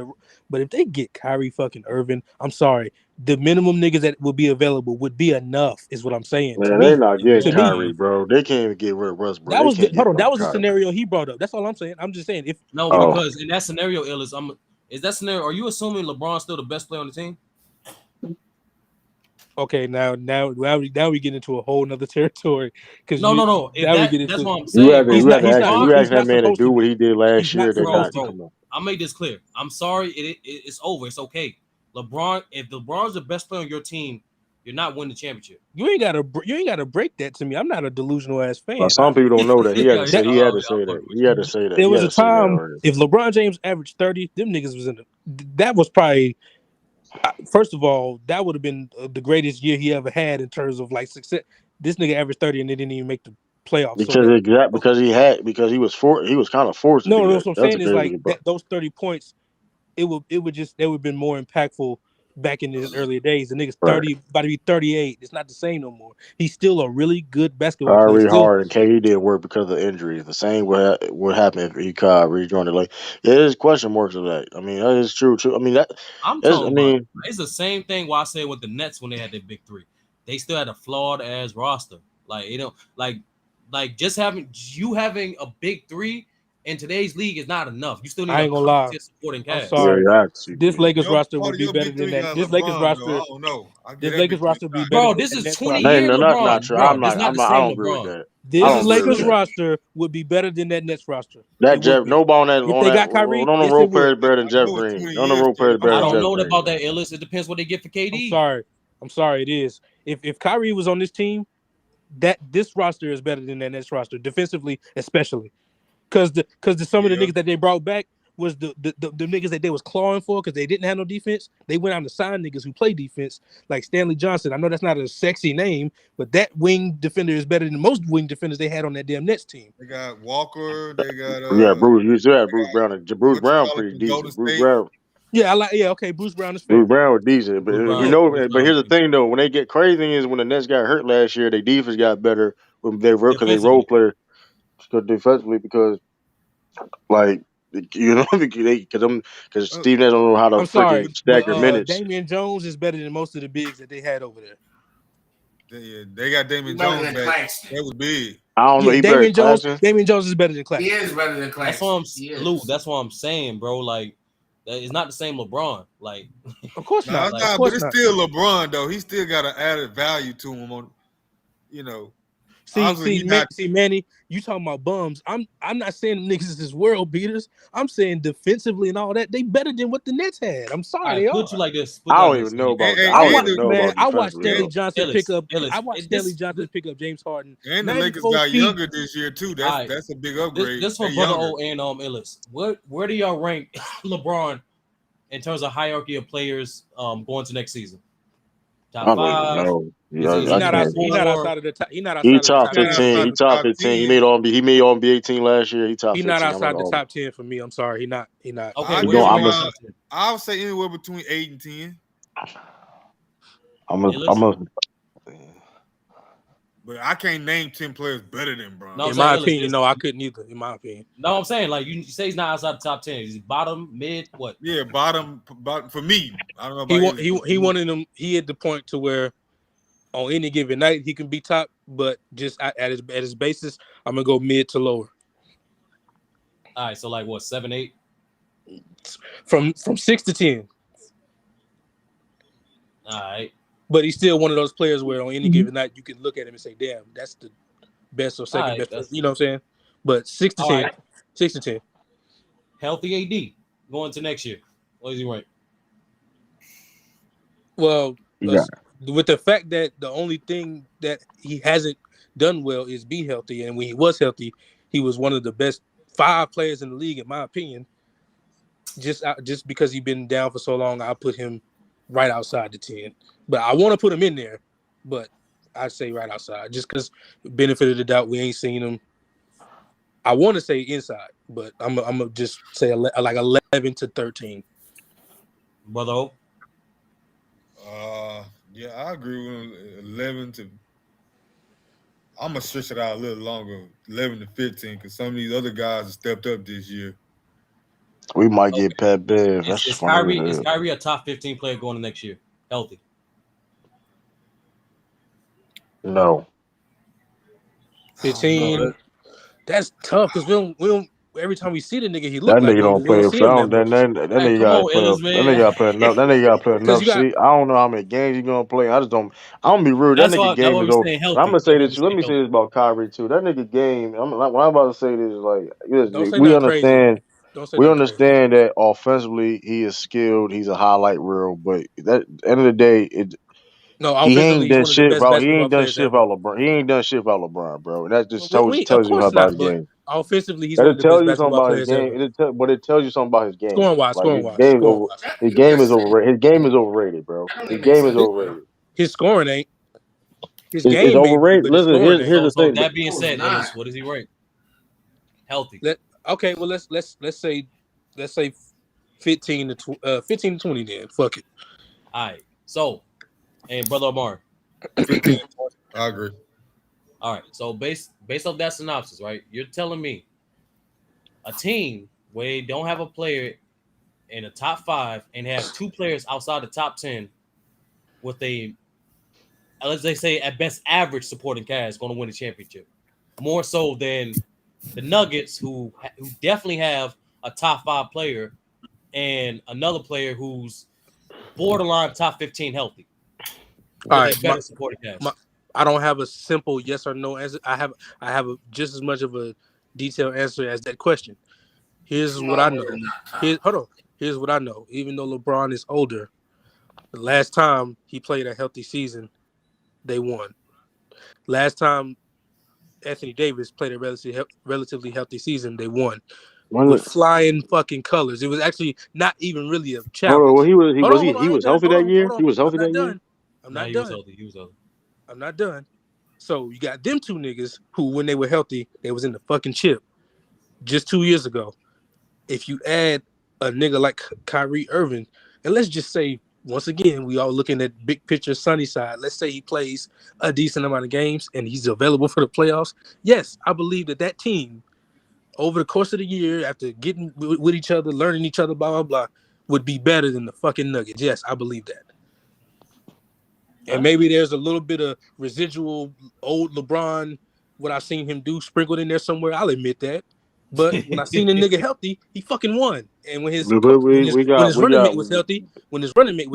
But if they get Kyrie fucking Irving, I'm sorry, the minimum niggas that will be available would be enough. Is what I'm saying. Man, they're not getting Kyrie, bro. They can't even get rid of Westbrook. That was the scenario he brought up. That's all I'm saying. I'm just saying because in that scenario, is that scenario? Are you assuming LeBron's still the best player on the team? Okay, now we get into a whole nother territory. No. That's what I'm saying. You ask that man to do what he did last year. I made this clear. I'm sorry. It's over. It's okay. LeBron, if LeBron's the best player on your team, you're not winning the championship. You ain't gotta break that to me. I'm not a delusional ass fan. Well, some people don't know that. He had to say that. There was a time if LeBron James averaged 30, them niggas was that was probably. First of all, that would have been the greatest year he ever had in terms of like success. This nigga averaged 30 and they didn't even make the playoffs. Because he was kind of forced. No, what I'm saying is like those 30 points, they would have been more impactful back in his earlier days. The nigga's 30, about to be 38. It's not the same no more. He's still a really good basketball player. Hard and KD didn't work because of injuries. The same would happen if he rejoined it. Like there's question marks of that. I mean, that is true too. I mean it's the same thing. Why I said with the Nets when they had their big three, they still had a flawed ass roster. Like just having a big three in today's league is not enough. You still need I a ain't gonna lie. competent supporting I'm cast. sorry. This Lakers Your roster part would of be your better big than three that. got This Lakers LeBron though. roster. I don't know. I This get that Lakers big three roster would be shot. better Bro, than this that is Nets 20 roster. year No, that's not LeBron. true. Bro, I'm this not. not I'm the not. I same don't agree with LeBron. that. I This don't agree with Lakers that. roster would be better than that Nets roster. That It would Jeff, be. nobody If on they that got on Kyrie, the yes, it role player would. is better than I Jeff know it's Green. 20 On the years, role player is Terry. better I than don't Jeff know Green. about that, Illis. It depends what they get for I'm KD. sorry. I'm sorry. It is. If Kyrie was on this team, this roster is better than that Nets roster defensively, especially because some of the Yeah. niggas that they brought back was the niggas that they was clawing for because they didn't have no defense. They went out to sign niggas who play defense, like Stanley Johnson. I know that's not a sexy name, but that wing defender is better than most wing defenders they had on that damn Nets team. They got Walker. They got Yeah, Bruce. You still had they Bruce got Brown. And Bruce what you Brown call it pretty from Golden decent. Bruce State. Brown. Yeah, okay, Bruce Brown is Bruce fair. Brown was decent, but Bruce we Brown. know. Bruce But Brown. here's the thing, though: when they get crazy, is when the Nets got hurt last year. Their defense got better when they because they role Defensively. player defensively because like because Steve Nash don't know how to I'm sorry, freaking but stagger minutes. Damian Jones is better than most of the bigs that they had over there. They got Damian Jones back. That was big. I don't know. Yeah, He better than Claxton. Damian Jones is better than Claxton. He is better than That's what Claxton. I'm Lou. That's what I'm saying, bro. Like that is not the same LeBron. Like, of course No, not. it's Of not. course But it's not. still LeBron though. He still got an added value to him. On, you know, obviously he not. Manny, you talking about bums? I'm not saying them niggas is world beaters. I'm saying defensively and all that, they better than what the Nets had. I'm sorry, they put are. you like this. I don't even know about that. I don't even know about I watched defensively Stanley though. Johnson Ellis, pick up. Ellis, I watched Stanley Johnson pick up James Harden. And the Lakers 94 got feet. younger this year too. That's a big upgrade. This for They brother younger. O and Ellis. Where do y'all rank LeBron in terms of hierarchy of players going to next season? I Top don't even 5. know. Is He he not four? outside of the top. He not He outside of the top top 10 for 15. me. He top 15. He made all NBA team last year. He top He 15. not I'm outside the like, top 10 for me. I'm sorry. He not. Okay, I He give don't, him I'm a, around. I would say anywhere between 8 and 10. But I can't name 10 players better than Bron. No, in my opinion, no, I couldn't either. In my opinion, no, I'm saying like you say he's not outside the top 10. He's bottom, mid, what? Yeah, bottom for me. I don't know about he wanted them. He at the point to where on any given night he can be top, but just at his basis, I'm gonna go mid to lower. All right, so like what, 7, 8? From 6 to 10. All right. But he's still one of those players where on any given night you can look at him and say, "Damn, that's the best or second best." You know what I'm saying? But 6 to 10, 6 to 10. Healthy AD going to next year. What is he rank? Well, with the fact that the only thing that he hasn't done well is be healthy, and when he was healthy, he was one of the best 5 players in the league, in my opinion. Just because he's been down for so long, I put him right outside the 10. But I want to put him in there, but I'd say right outside, just because benefit of the doubt, we ain't seen him. I want to say inside, but I'm gonna just say like 11 to 13. Brother, yeah, I agree with 11 to. I'm gonna stretch it out a little longer, 11 to 15, because some of these other guys have stepped up this year. We might get Pat Bev. That's Is funny. Kyrie a top 15 player going to next year? Healthy? No. 15. That's tough because we don't. Every time we see the nigga, he look That like nigga it, don't but we play. don't see him that much. That nigga got to play. That nigga got to play enough. That nigga got to play enough. See, I don't know how many games he gonna play. I just don't. I'm gonna be rude. That nigga game is over. I'm gonna say this. Let me say this about Kyrie too. That nigga game. What I'm about to say this is like we understand. We understand that offensively he is skilled. He's a highlight reel, but at the end of the day, he offensively, ain't he's done one of the shit, best bro. He basketball ain't done players shit ever. about LeBron. He ain't done shit about LeBron, bro. And that just tells Of you course about not, his but game. offensively, he's one That'll of the tell best you something basketball about his players ever. game. But it tells you something about his game. Scoring wise, Like his game is overrated. His game is overrated, bro. His game is overrated. His scoring ain't. His It's game may be, overrated. but his Listen, scoring ain't. here's the thing. That being said, Ellis, what is he rank? Healthy. Okay, well let's say 15 to 20 then. Fuck it. All right. So, and brother Omar. 15. I agree. All right. So based off that synopsis, right? You're telling me a team where they don't have a player in the top 5 and have 2 players outside the top 10 with a, let's say at best average supporting cast going to win the championship, more so than the Nuggets, who definitely have a top 5 player and another player who's borderline top 15 healthy All with a right, better supporting cast. I don't have a simple yes or no answer. I have just as much of a detailed answer as that question. Here's what I know. Here's what I know. Even though LeBron is older, the last time he played a healthy season, they won. Last time Anthony Davis played a relatively healthy season, they won with flying fucking colors. It was actually not even really a Hold on, challenge. well, Hold on, he I ain't was done. healthy Hold that on, year. hold on. He was I'm healthy not that year. done. I'm Nah, not he was done. healthy. He was healthy. I'm not done. So you got them two niggas who, when they were healthy, they was in the fucking chip just 2 years ago. If you add a nigga like Kyrie Irving, and let's just say, once again, we all looking at big picture sunny side. Let's say he plays a decent amount of games and he's available for the playoffs. Yes, I believe that team, over the course of the year, after getting with each other, learning each other, blah, blah, blah, would be better than the fucking Nuggets. Yes, I believe that. And maybe there's a little bit of residual old LeBron, what I've seen him do, sprinkled in there somewhere. I'll admit that. But when I seen the nigga healthy, he fucking won. And when his running mate was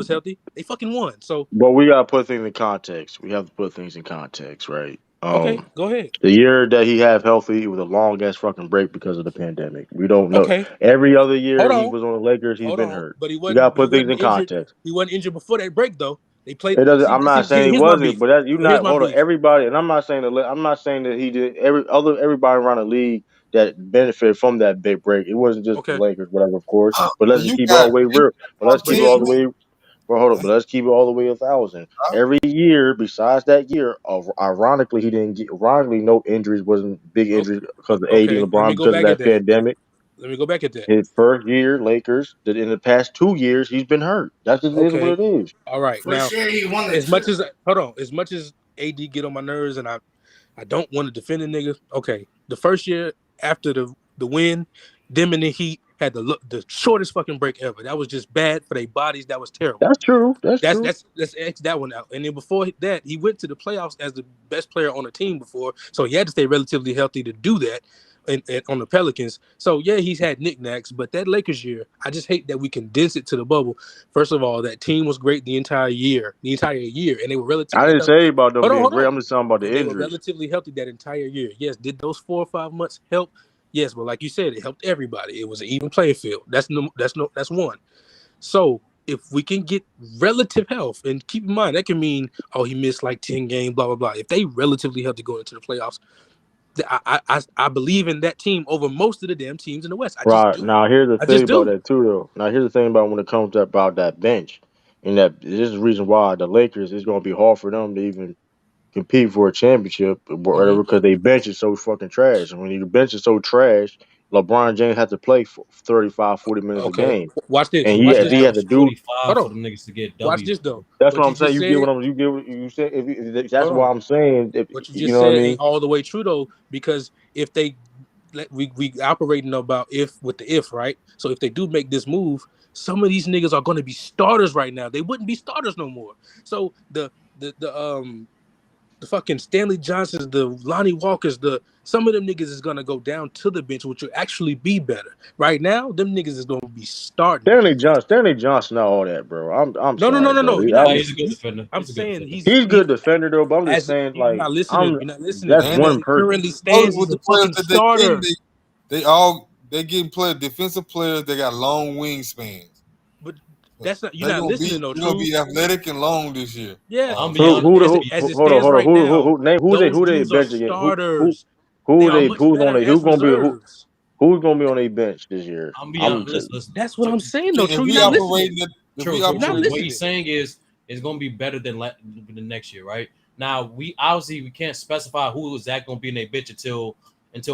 healthy, they fucking won. So But we gotta put things in context. We have to put things in context, right? okay, go ahead. The year that he had healthy, it was a long ass fucking break because of the pandemic. We don't know. Okay. Every other year Hold he on. was on the Lakers, he's Hold been on. hurt. But he We gotta put things wasn't in injured. context. He wasn't injured before that break though. They played. It doesn't. See, I'm not saying he here's my wasn't, beef. but you So here's not. my Hold on, beef. everybody, and I'm not saying that. I'm not saying that he did. Everybody around the league that benefited from that big break. It wasn't just the Okay. Lakers, whatever, of course. But let's just You keep it all got the way real. But let's keep it all the way. team. Well, hold on, but let's keep it all the way 1,000. Every year, besides that year, ironically, he didn't get. Ironically, no injuries, wasn't big injuries because of AD Okay. and Let me LeBron go because of back at that that. pandemic. Let me go back at that. His first year, Lakers. That in the past 2 years, he's been hurt. That's just is what Okay. it is. All right. Now, First year he won the as much chip. as hold on, as much as AD get on my nerves, and I don't want to defend the nigga. Okay, the first year after the win, them and the Heat had the shortest fucking break ever. That was just bad for their bodies. That was terrible. That's true. That's true. Let's X that one out. And then before that, he went to the playoffs as the best player on the team before, so he had to stay relatively healthy to do that. And on the Pelicans, so yeah, he's had knickknacks, but that Lakers year, I just hate that we condense it to the bubble. First of all, that team was great the entire year, and they were I relatively didn't healthy. say about them being Hold great. on, I'm just talking about the and they were injuries. relatively healthy that entire year. Yes, did those 4 or 5 months help? Yes, but like you said, it helped everybody. It was an even playing field. That's one. So if we can get relative health, and keep in mind that can mean he missed like 10 games, blah blah blah. If they relatively healthy going into the playoffs, I believe in that team over most of the damn teams in the West. I just Right. do. Now here's the I thing just about do. that too though. Now here's the thing about when it comes to about that bench. And that this is the reason why the Lakers is gonna be hard for them to even compete for a championship or whatever because they bench is so fucking trash. And when your bench is so trash, LeBron James has to play for 35, 40 minutes a Okay, game. watch this. And Watch if this he though. has to Average do 45 Hold for on. them niggas to get Watch W's. this though. that's what What you I'm saying. just You get said. what you said. That's Hold why on. I'm saying. What you You just know what I said mean? ain't all the way true though, because if they we operating about if with the if, right? So if they do make this move, some of these niggas are going to be starters right now. They wouldn't be starters no more. So the fucking Stanley Johnsons, the Lonnie Walkers, some of them niggas is gonna go down to the bench, which will actually be better. Right now, them niggas is gonna be starting. Stanley Johnson, not all that, bro. I'm No, sorry, bro. You're not He's a good listening. defender. I'm He's a good saying defender. He's he's good defender though, but I'm just as saying you're like not listening. I'm You're not listening. that's And As one it person. currently those stands, with he's the a players fucking that they getting, starter. they getting defensive players. They got long wingspans. But that's not. You're They're not gonna be listening though. they're gonna True. be athletic and long this year. Yeah. I'm be Who honest. who the As who, it hold on stands hold on right now, name those who they dudes are bench again starters. They are much who's on better a who's as gonna be reserves. who's gonna be on a bench this year? I'm be honest. Listen. That's what I'm saying though. If True. You're we not listening. operating True. You're not What he's listening. saying is it's going to be better than the next year, right? Now we obviously can't specify who is that going to be in their bitch until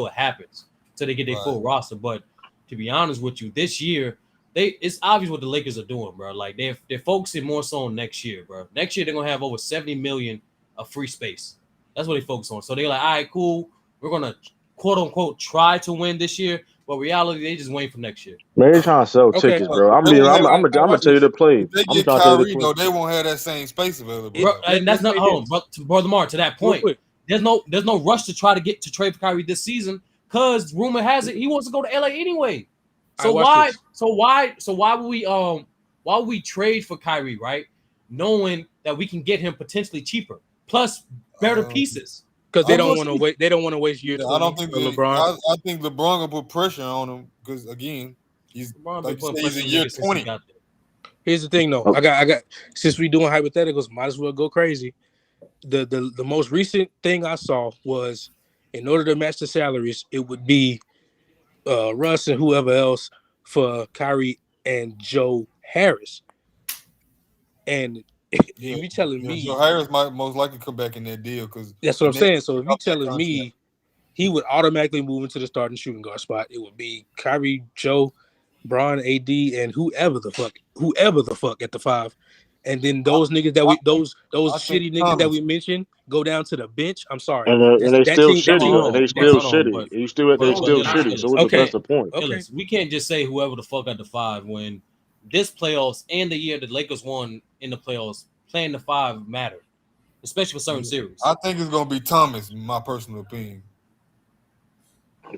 it happens, until they get their full roster. But to be honest with you, this year it's obvious what the Lakers are doing, bro. Like they're focusing more so on next year, bro. Next year they're gonna have over 70 million of free space. That's what they focus on. So they're like, all right, cool. We're gonna quote unquote try to win this year, but reality they just waiting for next year. Man, they trying to sell Okay. tickets, bro. I'm They won't have, I'm now gonna watch tell you this. the plays. If they I'm get trying to tell you the Kyrie plays. though, they won't have that same space available. Bro, And that's not say hold on, this. Brother Mark. To that Real point, quick. there's no rush to try to get to trade for Kyrie this season Because rumor has it he wants to go to LA anyway. I So watch why? this. So why would we trade for Kyrie, right? Knowing that we can get him potentially cheaper, plus better pieces. Because they I'm don't not- want to wait. They don't want to waste year Yeah, I 20 don't think for that. LeBron. I think LeBron will put pressure on him because again, he's LeBron been like you putting say, he's pressure in on year niggas since he 20. got there. Here's the thing, though. Oh. I got. Since we doing hypotheticals, might as well go crazy. The most recent thing I saw was, in order to match the salaries, it would be Russ and whoever else for Kyrie and Joe Harris. And if you telling me, Joe Harris might most likely come back in that deal because that's what I'm saying. So if you telling me he would automatically move into the starting shooting guard spot, it would be Kyrie, Joe, Bron, AD, and whoever the fuck at the 5. And then those niggas that those shitty niggas that we mentioned go down to the bench. I'm sorry, And they that still team. That shitty, team. and they still shitty. You still they still shitty. So what's Okay. the point? Illis, we can't just say whoever the fuck at the 5 when this playoffs and the year the Lakers won in the playoffs, playing the 5 matter, especially for certain series. I think it's gonna be Thomas, in my personal opinion.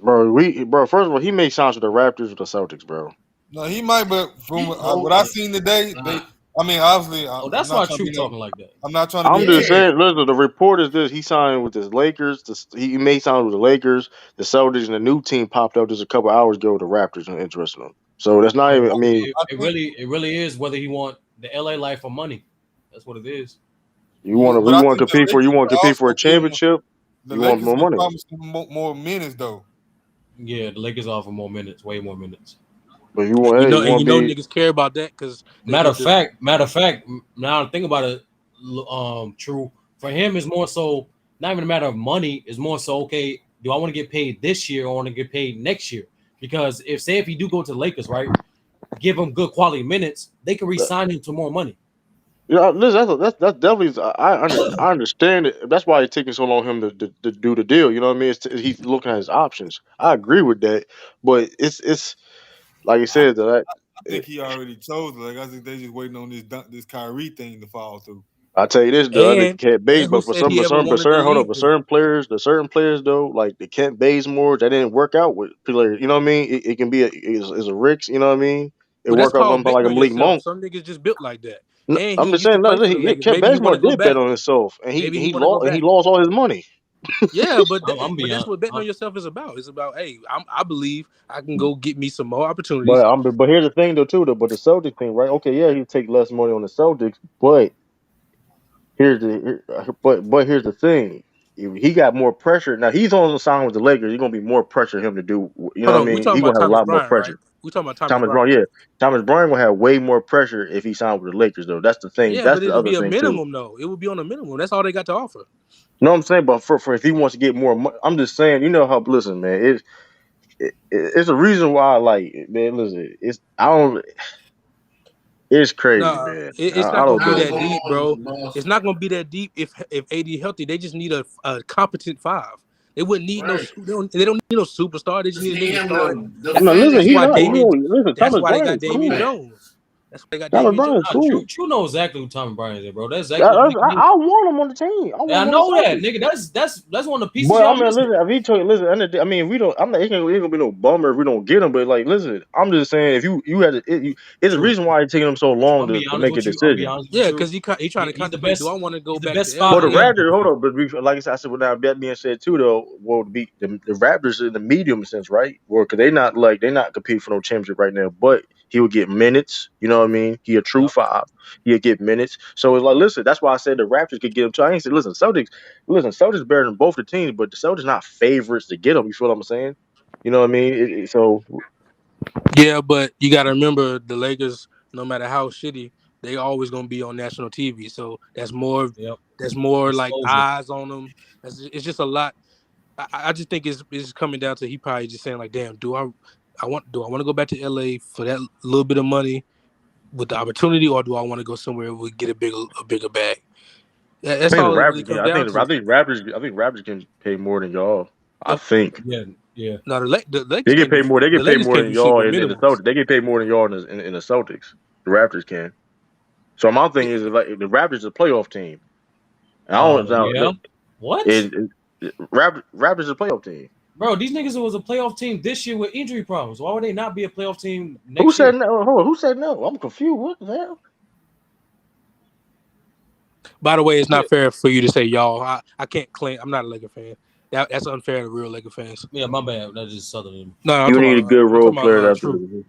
Bro, first of all, he made sounds with the Raptors with the Celtics, bro. No, he might, but from what I seen today, I mean, obviously, that's why True talking like that. I'm not trying to I'm be. just saying, listen, the report is this: he signed with the Lakers. He made sounds with the Lakers, the Celtics, and the new team popped up just a couple hours ago with the Raptors and interested in him. So that's not even. I mean, It really is whether he want the LA life or money. That's what it is. you want to compete for a championship. The You want Lakers more money. promise him more minutes though. Yeah, the Lakers offer more minutes, way more minutes. But you want, niggas care about that because matter of fact, now think about it. True for him is more so not even a matter of money. It's more so okay. Do I want to get paid this year or want to get paid next year? Because if you do go to the Lakers, right, give him good quality minutes, they can re-sign him to more money. Yeah, that's definitely. I understand it. That's why it's taking so long for him to do the deal. You know what I mean? He's looking at his options. I agree with that, but it's like you said that. I think he already chose. Like I think they just waiting on this Kyrie thing to fall through. I tell you this, though, they can't base, but for certain players, the certain players though, like the Kent Bazemore, that didn't work out with players. You know what I mean? It can be is a Ricks. You know what I mean? It But that's work out called for like a betting on Malik yourself. Monk. Some niggas just built like that. No, And I'm he just used to saying, no, play for the Lakers. Kent Maybe he want Bazemore to go did back. bet on himself, and Maybe he want to go lost back. all his money. Yeah, but I'm that's what betting on yourself is about. It's about, hey, I believe I can go get me some more But opportunities. but here's the thing though too, but the Celtics thing, right? Okay, yeah, he take less money on the Celtics, but here's here's the thing. He got more pressure. Now he's on the sign with the Lakers. You're gonna be more pressure him to do. You know Hold what I on, we mean? talking He about gonna have a Thomas lot more Bryant, right? pressure. We talking about Thomas Thomas Bryant. Bryant, yeah. Thomas Bryant gonna have way more pressure if he signed with the Lakers, though. That's the thing. Yeah, That's but the it'll other be a thing too. minimum though. It would be on a minimum. That's all they got to offer. You know what I'm saying? But for if he wants to get more, I'm just saying. You know how? Listen, man. It's a reason why. Like, man, listen. I don't. It's crazy, Nah, man. it's I not gonna don't be know, that man. deep, bro. It's not gonna be that deep if AD healthy. They just need a competent 5. They wouldn't need they don't need no superstar. They just need a nigga starting. No, listen, That's he why not. Damian. Listen, That's Thomas why they got Bryant is Damian cool. Jones. That's why they got Thomas Damian Bryant Jones. is cool. True knows exactly who Tommy Bryant is, bro. That's I exactly what he can do. want him on the team. I want I him know on the that, Celtics. nigga. That's one of the pieces But I y'all mean, missing. listen. If he took, listen. I mean, we don't. I'm not. It ain't gonna be no bummer if we don't get him. But like, listen. I'm just saying, if you had, it's a reason why it's taking him so long I'm to make a decision. Yeah, because he trying to He's the contemplate. best. Do I want to go He's the back best to spot Well, LA? the Raptors, hold on, but like I said, without that being said too, though, well, the Raptors in the medium sense, right? Well, because they're not competing for no championship right now, but he'll get minutes. You know what I mean? He a true 5. He'll get minutes. So it's like, listen, that's why I said the Raptors could get him too. I ain't said, Celtics better than both the teams, but the Celtics not favorites to get him. You feel what I'm saying? You know what I mean? So Yeah, but you got to remember the Lakers. No matter how shitty, they always gonna be on national TV. So that's more. Yep. That's more like Exposure. eyes on them. It's just a lot. I just think it's coming down to he probably just saying like, damn, do I want to go back to LA for that little bit of money with the opportunity, or do I want to go somewhere where we get a bigger bag? I That's think the all it really Raptors. comes I down think to. Raptors can pay more than y'all. I think. Yeah. No, the Lakers They get can't paid more. They the get paid Lakers more can't than do shit y'all but in the minimums. Celtics. They get paid more than y'all in the Celtics. The Raptors can. So my thing is like the Raptors is a playoff team. And I don't know. Yeah. What? Raptors is a playoff team. Bro, these niggas was a playoff team this year with injury problems. Why would they not be a playoff team Who next year? said no? Hold on, who said no? I'm confused. What the hell? By the way, it's not fair for you to say y'all. I can't claim. I'm not a Laker fan. That's unfair to real Laker fans. Yeah, my bad. That's just Southern. No, You need a good role player. True.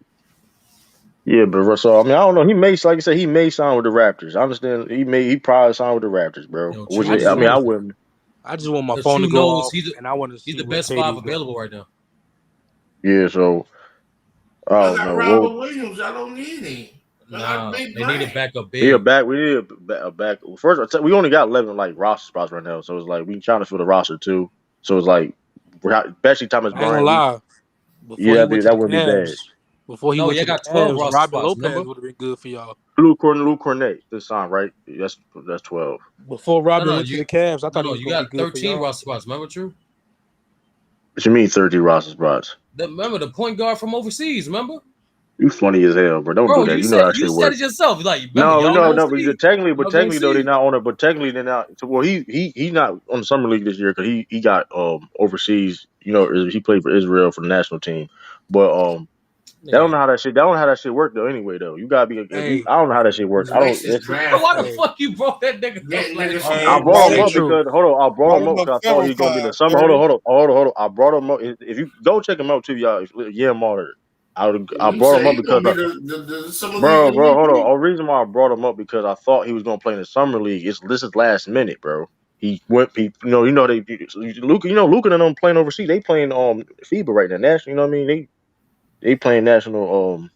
Yeah, but so I mean, I don't know. He may, like I said, he may sign with the Raptors. I understand. He probably signed with the Raptors, bro. Yo, Which True I mean, I knows- wouldn't. I just want my Yo, phone True to go knows off, and I want to see he's the what best KD five doing. available right now. Yeah, so I I don't got know. Robert Well, Williams. I don't need him. Nah, they need a backup we a big. back. We need a back. First, we only got 11 like roster spots right now, so it's like we trying to fill the roster too. So it's like, especially Thomas I ain't gonna Bryant. lie. Before Yeah, he went to the that wouldn't be bad. Cavs, No, you got 12 roster Robin spots, Lopez remember? would have been good for y'all. Luke Cornett this time, right? That's 12. Before Robin No, went to the Cavs, I thought he was you going to be got good for 13 y'all. roster spots. Remember, True? What you mean 30 roster spots? Remember the point guard from overseas? Remember? You funny as hell, bro. Don't do Bro, that. you You know how said shit work. it yourself. Like, remember, No, y'all gonna no. But see. technically, Y'all gonna though they're see. not on it. But technically they're not. Well, he not on the summer league this year because he got overseas. You know, he played for Israel for the national team. But I don't know how that shit. I don't know how that shit work though. Anyway, though, you gotta be. I don't know how that shit work. I don't. Bro, why the fuck you brought that nigga up last year? I brought him up because hold on. I brought him up because I thought he was gonna be in the summer. Hold on. I brought him up. If you go check him out too, y'all. Yeah, Martyr. I You brought him say up he gonna because be the summer league bro, hold MVP? on. The reason why I brought him up because I thought he was gonna play in the summer league. This is last minute, bro. He went. They Luka. Luka and them playing overseas. They playing FIBA right now. National. You know what I mean? They playing national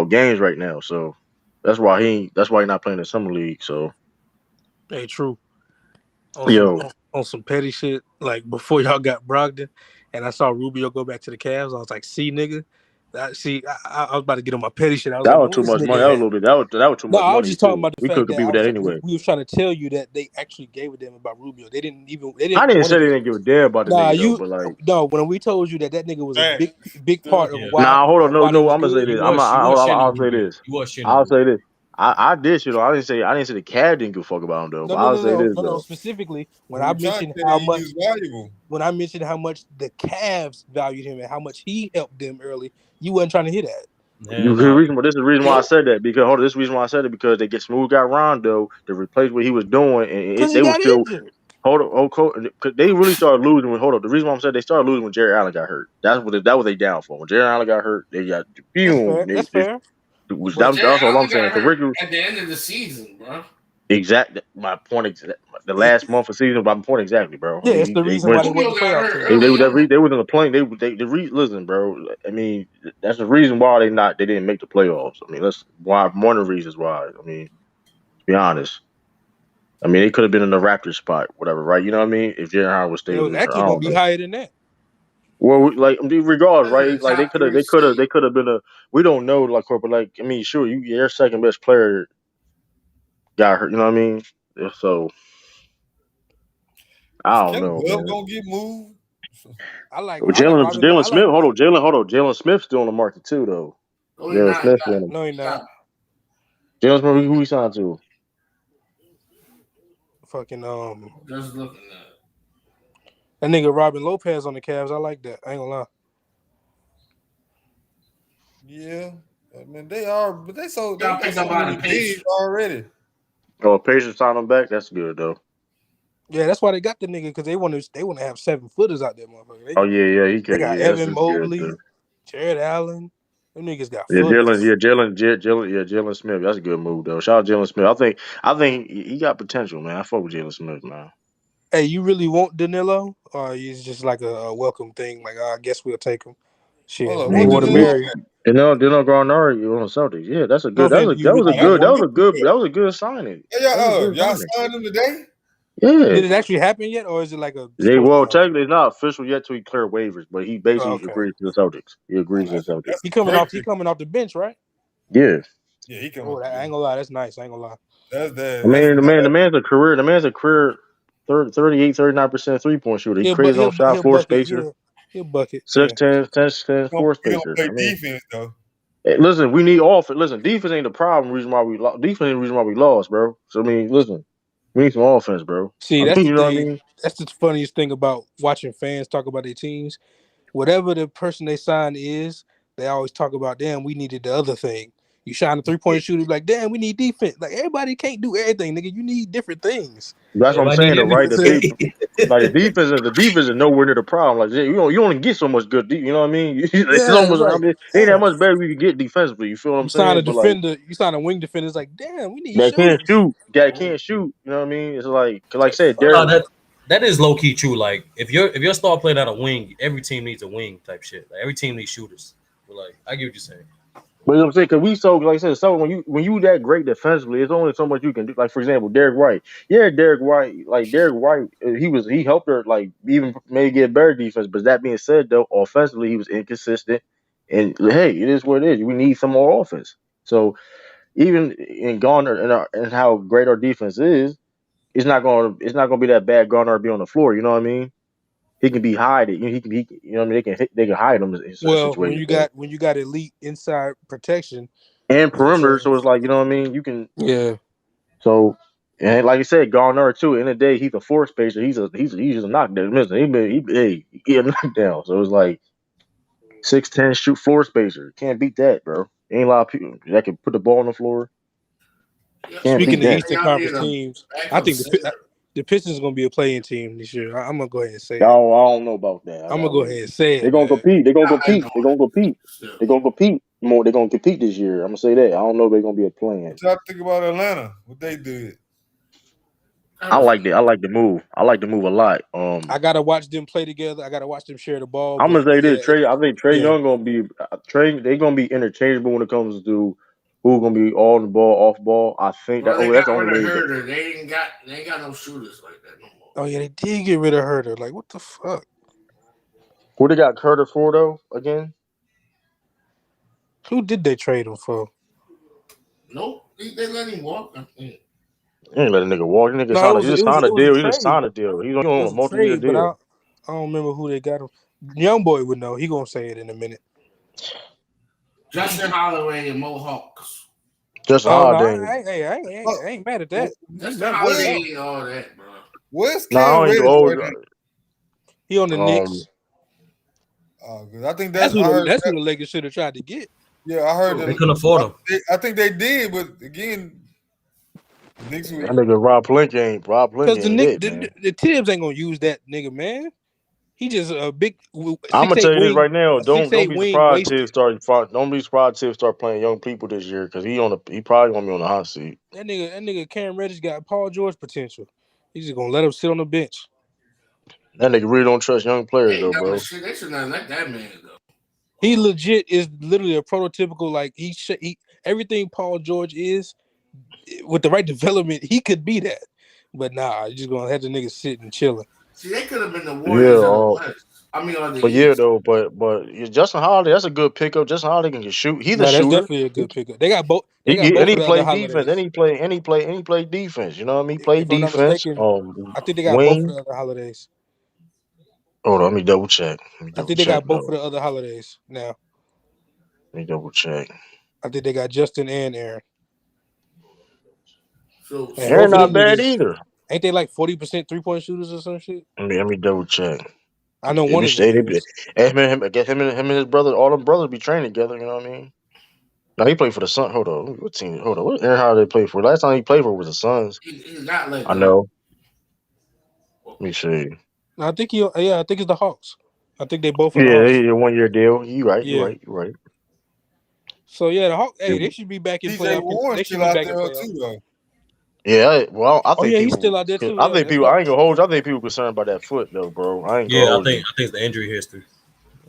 games right now. So that's why That's why he's not playing the summer league. So Hey, True. yo. On some petty shit, like before y'all got Brogdon, and I saw Rubio go back to the Cavs, I was like, "See, nigga, I was about to get on my petty shit. I was That like, was "Where too this much money. That nigga was a at?" little bit. That was too No, much I was money just talking too. about the We fact couldn't that compete I with was that like, anyway. we was trying to tell you that they actually gave a damn about Rubio. They didn't I didn't want say to they give. didn't give a damn about the Nah, nigga though, but like, no. When we told you that nigga was a big part of why nah, hold on, why they no. was I'm gonna say good. this. You was I'll shitting say Rubio. this. You was shitting I'll Rubio. say this. I did shit. I didn't say the Cavs didn't give a fuck about him though. No, But no, I'll no, say no, this no, no. though. Specifically, when We I were trying to mentioned say how that much he was valuable. when I mentioned how much the Cavs valued him and how much he helped them early, you wasn't trying to hear that. This is the reason why I said that because hold on, this is the reason why I said it because they get Smooth got Rondo to replace what he was doing, and Because he they were got still injured. cause they really started losing when hold on. The reason why I'm saying they started losing when Jerry Allen got hurt. That was they downfall. When Jerry Allen got hurt, they got That's boom. fair. That's fair. But Jared That's all I'm Allen saying. got Cause hurt Ricky, at the end of the season, bro. my point. The last month of season, my point exactly, bro. I Yeah, it's mean, the they reason went. why they wasn't Rubio the got playoff hurt team. early on. They was in the plane. Listen, bro. I mean, that's the reason why they didn't make the playoffs. I mean, that's why one of the reasons why. I mean, to be honest. I mean, they could have been in the Raptors spot, whatever, right? You know what I mean? If Jaren Howard would stay It with was him, I actually going don't to be know. higher than that. Well, regardless, That's right? the Like top three seed. they could have been a. We don't know, like, but like, I mean, sure, your second best player got hurt. You know what I mean? So Is I don't Kevin know, Love man. gonna get moved? I like Well, Robin. Jalen I like Smith. Hold on. Jalen Smith's still on the market too, though. No, he Jalen not. He Smith not. on him. no, he not. Stop. Jalen Smith, who he signed to? Fucking Just looking at it. that nigga Robin Lopez on the Cavs. I like that. I ain't gonna lie. Yeah. I mean, they are, but they Y'all got picked so up by many the bigs Pacers. already. Oh, Pacers signed him back. That's good though. Yeah, that's why they got the nigga because they want to have 7-footers out there, motherfucker. Oh yeah, he They can. got Yeah, Evan that's good Mobley, too. Jared Allen. Them niggas got Yeah, footers. Jalen Smith. That's a good move though. Shout out Jalen Smith. I think he got potential, man. I fuck with Jalen Smith, man. Hey, you really want Danilo, or is just like a welcome thing? Like, I guess we'll take him. Shit, Hold I on, what they mean, want to Danilo marry. got? Dino Gallinari on the Celtics. Yeah, that's a No, good. I'm saying, do you really That's want him? That was a good signing. hey, That was a good y'all signing. signed him today? Yeah. Did it actually happen yet, or is it like a supposed to Well, happen? technically it's not official yet till he clear waivers, but he Oh, basically okay. agrees to the Celtics. He agrees to the Celtics. That's He a coming great off. He pick. coming off the bench, right? Yeah. Yeah, he come Oh, up. I ain't gonna lie. That's nice. I ain't gonna lie. That's I that. mean, the man's a career 38, 39% 3-point shooter. He creates his own shot, He'll four bucket. spacer, He'll bucket. 6, Yeah. 10, 10, 10, four He don't spacer. play I mean, defense though. hey, listen, we need offense. Listen, defense ain't the problem. Defense ain't the reason why we lost, bro. So I mean, listen. We need some offense, bro. See, I that's mean, the you know what I thing. mean? That's the funniest thing about watching fans talk about their teams. Whatever the person they sign is, they always talk about, damn, we needed the other thing. You shine a 3-point shooter, like, damn, we need defense. Like, everybody can't do everything, nigga. You need different things. That's what I'm Everybody saying, need though, right? everything. Like the defense is nowhere near the problem. Like you only get so much good. You know what I mean? It's Yeah, it's almost. I like, mean, ain't that damn. much better you can get defensively. You feel what I'm You sign a saying? But like defender, you sign a wing defender, it's like, damn, we need that can't shooters. shoot, that can't shoot. You know what I mean? It's like, 'cause like I said, No, Derek. that is low key true. Like if you're star playing out a wing, every team needs a wing type shit. Like every team needs shooters. But like I get what you're saying. But you know what I'm saying? Because we so like I said, so when you that great defensively, it's only so much you can do. Like for example, Derek White. Yeah, Derek White. Like Derek White, he helped her like even maybe get better defense. But that being said, though, offensively he was inconsistent. And hey, it is what it is. We need some more offense. So even in Garner and how great our defense is, it's not gonna be that bad. Garner be on the floor. You know what I mean? He can be hided. You know what I mean? They can hide him in certain Well, when situations. So you got elite inside protection, and it's perimeter. So it's like, you know what I mean? You can. yeah. So and like I said, Garner too. In the day, he's a floor spacer. He's just a knockdown. Listen, he get a knockdown. So it's like 6'10" shoot floor spacer. Can't beat that, bro. Ain't a lot of people that can put the ball on the floor. Can't Speaking beat of that. Eastern Conference teams, I think the Pistons going to be a playing team this year. I'm going to go ahead and say it. I don't know about that. I I'm going to gotta go wait. ahead and say They're it, gonna man. compete. They're gonna compete. They're gonna compete. They're gonna compete more. They're gonna compete this year. I'm gonna say that. I don't know if they're gonna be a plan. What y'all think about Atlanta? What they did? I like that. I like the move. I like the move a lot. I got to watch them play together. I got to watch them share the ball. I'm gonna But say yeah, this. Trey. I think Trey yeah. Young gonna be Trey. They're gonna be interchangeable when it comes to who's gonna be on the ball, off ball. I think that. Well, they That's the got only rid of way. Herder. They ain't got no shooters like that no more. Oh yeah, they did get rid of Herder. Like what the fuck? Who they got Carter for though? Again, Who did they trade him for? Nope, they let him walk. they ain't let a nigga walk. The nigga No, signed. He just signed a it was a deal. He just trade. signed a deal. He's It on a was a multi-year trade, but deal. I don't remember who they got him. Young boy would know. He gonna say it in a minute. Justin Holloway and Mohawks. Justin Oh no, Holiday. I ain't mad at that. Justin Holloway ain't all that, bro. Where's No, Cam I ain't Reddish go. right now? He on the Knicks. I think That's that's I heard. who the Lakers should have tried to get. Yeah, I heard They couldn't afford him. I think they did, but again, Knicks That nigga Rob Because Pelinka ain't it, man. the Tibbs ain't gonna use that nigga, man. He just a big I'm gonna 6'8" tell you this wing, right now. a Don't 6'8" be wing surprised wasted. Tibbs Don't be surprised Tibbs start playing young people this year because he probably gonna be on the hot seat. That nigga Cam Reddish got Paul George potential. He's just gonna let him sit on the bench. That nigga really don't trust young players though, bro. They should not let that man go. He legit is literally a prototypical like he everything Paul George is with the right development he could be that. But nah, you just gonna have the nigga sitting chilling. See, they could have been the Yeah, Warriors of the West. I mean, on the but yeah East. though, but Justin Holiday, that's a good pickup. Justin Holiday can shoot. He's a No, that's shooter. definitely a good pickup. They got both. They got And both of he the other play defense. holidays. And he play defense. You know what I mean? He play If I'm not defense. mistaken, I think they got both of Wing. the other holidays. Hold on, let me double check. I think they got both of Though. the other holidays now. Let me double check. I think they got Justin and Aaron. So And Aaron both of not them bad niggas, either. ain't they like 40% 3-point shooters or some shit? Let me double check. I know They one be of them say is. him and his brother, all them brothers be training together. You know what I mean? No, he played for the Sun. Hold on, what team? Hold on, what Aaron Holiday played for? Last time he played for was the Suns. He got let I go. know. Let me see. I think I think it's the Hawks. I think they both on the Yeah, Hawks. a 1 year deal. You right. Yeah. You right. So yeah, the Hawks. Hey, they should be back in TJ playoff. Warren's They should still be out back in there playoff. too, though. Yeah. Well, I Oh think yeah, he's people. still out there too. I Yeah, think that's people. I right. ain't gonna hold you. I think people concerned about that foot though, bro. I ain't gonna Yeah, I hold think you. it's the injury history.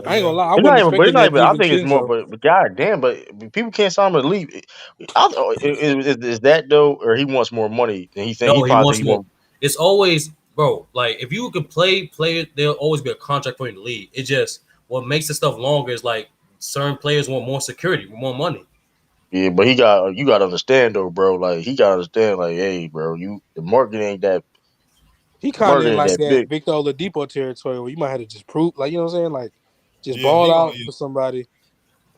I ain't gonna lie. I It's wasn't not even. But it's expecting not that even. I think it's more. DiVincenzo. But god damn. But people can't sign him to leave. Is that though, or he wants more money? And he No, he probably think wants he more. want. It's always, bro. Like if you can play players, there'll always be a contract for you in the league. It just what makes the stuff longer is like certain players want more security, more money. Yeah, but you got to understand though, bro. Like he got to understand, like, hey, bro, the market ain't that. He The kind of market in ain't like that that big. Victor Oladipo territory where you might have to just prove, like you know what I'm saying, like just Yeah, ball he out only for somebody.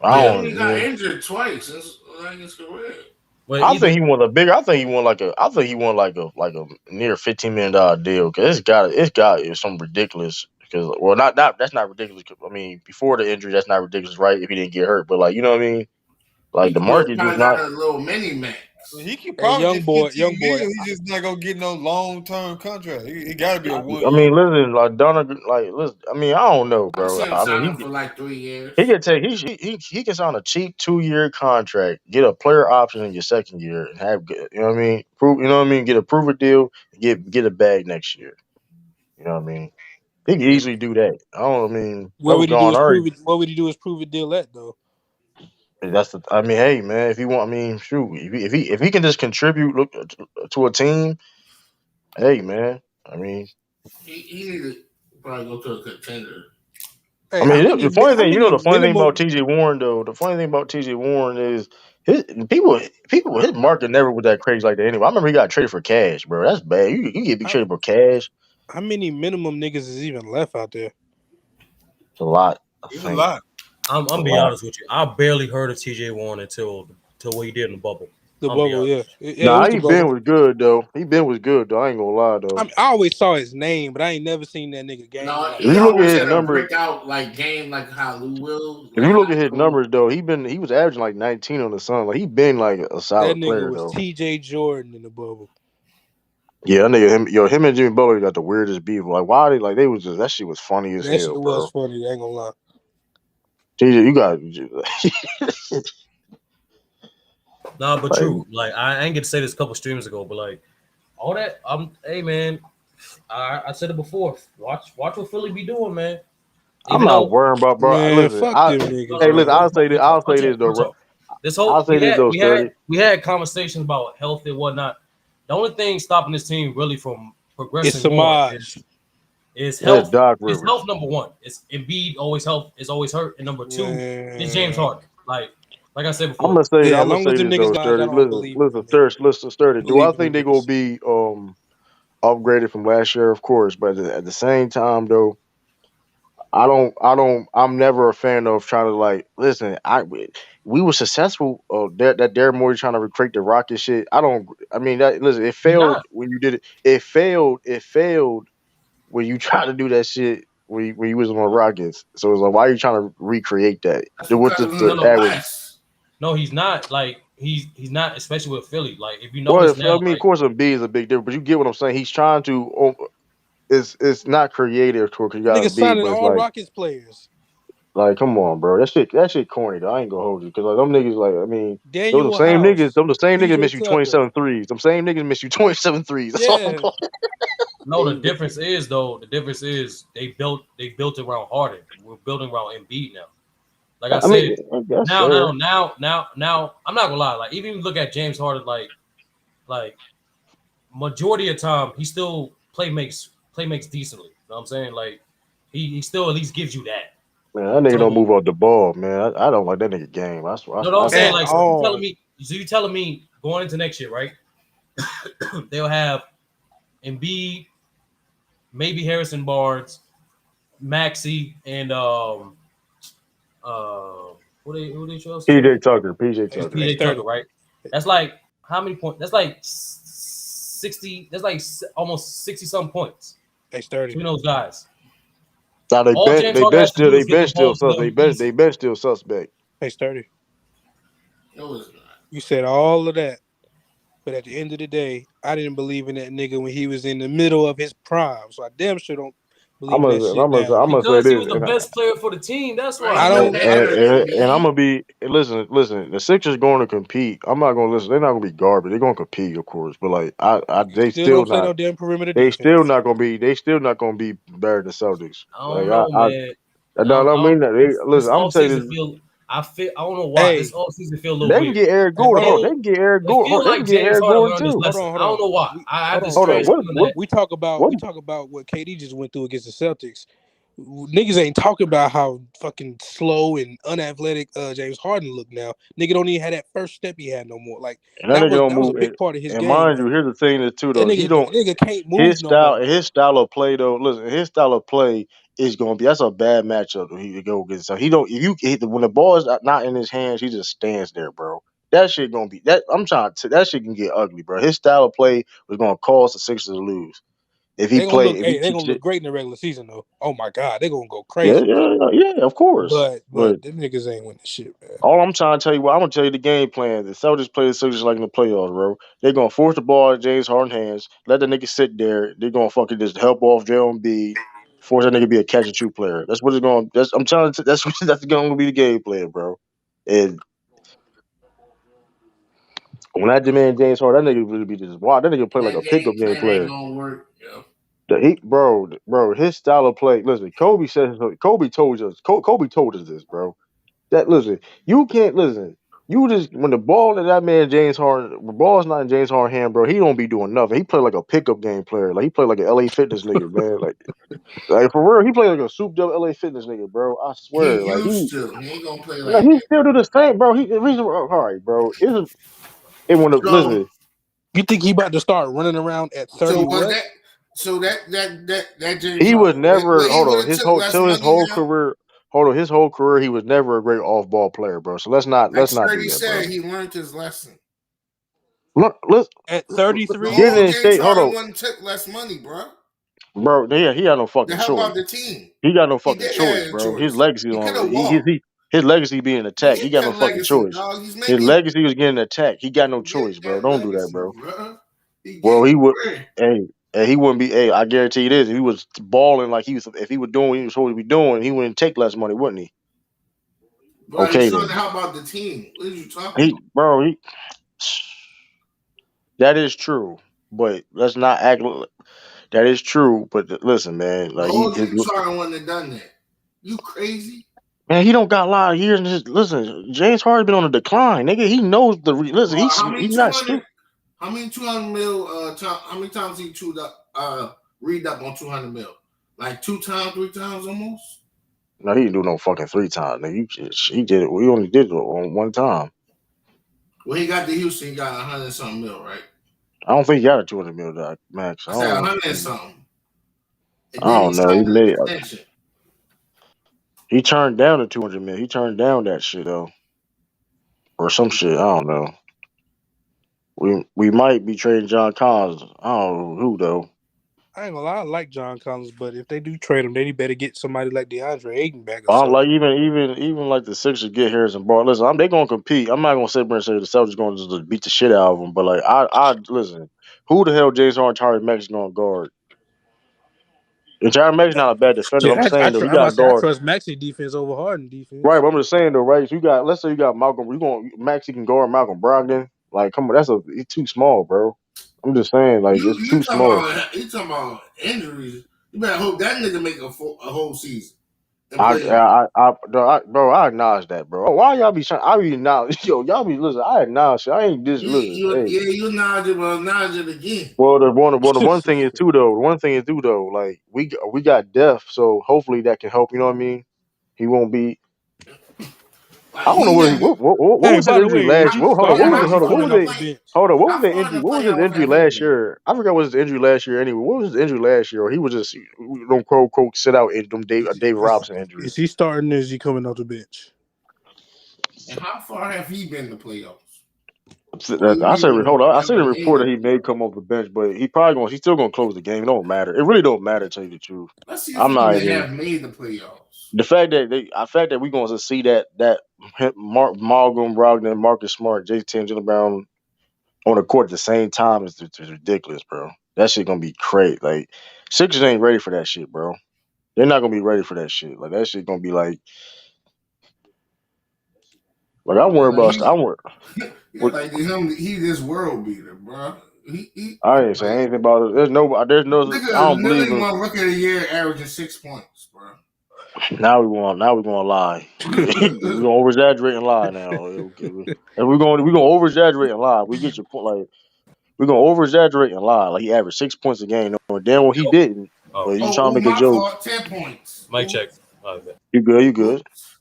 I He Yeah, don't. only got Yeah. injured twice in his career. But I either think he won a bigger. I think he won like a. I think he won like a near $15 million deal. Cause it's some ridiculous. Because not that's not ridiculous. I mean, before the injury, that's not ridiculous, right? If he didn't get hurt, but like you know what I mean. Like He the still market kind was of got not. a little mini max. He could Hey, probably young get boy, 15 million. He just not gonna get no long term contract. It got to be a 1 year. I mean, listen, like Donald, like listen. I mean, I don't know, I'm bro. saying I sign mean, him for like 3 years. he can take he can sign a cheap 2 year contract, get a player option in your second year, and have you know what I mean. Prove you know what I mean. Get a prove a deal, get a bag next year. You know what I mean. He can yeah. easily do that. I don't. I mean, What would he do? John Is already. prove it? What would he do? Is prove a deal at though? That's the. I mean, hey man, if he want, I mean, shoot, if he can just contribute look to a team, hey man. I mean, He need to probably go to a contender. I Hey, mean, the funny how thing, many the funny thing about minimum? T.J. Warren though, the funny thing about T.J. Warren is his market never was that crazy like that anyway. I remember he got traded for cash, bro. That's bad. You get be How, traded for cash. how many minimum niggas is even left out there? It's a lot. I It's a think lot. it's a I'm be lot. honest with you. I barely heard of TJ Warren until what he did in the bubble. The I'm be bubble, yeah, honest. yeah, it Nah, was the he been bubble. was good though. He been was good though. I ain't gonna lie though. I always saw his name, but I ain't never seen that nigga game No, like If he you that. look at always his had a numbers, breakout like game, like how Lou Will, if like you look high at his school. numbers though, he was averaging like 19 on the Sun. Like he been like a That solid nigga player was though. T.J. Jordan in the bubble. Yeah, that nigga him and Jimmy Butler got the weirdest beef. Like why they was just that shit was funny as That hell, shit was bro. funny. I ain't gonna lie. TJ, you got Nah, but like true. Like I ain't get to say this a couple streams ago, but like all that. Hey man, I said it before. Watch what Philly be doing, man. I'm Even not though worrying about bro. Man, Listen, fuck them niggas, hey no, listen, man. I'll real say this talk, though, real bro. talk. This I'll whole say this though, sturdy. we had conversations about health and whatnot. The only thing stopping this team really from It's progressing more Samaj. is That's health. Doc Is Rivers. health number one. It's Embiid always health is always hurt, and number two is James Man. Harden. Like I said before, Yeah, as I'm gonna long as say them this niggas though, lines, I sturdy. don't believe in them niggas. Listen, sturdy. Do I Believe in think them they gonna niggas. be upgraded from last year? Of course, but at the same time though, I'm never a fan of trying to like listen. We were successful. That Darren Morey trying to recreate the Rocket shit. I don't. I mean, that listen. It he's failed not. when you did it. It failed. It failed when you try to do that shit when you was on the Rockets. So it's like, why are you trying to recreate that? That's With because it was No, in the the no, average. West. no. He's not. Like he's not, especially with Philly. Like if you Well, notice I now, mean, of like course, B is a big difference, but you get what I'm saying. He's trying to. It's not creative toward you That got to nigga be, signing but it's all Rockets players. like, come on, bro. That shit corny though. I ain't gonna hold you because like them niggas, like, I mean, those the Daniel same niggas. House. Them the same niggas PJ miss you Tucker. 27 threes. Them same niggas miss you 27 threes. That's all I'm Yeah. saying. no. The difference is though. The difference is they built around Harden. We're building around Embiid now. Like I I mean, said, I guess so. now. I'm not gonna lie. Like even if you look at James Harden, like majority of time he still play makes decently. You know what I'm saying? Like he still at least gives you that. Man, that nigga don't So move off the ball, man. I don't like that nigga game. I swear. no, no, I'm saying At like all. so you telling me going into next year, right? They'll have Embiid, maybe Harrison Barnes, Maxey, and who they else say? PJ Tucker. PJ And Tucker. That's PJ Tucker, 30. right? That's like how many points? That's like 60. That's like almost 60 some points That's 30. between those guys. Now All James Harden has to do is get the ball to them they easy. bench still suspect. That's 30. No, it's not. You said all of that. But at the end of the day, I didn't believe in that nigga when he was in the middle of his prime. So I damn sure don't believe in that shit now. I'm gonna say Because he this, was the best player for the team. That's Right, he I why. wasn't don't. that good at and I'm Embiid. gonna be listen. The Sixers going to compete. I'm not gonna listen. They're not gonna be garbage. They're gonna compete, of course. But like, Still don't play no damn perimeter they still defense. not gonna be. They still not gonna be better than Celtics. I Like don't know, man. no, I mean that. This Listen, I'm gonna say offseason this. feel. I don't know why this Hey, offseason feel a little They can weird. get Eric hey, Gordon. hold It Hold on, on. they can get Eric it Gordon. feel They can like get James Eric Harden Gordon learned his too. Hold lesson. on, I hold don't on. know why. I have this Hold on. strange Hey, feeling that we talk about what KD just went through against the Celtics. Niggas ain't talking about how fucking slow and unathletic James Harden look now. Nigga don't even have that first step he had no more. Like And that nigga don't that was a move. big part of his And game. mind you, Like here's the thing is too that though. He don't. nigga can't move no more. His style of play though. Listen, his style of play is gonna be that's a bad matchup. He to go against. So he don't. If you when the ball is not in his hands, he just stands there, bro. that shit gonna be that. I'm trying to that shit can get ugly, bro. His style of play was gonna cause the Sixers to lose if he play. If he They're keeps gonna look it, great in the regular season though. Oh my god, they're gonna go yeah, crazy. of course. But them niggas ain't winning shit, man. All I'm trying to tell you, I'm gonna tell you the game plan. The Celtics play the Sixers like in the playoffs, bro. They're gonna force the ball in James Harden's hands, let the nigga sit there. They're gonna fucking just help off Joel Embiid, force that nigga to be a catch and shoot player. That's what it's going. I'm trying to. That's gonna be the game plan, bro. And when I demand James Harden, that nigga really be just wild. That nigga play like That a game pickup game plan ain't player. gonna work. Yeah. Bro, his style of play. Listen, Kobe said. Kobe told us. Kobe told us this, bro. That listen, you can't listen. You just when the ball in that man James Harden, the ball's not in James Harden's hand, bro. He don't be doing nothing. He play like a pickup game player. Like he play like an LA Fitness nigga, man. Like for real, he play like a souped up LA Fitness nigga, bro. I He swear, like used to. He ain't gonna play like like he that. still do the same, bro. He the reason, all right, bro. It when the So listen. You think he about to start running around at 30 was what? that? So that James He was Harden, never where he hold would on have his took whole less till his money whole now. career. Hold on, his whole career, he was never a great off ball player, bro. So let's not Like do Sturdy that, bro. said, he learned his lesson. Look, let's At The 33? getting old in James state. Hold Harden on, wouldn't took less money, bro. bro. Yeah, he had no To fucking help choice. out the team. He got no He fucking did choice, have a bro. His choice. legacy He could on have walked. his legacy being attacked. He Forget got no that fucking legacy, choice. dog. He's His making. legacy was getting attacked. He got no Forget choice, bro. that Don't do that, legacy, bro. bro. He Well, getting he would. bread. Hey, he wouldn't be. Hey, I guarantee you this. If he was balling like he was, if he was doing what he was supposed to be doing, he wouldn't take less money, wouldn't he? But he's Okay, trying to then. help out the team. What are you talking about? He. That is true, but let's not act. That is true, but listen, man. The Like old James Harden wouldn't have done that. You crazy? man, he don't got a lot of years. Listen, James Harden been on a decline, nigga. He knows listen. Well, how many He's not 200? stupid. How many 200 mil? How many times he chewed up? Read up on 200 mil? Like 2 times, 3 times almost. No, he didn't do no fucking 3 times, nigga. He did it. We only did it on 1 time. When he got to Houston, he got 100 something mil, right? I don't think he got a 200 mil max. I said 100 something. And I then he don't know. signed an extension. He turned down the 200 mil. He turned down that shit though, or some shit. I don't know. We might be trading John Collins. I don't know who though. I ain't gonna lie, I like John Collins, but if they do trade him, then he better get somebody like DeAndre Ayton back or I something. like even like the Sixers get Harrison Barnes. Listen, they gonna compete. I'm not gonna sit there and say the Celtics gonna just beat the shit out of them. But like I listen, who the hell James Harden, Tyrese Maxey gonna guard? And Tyrese Maxey's not a bad defender. Shit, I'm saying though, he I'm about got to to say I guard. trust Maxey defense over Harden Right, defense. but I'm just saying though, right? You got let's say you got Malcolm. You going Maxey can guard Malcolm Brogdon. Like, come on, he's too small, bro. I'm just saying, like, it's You too small. talking about injuries? You better hope that nigga make a whole season and I, play him. bro, I acknowledge that, bro. Why y'all be trying? I be acknowledge, yo, y'all be listen. I acknowledge. I ain't just listen. Hey, You acknowledge it again. well, the one thing is too though. The one thing is too though. Like we got depth, so hopefully that can help. You know what I mean? He won't be. Like I don't know he never. what Hey, was his by the injury way, is last he year. Hold on, starting what or was is it? he Hold on, what coming was off it? the bench? Hold on, what was How the far in injury? the What was his playoffs injury have he last been? year? I forgot what his injury last year. Anyway, what was his injury last year? Or he was just don't quote sit out in them David Robinson injury. Is he starting or is he coming off the bench? And how far have he been in the playoffs? Or you I said, even hold on. I said ever a made report that it? he may come off the bench, but he's still gonna close the game. It don't matter. It really don't matter, to tell you the truth. Let's see if I'm he not even even have made the playoffs. the fact that we're going to see that Malcolm Brogdon, Marcus Smart, J. Jalen Brown on the court at the same time is ridiculous, bro. That shit gonna be crazy. Like Sixers ain't ready for that shit, bro. They're not gonna be ready for that shit. Like that shit gonna be like I'm Yeah, worried like about. I worry. yeah, like him, he this world beater, bro. He I ain't saying like anything about it. There's no. I nigga is don't believe literally in. one rookie of the year averaging 6 points, bro. Now we gonna lie. we gonna over exaggerate and lie now. Okay. And we gonna over exaggerate and lie. We get your point. Like we're gonna over exaggerate and lie. Like he averaged 6 points a game. No, damn well he didn't. Oh, But you trying to make a My joke. fault. 10 points. mic check. Oh, okay. You good? You good? Oops.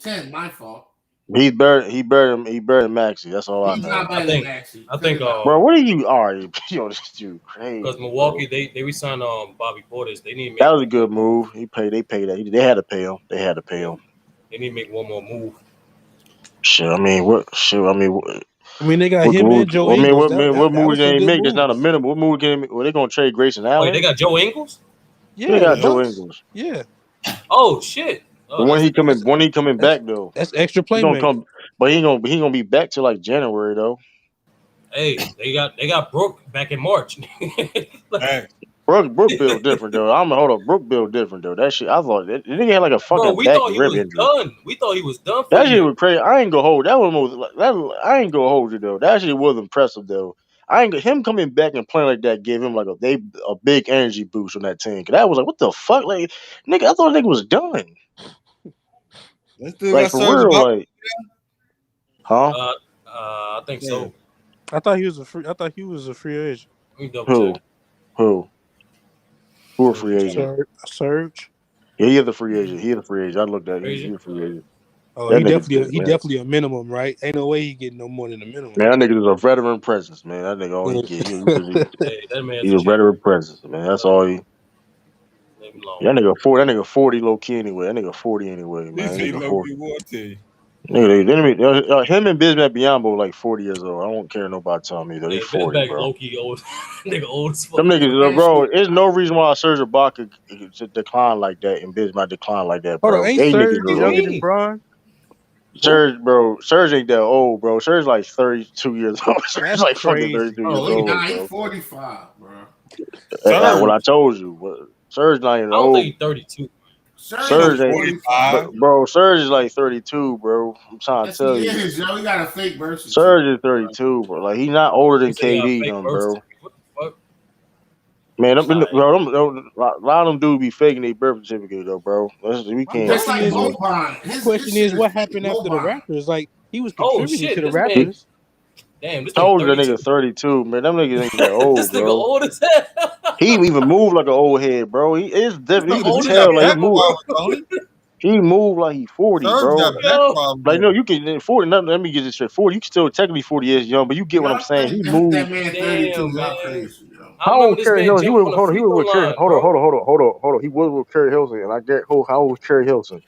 10, my fault. He's better. He better than Maxie. That's all I He's know. not better than Maxie. I Cut think it out. Bro, what are you? All right, yo, this dude because crazy, Milwaukee bro. they re-signed Bobby Portis. They need to That make was a good move. They paid that. They had to pay him. they need to make one more move. Shit, I mean, what? Shit, I mean, I mean, they got him and Joe Ingles. What That movie was can some they good make? That's not a moves. minimum. What movie can they? Well, they gonna trade Grayson Wait, Allen? they got Joe Ingles? They Yeah, got Joe Bucks. Ingles. Yeah, Oh shit! But Oh, that's when he coming that's back though, extra he gonna playmaker. come. But he gonna be back till like January though. hey, they got Brooke back in March. Hey, Brooke Bill different though. I'm hold up. Brooke Bill different though. That shit. I thought that nigga had like a Bro, fucking we back thought and he rib was injury. done. We thought he was done for the That shit year. was crazy. I ain't gonna hold that one was that. I ain't gonna hold you though. That shit was impressive though. I ain't him coming back and playing like that gave him like a big energy boost on that team. Cause that was like what the fuck, like nigga. I thought nigga was done. they still Like got for Serge real, Ibaka. like huh? I think Yeah. so. I thought he was a free. I thought he was a free agent. Let me double Who check. who who a free agent? Surge. Yeah, he is a free agent. He is a free agent. I looked at he Agent. a free agent. Oh, That he nigga, man. definitely a minimum, right? Ain't no way he getting no more than a minimum. Man, that nigga is a veteran presence, man. That nigga all he get. Hey, that man's He's a a champion. veteran presence, man. That's all he. Leave him alone. Yeah, that nigga 40 low key anyway. That nigga 40 anyway, He man. That say nigga low 40. key what tell you. Him and Bismack Biyombo like 40 years old. I don't care nobody telling me though. They Hey, 40, Bismack bro. low key old. Nigga old as Them fuck. niggas, bro. There's no reason why Serge Ibaka should decline like that and Bismack decline like that, Hold on, bro. ain't They niggas Surge are What you younger old. than mean? Bron? Serge, bro. Serge ain't that old, bro. Serge like 32 years old. Serge That's like fucking crazy. 32 years Oh, old, he bro. 45, bro. What Serge. I told you. Serge not even I don't think old. he's 32. Serge No Serge is ain't, 45. 45. bro. Serge is like 32, bro. I'm trying to Yes, he tell you. is, yo. He got a fake birth certificate. Serge is 32, bro. Like he's not older He than said he got a KD, fake them, birth bro. certificate. What the fuck? Man, All right. a lot of them dudes be faking their birth certificate though, bro. We My can't. Just question like is, Man. Boban. my His question shit is, is what fake happened after the Boban. Raptors? Like he was Oh contributing to shit! the This man. Raptors. Damn, this nigga Told you that 32. nigga 32, man. Them niggas ain't that old, This nigga bro. old as hell. He even moved like an old head, bro. He is This different. the You can He oldest got tell, like nigga he back moved. ever. problems, don't he? He moved like he 40, Serge bro. got back Yo, problems Like no, though. you can 40. Let me get this straight. 40, you can still technically 40 years young, but you get what I'm Y'all saying. He think that moved. man 32, damn y'all man. crazy, yo. I How remember old this Kerry man Hilson? He jumped was from the hold on. He free was throw with Kerry. line, bro. Hold on. He was with Kerry Hilson, and I get how old was Kerry Hilson?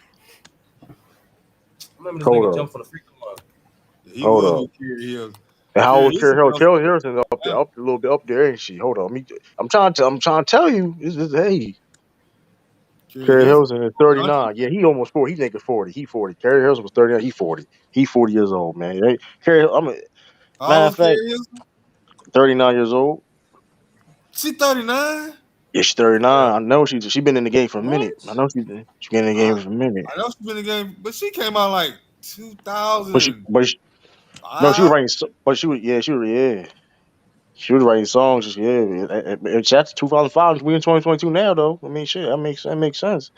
I remember this Hold nigga up, jumped from the free throw line. He hold was up. with Kerry Hills. And how Kerry old was Hills Kerry Hilson? fell Kerry asleep Hilson now. up a little bit up there, ain't she? Hold on. I'm trying to tell you. This is hey. Kerry Kerry Hills Hilson is country. 39. Yeah, he almost 40. He thinking 40. He 40. Kerry Hilson was 39. He 40. He 40 years old, man. How Matter old of is fact, Kerry Hills? 39 years old. She 39. Yeah, she's 39. I know she been in the game for a What? minute. I know she been in the I, game for a minute. I know she's been in the game, but she came out like But she 2005. but she, no, she was writing. But she was writing songs. Yeah, and that's 2005. We in 2022 now, though. I mean, shit, that makes sense.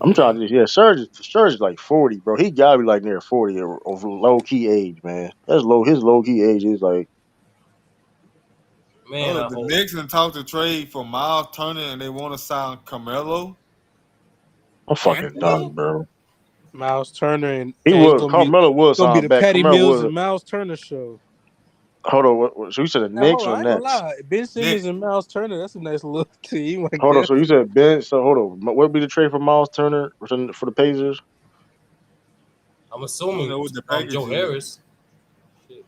I'm Yeah. trying to yeah. Serge is like 40, bro. He gotta be like near 40 of low key age, man. That's low. His low key age is like Man, Oh, I the hope. Knicks and talked to trade for Miles Turner, and they want to sign Carmelo I'm fucking Anthony. done, bro. Miles Turner and He hey, it's was Carmelo was gonna be signed the back. Patty Carmelo Mills was and Miles Turner show. hold on. So you said the Now Knicks hold on, or I ain't gonna Nets? lie. Ben Simmons Knicks. and Miles Turner, that's a nice little team, I Hold on. guess. So you said Ben. So hold on. What would be the trade for Miles Turner for the Pacers? I'm I don't assuming know what the package Joe is. Harris. Shit. Yeah.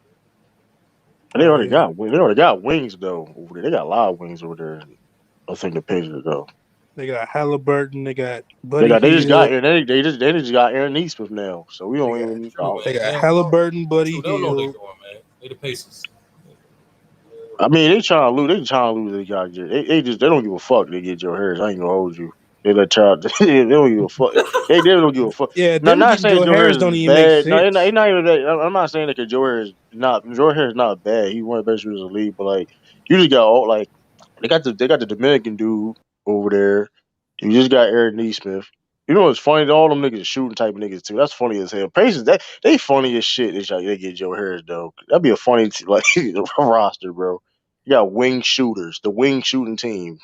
They already got wings though over there. They got a lot of wings over there. I think the Pacers though. They got Halliburton, they got Buddy They just got Hield, they just got Aaron Nesmith now. So we they don't got even. True, man. they They got don't know. Halliburton, Buddy True, they don't know what they Hield. doing, man. They the Pacers. I mean, they trying to lose. They trying to lose. They don't give a fuck. They get Joe Harris. I ain't gonna hold you. They let Charles. They don't give a fuck. They don't give a fuck. Yeah, No, them not getting saying Joe Joe Harris Harris don't is even make bad. No, they sense. not even that. I'm not saying that 'cause Joe Harris not bad. He's one of the best shooters in the league. But like, you just got all like they got the Dominican dude over there. You just got Aaron Nesmith. You know what's funny? All them niggas are shooting type of niggas too. That's funny as hell. Pacers, they funny as shit. They get Joe Harris though. That'd be a funny like roster, bro. You got wing shooters, the wing shooting team.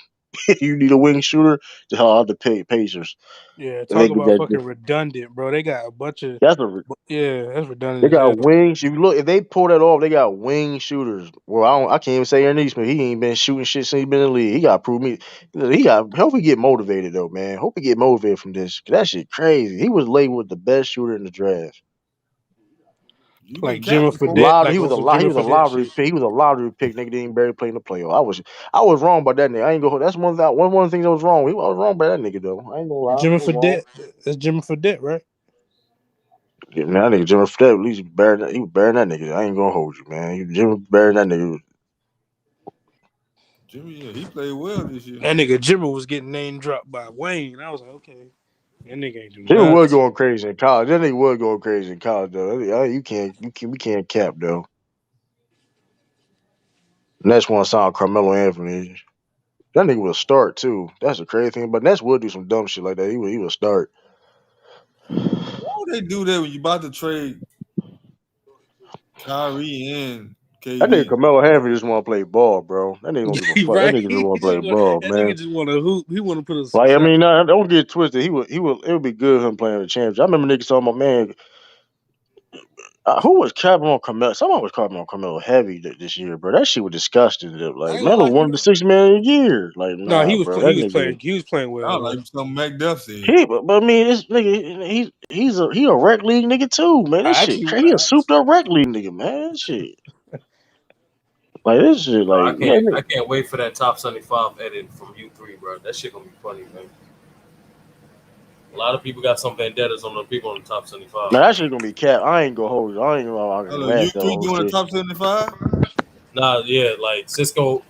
You need a wing shooter to hell out the Pacers, Yeah, and they talk get about that. fucking redundant, bro. They got a bunch of That's a that's redundant They as got hell. wings. If you look, if they pull that off, they got wing shooters. Well, I can't even say Aaron Eastman. He ain't been shooting shit since he been in the league. He got to prove me. He got. Hope he get motivated though, man. Hope he get motivated from this. 'Cause that shit crazy. He was labeled the best shooter in the draft. You Like been capping Jimmy before. Fredette, Lottery, like on some he Jimmy was a Fredette lottery shit. pick. He was a lottery pick. Nigga didn't barely play in the playoff. I was wrong about that nigga. I ain't gonna. That's one of the things I was wrong. I was wrong about that nigga though. I ain't gonna lie. I Jimmy was wrong. Fredette, that's Jimmy Fredette, right? Yeah, man, that nigga Jimmy Fredette, at least he was bearing that nigga. I ain't gonna hold you, man. Jimmy bearing that nigga. Jimmy, yeah, he played well this year. That nigga Jimmy was getting name dropped by Wayne. I was like, okay, that nigga ain't do Jimmy was nothing. going crazy in college. That nigga was going crazy in college though. We can't cap though. Next one sound Carmelo Anthony. That nigga will start too. That's the crazy thing. But Nets would do some dumb shit like that. He would start. Why would they do that when you about to trade Kyrie and That nigga KD? Carmelo Anthony just want to play ball, bro. That nigga don't give a fuck. That Right? nigga just want to play ball, That nigga man. just want to hoop. He want to put us some Like I shots. mean, don't get it twisted. It would be good him playing the champions. I remember niggas talking about man. Who was capping on Carmelo? Someone was capping on Carmelo heavy this year, bro. That shit was disgusting. I Like ain't gonna Melo lie, won the 6 man a year. Like No, nah, bro. he That was nigga. playing. He was playing well, sound like bro. something McDuff said. But I mean, this nigga, he a rec league nigga too, man. This I shit, actually, he a souped up rec league nigga, man. This shit, like this shit, Bro, like man. I can't wait for that top 75 edit from U3, bro. That shit gonna be funny, man. A lot of people got some vendettas on the people on the top 75. Man, that shit gonna be cap. I ain't gonna hold you. I ain't gonna Hello, laugh you at that three whole doing the shit. top 75? Nah, yeah, like Cisco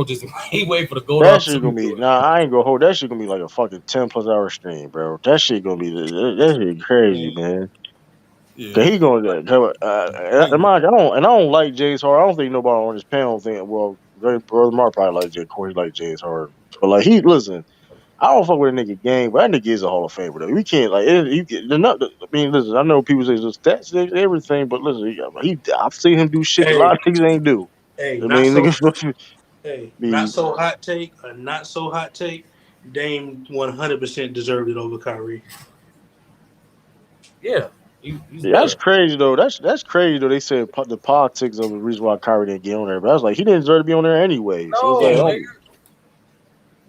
just he wait for the gold That shit opportunity gonna to be do it. nah. I ain't gonna hold. That shit gonna be like a fucking 10+ hour stream, bro. That shit gonna be that shit crazy, man. Cause Yeah. he gonna mind you, I don't like James Harden. I don't think nobody on this panel think Brother Mark probably like James Corey like James Harden. But like listen, I don't fuck with a nigga game, but that nigga is a Hall of Famer though. We can't like I mean, listen, I know people say the stats everything, but listen, I've seen him do shit that a Hey, lot of niggas ain't do. hey, I not mean, so. niggas Hey, not be so hot take. A not so hot take. Dame 100% deserved it over Kyrie. Yeah, he's yeah, that's there. crazy though. That's crazy though. They said the politics of the reason why Kyrie didn't get on there, but I was like, he didn't deserve to be on there anyway. So it's like, No, Dame, nigga.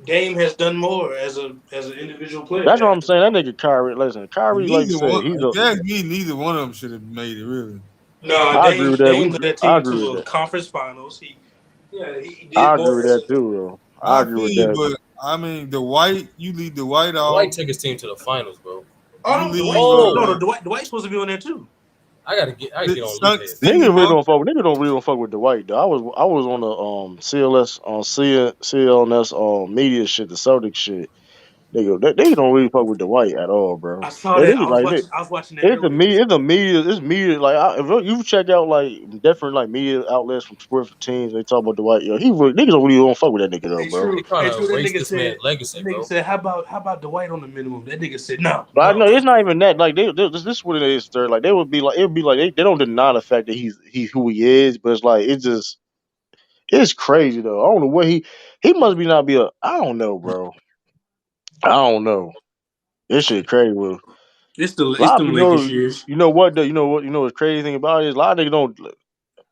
Dame has done more as an individual player. that's what I'm saying. That nigga Kyrie, listen, Kyrie, like I Neither said, one. If you ask me, neither one of them should have made it. Really. No, I agree with that. Dame led that I team agree with to a that. conference finals. He I did agree more. with that too, though. I I agree feel with you, that. but I mean, you leave the white Dwight off. took his team to the finals, bro. Oh You no, leave Dwight's supposed to be on there too. I gotta get on Luke head. Niggas really Monk. don't fuck. Niggas don't really don't fuck with Dwight though. I was on the CLS on CLNS media shit, the Celtics shit. They don't really fuck with Dwight at all, bro. I saw They that. just like I was watching that it's the earlier. media. It's media. Like if you check out like different like media outlets from sports teams, they talk about Dwight. Yo, niggas don't really don't fuck with that nigga though, Hey, bro. true. They trying Hey, to true. That erase nigga this said. man's legacy, That nigga bro. said, how about Dwight on the minimum? That nigga said, no, But I no. know it's not even that. Like this is what it is, sir. Like they would be like it would be like they don't deny the fact that he's who he is, but it's like it's crazy though. I don't know what he must be not be a. I don't know, bro. I don't know. This shit crazy. Well, a It's lot of them people Lakers know. years. You know what? Though, you know what's crazy thing about it is a lot of niggas don't.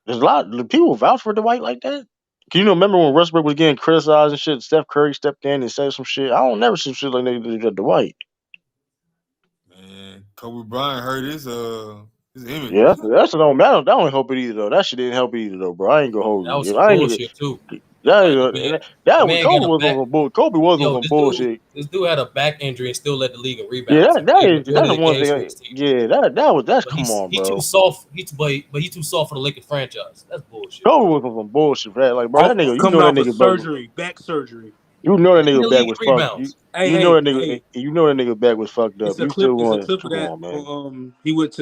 There's a lot of people vouch for Dwight like that. Can you know? Remember when Westbrook was getting criticized and shit? Steph Curry stepped in and said some shit. I don't never see shit like they did to Dwight. Man, Kobe Bryant hurt his image. Yeah, that's what that don't help it either though. That shit didn't help it either though, bro. I ain't gonna hold That was you. some I ain't bullshit too. Like that the was man got Kobe a was on back. some bull. Kobe was on Yo, some bullshit. this dude had a back injury and still led the league in Yeah, rebounds and played that's majority the of the one games thing. for his team. Yeah, that's But come on, he too bro. soft. But he too soft for the Lakers franchise. That's bullshit. Kobe was on some bullshit for that. Like, bro, that nigga, you Coming know that off of nigga back. surgery, back surgery. You know that Leading nigga the back league in was fucked. rebounds. Hey, You know hey, that nigga. hey. You know that nigga back was fucked up. It's a You clip. still It's a want? clip of Come that. on, man. He went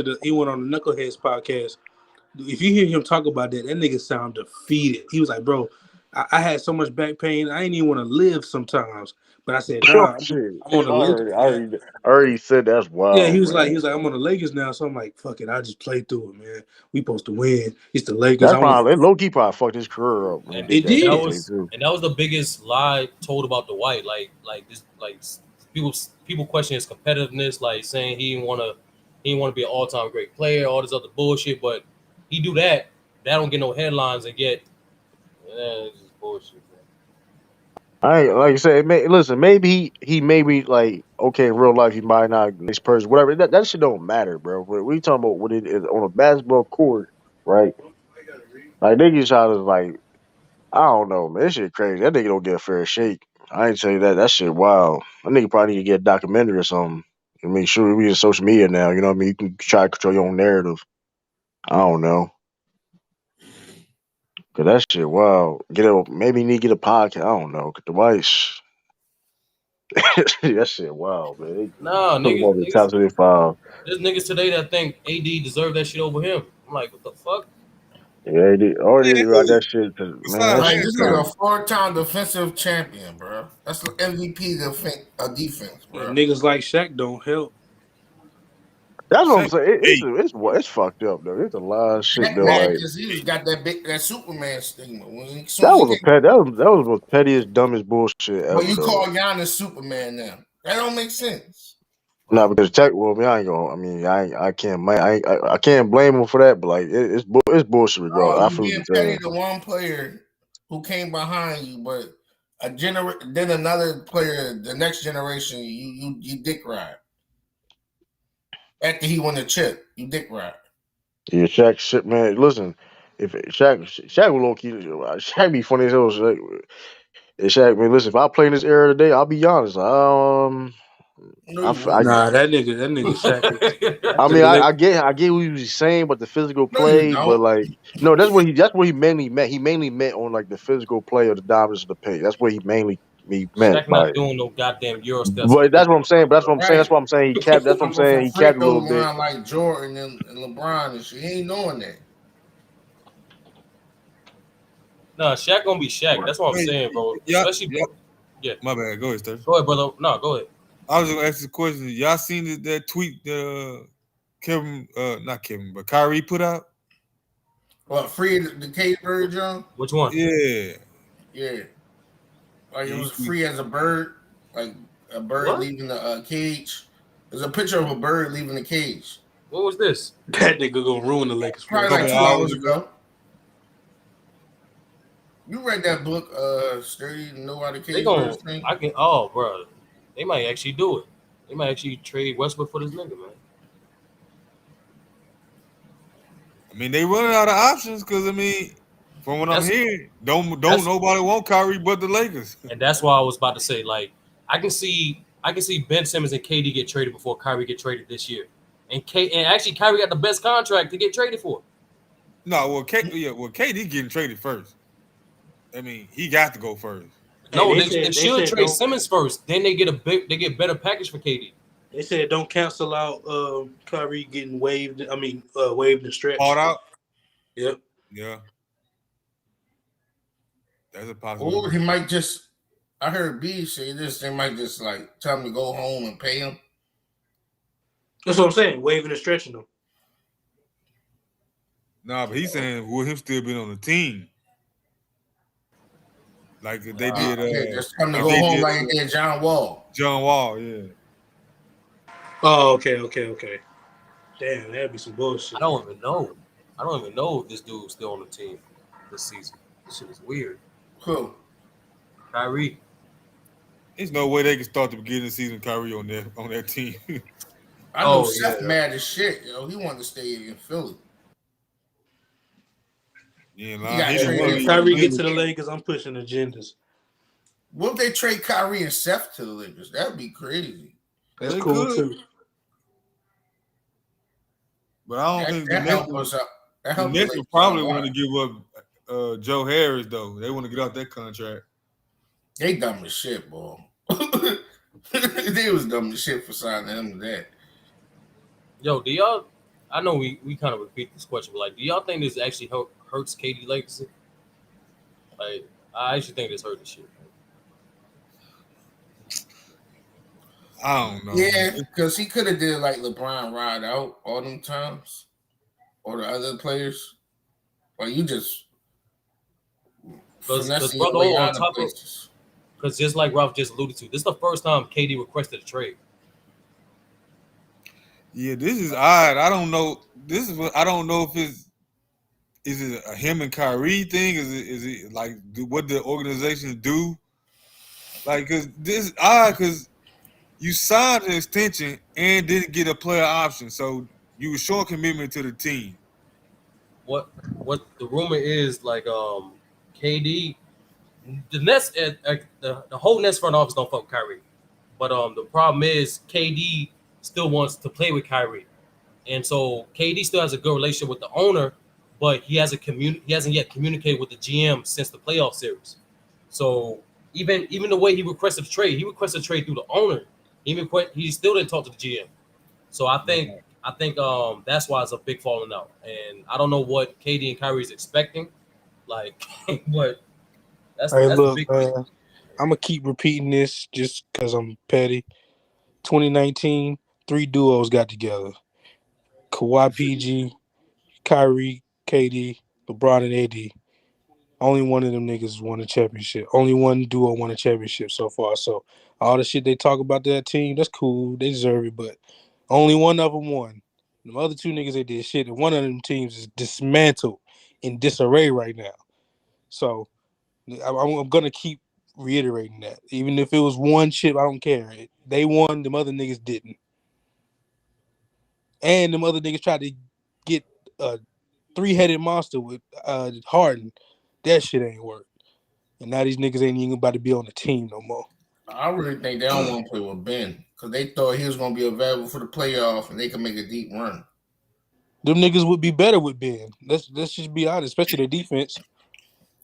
on the Knuckleheads podcast. If you hear him talk about that nigga sound defeated. He was like, bro, I had so much back pain, I didn't even want to live sometimes. But I said, Oh nah, shit! I'm on the Lakers. I already said that's Yeah, he wild, was like, man. I'm on the Lakers now, so I'm like, fuck it, I just play through it, man. We supposed to win. It's the Lakers. That's I want. probably low key probably fucked his career up when he And did It that and that shit did. to was too. and that was the biggest lie told about Dwight. Like people question his competitiveness, like saying he didn't want to be an all time great player, all this other bullshit. But he do that don't get no headlines, and get it's just bullshit. Man. I ain't like you said. Listen, maybe he maybe like okay in real life he might not be a nice person, whatever. That shit don't matter, bro. But we talking about what it is on a basketball court, right? Like niggas try to like I don't know, man. This shit crazy. That nigga don't get a fair shake. I ain't tell you that. That shit wild. That nigga probably need to get a documentary or something. I mean, sure we in social media now. You know what I mean? You can try to control your own narrative. I don't know. Cause that shit wild. Maybe you need to get a podcast. I don't know. Cause the wife's that shit wild, man. They Nah, took him over the niggas. top 25. There's niggas today that think AD deserved that shit over him. I'm like, what the fuck? Yeah, they already got that shit. Man, that Like shit this nigga crazy. a 4-time defensive champion, bro. That's the MVP defense, And bro. niggas like Shaq don't help. That's what I'm Shaq, saying. hey, It's fucked up though. It's a lot of shit Shaq though. mad Like because he was got that Superman stigma. As soon that as he was a came, pet. That was the most pettiest, dumbest bullshit but ever you though. call Giannis Superman now. That don't make sense. Nah, because Tech. Well, I mean, I ain't gonna. I mean, I can't. I can't blame him for that. But like, it's bullshit. Oh, Regardless, I you feel what being you're petty saying. to one player who came behind you, but then another player, the next generation, you dick ride. After he won the chip, you dick ride. Yeah, Shaq. Shit, man. Listen, if Shaq will low key. Shaq be funny as hell. Shaq, man. Listen, if I play in this era today, I'll be honest. No, I, you f- I, wouldn't. Nah, that nigga Shaq is I the mean, lit. I get what he was saying, but the physical No, you play, but don't. like, no, that's what he mainly meant. He mainly meant on like the physical play of the dominance of the paint. That's what he meant Shaq by not it. doing no goddamn Euro steps But that's what I'm saying. But that's what I'm saying. Right. That's what I'm saying. He capped. That's what I'm Come saying. from He free capped a throw little bit. line like Jordan and LeBron and shit. He ain't doing that. Nah, Shaq gonna be Shaq. That's what I'm wait, saying, bro. yeah, Especially, yeah. yeah. My bad. Go ahead, Sturge. Go ahead, brother. No, go ahead. I was gonna ask the question. Y'all seen that tweet Kevin, not Kevin, but Kyrie put out? What, free the cage bird, John? Which one? Yeah. Yeah. Like it He was tweet- free as a bird, like a bird What? leaving the cage. There's a picture of a bird leaving the cage. What was this? That nigga gonna ruin the Lakers. Probably couple like 2 hours hours ago. ago. You read that book, Sturdy, Know Why the They Cage gonna. Birds Sing? I can. Oh, bro. They might actually do it. They might actually trade Westbrook for this nigga, man. I mean, they running out of options because I mean, from what I'm That's hearing, don't that's nobody want Kyrie but the Lakers. and that's why I was about to say, like, I can see Ben Simmons and KD get traded before Kyrie get traded this year. And actually Kyrie got the best contract to get traded for. No, well, KD getting traded first. I mean, he got to go first. Hey, No, they they said should trade don't. Simmons first. Then they get better package for KD. They said don't cancel out Kyrie getting waived. I mean, waived and Bought stretched. out. Yep. Yeah, that's a Or possibility. he might just, I heard B say this, they might just like tell him to go home and pay him. That's what I'm saying. Waiving and stretching them. Nah, but he's saying will him still be on the team like they did. Yeah, just tell him to Like go they home did like he did John Wall. John Wall. Yeah. Oh, okay. Damn, that'd be some bullshit. I don't even know. I don't even know if this dude's still on the team this season. This shit is weird. Who? Kyrie. There's no way they can start the beginning of the season with Kyrie on that team. I know Seth mad as shit, yo. He wanted to stay in Philly. Yeah, He got traded When Kyrie get to the Lakers, I'm pushing agendas. What if they trade Kyrie and Seth to the Lakers? That'd be crazy. That's cool too. But I don't think that the help Nets, us out. That the help the Nets Lakers will probably out a want to lot. give up Joe Harris though. They want to get out that contract. They dumb as shit, boy. They was dumb as shit for signing him to that. Yo, do y'all? I know we kind of repeat this question, but like, do y'all think this actually hurts KD legacy? Like, I actually think this hurt the shit. I don't know. Yeah, because he could have did like LeBron ride out all them times, or the other players. Like you just Because finessing brother, your way on out of top of, places. because just like Ralph just alluded to, this is the first time KD requested a trade. Yeah, this is odd. I don't know. This is what I don't know if is it a him and Kyrie thing? Is it like what the organizations do Like, because you signed an extension and didn't get a player option, so you were showing commitment to the team. What the rumor is, like, KD, the Nets, the whole Nets front office don't fuck with Kyrie, but the problem is KD still wants to play with Kyrie, and so KD still has a good relationship with the owner, but he hasn't yet communicated with the GM since the playoff series. So even the way he requested a trade through the owner. He still didn't talk to the GM. So I think that's why it's a big falling out. And I don't know what KD and Kyrie is expecting, like, but that's Hey, the look, big man, thing. I'm gonna keep repeating this just because I'm petty. 2019, 3 duos got together: Kawhi, PG, Kyrie, KD, LeBron, and AD. Only one of them niggas won a championship. Only one duo won a championship so far. So all the shit they talk about that team, that's cool. They deserve it, but only one of them won. The other two niggas, they did shit, and one of them teams is dismantled in disarray right now. So I'm gonna keep reiterating that. Even if it was one chip, I don't care. They won, them other niggas didn't. And them other niggas tried to get a 3-headed monster with Harden. That shit ain't work. And now these niggas ain't even about to be on the team no more. I really think they don't want to play with Ben because they thought he was going to be available for the playoff and they could make a deep run. Them niggas would be better with Ben. Let's just be honest, especially their defense.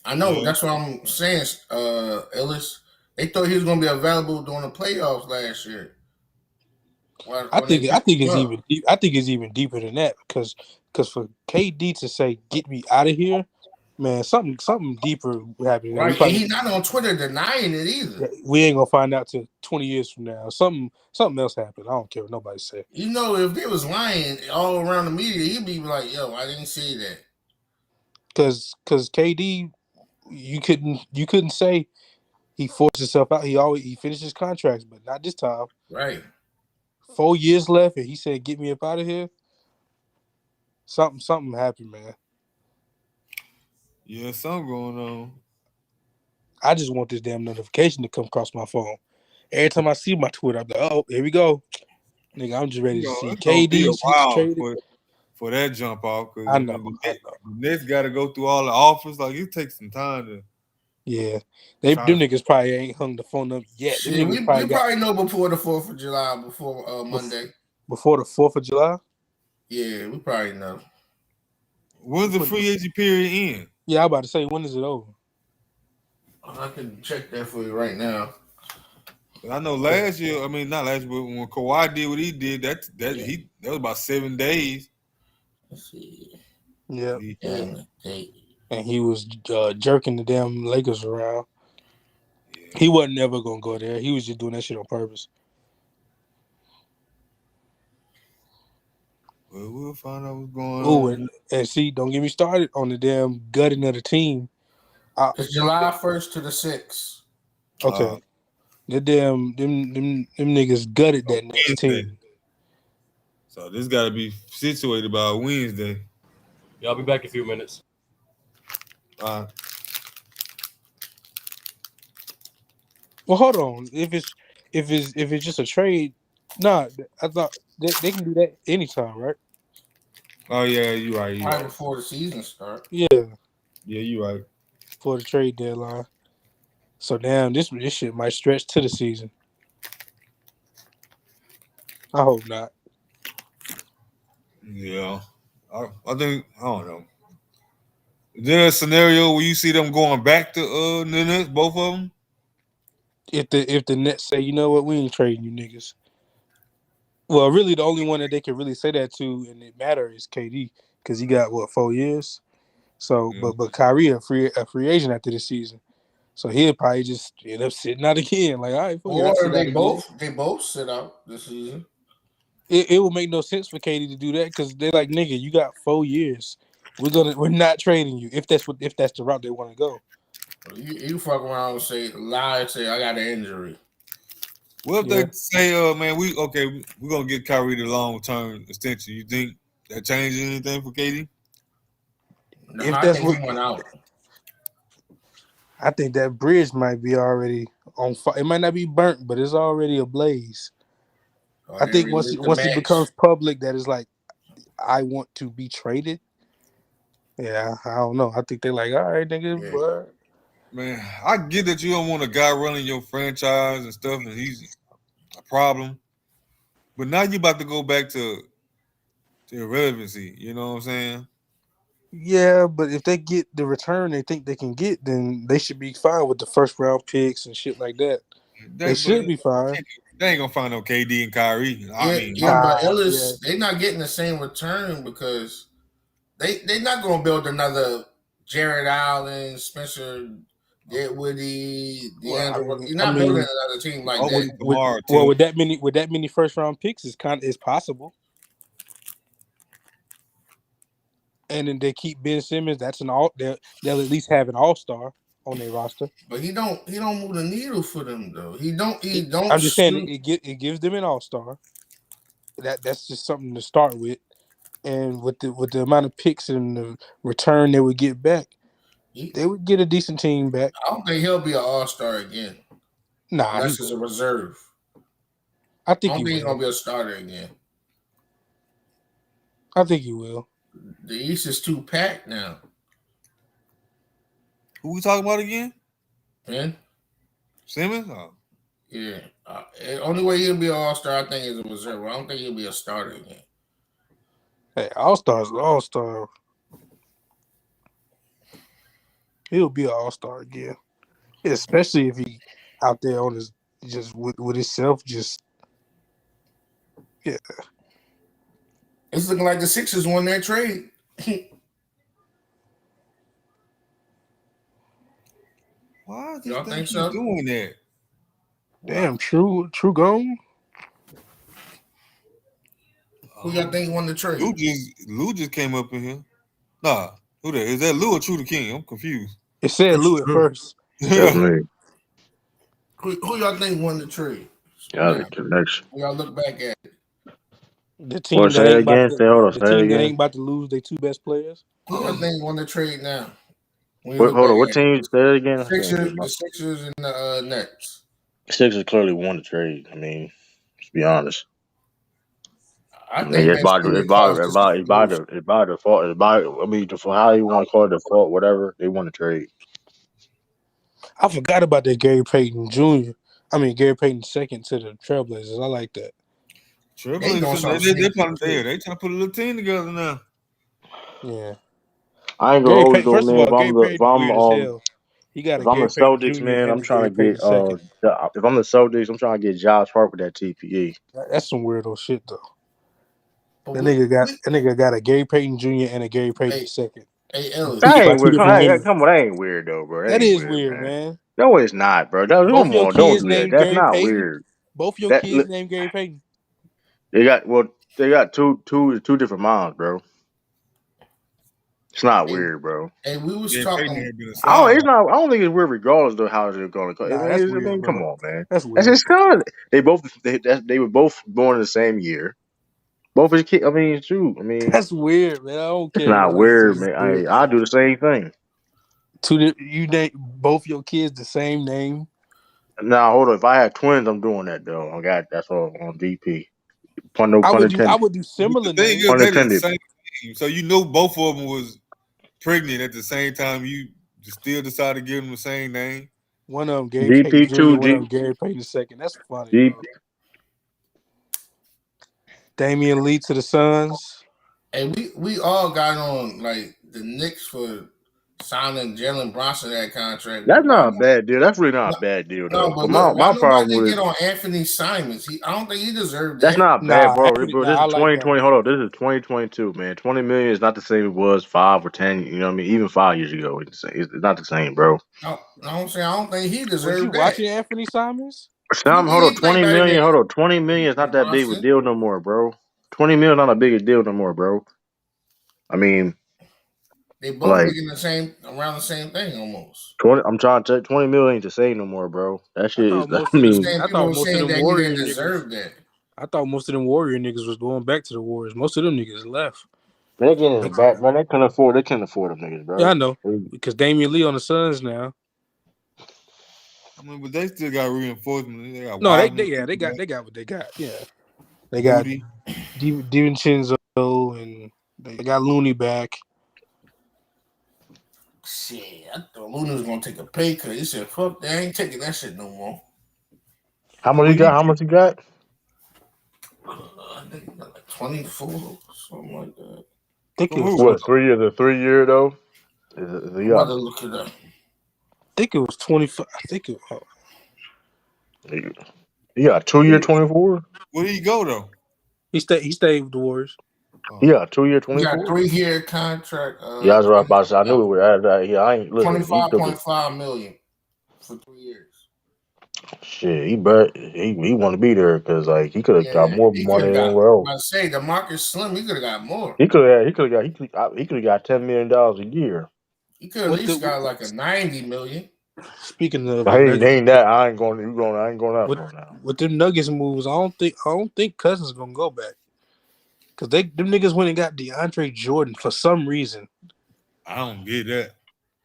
I know. That's what I'm saying, Ellis. They thought he was going to be available during the playoffs last year. I think it's even deep. I think it's even deeper than that because for KD to say "get me out of here," man, something deeper happening. Right, and he's not on Twitter denying it either. We ain't gonna find out till 20 years from now. Something else happened. I don't care what nobody say. You know, if they was lying all around the media, he'd be like, "Yo, I didn't say that." Because KD, you couldn't say he forced himself out. He finished his contracts, but not this time. Right. 4 years left, and he said, "Get me up out of here." Something happened, man. Yeah, something going on. I just want this damn notification to come across my phone. Every time I see my Twitter, I'm like, "Oh, here we go, nigga." I'm just ready to see It's gonna be a KD gets while traded. for that jump off. I know. The Nets got to go through all the offers. Like, it takes some time to. Yeah, them niggas probably ain't hung the phone up yet. Shit, Them we niggas probably know before the 4th of July, before Monday. Before the 4th of July? Yeah, we probably know. When's the free agent period end? Yeah, I'm about to say, when is it over? I can check that for you right now. I know last year, not last year, but when Kawhi did what he did, that was about 7 days. Let's see. Yeah. And he was jerking the damn Lakers around. Yeah. He wasn't never gonna go there. He was just doing that shit on purpose. Well, we'll find out what's going on. And see, don't get me started on the damn gutting of the team. It's July 1st to the 6th. Okay. Them niggas gutted that next team. So this got to be situated by Wednesday. Yeah, I'll be back in a few minutes. Well, hold on. If it's just a trade, I thought they can do that anytime, right? Oh yeah, you're right. Right before the season starts. Yeah. Yeah, you're right. For the trade deadline. So damn, this shit might stretch to the season. I hope not. Yeah, I think I don't know. Is there a scenario where you see them going back to the Nets, both of them? If the Nets say, you know what, we ain't trading you niggas. Well, really, the only one that they can really say that to and it matter is KD because he got 4 years. So, but Kyrie a free agent after this season, so he'll probably just end up sitting out again. Like, all right, or they both sit out this season. It will make no sense for KD to do that because they're like, nigga, you got 4 years. We're not trading you if that's the route they want to go. You fuck around and lie and say I got an injury. What if they say, man, we're gonna get Kyrie the long-term extension? You think that changes anything for KD? No, I think he went out. I think that bridge might be already on fire. It might not be burnt, but it's already ablaze. Oh, I they think relit the once it match. becomes public that it's like I want to be traded. Yeah, I don't know. I think they're like, all right, nigga, but Man, I get that you don't want a guy running your franchise and stuff, and he's a problem. But now you about to go back to irrelevancy. You know what I'm saying? yeah, but if they get the return they think they can get, then they should be fine with the first round picks and shit like that. They should be fine. They ain't gonna find no KD and Kyrie. But Ellis, they not getting the same return because they not gonna build another Jared Allen, Spencer Dinwiddie, DeAndre. You're not building another team like that. With that many first round picks, it's possible. And then they keep Ben Simmons. That's an all. They'll at least have an all-star on their roster. But he don't move the needle for them though. He don't. I'm just saying it gives them an all-star. That's just something to start with, and with the amount of picks and the return they would get back, they would get a decent team back. I don't think he'll be an all-star again. Nah, unless it's a reserve. I I think don't he think he's will. gonna be a starter again. I think he will. The East is too packed now. Who we talking about again? Man, Simmons? Oh. Yeah. The only way he'll be an all-star, I think, is a reserve. I don't think he'll be a starter again. Hey, all-star's an all-star. He'll be an all-star again. Especially if he out there on his just with himself, just yeah. It's looking like the Sixers won that trade. Why is Y'all this think thing so? doing that? Damn, true gone. Who y'all think won the trade? Lou just came up in here. Nah, who that? Is that Lou or True the King? I'm confused. It said Lou at first. That's me. Who y'all think won the trade? Got the connection. When y'all look back at it. The team that ain't about to lose their two best players. Who y'all think won the trade now? Hold on, what team? Say it again. The Sixers and the Nets. Sixers clearly won the trade. I mean, let's be honest. I think it's by default. I mean, for how you want to call it, default, whatever. They won the trade. I forgot about that Gary Payton Jr. I mean Gary Payton II to the Trailblazers. I like that. Trailblazers, they trying to put a little team together now. Yeah. I ain't gonna hold you though, first man. of all, Gary Payton weird as hell. He got if I'm the Celtics, man, I'm trying to get. II. If I'm the Celtics, I'm trying to get Josh Hart with that TPE. That's some weirdo shit though. That nigga got a Gary Payton Jr. and a Gary Payton II. Hey, Ellis. That ain't weird. Come on, that ain't weird though, bro. That is weird, man. No, it's not, bro. Come on, don't do that. That's not weird. Both your kids named Gary Payton. They got two different moms, bro. It's not weird, bro. Hey, we was talking. It's not. I don't think it's weird, regardless of how they're going to go. Nah, that's weird, come on, man. That's weird. That's his cousin. They were both born in the same year. Both his kids. I mean, shoot. I mean, that's weird, man. I don't care. It's not weird, man. I do the same thing. You name both your kids the same name. Now, hold on. If I had twins, I'm doing that though. That's all on DP. I would do similar names. The same team, so you know both of them was pregnant at the same time. You still decided to give them the same name. One of them Gary Payton Jr., one of them Gary Payton II. That's funny. Bro. Damian Lee to the Suns. Hey, we all got on like the Knicks for signing Jalen Brunson that contract. That's not a bad deal. That's really not a bad deal, though. No, but my problem with get on Anthony Simons. I don't think he deserved that. That's not bad, bro. This is 2020. Hold on, this is 2022, man. 20 million is not the same it was 5 or 10. You know what I mean? Even 5 years ago, it's not the same, bro. No, I'm saying I don't think he deserved you that. Watching Anthony Simons? Hold on, 20 million. Hold on, 20 million is not that big of a deal no more, bro. 20 million is not a big a deal no more, bro. I mean. They both making around the same thing almost. 20. I'm trying to 20 million to say no more, bro. That shit is. I thought most of them Warrior niggas deserved that. I thought most of them Warrior niggas was going back to the Warriors. Most of them niggas left. They're getting back, man. They couldn't afford them niggas, bro. Yeah, I know. Because Damian Lee on the Suns now. But they still got reinforcement. They got No, they Wiseman. got what they got. Yeah, they got Moody. DiVincenzo and they got Looney back. Shit, I thought Luna was gonna take a pay cut. He said, "Fuck, they ain't taking that shit no more." How much he got? How much he got? I think he got like 24, something like that. I think it was What 3 years? A 3 year though? Is I'm he about got? to look it up. I think it was 25. I think it. He got 2 year 24. Where did he go though? He stayed with the Warriors. He got 2 year He got 24. 3-year contract. Yeah, that's what I was about to say. I knew it was. Yeah, I ain't listen. He took it. 25.5 million for 3 years. Shit, he want to be there because like he could have got Yeah, more he could money have got. anywhere else. I say the market's slim. He could have got more. He could have got $10 million a year. He could at least got like a 90 million. Speaking of He ain't that. I ain't going that far now. with them Nuggets moves, I don't think Cousins gonna go back because them niggas went and got DeAndre Jordan for some reason. I don't get that.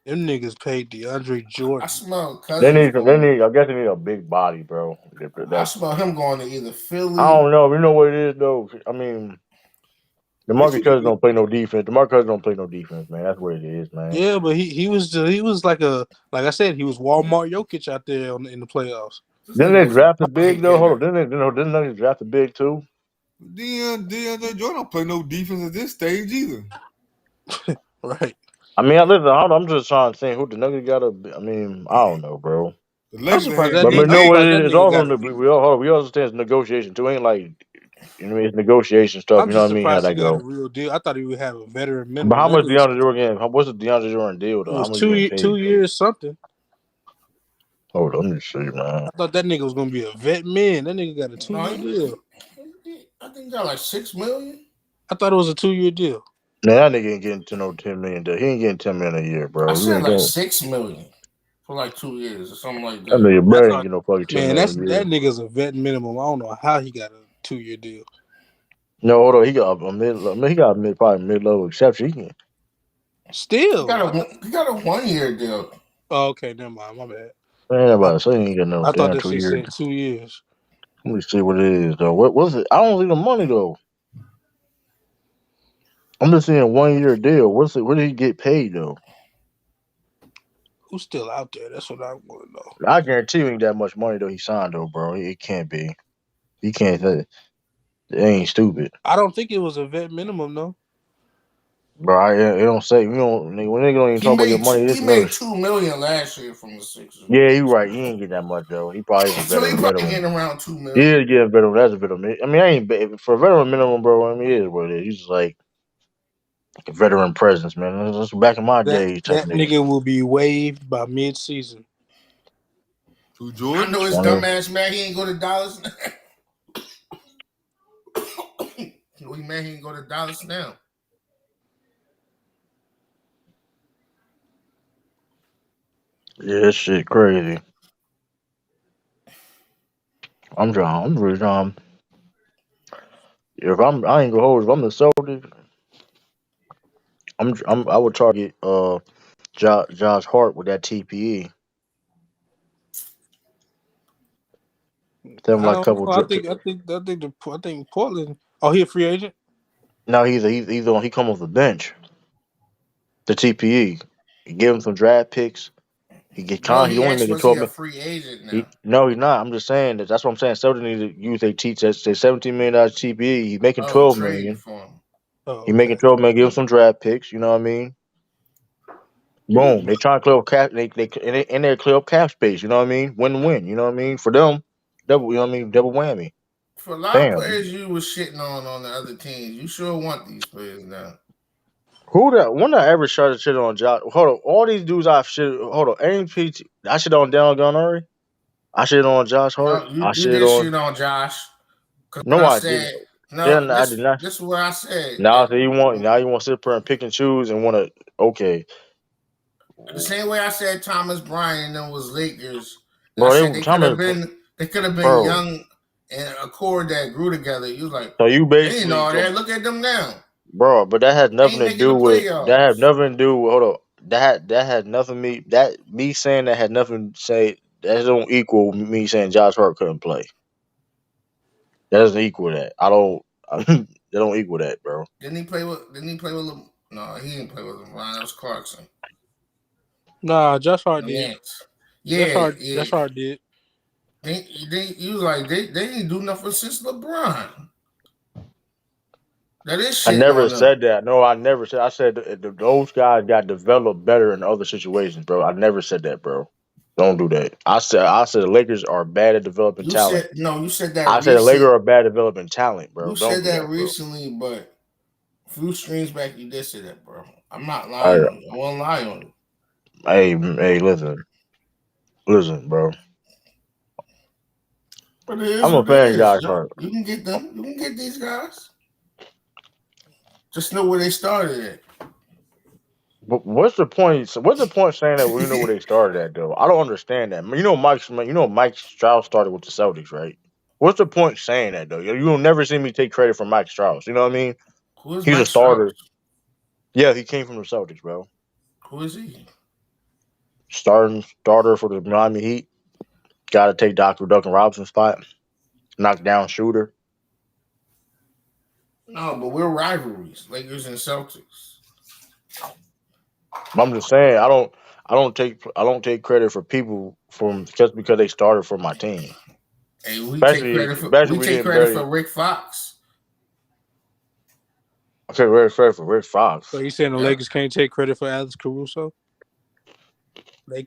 Them niggas paid DeAndre Jordan. I smell They Cousins. need. I guess they need a big body, bro. I smell him going to either Philly. I don't know. You know what it is though. I mean, DeMarcus Cousins don't play no defense. DeMarcus Cousins don't play no defense, man. That's what it is, man. Yeah, but he was like I said, he was Walmart Jokic out there in the playoffs. Didn't they draft a big though? Hold on, didn't they draft a big too? DeAndre Jordan don't play no defense at this stage either. Right. I mean, I'm just trying to think who the Nuggets got to. I mean, I don't know, bro. I'm surprised that But nigga, no, it's nigga also got. we understand it's negotiation too. Ain't like it's negotiation stuff. I'm You know just what I mean? How surprised he that got a go? real deal. I thought he would have a veteran But minimum. how much That nigga- DeAndre Jordan? What's the DeAndre Jordan deal though? It How was much you getting 2 paid? years something. Hold on, let me see, man. I thought that nigga was gonna be a vet man. That nigga got a 2-year deal. I think he got like 6 million. I thought it was a 2-year deal. Man, that nigga ain't getting to no $10 million. He ain't getting $10 million a year, bro. I You said ain't like going. 6 million for like 2 years or something like That that. nigga bro ain't getting no fucking $10 Man, million a year. that nigga's a vet minimum. I don't know how he got a 2-year deal. No, hold on. He got a mid. I mean, he got probably mid-level exception. He can. Still, he got a 1-year deal. Oh, okay, never mind. My bad. I ain't about to say he ain't got no I thought damn that 2 shit years. said 2 years. Let me see what it is though. What was it? I don't see the money though. I'm just seeing a 1-year deal. What's it? Where did he get paid though? Who's still out there? That's what I want to know. I guarantee you ain't that much money though he signed though, bro. It can't be. He can't say it ain't stupid. I don't think it was a vet minimum though. Bro, it don't say we don't when nigga don't even talk about your money. He made $2 million last year from the Sixers. Yeah, you right. He ain't getting that much though. He probably is a So he veteran probably minimum. getting around $2 million. He is getting better. That's a bit of I mean, I ain't for a veteran minimum, bro. I mean, it is what it is. He's just like a veteran presence, man. That's back in my days type That nigga. nigga will be waived by mid-season. To Jordan? I know his dumbass man. He ain't go to Dallas. No, he man. He ain't go to Dallas now. Yeah, this shit crazy. I'm really trying. I ain't gonna hold. If I'm the Celtics, I would target Josh Hart with that TPE. Them I like don't couple. know. I think Portland. Oh, he a free agent? No, he's on. He come off the bench. The TPE. You give him some draft picks. He get No, He he only asked making was he 12 a million. free agent now? No, he's not. I'm just saying that's what I'm saying. Celtics need to use their $17 million TPE. He's making 12 Trading million. for him. Oh, He making 12 million. Give him some draft picks. You know what I mean? Boom. They trying to clear up cap. They clear up cap space. You know what I mean? Win-win. You know what I mean? For them, double. You know what I mean? Double whammy. For a lot of Bam. players you was shitting on the other teams, you sure want these players now. Who that? When I ever started shit on Josh? Hold on. All these dudes I've shit. Hold on. AMPT. I shit on Danilo Gallinari. I shit on Josh Hart. No, I you shit did on. shit on Josh. Because No, I I didn't. said, Yeah, no, no, I did not. this is what I said. Now so you want to sit there and pick and choose and want to okay. The same way I said Thomas Bryant and them was Lakers. Bro, I said they could have been bro. young and a core that grew together. You was like, So you they ain't basically all that. Look at them now. bro, but that has They nothing ain't to making do the with playoffs. that. Had nothing to do with hold on. That had nothing me saying that had nothing to say that don't equal me saying Josh Hart couldn't play. That doesn't equal that. I don't. That don't equal that, bro. Didn't he play with? No, he didn't play with LeBron. That was Clarkson. Nah, Josh Hart did. Nance. Yeah, yeah. Josh Hart did. He was like they didn't do nothing since LeBron. That is I shit never on them. said that. No, I never said. I said those guys got developed better in other situations, bro. I never said that, bro. Don't do that. I said the Lakers are bad at developing You talent. said no. You said that I said the Lakers recent. are bad at developing talent, bro. You Don't said do that that, bro. recently, but a few streams back, you did say that, bro. I'm not All lying right. on you. I won't lie on you. Hey, listen, bro. But it is I'm a what it fan of is. Josh Yo. Hart. You can get them. You can get these guys. Just know where they started at. But what's the point? What's the point saying that we know where they started at, though? I don't understand that. Mike Strauss started with the Celtics, right? What's the point saying that, though? You'll never see me take credit for Mike Strauss. You know what I mean? Who is He's a Mike Strauss? starter. Yeah, he came from the Celtics, bro. Who is he? Starter for the Miami Heat. Got to take Dr. Duncan Robinson's spot. Knockdown shooter. No, but we're rivalries, Lakers and Celtics. I'm just saying, I don't take credit for people from just because they started for my team. Hey, Especially we take didn't credit barely. for Rick Fox. I take very fair for Rick Fox. So you saying the Yeah. Lakers can't take credit for Alex Caruso? They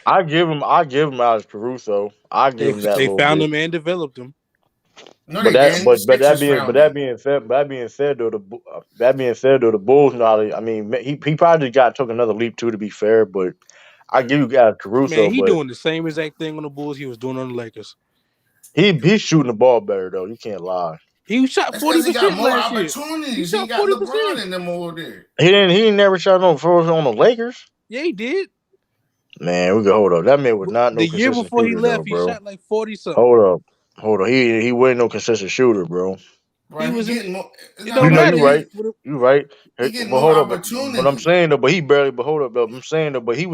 I give him Alex Caruso. I give him that they little found bit. him and developed him. No, But they didn't. The Sixers found him. that being said though the Bulls now. I mean he probably took another leap too, to be fair. But I give you guys Caruso, Man, he but doing the same exact thing on the Bulls he was doing on the Lakers. he's shooting the ball better though. You can't lie. He shot That's because he got 40% more last year. opportunities. He He shot got 40%. LeBron in them over there. He never shot no first on the Lakers. Yeah, he did. Man, we can hold up. That man was not no The year consistent before he shooter though, left, he bro. shot like 40 something. Hold up. He wasn't no consistent shooter, bro. Bro, He was in. getting more. It don't You matter. right. You right. He getting But more hold up. But I'm opportunities. saying though. But he barely. But hold up though. I'm saying though. But he's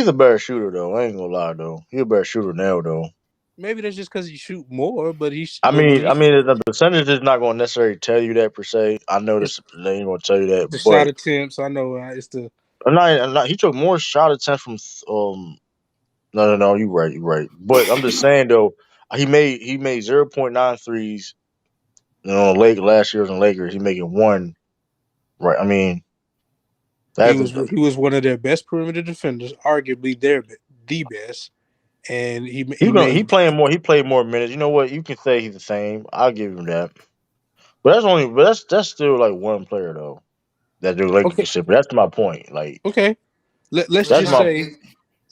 a better shooter though. I ain't gonna lie though. He's a better shooter now though. Maybe that's just because he shoot more, but he's. I mean, the percentage is not going to necessarily tell you that per se. I know this. They ain't going to tell you that, the shot but attempts. I know it's the. I'm not. He took more shot attempts from. No. You right. But I'm just saying though. He made 0.9 threes. Last year's in Lakers, he making one. Right. I mean, He that's was one of their best perimeter defenders, arguably the best, and he he made. playing more. He played more minutes. You know what? You can say he's the same. I'll give him that. But that's still like one player though that the Lakers Okay. consider. That's my point. Like Okay. Let's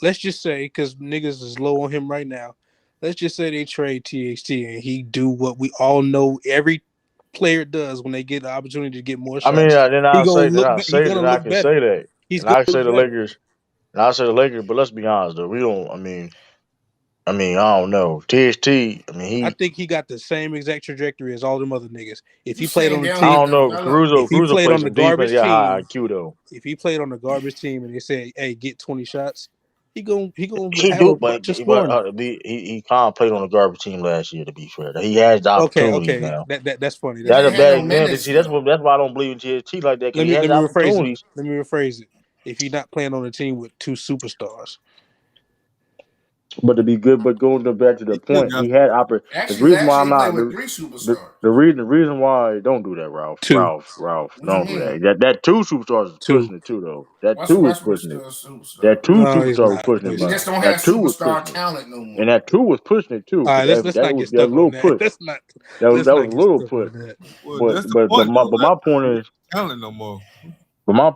that's just say because niggas is low on him right now. Let's just say they trade THT and he do what we all know every player does when they get the opportunity to get more I mean, shots. then He I'll gonna say, look. He gonna then I look can say better. that, He's and I gonna can say look the better. Lakers, and I say the Lakers. But let's be honest though, we don't. I don't know. THT. I think he got the same exact trajectory as all them other niggas. If You he played saying on they the don't I team, get don't know. developed? if he Caruso played plays on the some defense. garbage He got high team, IQ though. if he played on the garbage team and they said, "Hey, get 20 shots," he gonna He have do, a bunch of scoring. he kind of played on the garbage team last year. To be fair, he has the opportunities Okay, now. that's funny. He That's That's a didn't funny. have bad no example. minutes See, though. that's why I don't believe in THT like that because Let he me has rephrase it. opportunities. Let me rephrase it. If he's not playing on a team with two superstars, But to be good, but going back to the He still point, got he had the Actually, reason why I'm he played not with three superstars. the reason why don't do that, Ralph. two, What do you Don't do mean? that two superstars is two. pushing it too though. That Russell two is Westbrook pushing it. still a superstar. That two No, he's superstars was not. pushing No, it, he's He bro. just not. don't have That two was superstar pushing it, talent no and more. that two was pushing it too. All right, let's That not was get stuck a little on that. push. Let's That not was a get little stuck push. on that. well, that's the But point though. my point is Talent no more. My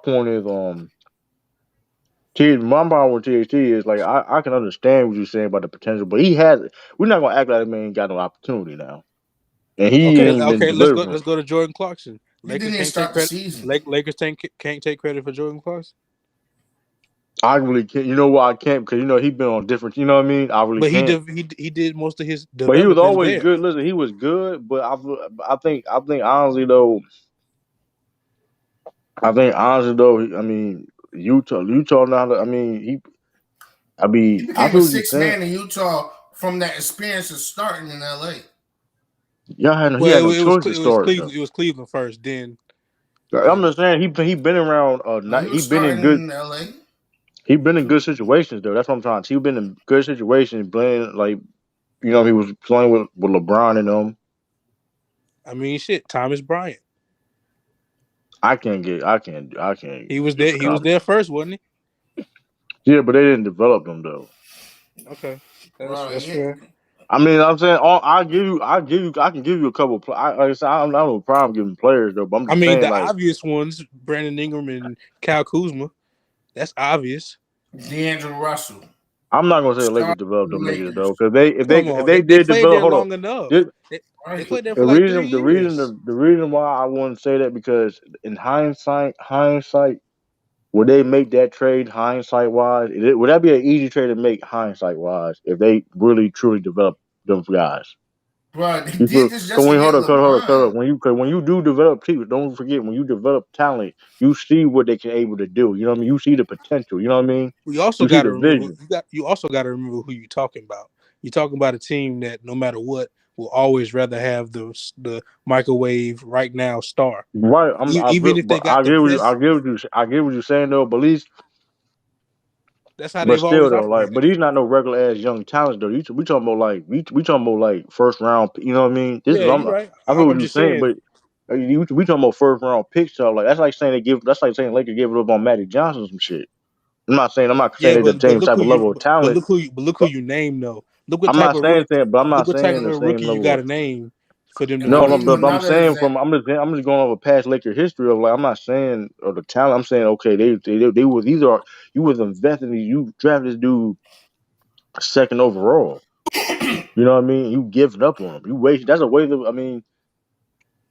problem with THT is like I can understand what you're saying about the potential, but we're not gonna act like that man ain't got no opportunity now. And he ain't been delivering. Let's go to Jordan Clarkson. He Lakers didn't even can't take start the credit. season. Lakers can't take credit for Jordan Clarkson. I really can't. You know why I can't? Because he been on different. You know what I mean? I really But can't. he did most of his But he was development always there. good. Listen, he was good. But I think honestly though. I mean, Utah now. I mean, He I became a feel what you're sixth saying. man in Utah from that experience of starting in LA. He had Well, no choice to it was start Cleveland. though. It was Cleveland first. Then I'm just saying he been around. No, he He was been in starting good. in LA. He been in good situations though. That's what I'm trying. He been in good situations, playing like he was playing with LeBron and them. I mean, shit. Thomas Bryant. I can't He was give there. a He was comment. there first, wasn't Yeah, but they didn't develop them though. he? Okay, Bro, that's yeah. fair. I mean, I'm saying I can give you a couple. Like I said, I don't have no problem giving players though, but I'm I just mean, saying the like obvious ones: Brandon Ingram and Kyle Kuzma. That's obvious. D'Angelo Russell. I'm not gonna say the Lakers Starting developed the them niggas Lakers. though, because if Come on, they they did played develop, there hold up. long enough. This- They played there The for like 3 years. the reason why I wouldn't say that because in hindsight, would they make that trade hindsight wise? Would that be an easy trade to make hindsight wise if they really truly develop them guys? Bro, they You did feel? this So just to when get hold LeBron. up. When you do develop people, don't forget when you develop talent, you see what they can able to do. You know what I mean? You see the potential. You know what I mean? We also You see got to the remember vision. you also got to remember who you're talking about. You're talking about a team that no matter what will always rather have the microwave right now star. Right? Even if they But got the best, I get what you're saying though. But at least, that's how but they've still always though, like, operated. but he's not no regular ass young talent though. We talking about like we talking about like first round. You know what I mean? This is Yeah, you're right. I feel what I'm you're just saying, saying. but we talking about first round picks. So like that's like saying Lakers gave it up on Magic Johnson or some shit. I'm not saying Yeah, they're the but same look type who of you level of talent. but look who you name though. Look what I'm type not of saying rookie. that, but I'm not Look what type saying of the same rookie you level got of to name for them to Let me go give up you there. but I'm another saying example. I'm just going over past Laker history of like I'm not saying of the talent. I'm saying okay, they was you was investing you drafted this dude second overall. You know what I mean? You giving up on him. You waste. That's a waste of. I mean,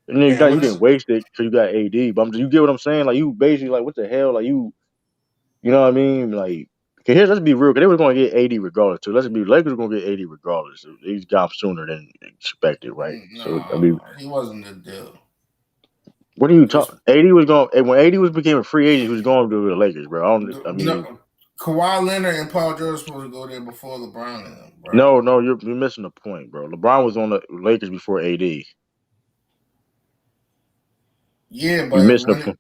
and then Man, you what's didn't waste it because you got AD. But you get what I'm saying? Like you basically like what the hell? Like you know what I mean? Like. Okay, here, let's be real. Cause they were going to get AD regardless. Too. Let's be Lakers were going to get AD regardless. He's got sooner than expected, right? So I No, mean, he wasn't the deal. what are you Just talking? AD was going when AD was became a free agent. He was going to the Lakers, bro. I mean, no, Kawhi Leonard and Paul George were supposed to go there before LeBron and them, bro. no, you're missing the point, bro. LeBron was on the Lakers before AD. Yeah, You but missing the when point,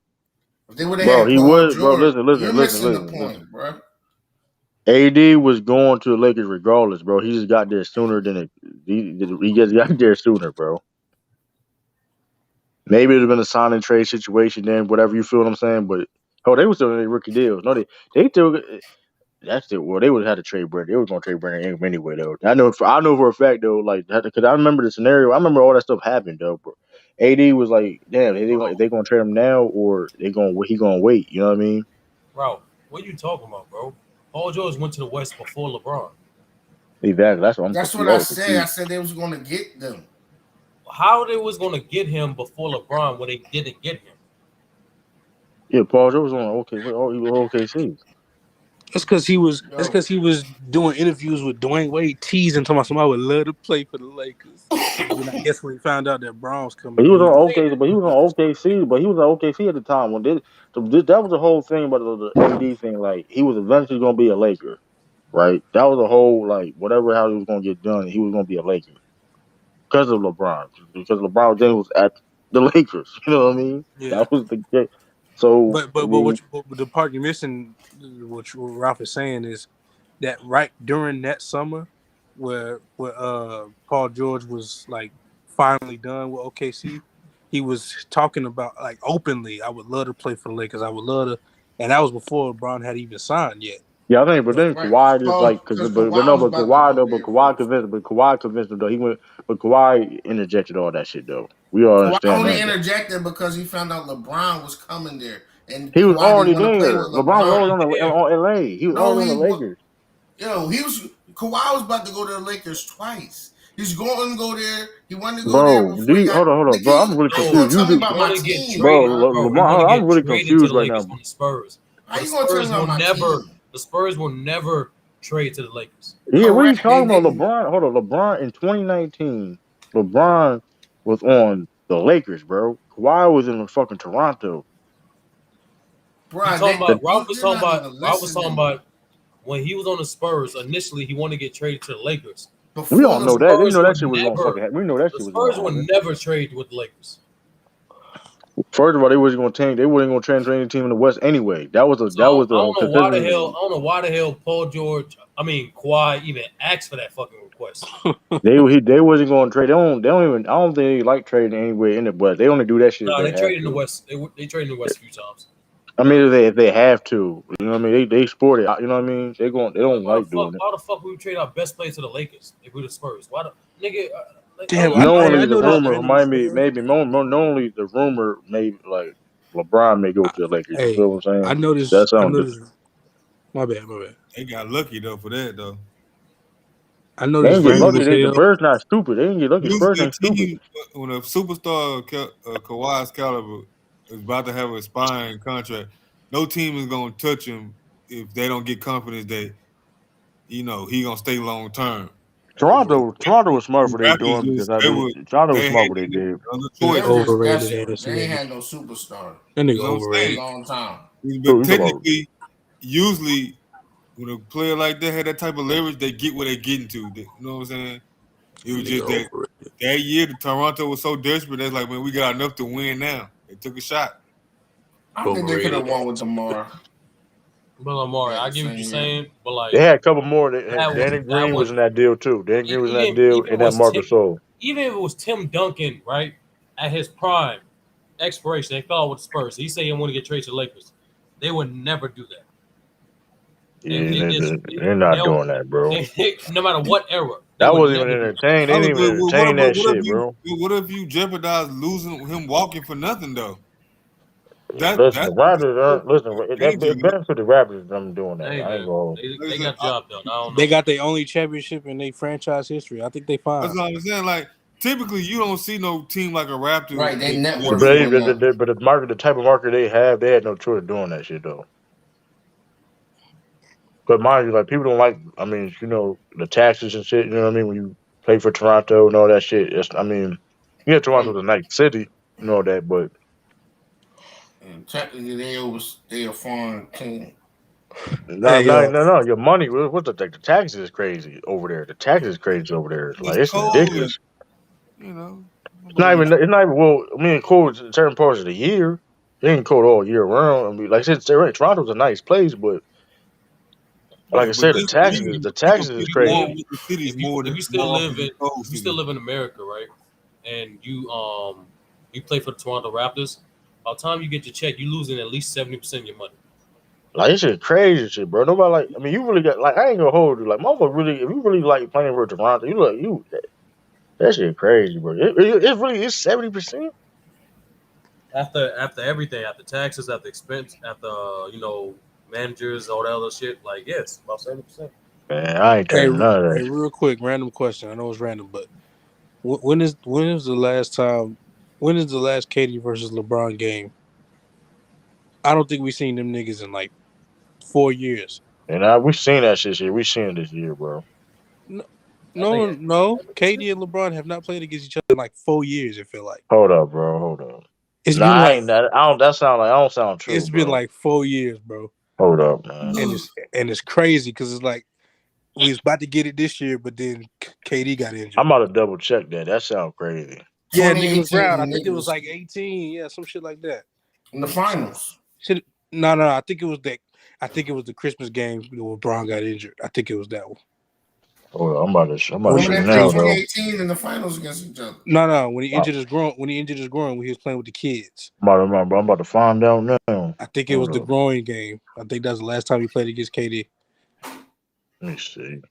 if they would have bro. had He Paul was, bro. George, you're missing the Listen. point, bro. AD was going to the Lakers regardless, bro. He just got there sooner than he just got there sooner, bro. Maybe it'd have been a sign and trade situation then, whatever you feel what I'm saying. But they was still in their rookie deals. No, they still that's it. Well, they would have had to trade Brandon. They was gonna trade Brandon Ingram anyway, though. I know for a fact though, like because I remember the scenario. I remember all that stuff happened though, bro. AD was like, damn, if they gonna trade him now or he gonna wait. You know what I mean? Bro, what are you talking about, bro? Paul George went to the West before LeBron. Exactly. That's what I'm That's confused. what I I was said. I confused. said they was going to get them. How they was gonna get him before LeBron when they didn't get him? Yeah, Paul George was on okay. He was OKC. That's because he was. That's Yo, because he was doing interviews with Dwayne Wade, teasing talking about somebody would love to play for the Lakers. And then I guess when he found out that Browns But coming he was in, on OKC. But he was on OKC. But he was on OKC at the time when that was the whole thing about the AD thing. Like he was eventually gonna be a Laker, right? That was the whole like whatever how he was gonna get done. He was gonna be a Laker because of LeBron. Because LeBron James was at the Lakers. You know what I mean? yeah. That was the case. So I mean, But the part you're missing, what Ralph is saying is that right during that summer, where Paul George was like finally done with OKC, he was talking about like openly, I would love to play for the Lakers. I would love to, and that was before LeBron had even signed yet. yeah, I think, but But then right. Kawhi just like, Because but Kawhi no, was about to go there first. Kawhi convinced him though. But Kawhi interjected all that shit though. We all Kawhi understand only that though. interjected because he found out LeBron was coming there, and He was Kawhi didn't already want to play there. with LeBron was already LeBron. on LA. He was No, already on the he Lakers. he was Kawhi was about to go to the Lakers twice. He's going to go there. He wanted to go there Bro, before he got. hold on, bro. Nigga, I'm really how you Bro, gonna confused. tell You me he do, about my wanted to get team, bro, bro? traded, bro. He Lamar. wanted to I'm get really traded to the confused right Lakers now. from the Spurs. How But you gonna tell me about my team? the Spurs will never trade to the Lakers. Yeah, what are you Correct. talking about, LeBron? Hold on, LeBron in 2019, LeBron was on the Lakers, bro. Kawhi was in fucking Toronto. Bro, Rob was talking about listening. when he was on the Spurs. Initially, he wanted to get traded to the Lakers. We Before all the know that. They know that would shit was gonna never. fucking happen. We know that The shit was Spurs gonna would happen. never trade with the Lakers. First of all, they wasn't gonna change. They wasn't gonna transfer any team in the West anyway. That was So the whole. I don't know why the hell Kawhi even asked for that fucking request. They wasn't going to trade. They don't even. I don't think they like trading anywhere in it, but they only do that shit if No, they they have traded in the to. West. They traded in the West a few times. I mean, if they have to, you know what I mean. They sport it. You know what I mean. They don't like doing it. Why the fuck would we trade our best player to the Lakers if we're the Spurs? Why the nigga? Damn, Normally I the know this rumor random. normally the rumor maybe like LeBron may go to the Lakers. You Hey, feel what I'm saying? I know this. That I sounds know different. this. My bad. They got lucky though for that though. I know They this ain't get random lucky. as The hell. Spurs not stupid. They didn't get lucky. The Spurs Usually, ain't stupid. team when a superstar Kawhi's caliber is about to have a expiring contract, no team is gonna touch him if they don't get confidence that he gonna stay long term. Toronto was smart for they Raptors doing because Toronto was they smart had what they did. other They choice. were just Overrated desperate. ass They ain't nigga. had no superstar. That nigga You know what I'm For a overrated. long time. But technically, usually when a player like that had that type of leverage, they get what they get into. You know what I'm saying? It was just that year the Toronto was so desperate. That's like, man, we got enough to win now. They took a shot. I think they could have won with DeMar. But Lamar, I get what you're saying, but like They had a couple more. Danny that Green was was in that deal too. Danny Green was in that deal, even and that was Marcus Gasol. even if it was Tim Duncan, right, at his prime, expiration, they fell out with the Spurs. He said he want to get traded to the Lakers. They would never do that. They're not doing that, bro. No matter what era, they That would wasn't even never do that. entertained. They didn't even entertain that shit, bro. What if you jeopardize losing him walking for nothing though? Listen, the Raptors aren't. Listen, danger, it benefits the Raptors them doing that. Hey, I ain't man, going. they got the job done. I don't know. They got their only championship in their franchise history. I think they fine. That's what I'm saying. Like typically, you don't see no team like a Raptors. Right, they But networking. but the market, the type of market they have, they had no choice of doing that shit though. But mind you, like people don't like. I mean, the taxes and shit. You know what I mean? When you play for Toronto and all that shit. I mean, yeah, Toronto's a nice city. You know that, but And technically, they a foreign team. no. Your money. What's the taxes is crazy over there. The taxes is crazy over there. Like it's cold, ridiculous. and, It's not even. It's not even. Well, I mean, cold in certain parts of the year. It ain't cold all year round. I mean, like I said, Toronto's a nice place, but like I but said, the taxes you is compete more crazy. with the cities If you still live in cold if you still live in America, right, and you play for the Toronto Raptors, by the time you get your check, you losing at least 70% of your money. Like this shit crazy shit, bro. Nobody like. I mean, you really got like. I ain't gonna hold you. Like, motherfucker, really. If you really like playing for Toronto, that shit crazy, bro. It really is 70%. After everything, after taxes, after expense, after managers, all that other shit, like yes, about 70%. Man, I ain't Hey, turning none of that. real quick, random question. I know it's random, but when is the last time? When is the last KD versus LeBron game? I don't think we've seen them niggas in like 4 years. And we seen that shit. We seen it this year, bro. No. KD and LeBron have not played against each other in like 4 years. It feel like Hold up, bro. Hold up. it's Nah, been I like ain't that. I don't. That sound like I don't sound true, it's bro. been like 4 years, bro. Hold up, man. And it's crazy because it's like we was about to get it this year, but then KD got injured. I'm about to double check that. That sounds crazy. Yeah, nigga was round. I think it was like 18. Yeah, some shit like that. In the finals. No. I think it was that. I think it was the Christmas game when LeBron got injured. I think it was that one. Hold on, I'm about to see They now, played though. 2018 in the finals against each other. No. When he injured his groin, when he was playing with the kids. I'm about to find out now. I think it was the groin game. I think that's the last time he played against KD. Let me see.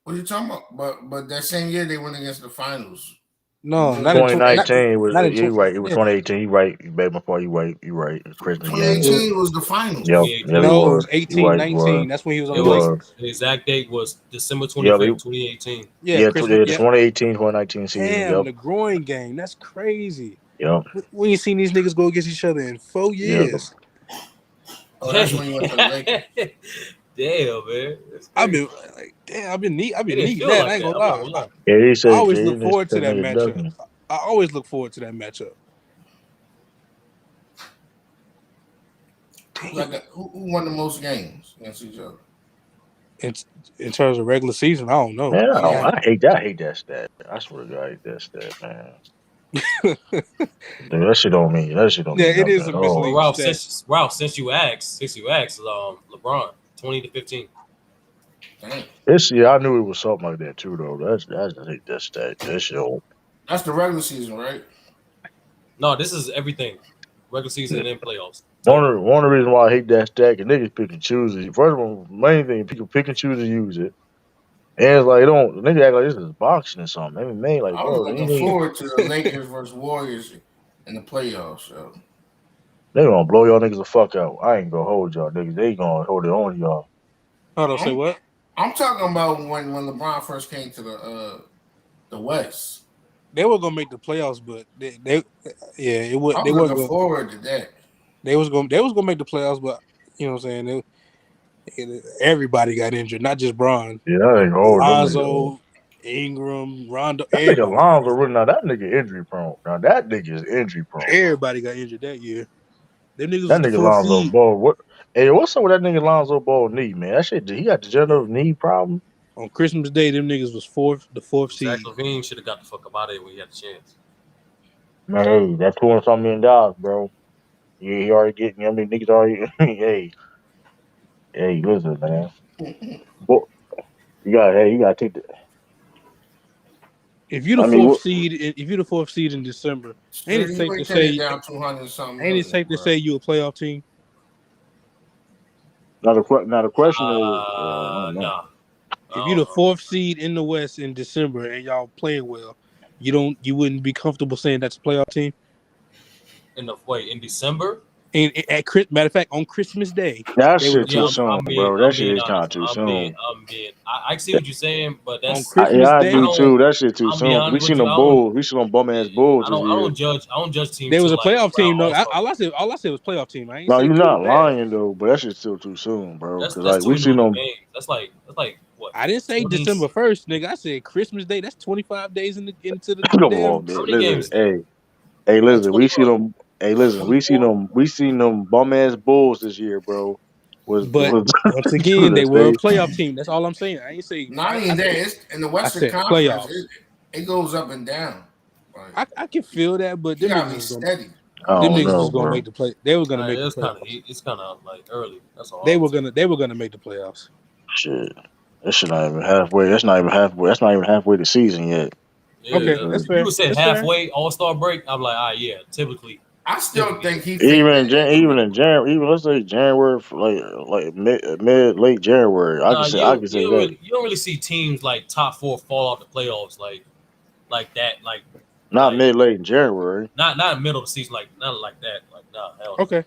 What are you talking about? But that same year they went against the finals. No, not 2019 was. not in You right. It was yeah. 2018. You right. You bet my part. You right. You right. Christmas game. 2018 was the finals. Yep. No, it was 18, right, 19. That's when he was on It the was Lakers. the exact date was December 25th, 2018. Yeah, Christmas. 2018, 2019 season. Damn, Yep. the groin game. That's crazy. Yep. We ain't seen these niggas go against each other in 4 years. Oh, that's when you went to the Lakers. Damn, man. I've been needing that. Like I ain't gonna lie. Yeah, he said. I always look forward to that matchup. I always look forward to that matchup. Who won the most games against each other? In terms of regular season, I don't know. Man, Yeah. I hate that. I hate that stat. I swear to God, I hate that stat, man. Dude, that shit don't mean Yeah, it nothing is at a all. Well, misleading stat. Since you asked, LeBron 20-15. Dang. This year, I knew it was something like that too, though. I just hate that stat. That shit. That's the regular season, right? No, this is everything, regular season and playoffs. One of the reasons why I hate that stat is niggas pick and choose it. First of all, main thing, people pick and choose to use it. And it's like, niggas act like this is boxing or something. MMA, like, I was bro, looking forward to the Lakers versus Warriors in the playoffs. So. they gonna blow y'all niggas the fuck out. I ain't gonna hold y'all niggas. They gonna hold it on y'all. Hold on, say what? I'm talking about when LeBron first came to the West. They were gonna make the playoffs, but they it would I they was weren't looking gonna forward to that. they was gonna make the playoffs, but you know what I'm saying, everybody got injured, not just Bron. Yeah, I ain't gonna hold them niggas. Lonzo, Ingram, Rondo, That nigga everybody. Lonzo really now that nigga injury prone. Now that nigga is injury prone. Everybody got injured that year. Them niggas That was the nigga fourth Lonzo seed. Ball. What's up with that nigga Lonzo Ball knee, man? That shit, he got degenerative knee problem. On Christmas Day, them niggas was the fourth Zach seed. LaVine should have got the fuck up out of it when he had the chance. Man, hey, that's $20-something million, bro. He already getting. I mean, niggas already. hey, listen, man. Boy, you gotta take the. If you're the I mean, fourth seed, if you're the fourth seed in December, ain't it safe You to ain't taking say? down 200 something Ain't it million, safe to bro. say you a playoff team? now the question is, I don't know. Nah. If you're the fourth seed in the West in December and y'all playing well, you wouldn't be comfortable saying that's a playoff team. In December. And matter of fact, on Christmas Day, That they were the shit too fourth. soon, I'm being bro. That shit being is kind of honest. too soon. I see what you're saying, but On that's Christmas I Day, do too. That shit too I'm being soon. We honest with seen you. them Bulls. We seen them bum ass Bulls this I year. don't judge teams there was till a like playoff around team. No, All Star. all I said was playoff team. I ain't No, say you're good or not bad. lying though, but that shit's still too soon, bro. Because That's like too we many no seen them. games. That's like what? I didn't say 20, December 1st, nigga. I said Christmas Day. That's 25 days into the Come damn on, how man. many Listen, games is that? Like listen. We see 21, them. Hey, listen. 24. We seen them bum ass Bulls this year, bro. But Was once again, they dude, were a playoff team. That's all I'm saying. I ain't say Not I even that. said It's in the I Western said Conference. playoffs. It goes up and down. Like I can feel that, but you them gotta niggas be was gonna steady. I them don't niggas know, was gonna bro. make the play. They were gonna make the playoffs. It's kind of like early. That's all They I'm were saying. gonna make the playoffs. Shit, that shit not even halfway. That's not even halfway. That's not even halfway the season yet. Yeah, Okay, Uh, that's if you fair. would say That's fair. halfway All Star break, I'm like, yeah, typically. I still think he Even faked in that injury. January, even let's say January, like mid late January, Nah, I can say that. you don't really see teams like top four fall off the playoffs like that Not like mid late in January. not middle of the season not like that like nah hell no. Okay.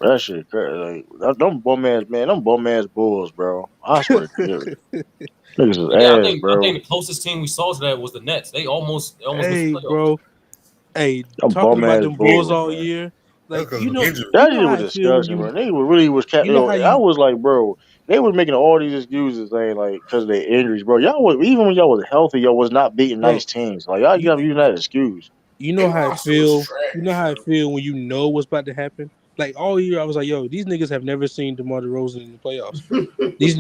That shit crazy. Like, them bum ass man, them bum ass Bulls, bro. I swear to God, niggas But yeah, is ass, I think bro. the closest team we saw to that was the Nets. They almost missed Hey, the playoffs. bro. Hey, Them talking bum about ass them Bulls Bulls, all man. year. That's Like because of injury. you That know shit how was I feel when disgusting, you man. They really was. you know how I you was like, bro, they was making all these excuses saying like because of their injuries, bro. Y'all was even when y'all was healthy, y'all was not beating bro. nice teams. Like y'all, You gotta use that excuse. you know They how I roster was feel. You know trash, how I yo. feel when you know what's about to happen. Like all year, I was like, "Yo, these niggas have never seen DeMar DeRozan in the playoffs. These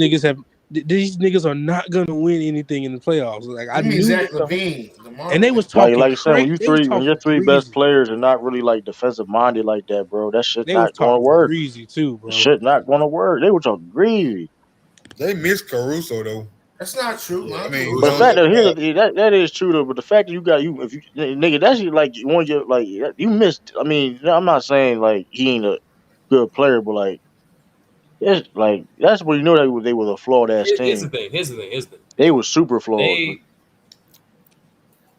niggas are not gonna win anything in the playoffs." Like I You mean knew Zach this, Levine, and DeMar? they was Like talking I said, crazy. They was when talking your three best greasy. players are not really like defensive minded like that, bro, that shit They was not gonna talking work. greasy too, bro. Shit not gonna work. They were talking greasy. They miss Caruso though. That's not true, Yeah, I man. mean, But the Caruso John. fact was that bad. that is true though. But the fact that you got if you nigga, that's like one of your like you missed. I mean, I'm not saying like he ain't a good player, but like it's like that's where you know they was a flawed ass here's the team. thing. They was super flawed. They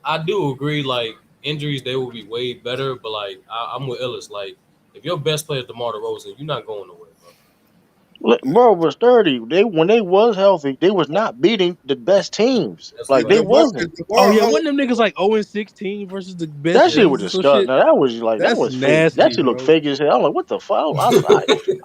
I do agree like injuries they will be way better, but like I'm with Ellis like if your best player is DeMar DeRozan, you're not going nowhere, bro. Bro was 30. They when they was healthy, they was not beating the best teams. That's Like If they right. DeMar, wasn't. if Oh DeMar yeah, Hollis, one of them niggas like 0-16 versus the best That shit Yeah. was teams or some disgusting. shit. Now that was like that That's was fake. That nasty, shit looked bro. fake as hell. I'm like, what the fuck?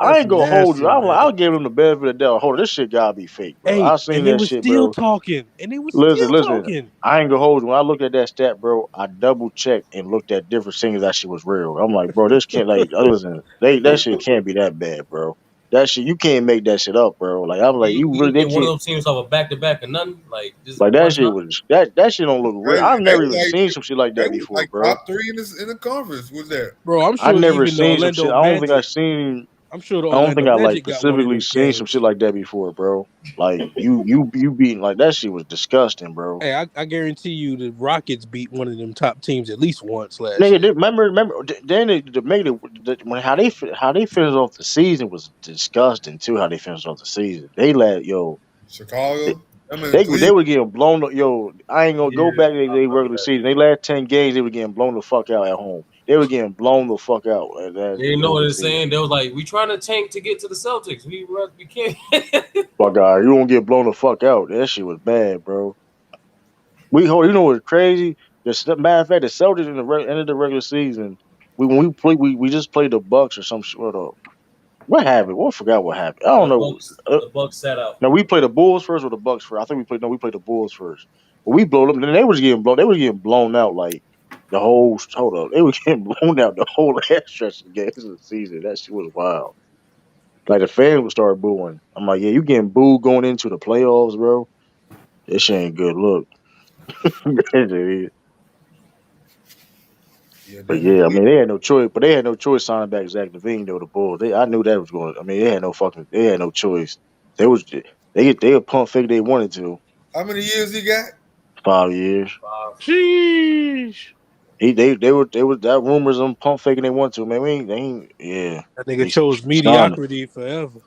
I That's ain't gonna hold you. nasty, I'm like, man. I'll give him the benefit of the doubt. Hold on, this shit gotta be fake, bro. Hey, I seen and they that were shit, still bro. talking. And they were Listen, still listen. talking. I ain't gonna hold you. When I looked at that stat, bro, I double checked and looked at different singers. That shit was real. I'm like, bro, this can't like. Listen, that shit can't be that bad, bro. That shit, you can't make that shit up, bro. Like I'm like, You, you you really they get one of can't. those teams off a back to back or nothing, like just Like that one shit time. was that shit don't look real. hey, I've they never were even like seen some shit like they that were before, like bro. top three in the conference. Was that? Bro, I'm I sure never even the seen some shit. Orlando I don't think I Magic, seen. I'm sure the I don't think Orlando I like Magic got one of specifically them seen some shit games. like that before, bro. Like you beating like that shit was disgusting, bro. Hey, I guarantee you the Rockets beat one of them top teams at least once last Nigga, year. remember, then they make it when how they finished off the season was disgusting too. How they finished off the season, they let they, Chicago. I mean they Cleveland. were getting blown up. I ain't gonna Yeah, go back to I their remember regular that. season. They last 10 games, they were getting blown the fuck out at home. They were getting blown the fuck out at that They know what regular they're season. saying. They was like, "We trying to tank to get to the Celtics. We can't." Fuck out, you don't get blown the fuck out. That shit was bad, bro. You know what's crazy? Matter of fact, the Celtics in the end of the regular season, when we play, we just played the Bucks or some shit. What happened? Well, I forgot what happened. I don't know. The Bucks sat out. No, we played the Bulls first or the Bucks first. I think we played. No, we played the Bulls first. But we blew them. Then they was getting blown. They was getting blown out like the whole. Hold up, they were getting blown out the whole last stretch of the games of the season. That shit was wild. Like the fans would start booing. I'm like, yeah, you getting booed going into the playoffs, bro. This shit ain't good. Look. Yeah, But then yeah, I mean they had no choice. But they had no choice signing back Zach LaVine though. The Bulls, I knew that was going. I mean they had no choice. They was they would pump fake they wanted to. how many years he got? 5 years. Sheesh. They were that rumors on pump faking they want to. Man, they ain't yeah. That nigga They chose signed him. mediocrity forever.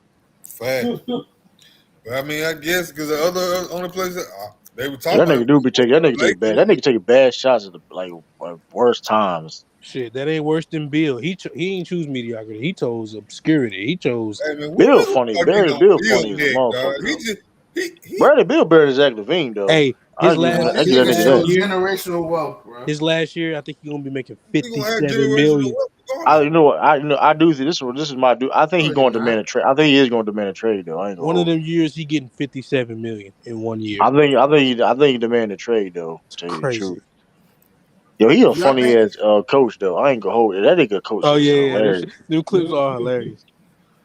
Fact. But I mean, I guess because the other only place they were Yeah, talking that about nigga it do be taking was that the nigga take bad. Lakers. That nigga taking bad shots at the worst times. Shit, that ain't worse than Bill. He ain't choose mediocrity. He chose obscurity. He chose. Hey man, when Bill we gonna funny. start getting on Bill Bill funny as a neck, dog? motherfucker He though. just he Bradley Bill better than Zach LaVine though. Hey, I give him that. That I give that nigga nigga shows that. year, generational wealth, bro. his last year, I think he gonna be making we gonna have 57 generational million. wealth I regardless. you know what I do think this is my do. I think No, he you're going to demand not. a trade. I think he is going to demand a trade though. I ain't gonna One of hold them you. years, he getting 57 million in 1 year. I think he demand a trade though. It's To tell you the truth, crazy. yo, he a Y'all funny think ass coach though. I ain't gonna hold you. That nigga coach Oh is yeah, yeah. hilarious. Them clips are hilarious.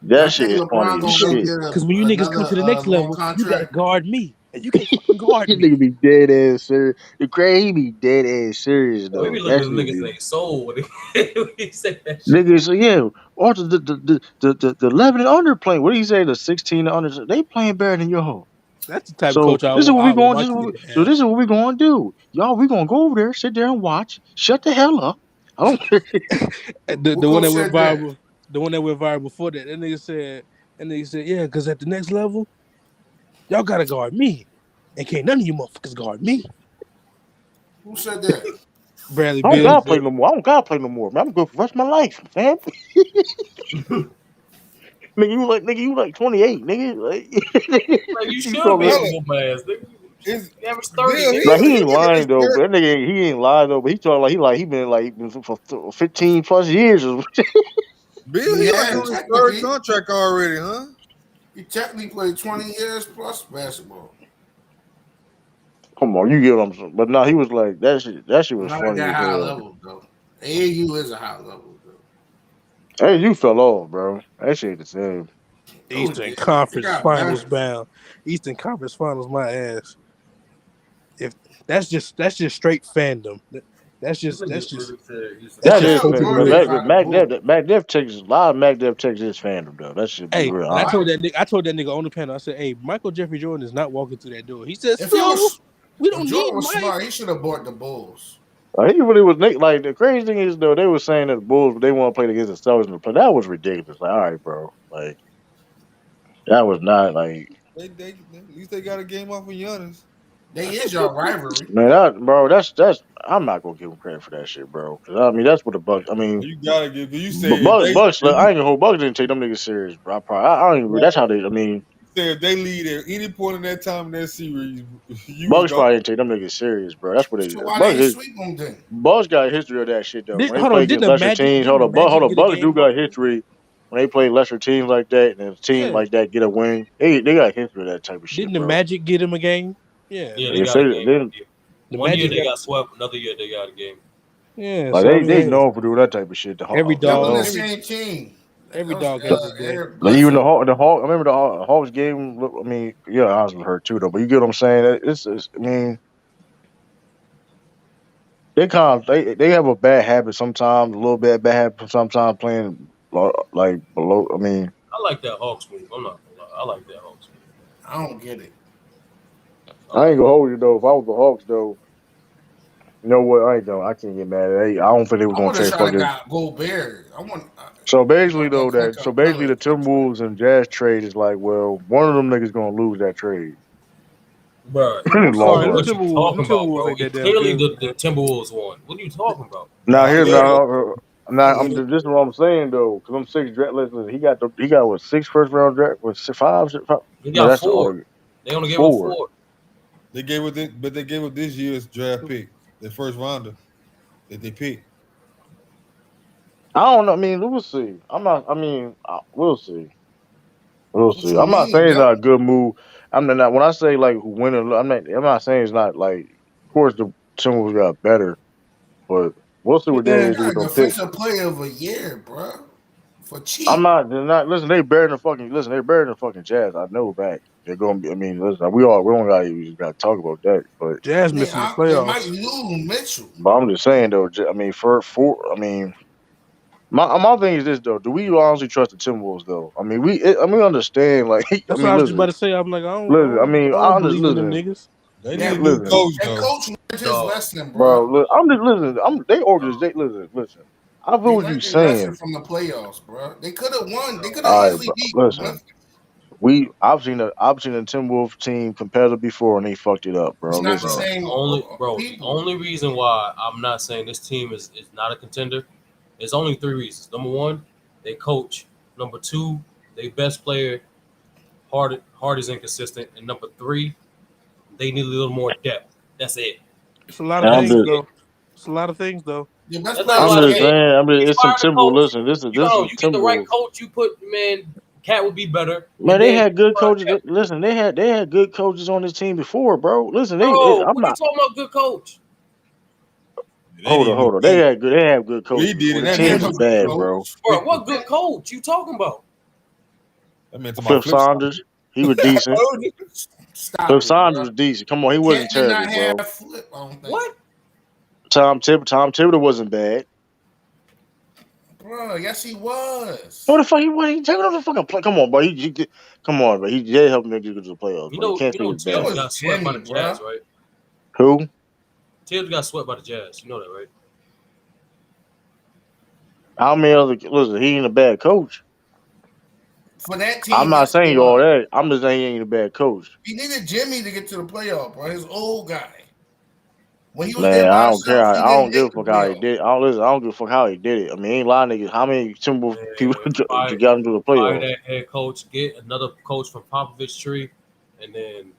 That y'all shit think is LeBron funny as He gonna said, go shit. get "Because when you niggas come another to the next long level, you gotta contract? guard me, and you can't fucking guard You me." nigga be dead ass serious. The crazy he be dead ass serious Yo, we though. be looking That at them shit niggas in be their soul when he said that shit. niggas. So yeah, also the 11 and under playing. What do you say? The 16 and under. They playing better than y'all. That's the type of So coach I this is want. what we I want going. my team to So have. this is what we going to do, y'all. We gonna go over there, sit there and watch. Shut the hell up. I don't care. The Who one coach that went said that? viral, the one that went viral before that. That nigga said, yeah, because at the next level, y'all gotta guard me, and can't none of you motherfuckers guard me. Who said that? Bradley I don't Beal gotta play said, no more. I don't gotta play no more. Man, I'm good for the rest of my life, man. Nigga, you like 28, nigga. Like you You should talking be able about, to Hell, whoop my ass, nigga. is You average 30, Bill? nigga. like he He ain't was in his lying though, third. but that nigga he ain't lying though. But he talking like he been for 15 plus years. Bill, He he like had on his third technically. contract already, huh? He technically played 20 years plus basketball. Come on, you get what I'm saying. But no, he was like that shit. That shit was Not at funny that as high hell. level though. AAU is a high level though. Hey, you fell off, bro. That shit the same. No, it Eastern didn't. It Conference got Finals better. bound. Eastern Conference Finals, my ass. If that's just straight fandom. That's This just nigga that's just really said Houston that's That just is Michael coaching but Jordan ability. tried to bull. Mac Def takes a lot of Mac Def takes his fandom though. That should be Hey, real and I honest. told that nigga on the panel. I said, "Hey, Michael Jeffrey Jordan is not walking through that door." He said, If he "So was, we if don't need Jordan was Mike." smart, he should have bought the Bulls. He really was like the crazy thing is though they were saying that the Bulls they want to play against the Celtics in the play. That was ridiculous. Like, all right, bro. Like that was not like At least they got a game off of Giannis. They is your rivalry. Man, that's I'm not gonna give him credit for that shit, bro. Because I mean, that's what the Bucks. I mean, You gotta give. You said if Bucks. they Like, I ain't gonna hold Bucks didn't take them niggas serious, bro. I don't even. That's how they. I mean, you said if they lead at any point in that time in that series, you was Bucks going. probably didn't take them niggas serious, bro. That's what they. So why they Bucks ain't is. sweep them then? Bucks got a history of that shit though. When they Hold play on, didn't against the lesser Magic? teams, Didn't the hold Magic on. get a Bucks do game got though? history when they play lesser teams like that and a team Yeah. like that get a win. They got a history of that type of Didn't shit, the bro. Magic get him a game? Yeah. Yeah, they They got say a game. then The One year Magic they got. got swept. Another year they got a game. Yeah. like So I mean, they hey, known for doing that type of shit. every That Them dog, wasn't the know. same team. every That was dog has his day. Eric Like even Bledsoe. the Hawk. I remember the Hawks game. I mean, yeah, I was hurt too though. But you get what I'm saying? It's I mean, they have a bad habit sometimes, a little bit bad habit sometimes playing like below. I mean, I like that Hawks move. I'm not gonna lie. I like that Hawks move. I don't get it. I I like ain't gonna hold you though. If I was the Hawks though, you know what? I ain't gonna. I can't get mad at it. I don't think they was I gonna would have trade tried to fucking. got Gobert. I want So basically no though, Clint basically Capella. the Timberwolves and Jazz trade is like, well, one of them niggas gonna lose that trade Bro, in the I'm long sorry, bro, them what run. you Timberwolves, them talking about, Timberwolves bro? ain't that damn Clearly good, the man. Timberwolves won. What are you talking about? Now here Yeah, now yeah. I'm this is what I'm saying though, because I'm six draft. Listen, he got what six first round draft with five. They No, got that's all four. They only gave up four. four. They gave it, but they gave up this year's draft pick, their first rounder that they picked. I don't know. I mean, we'll see. I'm not. I mean, we'll see. We'll What see. you I'm not mean, saying it's Belt? not a good move. I'm not when I say like who win or I'm not saying it's not like. Of course, the Timberwolves got better, but we'll see what They Daniels Yeah, do with got them picks. defensive player of a year, bro, for I'm cheap. not. They're not. Listen, they better than fucking. Listen, they better than fucking Jazz. I know that they're gonna be. I mean, listen, we don't got to talk about that, but. Jazz missing the They might playoffs. lose Mitchell. But I'm just saying though. I mean, I mean, my thing is this though. Do we honestly trust the Timberwolves though? I mean, we understand. Like, I That's what I mean, was just about listen, to say. I'm like, I mean, I I don't understand. believe in them Listen, niggas. They need That a new listen, coach that though. coach learned his Dog. lesson, bro. bro. Look, I'm just listen. They organization. Listen. I feel He what you learned his lesson saying. from the playoffs, bro. They could have won. They could have All right, easily bro. beat Listen, Memphis. I've seen the Timberwolves team competitive before and they fucked it up, bro. It's not the Listen, same The people. only reason why I'm not saying this team is not a contender is only three reasons. Number one, they coach. Number two, they best player Hard is inconsistent, and number three, they need a little more depth. That's it. It's a lot of and That's things it. though. It's a lot of things though. Your best That's not player a I'm lot of just scared. things. saying. I mean, You it's some fired the Timberwolves. coach. Listen, this You is know, you get the right Timberwolves. coach. You put Cat would be better, Man, and they then had good coaches. Listen, they had good coaches on this team before, bro. Listen, bro, I'm what you not. talking about? Good coach. They didn't even Hold on. coach. They had good What he coaches did before. in The that He team ain't was no Memphis good bad, bro. coach. Bro, Sixers, what good coach you talking about? that man talking about Cliff flip side. Saunders, he was decent. Cliff Stop it, Saunders bro. was decent. Come on, he Cat wasn't did not terrible, bro. have flip. I don't think. What, Tom Thibodeau wasn't bad. Bro, yes, he was. What the fuck? He taking off the fucking play. Come on, bro. Come on, bro. He did help them get to the playoffs, you bro. You know? can't You say know, he's That Tibbs bad. was got swept by Jimmy, the bro. Jazz, right? Who? Tibbs got swept by the Jazz. You know that, right? How many other? Listen, he ain't a bad coach. For that I'm team, not yes, he saying all was. that. I'm just saying he ain't a bad coach. He needed Jimmy to get to the playoff, bro. His old guy. When he was there Man, by I don't care. himself, he I didn't don't give make a the fuck how he playoff. did. I don't give a fuck how he did it. I mean, ain't a lot of niggas. How many Timberwolves people Man, got into the fire playoffs? that head coach. Get another coach from Popovich tree, and then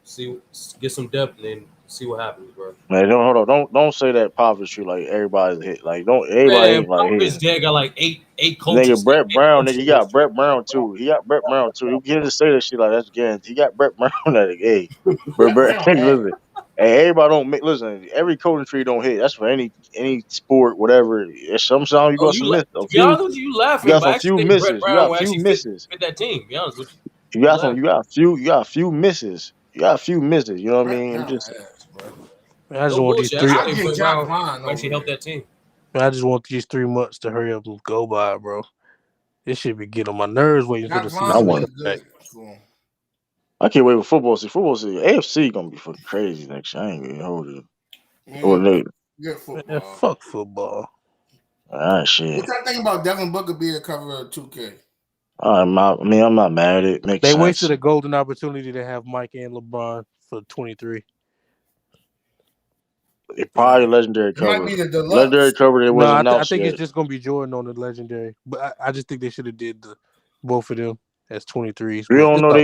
get some depth, and then see what happens, bro. Man, don't hold on. Don't say that poverty like everybody's hit. Like don't everybody Man, ain't like Popovich hitting. dad got like eight Nigga, coaches, Brett eight Brown, nigga, coaches you on his got tree. Brett Brown too. He got Brett Brown too. You can't just say that shit like that's guaranteed. He got Brett Brown that hey, Brett, Brown ass. listen, hey, everybody don't make listen. Every coaching tree don't hit. That's for any sport, whatever. Sometimes you Oh, got some miss, a to be few. honest with you, you You laughing, got but I some actually few think Brett misses. You Brown got will few actually fit misses. fit that team. To be honest with you, You you got some. laughing. You got a few misses. You got a few misses. You know what I Brett mean? I'm Brown just ass, bro. Man, I just No want these bullshit. I three. actually I think get Brett Jock Brown Vaughn will over actually help there. that team. Man, I just want these 3 months to hurry up and go by, bro. This shit be getting on my nerves waiting for Jock the I Vaughn season to was want. come back. good. Cool. I can't wait for football season. Football season. AFC gonna be fucking crazy next year. I ain't gonna hold you. Or Man, they. good Man, football. fuck football. Ah shit. What y'all think about Devin Booker being a cover of 2K? I'm not mad at it. Makes They sense. wasted a golden opportunity to have Mike and LeBron for 23. It probably legendary It might cover. be the Legendary deluxe. cover. It No, wasn't I announced think yet. it's just gonna be Jordan on the legendary. But I just think they should have did both of them as 23s. We But don't it's know. up.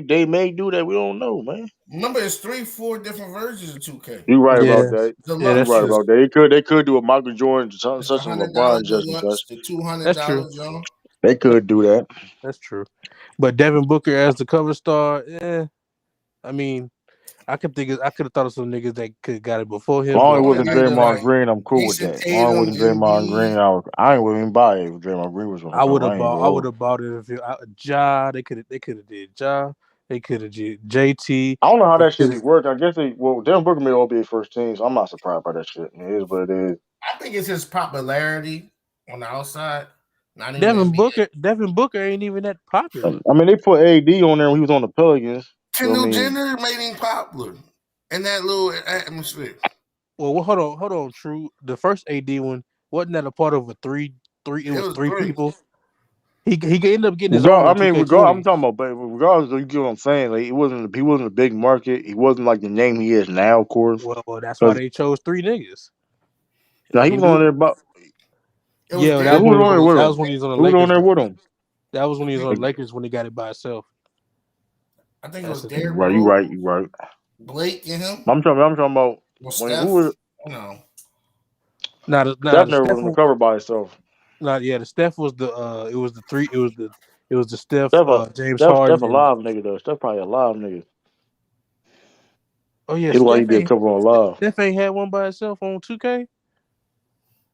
They may do that. We don't know, man. Remember, it's 3-4 different versions of 2K. You right about Yeah, that. yeah, You that's Deluxe right true. is about that. They could do a Michael Jordan, something it's the such as LeBron $100 just because deluxe, the That's true. $200 John. they could do that. That's true. But Devin Booker as the cover star, I mean, I could have thought of some niggas that could have got it before As him, long but as it Probably wasn't either Draymond like Green, I'm cool with Jason that. As long as it Tatum, wasn't Draymond Green, Embiid. I ain't wouldn't even buy it if Draymond Green was on the I would cover. have I ain't bought. gonna I would hold. have bought it if Ja. They could have did Ja. They could have did JT. I don't know how They that shit could be have. working. I guess Devin Booker may all be his first team, so I'm not surprised by that shit. It is what it is. I think it's his popularity on the outside, not even NBA. Devin Booker ain't even that popular. I mean, they put AD on there when he was on the Pelicans. So I Kendall mean, Jenner made him popular in that little atmosphere. Well, hold on. True, the first AD one wasn't that a part of a three. It It was was three 3. people. He could end up getting his own on I'm 2K20. talking about, but regardless, you get what I'm saying. Like, he wasn't a big market. He wasn't like the name he is now, of course. Well, that's why Because they chose three niggas. now he They was on knew. there about It was Yeah, who Derrick was on there with that him? was when he was on the Who was on Lakers there though. with him? That was when he was on Like, the Lakers when he got it by himself. I think it That's was the Derrick right, Rose, you right. Blake, and him. I'm talking about Or when who was Steph. No. Now Steph the never was Steph on the cover by himself. not yeah, the Steph was the it was the Steph James Steph Harden a and live nigga though. Steph probably a live nigga. oh yeah, He look like he did a cover on live. Steph ain't had one by himself on 2K.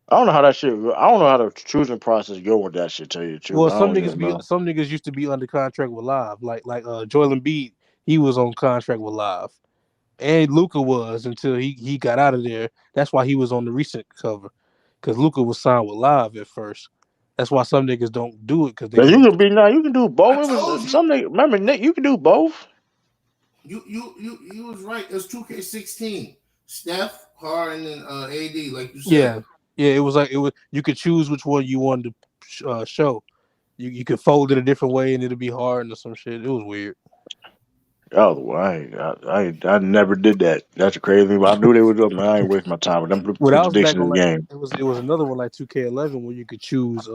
I don't know how that shit. I don't know how the choosing process go with that shit. Tell you the truth, Well, I don't even know. some niggas used to be under contract with Live, like Joel Embiid. He was on contract with Live, and Luca was until he got out of there. That's why he was on the recent cover, because Luca was signed with Live at first. That's why some niggas don't do it because they Now you want. can be now. You can do both. I It told was you. some nigga. Remember Nick? You can do both. You was right. It was 2K16. Steph, Harden, and AD, like you said. Yeah, yeah. It was like it was. You could choose which one you wanted to show. You could fold it a different way and it'll be hard or some shit. It was weird. Oh, well, I never did that. That's crazy. But I knew they was up. Man, I ain't waste my time with them Well, that was back contradictions on of the like game. it was another one like 2K11 where you could choose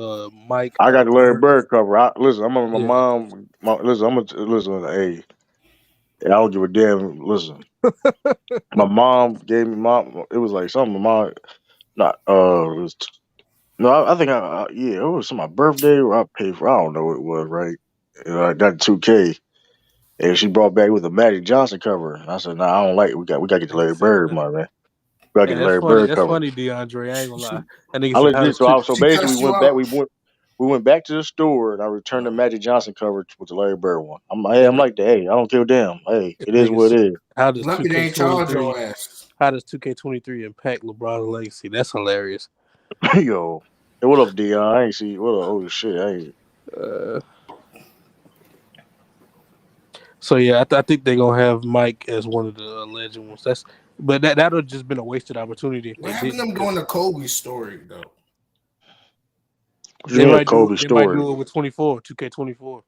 Mike I got the Larry Bird. Bird cover. Listen, I'm on my Yeah. mom. Listen, I'm gonna listen. Hey, I don't give a damn. Listen, my mom gave me my. It was like something. My not. It was, no, I think yeah, it was my birthday or I paid for. I don't know what it was. Right, and I got 2K. And she brought back with a Magic Johnson cover. And I said, "Nah, I don't like it. We got to get the Larry Bird, my man. We got to get Hey, the Larry Bird that's cover." funny, DeAndre. I ain't gonna lie. That nigga I said legit. So She basically, cussed you out. We went back to the store, and I returned the Magic Johnson cover with the Larry Bird one. I'm nigga, like that. Hey, I don't give a damn. Hey, it is nigga what said, it is. how does Lucky they ain't charge 2K23 your ass. how does 2K23 impact LeBron's legacy? That's hilarious. Yo, hey, what up, Dion? I ain't see. What up? Oh shit, I ain't. Uh, so yeah, I think they're gonna have Mike as one of the legend ones. But that would have just been a wasted opportunity if What they happened to didn't. them doing the Kobe story though? What you mean, a Kobe They might story? do it with 2K24.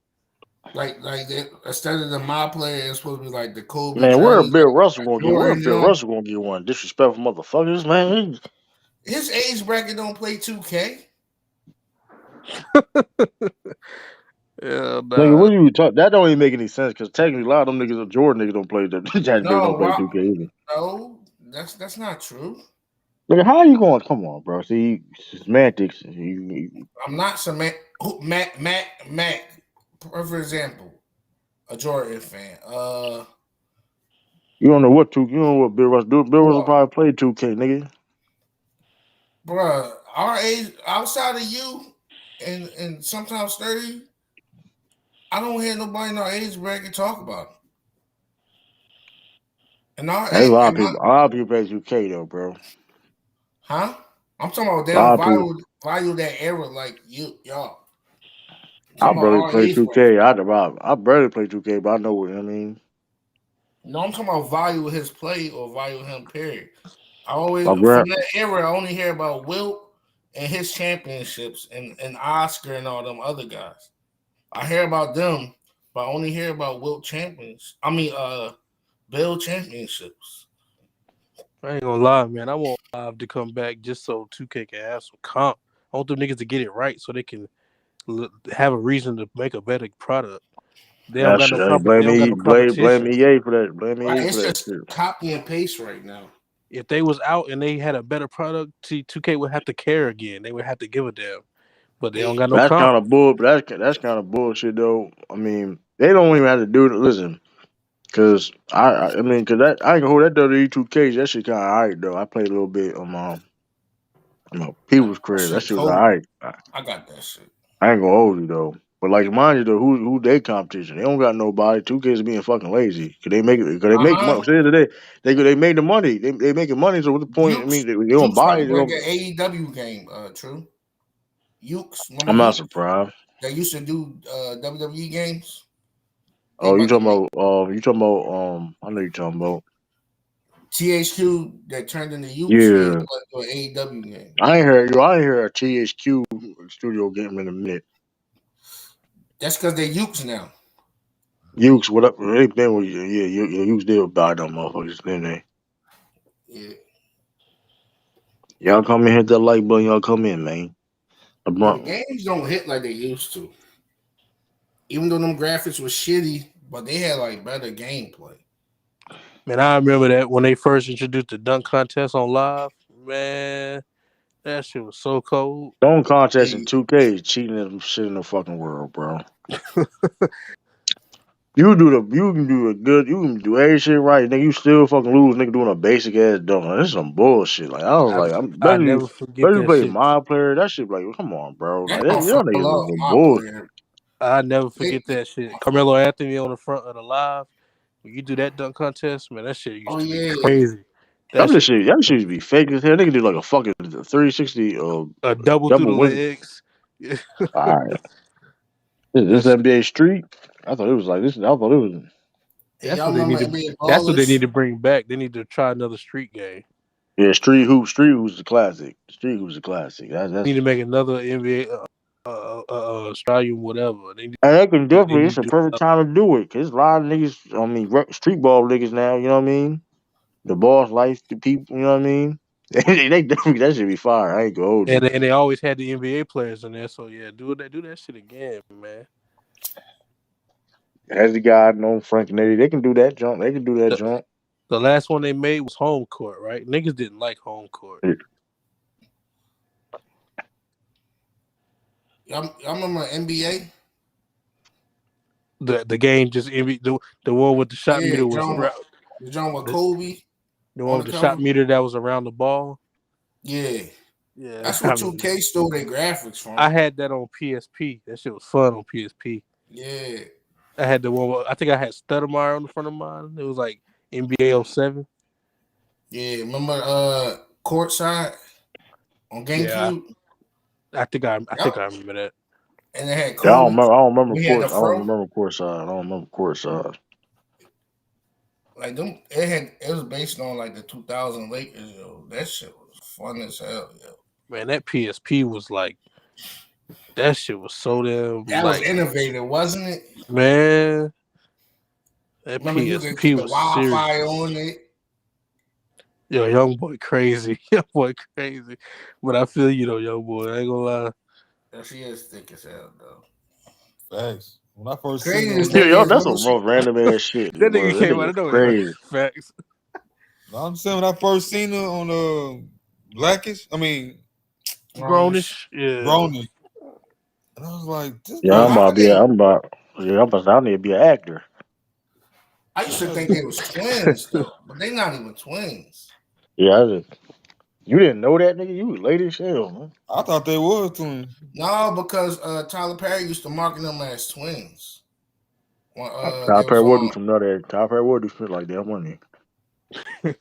Like they, instead of the my player, it's supposed to be like the Kobe Man, where jersey, Bill like Russell gonna get? Where Jordan. Bill Russell gonna get one? Disrespectful motherfuckers, man. His age bracket don't play 2K. Yeah, Nigga, nah. what are you talking? That don't even make any sense because technically a lot of them niggas, Jordan niggas, don't play that. That niggas No, don't play why? 2K either. No, that's not true. Nigga, how you going? Come on, bro. See, semantics. I'm not some Mac. For example, a Jordan fan. You don't know what you don't know what Bill Russell do. Bill Russell Well, probably played 2K, nigga. bruh, our age outside of you, and sometimes 30, I don't hear nobody in our age bracket talk about it. And our There's a age, lot of and my, people. A lot of people play 2K though, bro. huh? I'm talking about they A lot don't of people. value that era like y'all. I'm I talking about barely our play age bracket. 2K. I barely play 2K, but I know what I mean. No, I'm talking about value his play or value him. Period. I My always grand, from that era, I only hear about Wilt and his championships and Oscar and all them other guys. I hear about them, but I only hear about Wilt champions. I mean, Bill championships. I ain't gonna lie, man. I want Live to come back just so 2K can have some comp. I want them niggas to get it right so they can have a reason to make a better product. They don't got That's no hey, blame They don't got me, no blame competition. EA for that. Blame Right, EA for it's that just shit. copy and paste right now. If they was out and they had a better product, 2K would have to care again. They would have to give a damn. But they don't got no That's comp. kind of bull. That's kind of bullshit though. I mean, they don't even have to do it. Listen, cause I mean, cause that I ain't gonna hold that WWE 2K. That shit kind of alright though. I played a little bit on my people's That crib. That shit shit was cold. alright. I got that shit. I ain't gonna hold you though. But like mind you though, who they competition? They don't got nobody. 2K's being fucking lazy. Cause they make it. Cause they make money. Uh-huh. At the end of the day, they made the money. They making money. So what's the point? I mean, they don't Yuke's buy about it. to They bring don't. an AEW game, true. Yuke's, remember I'm not Yuke's? surprised. They used to do WWE games. They Oh, about to make you talking about I know you talking about. THQ that turned into Yuke's. They Yeah. about to do an AEW game. I ain't heard a THQ studio game in a minute. That's because they're Yuke's now. Ukes, what up? They been with you. Yeah, Ukes did buy them motherfuckers, didn't they? Yeah. Y'all come in, hit that like button. Y'all come in, man. But the LeBron, games don't hit like they used to. Even though them graphics was shitty, but they had like better gameplay. Man, I remember that when they first introduced the dunk contest on Live. Man, that shit was so cold. don't contest in 2K is cheating as shit in the fucking world, bro. You can do a good, you can do every shit right, nigga. You still fucking lose, nigga, doing a basic ass dunk. Like, this is some bullshit. Like I was like, I'm I better never forget that play shit. my player. That shit, like, come on, bro. That Like don't y'all fell niggas is off some my bullshit. player. I never forget that shit. Carmelo Anthony on the front of the Live. When you do that dunk contest, man, that shit used Oh to be yeah. crazy. That shit used to be fake as hell. They could do like a fucking 360 a double through the double wing. legs. All right, this NBA Street. I thought it was like this. I thought it was. Hey, y'all remember NBA That's what they need Ballers? to bring back. They need to try another street game. Yeah, Street Hoop. Street Hoop's the classic. Street Hoop's the classic. They That's. need to make another NBA Australian whatever. And they can They definitely. need It's a to do perfect time to do it because a lot of niggas. I mean, street ball niggas now. You know what I mean? The boss life, the people. You know what I mean? They definitely that should be fire. I ain't gonna hold you. and they always had the NBA players in there. So yeah, do that shit again, man. As the guy known Frank and Eddie, they can do that jump. They can do that jump. The last one they made was home court, right? Niggas didn't like home court. Y'all remember NBA? The game just the one with the shot Yeah, meter was around. the John with Kobe. The one with the shot meter that was around the ball. Yeah. Yeah. That's what 2K stole their graphics from. I had that on PSP. That shit was fun on PSP. Yeah. I had the one. I think I had Stoudemire on the front of mine. It was like NBA 07. Yeah, remember courtside on GameCube? Yeah. I think I remember that. And they had Yeah, Kobe. I don't remember We had the course. I don't fro. remember courtside. I don't remember courtside. Like them, it was based on like the 2000 Lakers. Yo, that shit was fun as hell. Yo, man, that PSP was like, that shit was so damn. that was innovative, wasn't it? Man, that Remember PSP you could get the was Wi-Fi serious. on it. Yo, young boy crazy. Young boy crazy. But I feel you though, young boy. I ain't gonna lie. Yeah, she is thick as hell though. Facts. When I first Crazy seen her, Yo, that's some random ass shit. That Bro. nigga came out of nowhere. Crazy. Facts. I'm saying when I first seen her on Blackish, I mean Grownish. Yeah. Grownish. And I was like, this Yeah, girl, I'm about I need to be an actor. I used to think they was twins though, but they not even twins. Yeah, you didn't know that, nigga? You was late as hell, man. I thought they was twins. No, because Tyler Perry used to market them as twins. When, Tyler Perry would do some nut ass. Tyler Perry would do shit like that, wouldn't he?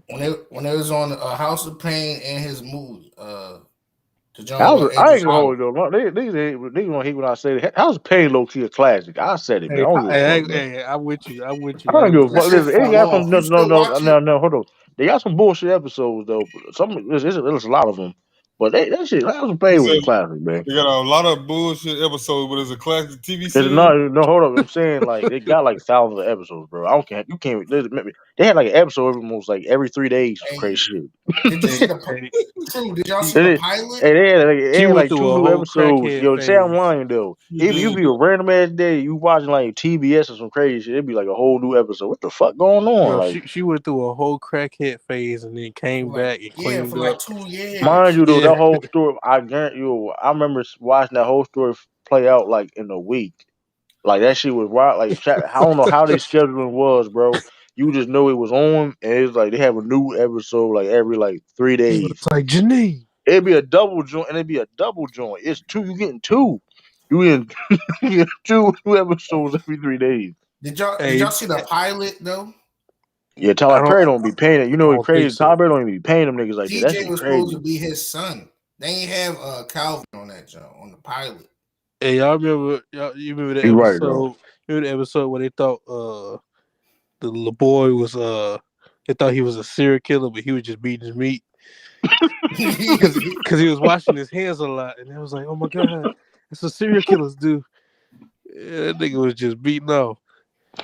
when it was on House of Pain and his movie, the John I with ain't Idris gonna hold Elba. it though. Niggas gonna hate when I say that. House of Pain low key a classic. I said it, man. I don't give a fuck, man. Hey, I'm with you. I'm with I you. I don't ain't give a gonna fuck. lie. Listen, it got some no. Hold on. They got some bullshit episodes though. There's a lot of them, but that shit House of Pain was a classic, man. They got a lot of bullshit episodes, but it's a classic TV There's series. no, hold up. I'm saying like they got like thousands of episodes, bro. I don't care. You can't. They had like an episode almost like every 3 days. Some crazy shit. Did you see the True? Did y'all see the pilot? And they She had went like through 2 a new whole episodes. crackhead Yo, say I'm phase. lying though. She If you did. be a random ass day, you watching like TBS or some crazy shit, it'd be like a whole new episode. What the fuck going on? Bro, Like, she went through a whole crackhead phase and then came back and For cleaned like up. 2 years. mind you though, Yeah. that whole story, I guarantee you, I remember watching that whole story play out like in a week. Like that shit was wild. Like I don't know how they scheduling was, bro. You just know it was on, and it's like they have a new episode like every like 3 He was days. like, Janine. It'd be a double joint, and it'd be a double joint. It's two. You getting two. You getting you getting two new episodes every 3 days. Did y'all Hey, see the pilot though? Yeah, I Tyler Perry don't be paying it. You I know what's don't think crazy? so. Tyler Perry don't even be paying them niggas like that. That TJ shit was supposed to crazy. be his son. They ain't have Calvin on that joint on the pilot. Hey, you remember the You right though. episode? Remember the episode where they thought the little boy was they thought he was a serial killer, but he was just beating his meat because he was washing his hands a lot, and it was like, oh my god, that's what serial killers do. Yeah, that nigga was just beating off.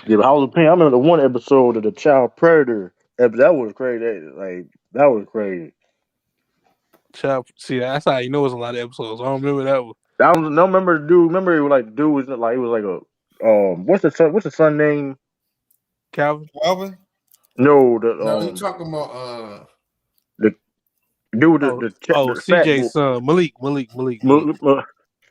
Yeah, but I was paying. I remember the one episode of the Child Predator. That was crazy. That was crazy. See, that's how you know it's a lot of episodes. I don't remember that one. I don't remember the dude. Remember, it was like dude was like it was like a what's the son name? Calvin. Calvin? No, the No, you talking about the dude the fat boy CJ's son, Malik.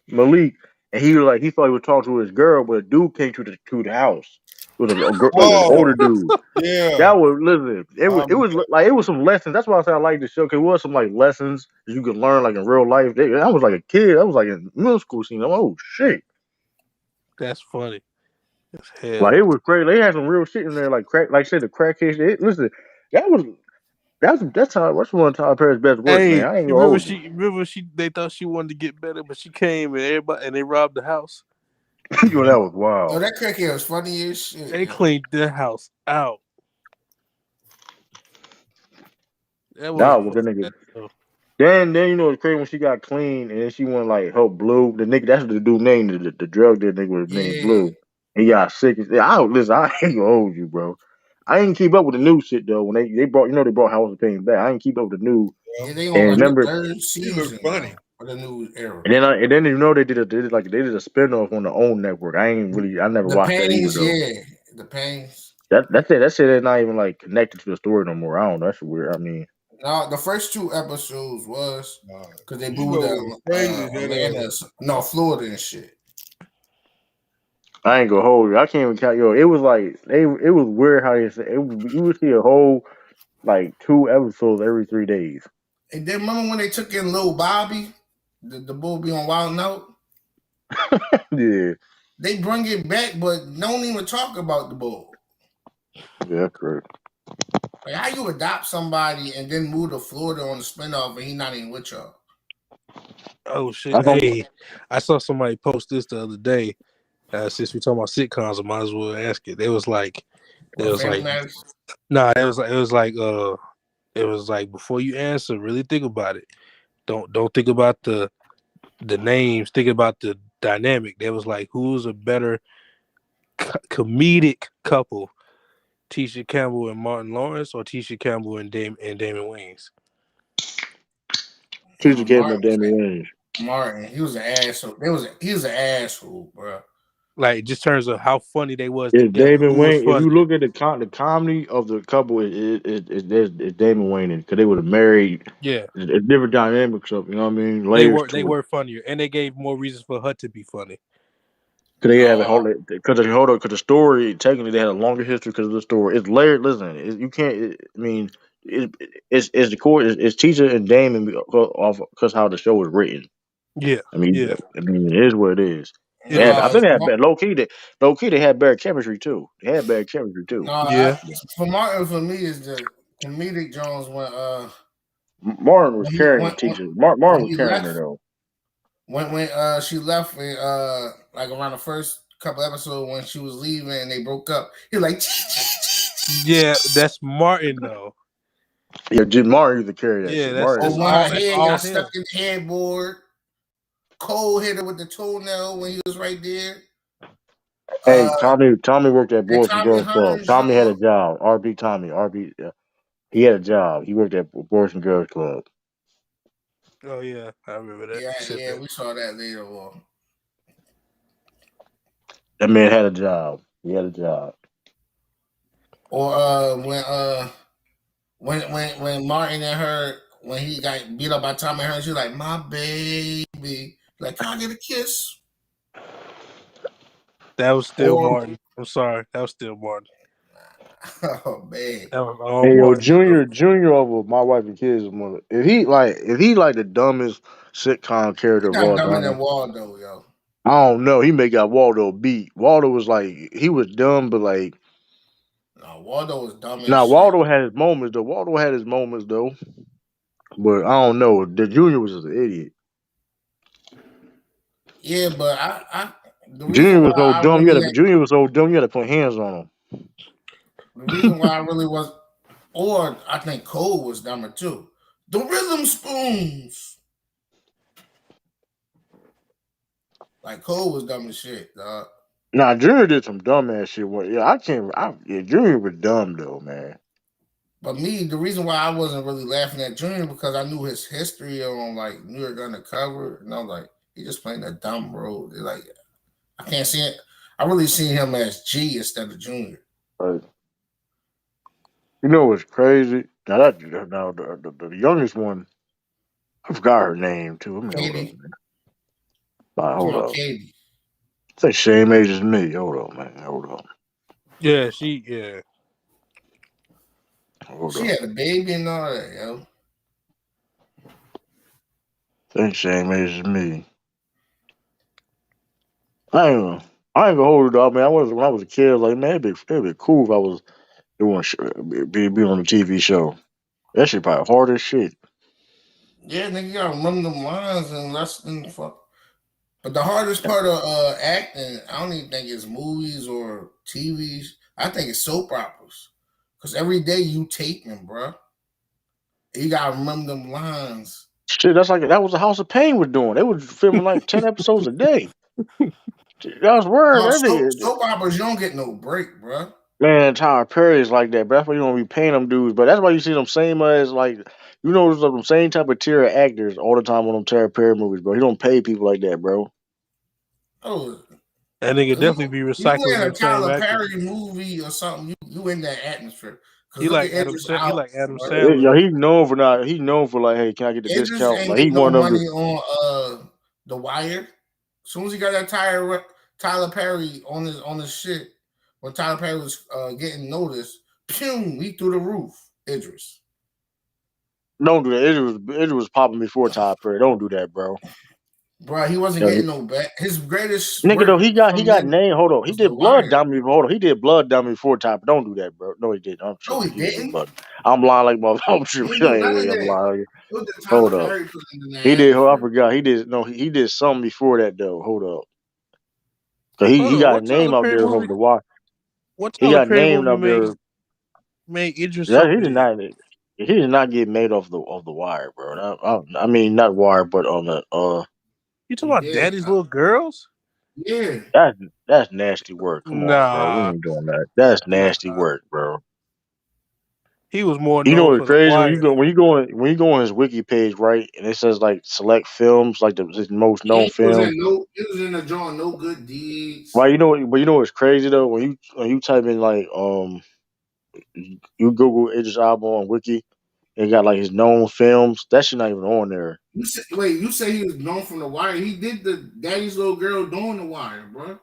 Malik, and he was like he thought he was talking to his girl, but a dude came to the house. It was like an older Oh, dude. yeah. That was listen. It was like it was some lessons. That's why I said I like the show. Cause it was some like lessons that you could learn like in real life. I was like a kid. I was like in middle school scene. I'm like, oh shit. That's funny. As hell. Like it was crazy. They had some real shit in there, like crack. Like I said, the crackhead shit. Listen, that's how that's one of Tyler Perry's best work, man. Hey, I ain't you gonna hold you. remember they thought she wanted to get better, but she came and everybody and they robbed the house. You know that was wild. Oh, that crackhead was funny as shit. They cleaned their house out. That was the nigga. Then you know it's crazy when she got clean and then she went like help Blue. The nigga that's the dude name the drug dealer nigga was named Blue. He got sick. I ain't gonna hold you, bro. I ain't keep up with the new shit though. When they brought they brought House of Pain back. I ain't keep up with the new. Yeah, they And on like remember, the third season funny for the new era. and then you know they did a spinoff on the own network. I never The watched that either Pains, though. the Pains. That's it. That shit is not even like connected to the story no more. I don't know. That's weird. I mean, No, the first 2 episodes was because they moved Florida and shit. I ain't gonna hold you. I can't even count. Yo, it was like it was weird how they said you would see a whole like 2 episodes every 3 days. And then remember when they took in Lil Bobby, the bull be on Wild Note? Yeah. They bring it back, but don't even talk about the bull. Yeah, that's correct. Like how you adopt somebody and then move to Florida on the spinoff and he not even with y'all? Oh shit! Hey, I saw somebody post this the other day. Since we talking about sitcoms, I might as well ask it. It was like, nah, it was like before you answer, really think about it. Don't think about the names. Think about the dynamic. There was like, who's a better comedic couple, Tisha Campbell and Martin Lawrence, or Tisha Campbell and Damon Wayans? Tisha Campbell and Damon Wayans. Martin, he was an asshole. He was an asshole, bro. Like just terms of how funny they was It's together. Damon Who was Wayans. If funny? you look at the comedy of the couple, it's Damon Wayans because they were married. Yeah, it's different dynamics of you know what I mean. They Layers were funnier, and they gave more reasons for her to be funny. Because they have a whole because the story technically they had a longer history because of the story. It's layered. Listen, you can't. I mean, it's the core. It's Tisha and Damon because how the show was written. Yeah, I mean, yeah. it is what it is. I think they had low key. They had better chemistry too. They had better chemistry too. For Martin, for me, is the comedic Jones when Martin was carrying Tisha. Martin was carrying her though. When she left, like around the first couple episodes when she was leaving and they broke up, he was like, yeah, that's Martin though. Yeah, Martin used to carry that. Yeah, shit. that's Martin. when her head got stuck in the headboard. Cole hit her with the toenail when he was right there. Hey, Tommy worked at Hey, Boys and Tommy Girls Hunter Club. and Tommy had a Sean. job. RB Tommy. RB. He had a job. He worked at Boys and Girls Club. Oh yeah, I remember that. Yeah, we saw that later on. That man had a job. He had a job. Or when Martin and her when he got beat up by Tommy Hearn, she was like, "My baby." Like, can I get a kiss? That was still Or Martin. I'm sorry, that was still Martin. oh man, That was all Hey yo, Martin. Junior over my wife and kids mother. If he like the dumbest sitcom character he's of not all dumber than time, Waldo, yo. I don't know. He may got Waldo beat. Waldo was like he was dumb, but like No, Waldo was dumb as now shit. Waldo had his moments though. Waldo had his moments though, but I don't know. The Junior was just an idiot. Yeah, but I the Junior reason why was so I dumb. really Junior was so dumb. You had to put hands on him. the reason why I really was, or I think Cole was dumber too. The rhythm spoons. Like Cole was dumb as shit, dog. Nah, Junior did some dumb ass shit. Yeah, I can't. Yeah, Junior was dumb though, man. But me, the reason why I wasn't really laughing at Junior because I knew his history on like New York Undercover, and I was like, he just playing a dumb role. Like I can't see it. I really see him as G instead of Junior. Like, you know what's crazy? Now the youngest one, I forgot her name too. Let me hold up, Katie, man. come Hold on, up. Katie. It's the same age as me. Hold up, man. Hold up. Yeah, Hold She up. had a baby and all that, yo. Think same age as me. I ain't gonna hold it up, man. When I was a kid, like man, it'd be cool if I was doing be on a TV show. That shit probably hard as shit. Yeah, nigga, you gotta remember them lines and less than fuck. But the hardest part of acting, I don't even think it's movies or TVs. I think it's soap operas. Cause every day you taping, bro. You gotta remember them lines. Shit, that was the House of Pain was doing. They was filming like 10 episodes a day. That was word. No, That nigga, soap operas, you don't get no break, bro. man, Tyler Perry is like that. But that's why you don't be paying them dudes. But that's why you see them same as like you know them same type of tier of actors all the time on them Tyler Perry movies, bro. He don't pay people like that, bro. Oh, that nigga you, definitely be you recycling in a them same Tyler actors. Perry movie or something, you in that atmosphere. Cause He look like at Idris He Elba, like Adam bro. Sandler. Yo, he's known for like, hey, can I get the Idris discount? ain't Like he getting no one of them. money on The Wire. As soon as he got that Tyler Perry on his shit, when Tyler Perry was getting noticed, pew, he through the roof. Idris. Don't do that. It was popping before Tyler Perry. Don't do that, bro. Bro, he wasn't Yo, getting no back. His greatest nigga though, work he from got then named. Hold on, he was The did blood Wire. dummy. Hold on, he did blood dummy before Tyler. Don't do that, bro. No, he didn't. I'm No, tripping. he He didn't do didn't. blood. I'm lying like my. I'm He tripping. didn't do none of I'm that. lying. It was the Tyler Hold up. Perry putting in the He did. I atmosphere. forgot. He did. No, he did something before that though. Hold up. Cause he Hold on, got a what Tyler name out Perry there over movie? the wire. What He Tyler got Perry named movie out there. made Idris Yeah, so big? He did not get made off the wire, bro. I mean, not wire, but on the You talking He about did. Daddy's Little Girls? Yeah. that's nasty work. Come on, bro. We Nah, ain't doing that. That's nah. nasty work, bro. He was more You know known what's for The crazy Wire. when you go on his wiki page, right, and it says like select films, like his most Yeah, known film. he was in the drawing No Good Deeds. Right, but you know what's crazy though when you type in like you Google Idris Elba on wiki, it got like his known films. That shit not even on there. You say he was known from The Wire. He did the Daddy's Little Girl doing The Wire, bro.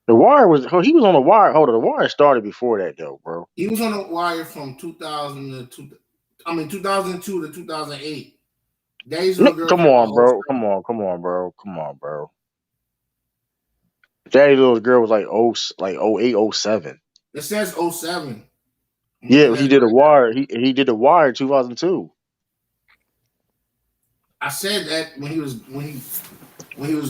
The Wire he was on the Wire. Hold on, the Wire started before that though, bro. He was on The Wire from 2002 to 2008. Daddy's Little Girl Come came on, out bro. 07. Come on, bro. Daddy Little Girl was like like 08, 07. It says 07. I'm Yeah, looking at he it did a right now. Wire. He did the Wire 2002. I said that when he was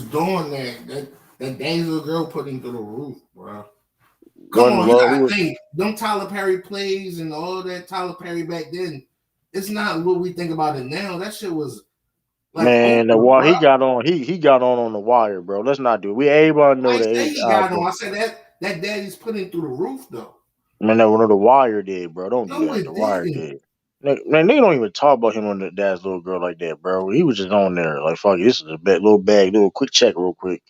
doing that Daddy's Little Girl put him through the roof, bro. Come One on, you Love. He gotta was think. Them Tyler Perry plays and all that Tyler Perry back then, it's not what we think about it now. That shit was Like Man, the Oprah, wire bro. he got on the wire, bro. Let's not do it. We everybody I know ain't that say Idris he got on. Elba. I said that daddy's put him through the roof though. Man, that one of the wire did, bro. Don't do No, that. The it wire didn't. did. Man, they don't even talk about him on the dad's little girl like that, bro. He was just on there like, fuck it, this is a little bag, little quick check, real quick.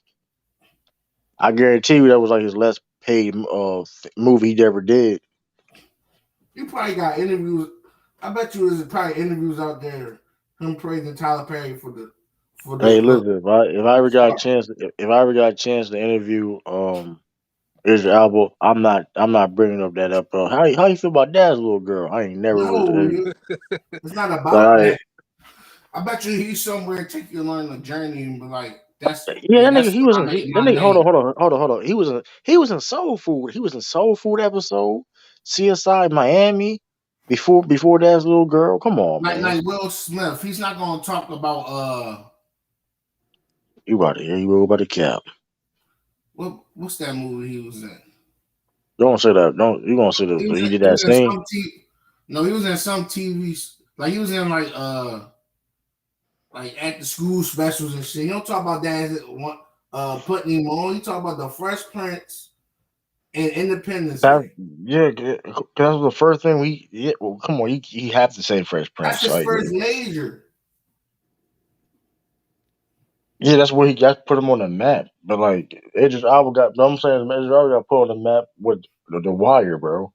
I guarantee you that was like his last paid movie he ever did. You probably got interviews. I bet you there's probably interviews out there him praising Tyler Perry for the Hey, listen, if I ever got a chance, if I ever got a chance to interview Idris Elba, I'm not bringing up that up. How you feel about dad's little girl? I ain't never was. No, it's not Like, about that. I bet you he's somewhere take you along the journey and be like, yeah, that nigga, that's he what was I in made that my nigga. name. Hold on. He was in Soul Food. He was in Soul Food episode, CSI Miami, before dad's little girl. Come on, man. Like Will Smith. He's not gonna talk about You about to hear you about the cap. what's that movie he was in? Don't say that. Don't you gonna say that he did He that was in thing? some No, he was in some TV. Like he was in like at the school specials and shit. He don't talk about that putting him on. He talk about the Fresh Prince and Independence That, Day. yeah, that was the first thing we. Yeah, well, come on, he have to say Fresh That's Prince. his Like, first major. yeah, that's where he got put him on the map. But like, it just I got. I'm saying, Idris Elba got put on the map with the Wire, bro.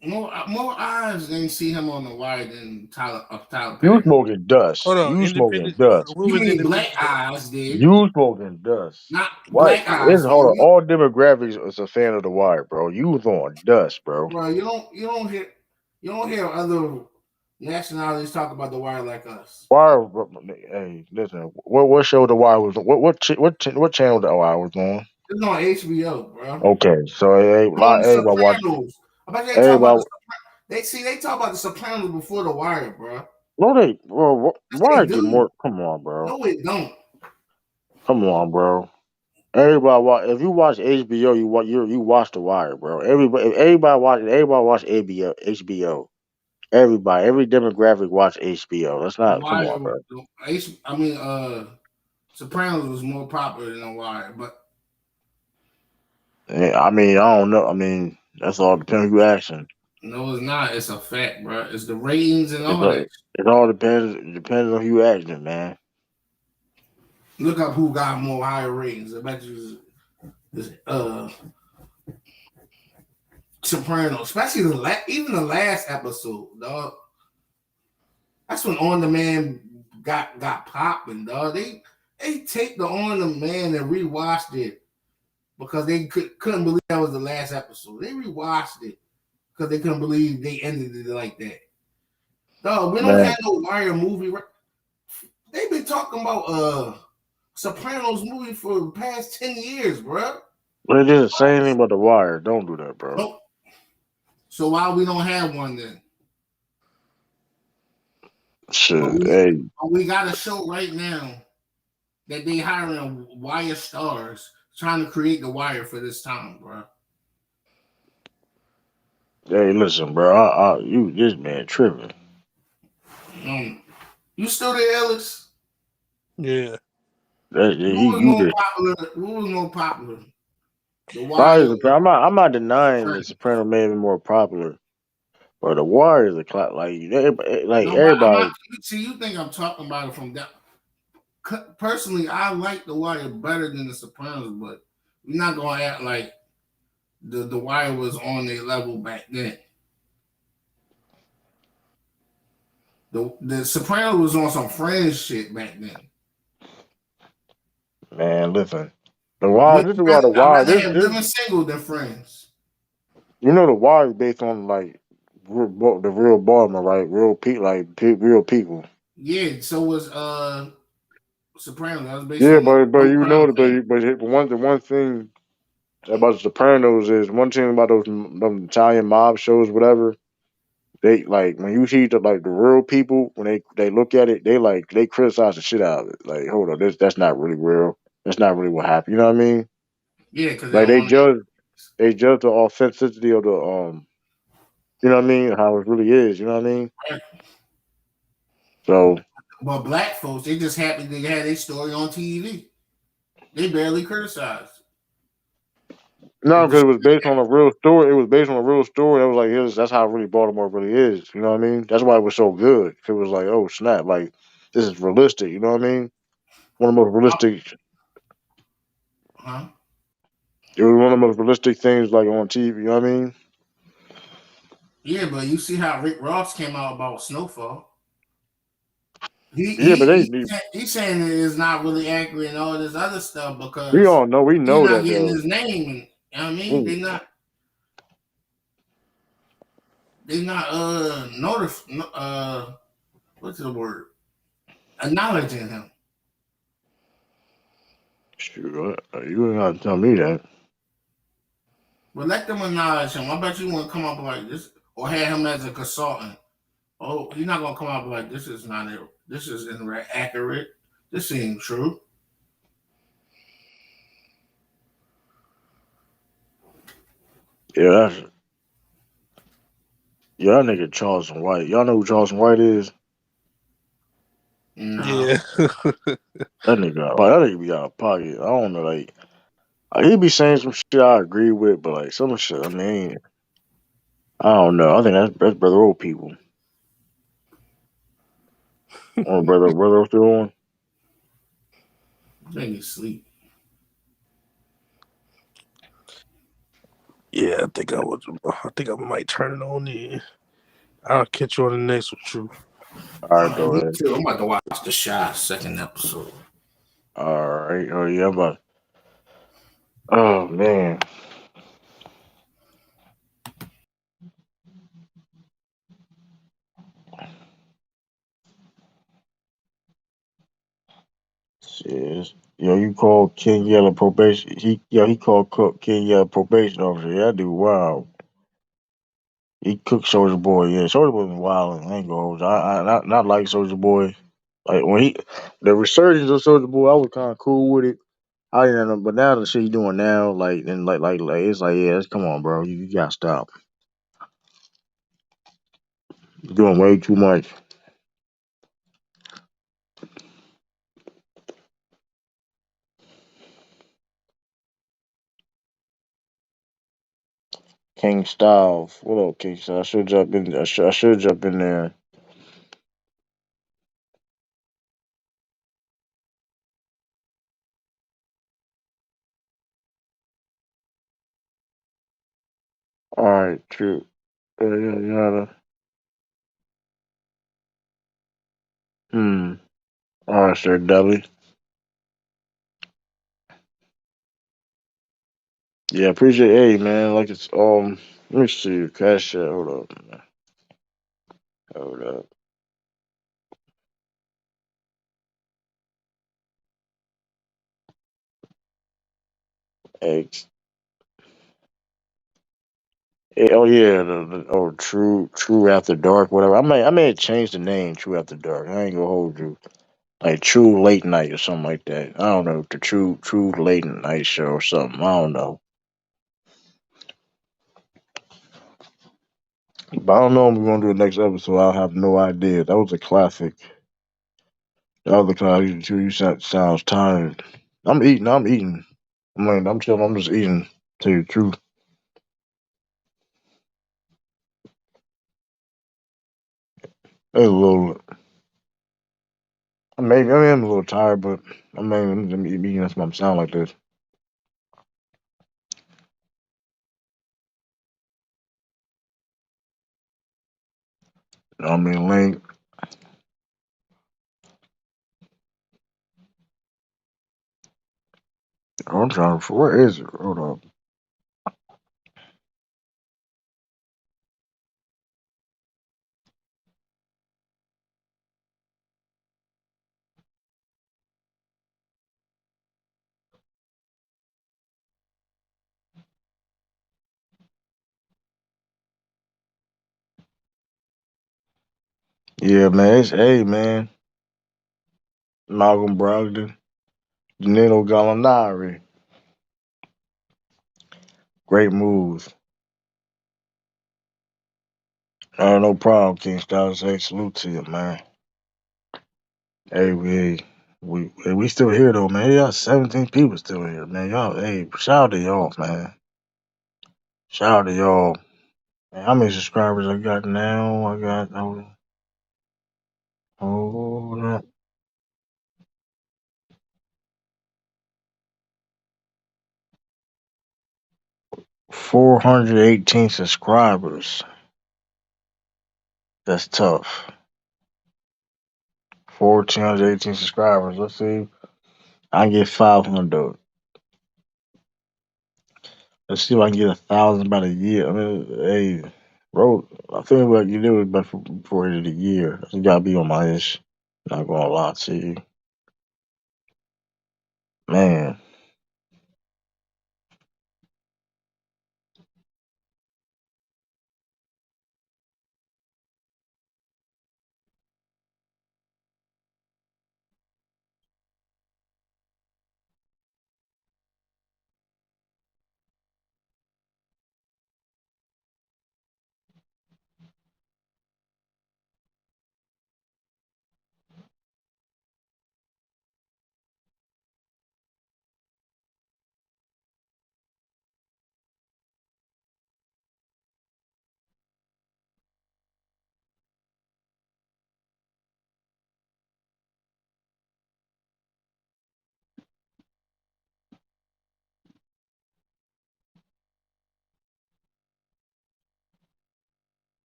More eyes didn't see him on the wire than Tyler You Perry. smoking dust. Hold on, You smoking Independence. dust. What You was mean black Independence Day? eyes did, You smoking dust. not What? black It's eyes did. hold on. All demographics is a fan of the Wire, bro. You was on dust, bro. Bro, you don't hear other nationalities talk about the wire like us. Wire. Hey, listen. What show the Wire was? What channel the Wire was on? It's on HBO, bro. Okay, so On the everybody watch. Sopranos. I bet they talk about Everybody. they talk about the Sopranos before the wire, bro. No, bro. Yes, they Wire get do. more. Come on, bro. No, it don't. Come on, bro. Everybody watch. If you watch HBO, you watch The Wire, bro. Everybody watch HBO. HBO. Every demographic watch HBO. That's The not. Come wire, on, bro. Sopranos was more popular than the wire, but Yeah, I mean, I don't know. I mean, that's all depends who you asking. no, it's not. It's a fact, bro. It's the ratings and It's all that. it all depends. It depends on who you asking, man. Look up who got more higher ratings. I bet you Sopranos, especially even the last episode, dog. That's when On Demand got popping, dog. They take the On Demand and rewatched it because they couldn't believe that was the last episode. They rewatched it because they couldn't believe they ended it like that. Dog, we don't Man, have no Wire movie. They've been talking about Sopranos movie for the past 10 years, bro. but it is the same thing about The Wire. Don't do that, bro. Nope. So why we don't have one then? Shit, hey, We got a show right now that they hiring Wire stars trying to create the Wire for this time, bro. listen, bro. You this man tripping. You still there, Ellis? Yeah. Who was more popular? The Wire. Probably, I'm not denying that Soprano may have been more popular, but The Wire is a clock. Like everybody. See, you think I'm talking about it from that? Personally, I like The Wire better than The Sopranos, but we're not gonna act like the Wire was on their level back then. The Sopranos was on some Friends shit back then. Man, listen. The Wire. This is why The I'd Wire. rather have Living Single than Friends. You know, The Wire is based on like the real Baltimore, right? Real real people. Yeah, so was Sopranos. That was based Yeah, on but you know, the one thing about The Sopranos is one thing about those Italian mob shows, whatever. They like when you see the real people when they look at it, they criticize the shit out of it. Like, hold on, that's not really real. That's not really what happened. You know what I mean? Yeah, because Like they judge the authenticity of the you know what I mean, how it really is. You know what I mean? So But black folks, they just happy they had their story on TV. They barely criticized. no, because it was based on a real story. It was based on a real story. That was like, that's how really Baltimore really is. You know what I mean? That's why it was so good. It was like, oh snap, like this is realistic. You know what I mean? One of the most realistic. Huh? It was one of the most realistic things like on TV. You know what I mean? Yeah, but you see how Rick Ross came out about Snowfall. He Yeah, but he, he they he's saying it is not really accurate and all this other stuff we because all know we he's know not that getting though. his name. And, you know what I mean? Mm. They not what's the word? Acknowledging him. Shoot, you ain't gotta tell me that. But let them acknowledge him. I bet you wouldn't come up like this or have him as a consultant. Oh, he's not gonna come up like this is not it. This is inaccurate. This seems true. Yeah, that nigga Charleston White. Y'all know who Charleston White is? No. Yeah. That nigga be out of pocket. I don't know, like he be saying some shit I agree with, but like some shit, I mean, I don't know. I think that's brother old people. Oh, brother still on. Nigga sleep. Yeah, I think I might turn it on then. I'll catch you on the next one, True. All right, go Me ahead. too. I'm about to watch the Shy second episode. All right. Oh yeah, oh man. Shit. Yo, you called King Yellow probation. He called King Yellow probation officer. Yeah, that dude wow. He cooked Soldier Boy. Yeah, Soldier Boy was wild. I ain't gonna hold you. Not like Soldier Boy. Like the resurgence of Soldier Boy, I was kind of cool with it. I didn't know, but now the shit he doing now, like and like it's like yeah, come on, bro, you gotta stop. You're doing way too much. King Styles, what up, King Styles? I should jump in there. All right, true. Yeah. Hmm. All right, Sir Dudley. Yeah, appreciate. Hey, man, like it's Let me see. Cash out. Hold up, man. Hold up. Hey, oh yeah, True After Dark, whatever. I may have changed the name True After Dark. I ain't gonna hold you. Like True Late Night or something like that. I don't know, the True Late Night Show or something. I don't know. But I don't know when we're gonna do the next episode. I have no idea. That was a classic. The other classic too. Sounds tired. I'm eating. I'm chilling. I'm just eating. Tell you the truth. It's a little. I'm a little tired, but I'm eating. That's why I'm sound like this. Link. I'm trying. Where is it? Hold up. Yeah, man. It's man. Malcolm Brogdon, Danilo Gallinari. Great moves. No problem, King Styles. Hey, salute to you, man. Hey, we still here though, man. Y'all 17 people still here, man. Y'all, hey, shout out to y'all, man. Shout out to y'all. Man, how many subscribers I got now? I got hold up. 418 subscribers. That's tough. 1,418 subscribers. Let's see. I get 500. Let's see if I can get 1,000 by the year. I mean, hey, bro, I think what you do is before the end of the year. You gotta be on my ish. Not gonna lie to you, man.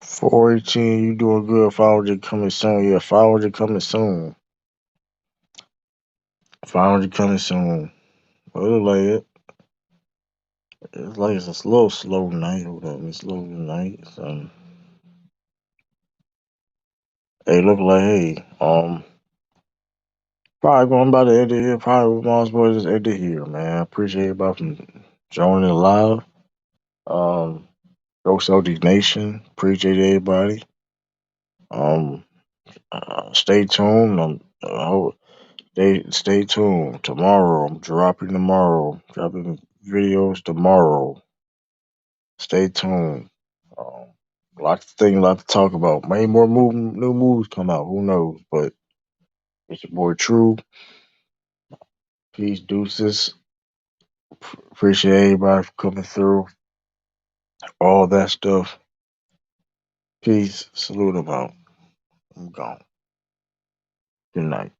418, you doing good. 500 coming soon. Yeah, 500 coming soon. 500 coming soon. Well, it look like it. It's like it's a little slow tonight. Hold up, it's slow tonight. So, hey, look like probably going by the end of here. Probably with my boys just end it here, man. Appreciate everybody from joining the live. Um, Go Celtics Nation. Appreciate everybody. Um, stay tuned. Stay tuned. Tomorrow, I'm dropping tomorrow. Dropping videos tomorrow. Stay tuned. Um, a lot to talk about. Maybe new moves come out. Who knows? But it's your boy True. Peace, deuces. Appreciate everybody for coming through. All that stuff. Peace. Salute them out. I'm gone. Good night.